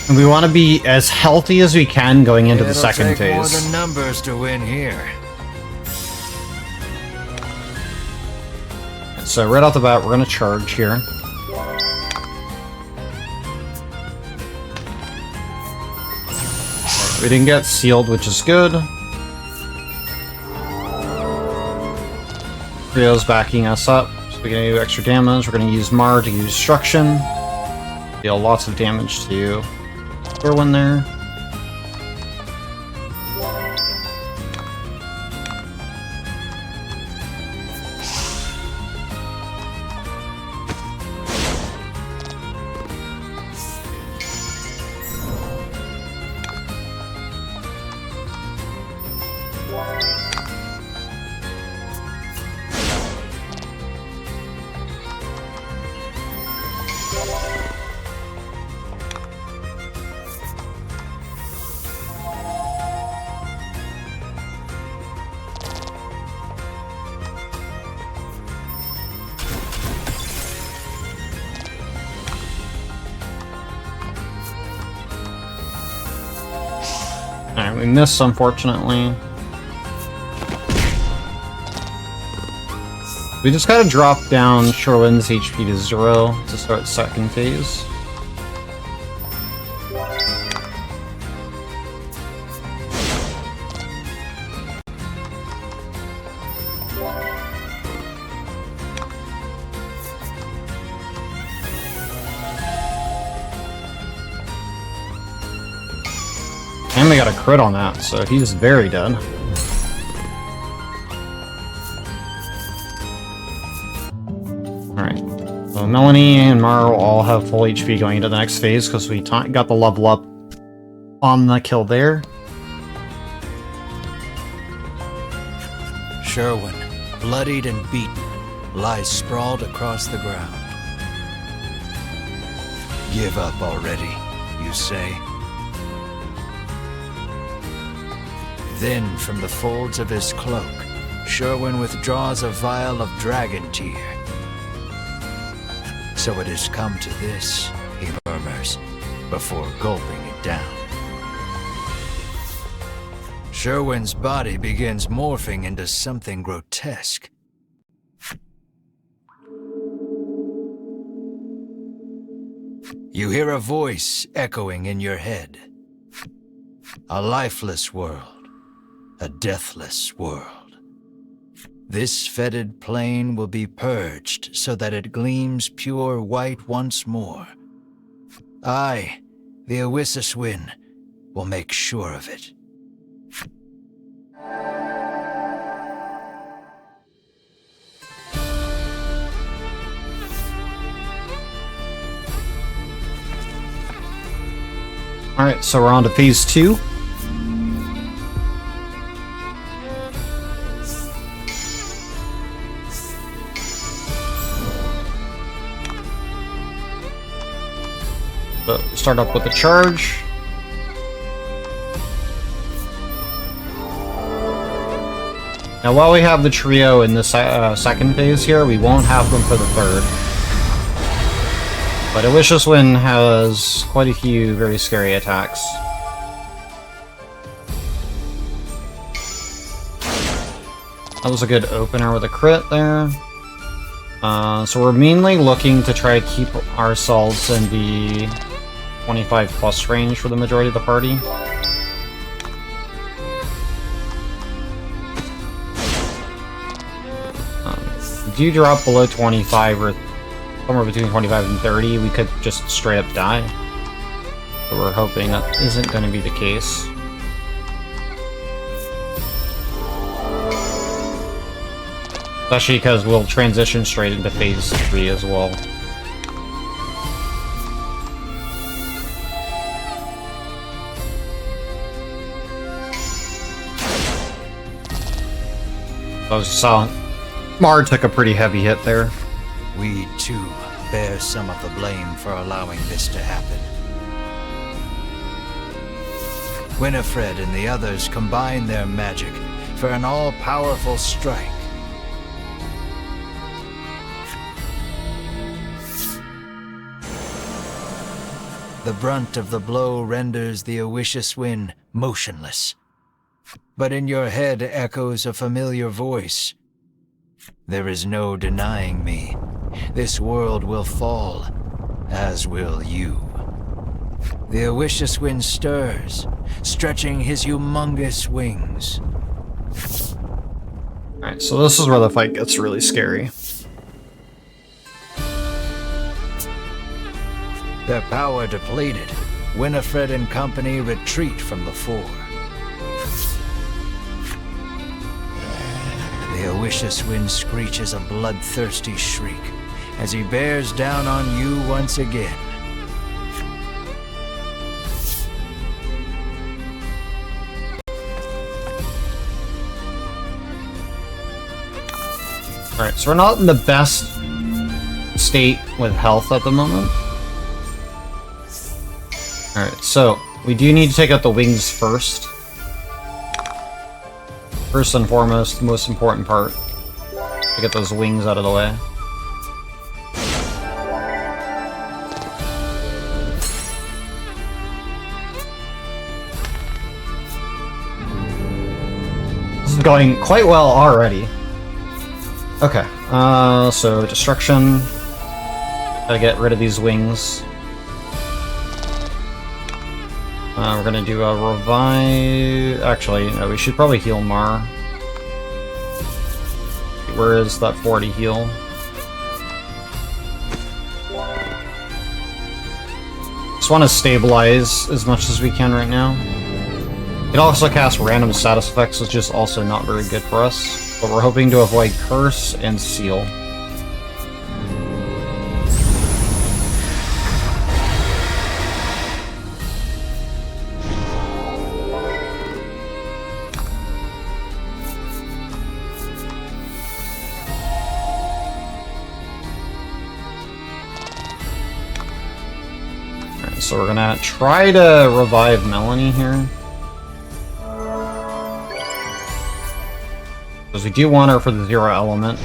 And we want to be as healthy as we can going into the second phase. It'll take more than numbers to win here. So right off the bat, we're going to charge here. We didn't get sealed, which is good. Rio's backing us up, so we're going to do extra damage. We're going to use Mar to use Destruction. Deal lots of damage to Berwin there. Alright, we missed, unfortunately. We just gotta drop down Sherwin's HP to 0 to start second phase. And we got a crit on that, so he's very dead. Alright, so Melanie and Mar will all have full HP going into the next phase because we got the level up on the kill there. Sherwin, bloodied and beaten, lies sprawled across the ground. Give up already, you say. Then, from the folds of his cloak, Sherwin withdraws a vial of dragon tear. So it has come to this, he murmurs. before gulping it down. Sherwin's body begins morphing into something grotesque. You hear a voice echoing in your head. A lifeless world, a deathless world. This fetid plane will be purged so that it gleams pure white once more. I, the Owisiswin, will make sure of it. Alright, so we're on to phase 2. So start up with the charge. Now while we have the trio in the second phase here, we won't have them for the third. But Owisiswin has quite a few very scary attacks. That was a good opener with a crit there. So we're mainly looking to try to keep ourselves in the 25 plus range for the majority of the party. If you drop below 25 or somewhere between 25 and 30, we could just straight up die. But we're hoping that isn't going to be the case. Especially because we'll transition straight into phase 3 as well. As you saw, Mar took a pretty heavy hit there. We, too, bear some of the blame for allowing this to happen. Winifred and the others combine their magic for an all-powerful strike. The brunt of the blow renders the Owisiswin motionless. But in your head echoes a familiar voice. There is no denying me. This world will fall, as will you. The Owisiswin stirs, stretching his humongous wings. Alright, so this is where the fight gets really scary. Their power depleted, Winifred and company retreat from the fore. The Owisiswin screeches a bloodthirsty shriek as he bears down on you once again. Alright, so we're not in the best state with health at the moment. Alright, so we do need to take out the wings first. First and foremost, the most important part, to get those wings out of the way. This is going quite well already. Okay, so destruction. Gotta get rid of these wings. We're gonna do a revive. Actually, no, we should probably heal Mar. Where is that 40 heal? Just want to stabilize as much as we can right now. We can also cast random status effects, which is also not very good for us. But we're hoping to avoid Curse and Seal. So we're gonna try to revive Melanie here. Because we do want her for the 0 element.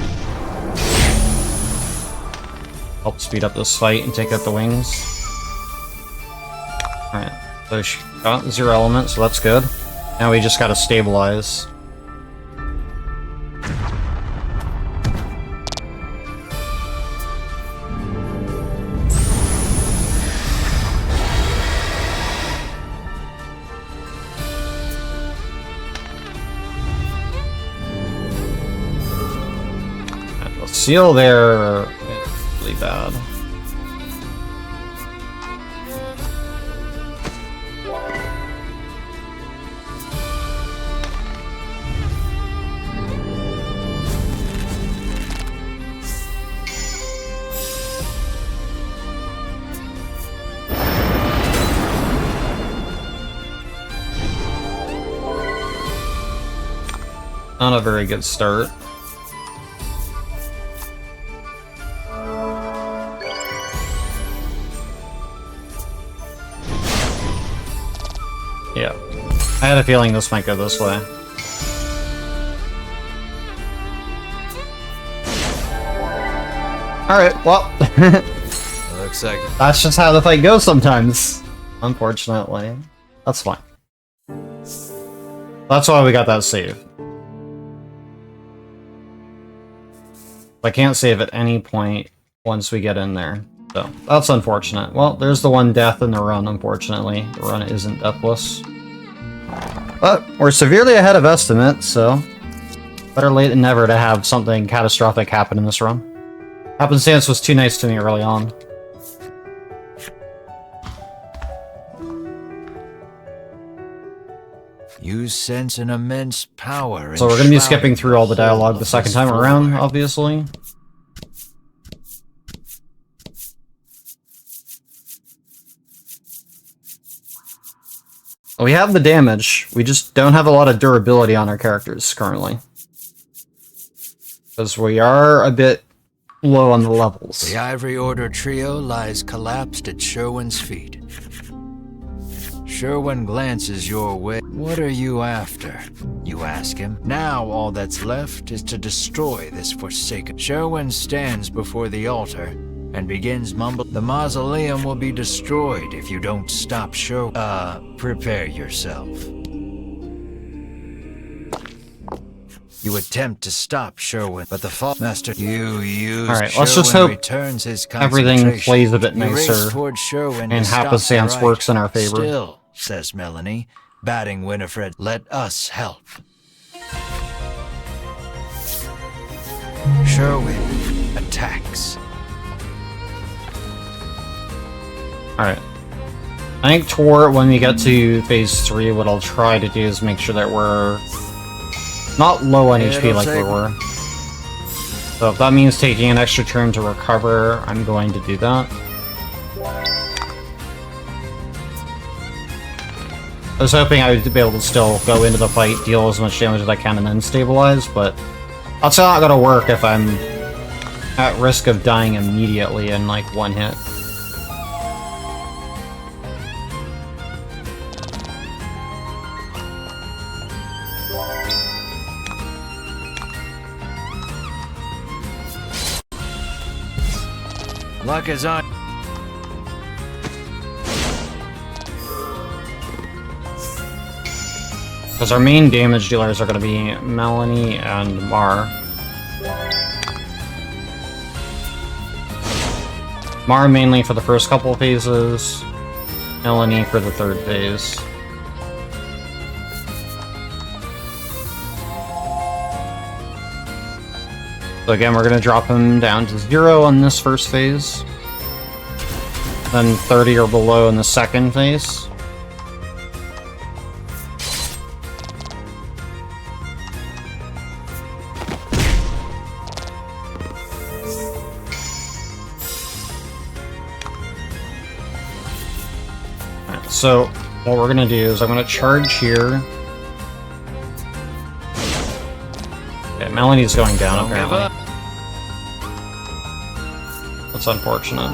Help speed up this fight and take out the wings. Alright, so she got 0 element, so that's good. Now we just gotta stabilize. The seal there is really bad. Not a very good start. Yeah. I had a feeling this might go this way. Alright, well. Looks like That's just how the fight goes sometimes. Unfortunately. That's fine. That's why we got that save. I can't save at any point once we get in there. So, that's unfortunate. Well, there's the one death in the run, unfortunately. The run isn't deathless. But we're severely ahead of estimate, so better late than never to have something catastrophic happen in this run. Happenstance was too nice to me early on. you sense an immense power. So we're going to be skipping through all the dialogue the second time around, obviously. We have the damage, we just don't have a lot of durability on our characters currently. Because we are a bit low on the levels. The Ivory Order trio lies collapsed at Sherwin's feet. Sherwin glances your way. What are you after? You ask him. Now all that's left is to destroy this forsaken. Sherwin stands before the altar and begins mumbling. The mausoleum will be destroyed if you don't stop Sherwin. Prepare yourself. You attempt to stop Sherwin, but the fall master you use. All right, let's just hope returns his everything plays a bit nicer Sherwin and happenstance works in our favor. Still, says Melanie, batting Winifred, let us help. Sherwin attacks. Alright. I think when we get to phase 3, what I'll try to do is make sure that we're not low on HP like we were. So if that means taking an extra turn to recover, I'm going to do that. I was hoping I would be able to still go into the fight, deal as much damage as I can, and then stabilize, but that's not gonna work if I'm at risk of dying immediately in like one hit. Luck is on. Because our main damage dealers are going to be Melanie and Mar. Mar mainly for the first couple of phases, Melanie for the third phase. So again, we're going to drop him down to 0 on this first phase. Then 30 or below in the second phase. Alright, so what we're going to do is I'm going to charge here. Okay, Melanie's going down apparently. That's unfortunate.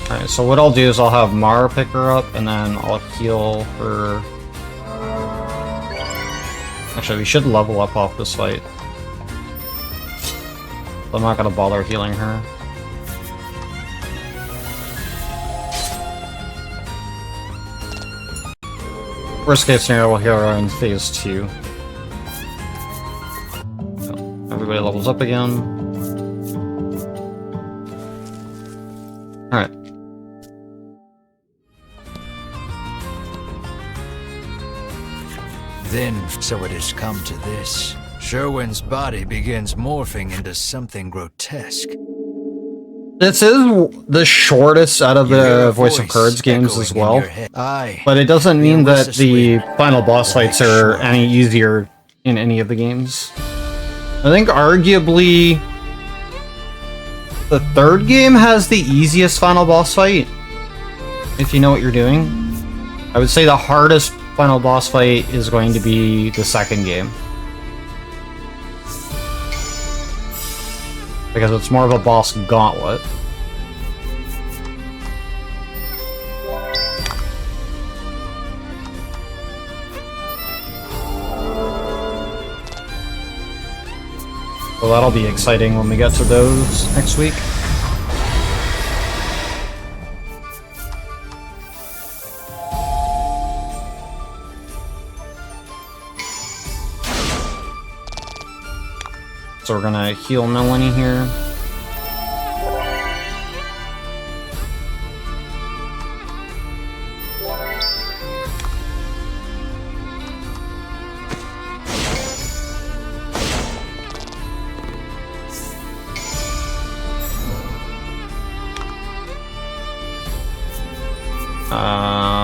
Alright, so what I'll do is I'll have Mar pick her up, and then I'll heal her. Actually, we should level up off this fight. I'm not gonna bother healing her. Worst case scenario, we'll heal her in phase 2. So, everybody levels up again. Alright. Then, so it has come to this. Sherwin's body begins morphing into something grotesque. This is the shortest out of You hear the a Voice of voice Cards games as echoing in well. your head. Aye, But it doesn't the mean that elusive the swing final boss will fights make are sure any easier in any of the games. I think arguably the third game has the easiest final boss fight, if you know what you're doing. I would say the hardest final boss fight is going to be the second game, because it's more of a boss gauntlet. So that'll be exciting when we get to those next week. So we're gonna heal Melanie here.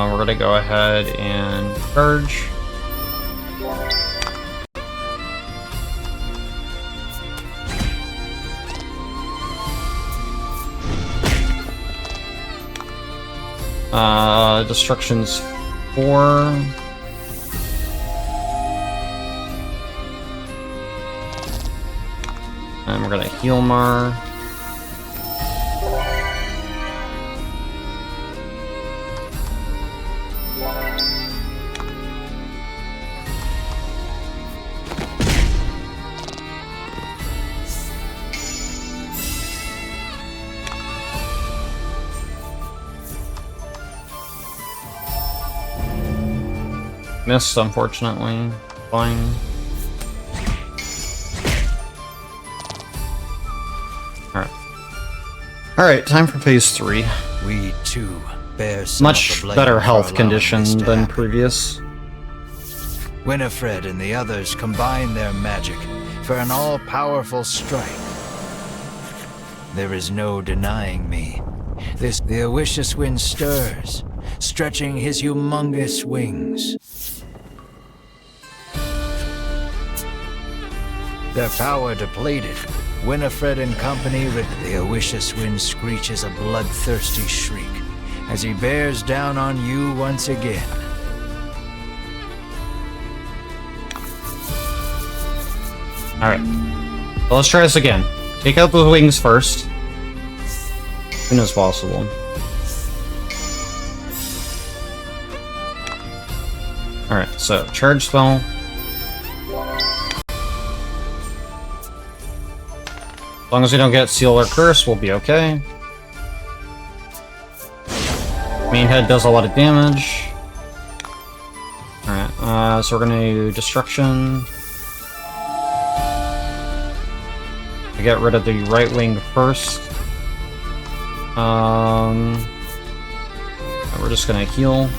We're gonna go ahead and charge. Destruction's 4. And we're gonna heal Mar. Missed, unfortunately. Fine. Alright. Alright, time for phase 3. We too bear some Much of the blame better for health allowing condition this to than happen. previous. Winifred and the others combine their magic for an all-powerful strike. There is no denying me. The Owicious wind stirs, stretching his humongous wings. Their power depleted, Winifred and company the Owicious wind screeches a bloodthirsty shriek as he bears down on you once again. Alright. So let's try this again. Take out the wings first. As soon as possible. Alright, so charge spell. As long as we don't get Seal or Curse, we'll be okay. Main head does a lot of damage. Alright, so we're gonna do Destruction. I get rid of the right wing first. We're just gonna heal.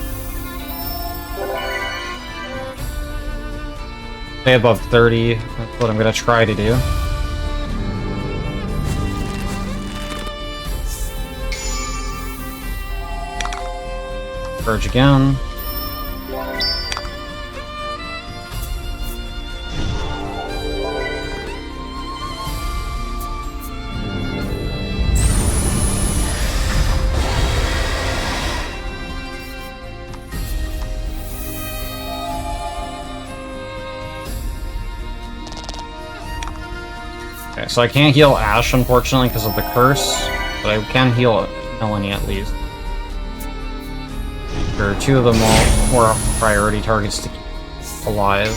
Stay above 30. That's what I'm gonna try to do. Purge again. Okay, so I can't heal Ash, unfortunately, because of the curse, but I can heal Melanie at least. There are 2 of them more priority targets to keep alive.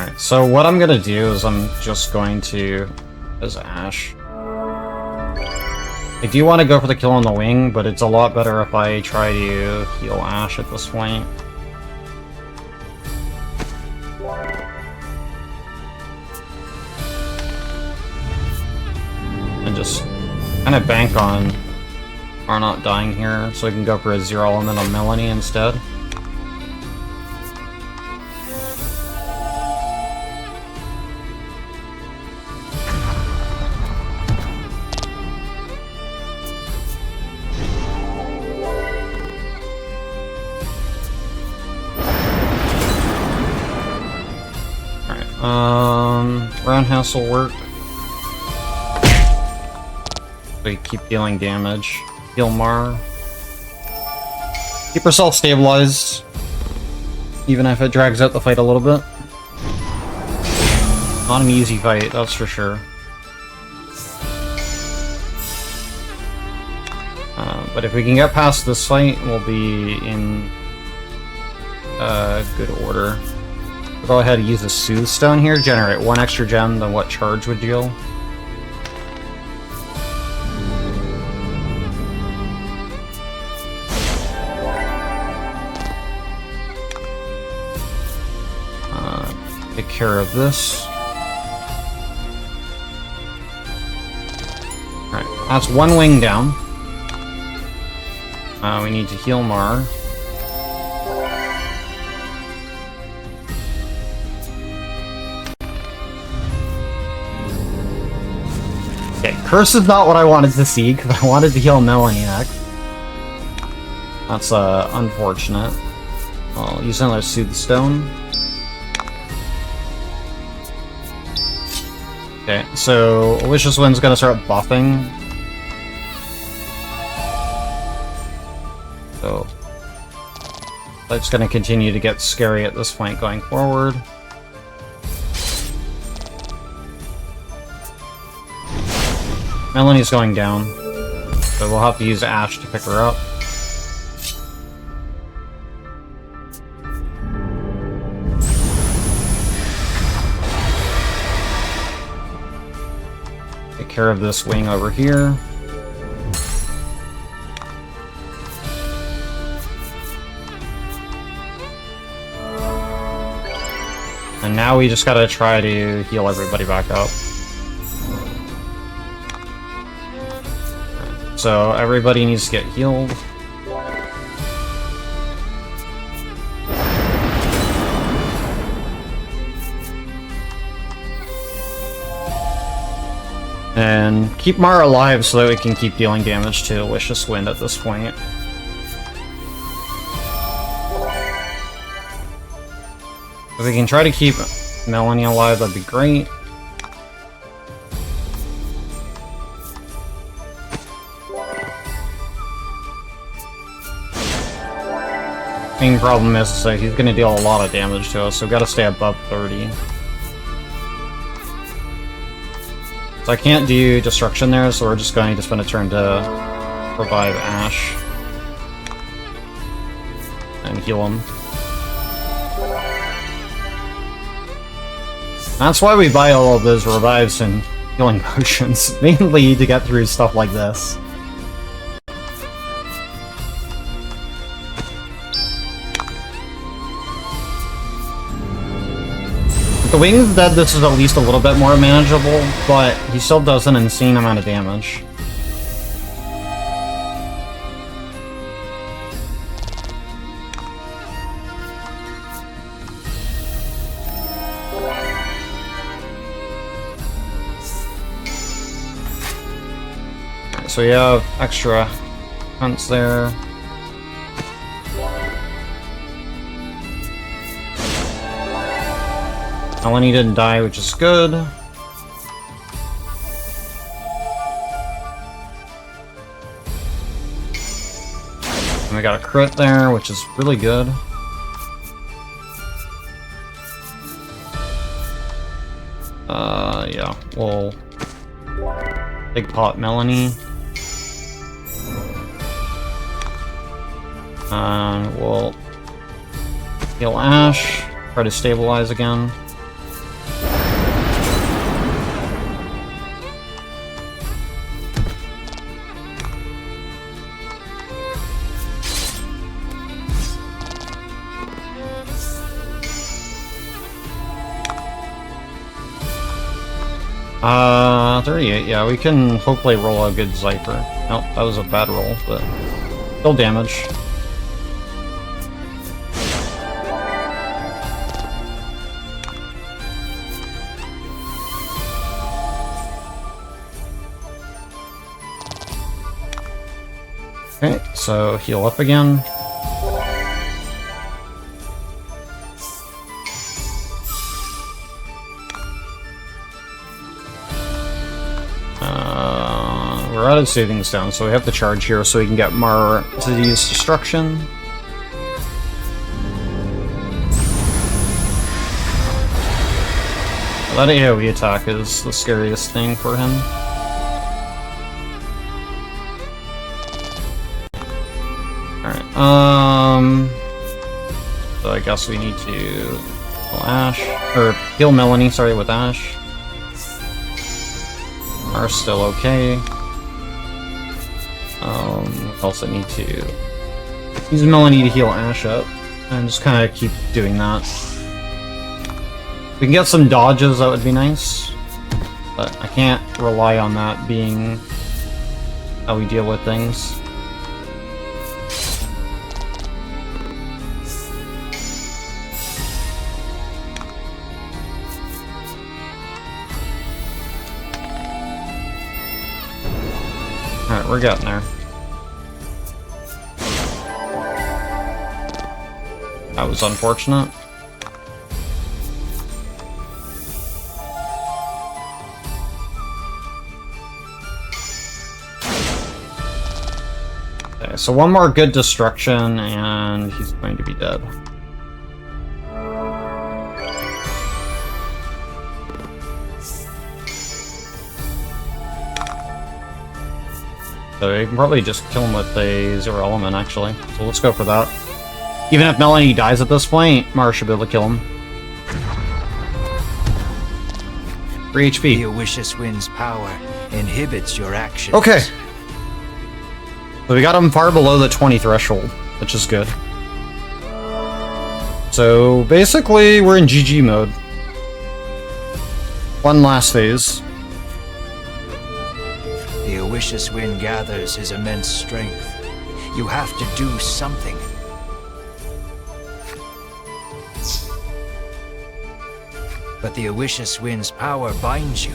Alright, so what I'm gonna do is I'm just going to... as Ash. I do want to go for the kill on the wing, but it's a lot better if I try to heal Ash at this point. And just kind of bank on our not dying here, so we can go for a 0 element on Melanie instead. Roundhouse will work. We keep dealing damage. Heal Mar. Keep herself stabilized, even if it drags out the fight a little bit. Not an easy fight, that's for sure. But if we can get past this fight, we'll be in good order. We'll go ahead and use a Soothe Stone here, generate 1 extra gem than what charge would deal. Take care of this. Alright, that's 1 wing down. We need to heal Mar. Okay, Curse is not what I wanted to see, because I wanted to heal Melanie next. That's unfortunate. I'll use another Soothe Stone. Okay, so Alicia's Wind's gonna start buffing. So that's gonna continue to get scary at this point going forward. Melanie's going down, so we'll have to use Ash to pick her up. Take care of this wing over here. And now we just gotta try to heal everybody back up. So everybody needs to get healed. And keep Mara alive so that we can keep dealing damage to Alicia's Wind at this point. If we can try to keep Melanie alive, that'd be great. Main problem is that he's going to deal a lot of damage to us, so we've got to stay above 30. So I can't do Destruction there, so we're just going to spend a turn to revive Ash. And heal him. That's why we buy all of those revives and healing potions, mainly to get through stuff like this. The Wing's dead, this is at least a little bit more manageable, but he still does an insane amount of damage. So we have extra hunts there. Melanie didn't die, which is good. And we got a crit there, which is really good. Yeah, we'll big pot Melanie. We'll heal Ash, try to stabilize again. 38, yeah, we can hopefully roll a good Zyper. Nope, that was a bad roll, but still damage. Okay, so heal up again. We're out of savings down, so we have to charge here so we can get more disease destruction. That AoE attack is the scariest thing for him. Alright, so I guess we need to heal Ash, or heal Melanie, sorry, with Ash. Are still okay. What else I need to use Melanie to heal Ash up, and just kind of keep doing that. If we can get some dodges, that would be nice, but I can't rely on that being how we deal with things. Alright, we're getting there. That was unfortunate. Okay, so one more good destruction and he's going to be dead. So you can probably just kill him with a 0 element, actually. So let's go for that. Even if Melanie dies at this point, Mara should be able to kill him. 3 HP. The Awishus Wind's power inhibits your actions. Okay. So we got him far below the 20 threshold, which is good. So basically, we're in GG mode. One last phase. The Awishus Wind gathers his immense strength. You have to do something. But the Awishus Wind's power binds you.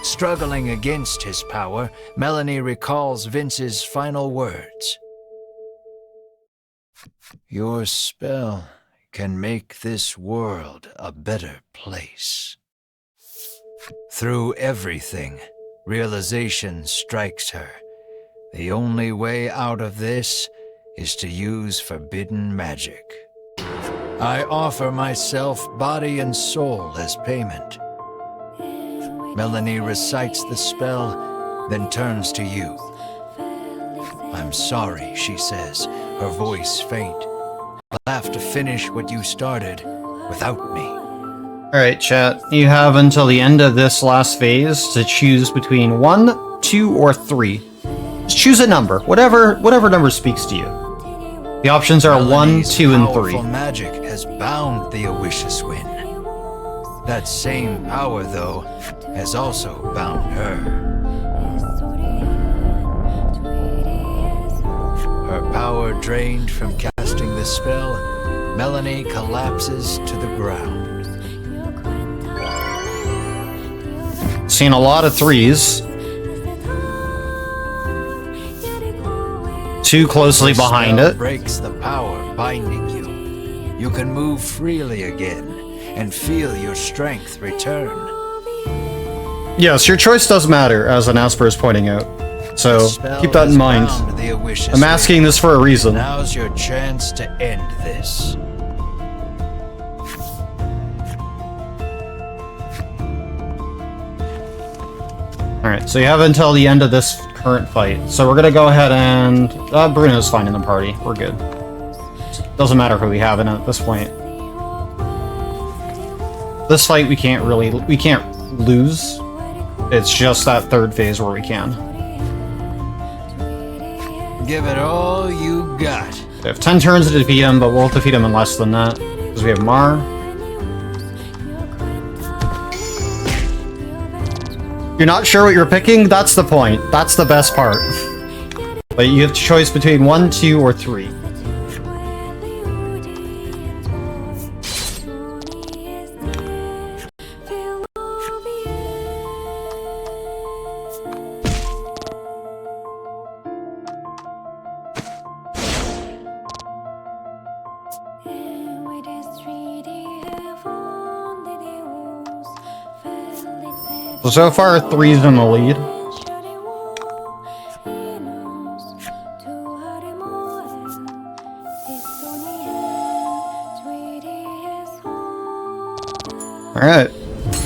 Struggling against his power, Melanie recalls Vince's final words. Your spell can make this world a better place. Through everything, realization strikes her. The only way out of this is to use forbidden magic. I offer myself, body and soul, as payment. Melanie recites the spell, then turns to you. I'm sorry, she says, her voice faint. I'll have to finish what you started without me. Alright, chat. You have until the end of this last phase to choose between 1, 2, or 3. Just choose a number. Whatever number speaks to you. The options are Melanie's 1, 2, and 3. powerful magic has bound the Awishus Wind. That same power, though, has also bound her. Her power drained from casting the spell, Melanie collapses to the ground. Seen a lot of 3s. Too closely behind it. Breaks the power binding you. You can move freely again and feel your strength return. Yes, your choice does matter, as Anasper is pointing out. So keep that in mind. I'm asking this for a reason. Now's your chance to end this. Alright, so you have until the end of this current fight. So we're gonna go ahead and... Bruno's fine in the party. We're good. Doesn't matter who we have in it at this point. This fight we can't lose. It's just that third phase where we can. Give it all you got. We have 10 turns to defeat him, but we'll defeat him in less than that. Because we have Mar. You're not sure what you're picking? That's the point. That's the best part. But you have choice between 1, 2, or 3. So far, 3's in the lead. Alright.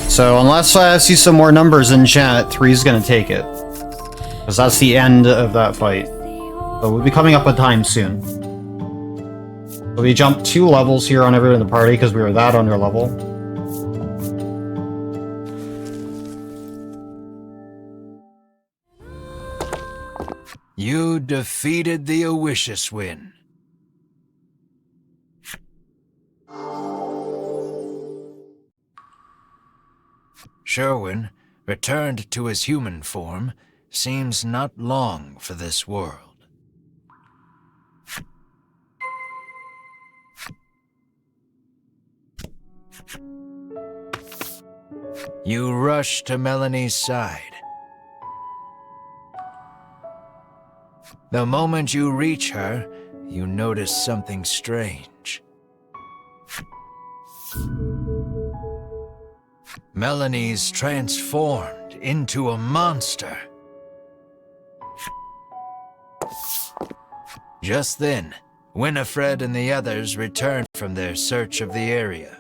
So unless I see some more numbers in chat, 3's gonna take it. Because that's the end of that fight. So we'll be coming up with time soon. So we jumped 2 levels here on everyone in the party because we were that under level. You defeated the Owishiswin. Sherwin, returned to his human form, seems not long for this world. You rush to Melanie's side. The moment you reach her, you notice something strange. Melanie's transformed into a monster. Just then, Winifred and the others returned from their search of the area.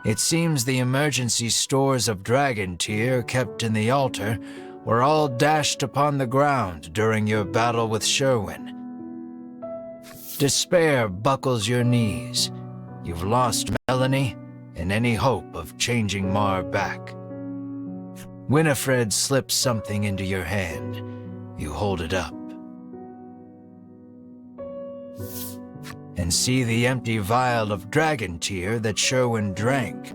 It seems the emergency stores of dragon tear kept in the altar were all dashed upon the ground during your battle with Sherwin. Despair buckles your knees. You've lost Melanie and any hope of changing Mar back. Winifred slips something into your hand. You hold it up and see the empty vial of dragon tear that Sherwin drank.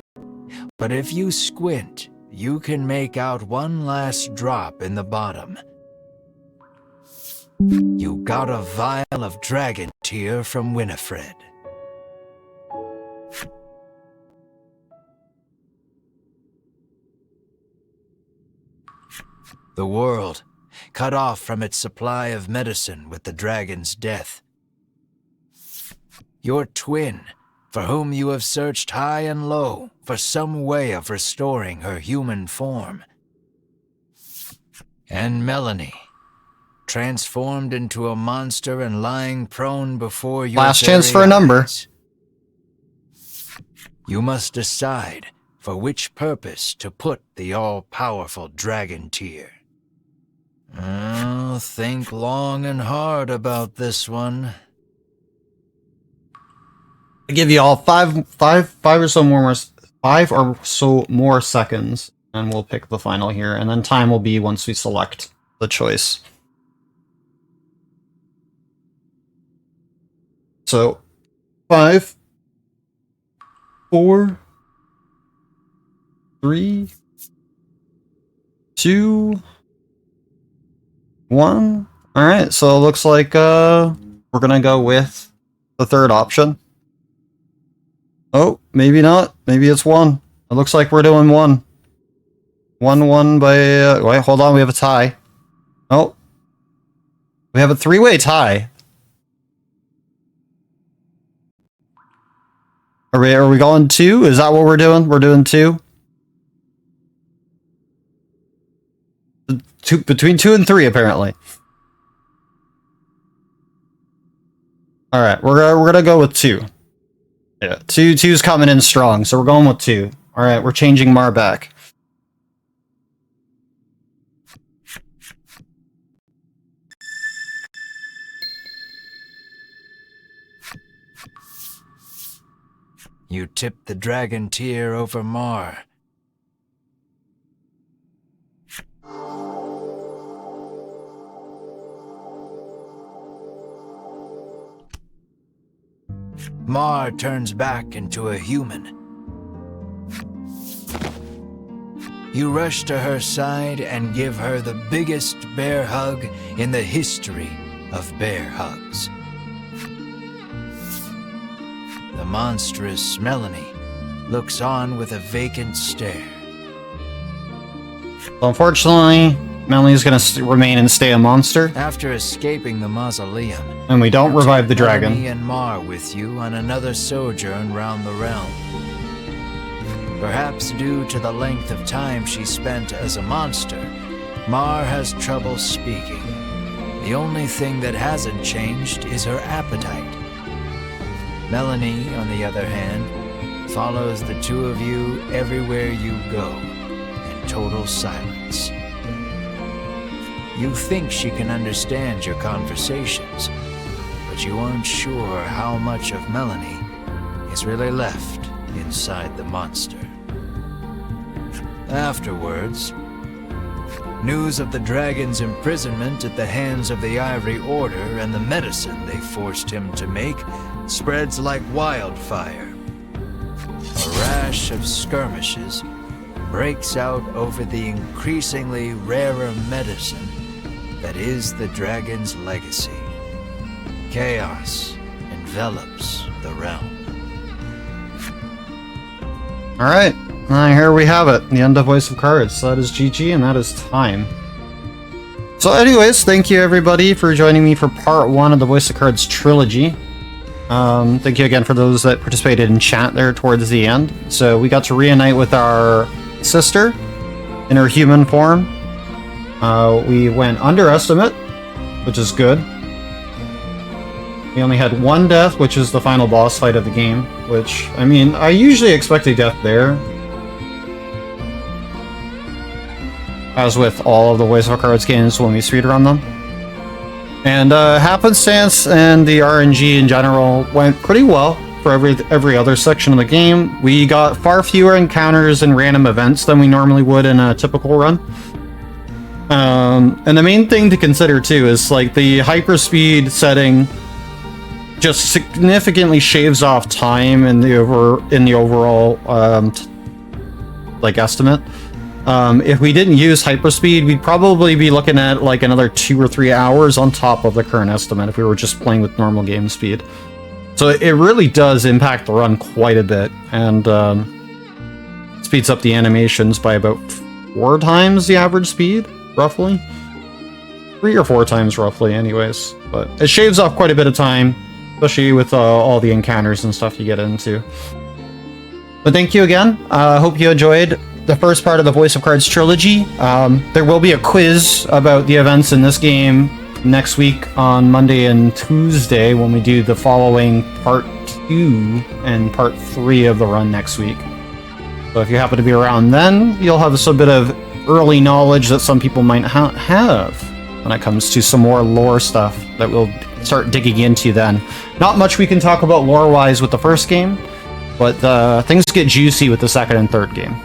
But if you squint, you can make out one last drop in the bottom. You got a vial of dragon tear from Winifred. The world, cut off from its supply of medicine with the dragon's death. Your twin, for whom you have searched high and low for some way of restoring her human form. And Melanie, transformed into a monster and lying prone before your Last chance for a number. You must decide for which purpose to put the all-powerful dragon tear. Oh, think long and hard about this one. I give you all five or so more seconds, and we'll pick the final here, and then time will be once we select the choice. So, 5, 4, 3, 2, 1. All right, so it looks like we're gonna go with the third option. Oh, maybe not. Maybe it's 1. It looks like we're doing 1. 1-1 by... wait, hold on. We have a tie. Oh. We have a 3-way tie. Are we going 2? Is that what we're doing? We're doing 2? Between 2 and 3, apparently. Alright, we're gonna go with 2. Yeah, 2's coming in strong, so we're going with 2. Alright, we're changing Mar back. You tip the dragon tear over Mar. Mar turns back into a human. You rush to her side and give her the biggest bear hug in the history of bear hugs. The monstrous Melanie looks on with a vacant stare. Unfortunately, Melanie's gonna remain and stay a monster. After escaping the mausoleum, and we don't revive the Melanie dragon. and Mar with you on another sojourn round the realm. Perhaps due to the length of time she spent as a monster, Mar has trouble speaking. The only thing that hasn't changed is her appetite. Melanie, on the other hand, follows the two of you everywhere you go in total silence. You think she can understand your conversations, but you aren't sure how much of Melanie is really left inside the monster. Afterwards, news of the dragon's imprisonment at the hands of the Ivory Order and the medicine they forced him to make spreads like wildfire. A rash of skirmishes breaks out over the increasingly rarer medicine that is the dragon's legacy. Chaos envelops the realm. Alright, here we have it. The end of Voice of Cards. That is GG, and that is time. So anyways, thank you everybody for joining me for part 1 of the Voice of Cards trilogy. Thank you again for those that participated in chat there towards the end. So we got to reunite with our sister in her human form. We went underestimate, which is good. We only had one death, which is the final boss fight of the game, which, I mean, I usually expect a death there. As with all of the Voice of Cards games when we speedrun them. And happenstance and the RNG in general went pretty well for every other section of the game. We got far fewer encounters and random events than we normally would in a typical run. And the main thing to consider too is like the hyperspeed setting just significantly shaves off time in the overall like estimate. If we didn't use hyperspeed, we'd probably be looking at like another 2 or 3 hours on top of the current estimate if we were just playing with normal game speed. So it really does impact the run quite a bit, and speeds up the animations by about 4 times the average speed, roughly. 3 or 4 times roughly anyways, but it shaves off quite a bit of time, especially with all the encounters and stuff you get into. But thank you again. I hope you enjoyed the first part of the Voice of Cards trilogy. There will be a quiz about the events in this game next week on Monday and Tuesday when we do the following part 2 and part 3 of the run next week. So if you happen to be around then, you'll have some bit of early knowledge that some people might have when it comes to some more lore stuff that we'll start digging into then. Not much we can talk about lore-wise with the first game, but things get juicy with the second and third game.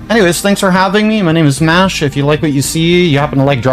Anyways, thanks for having me. My name is Mash. If you like what you see, you happen to like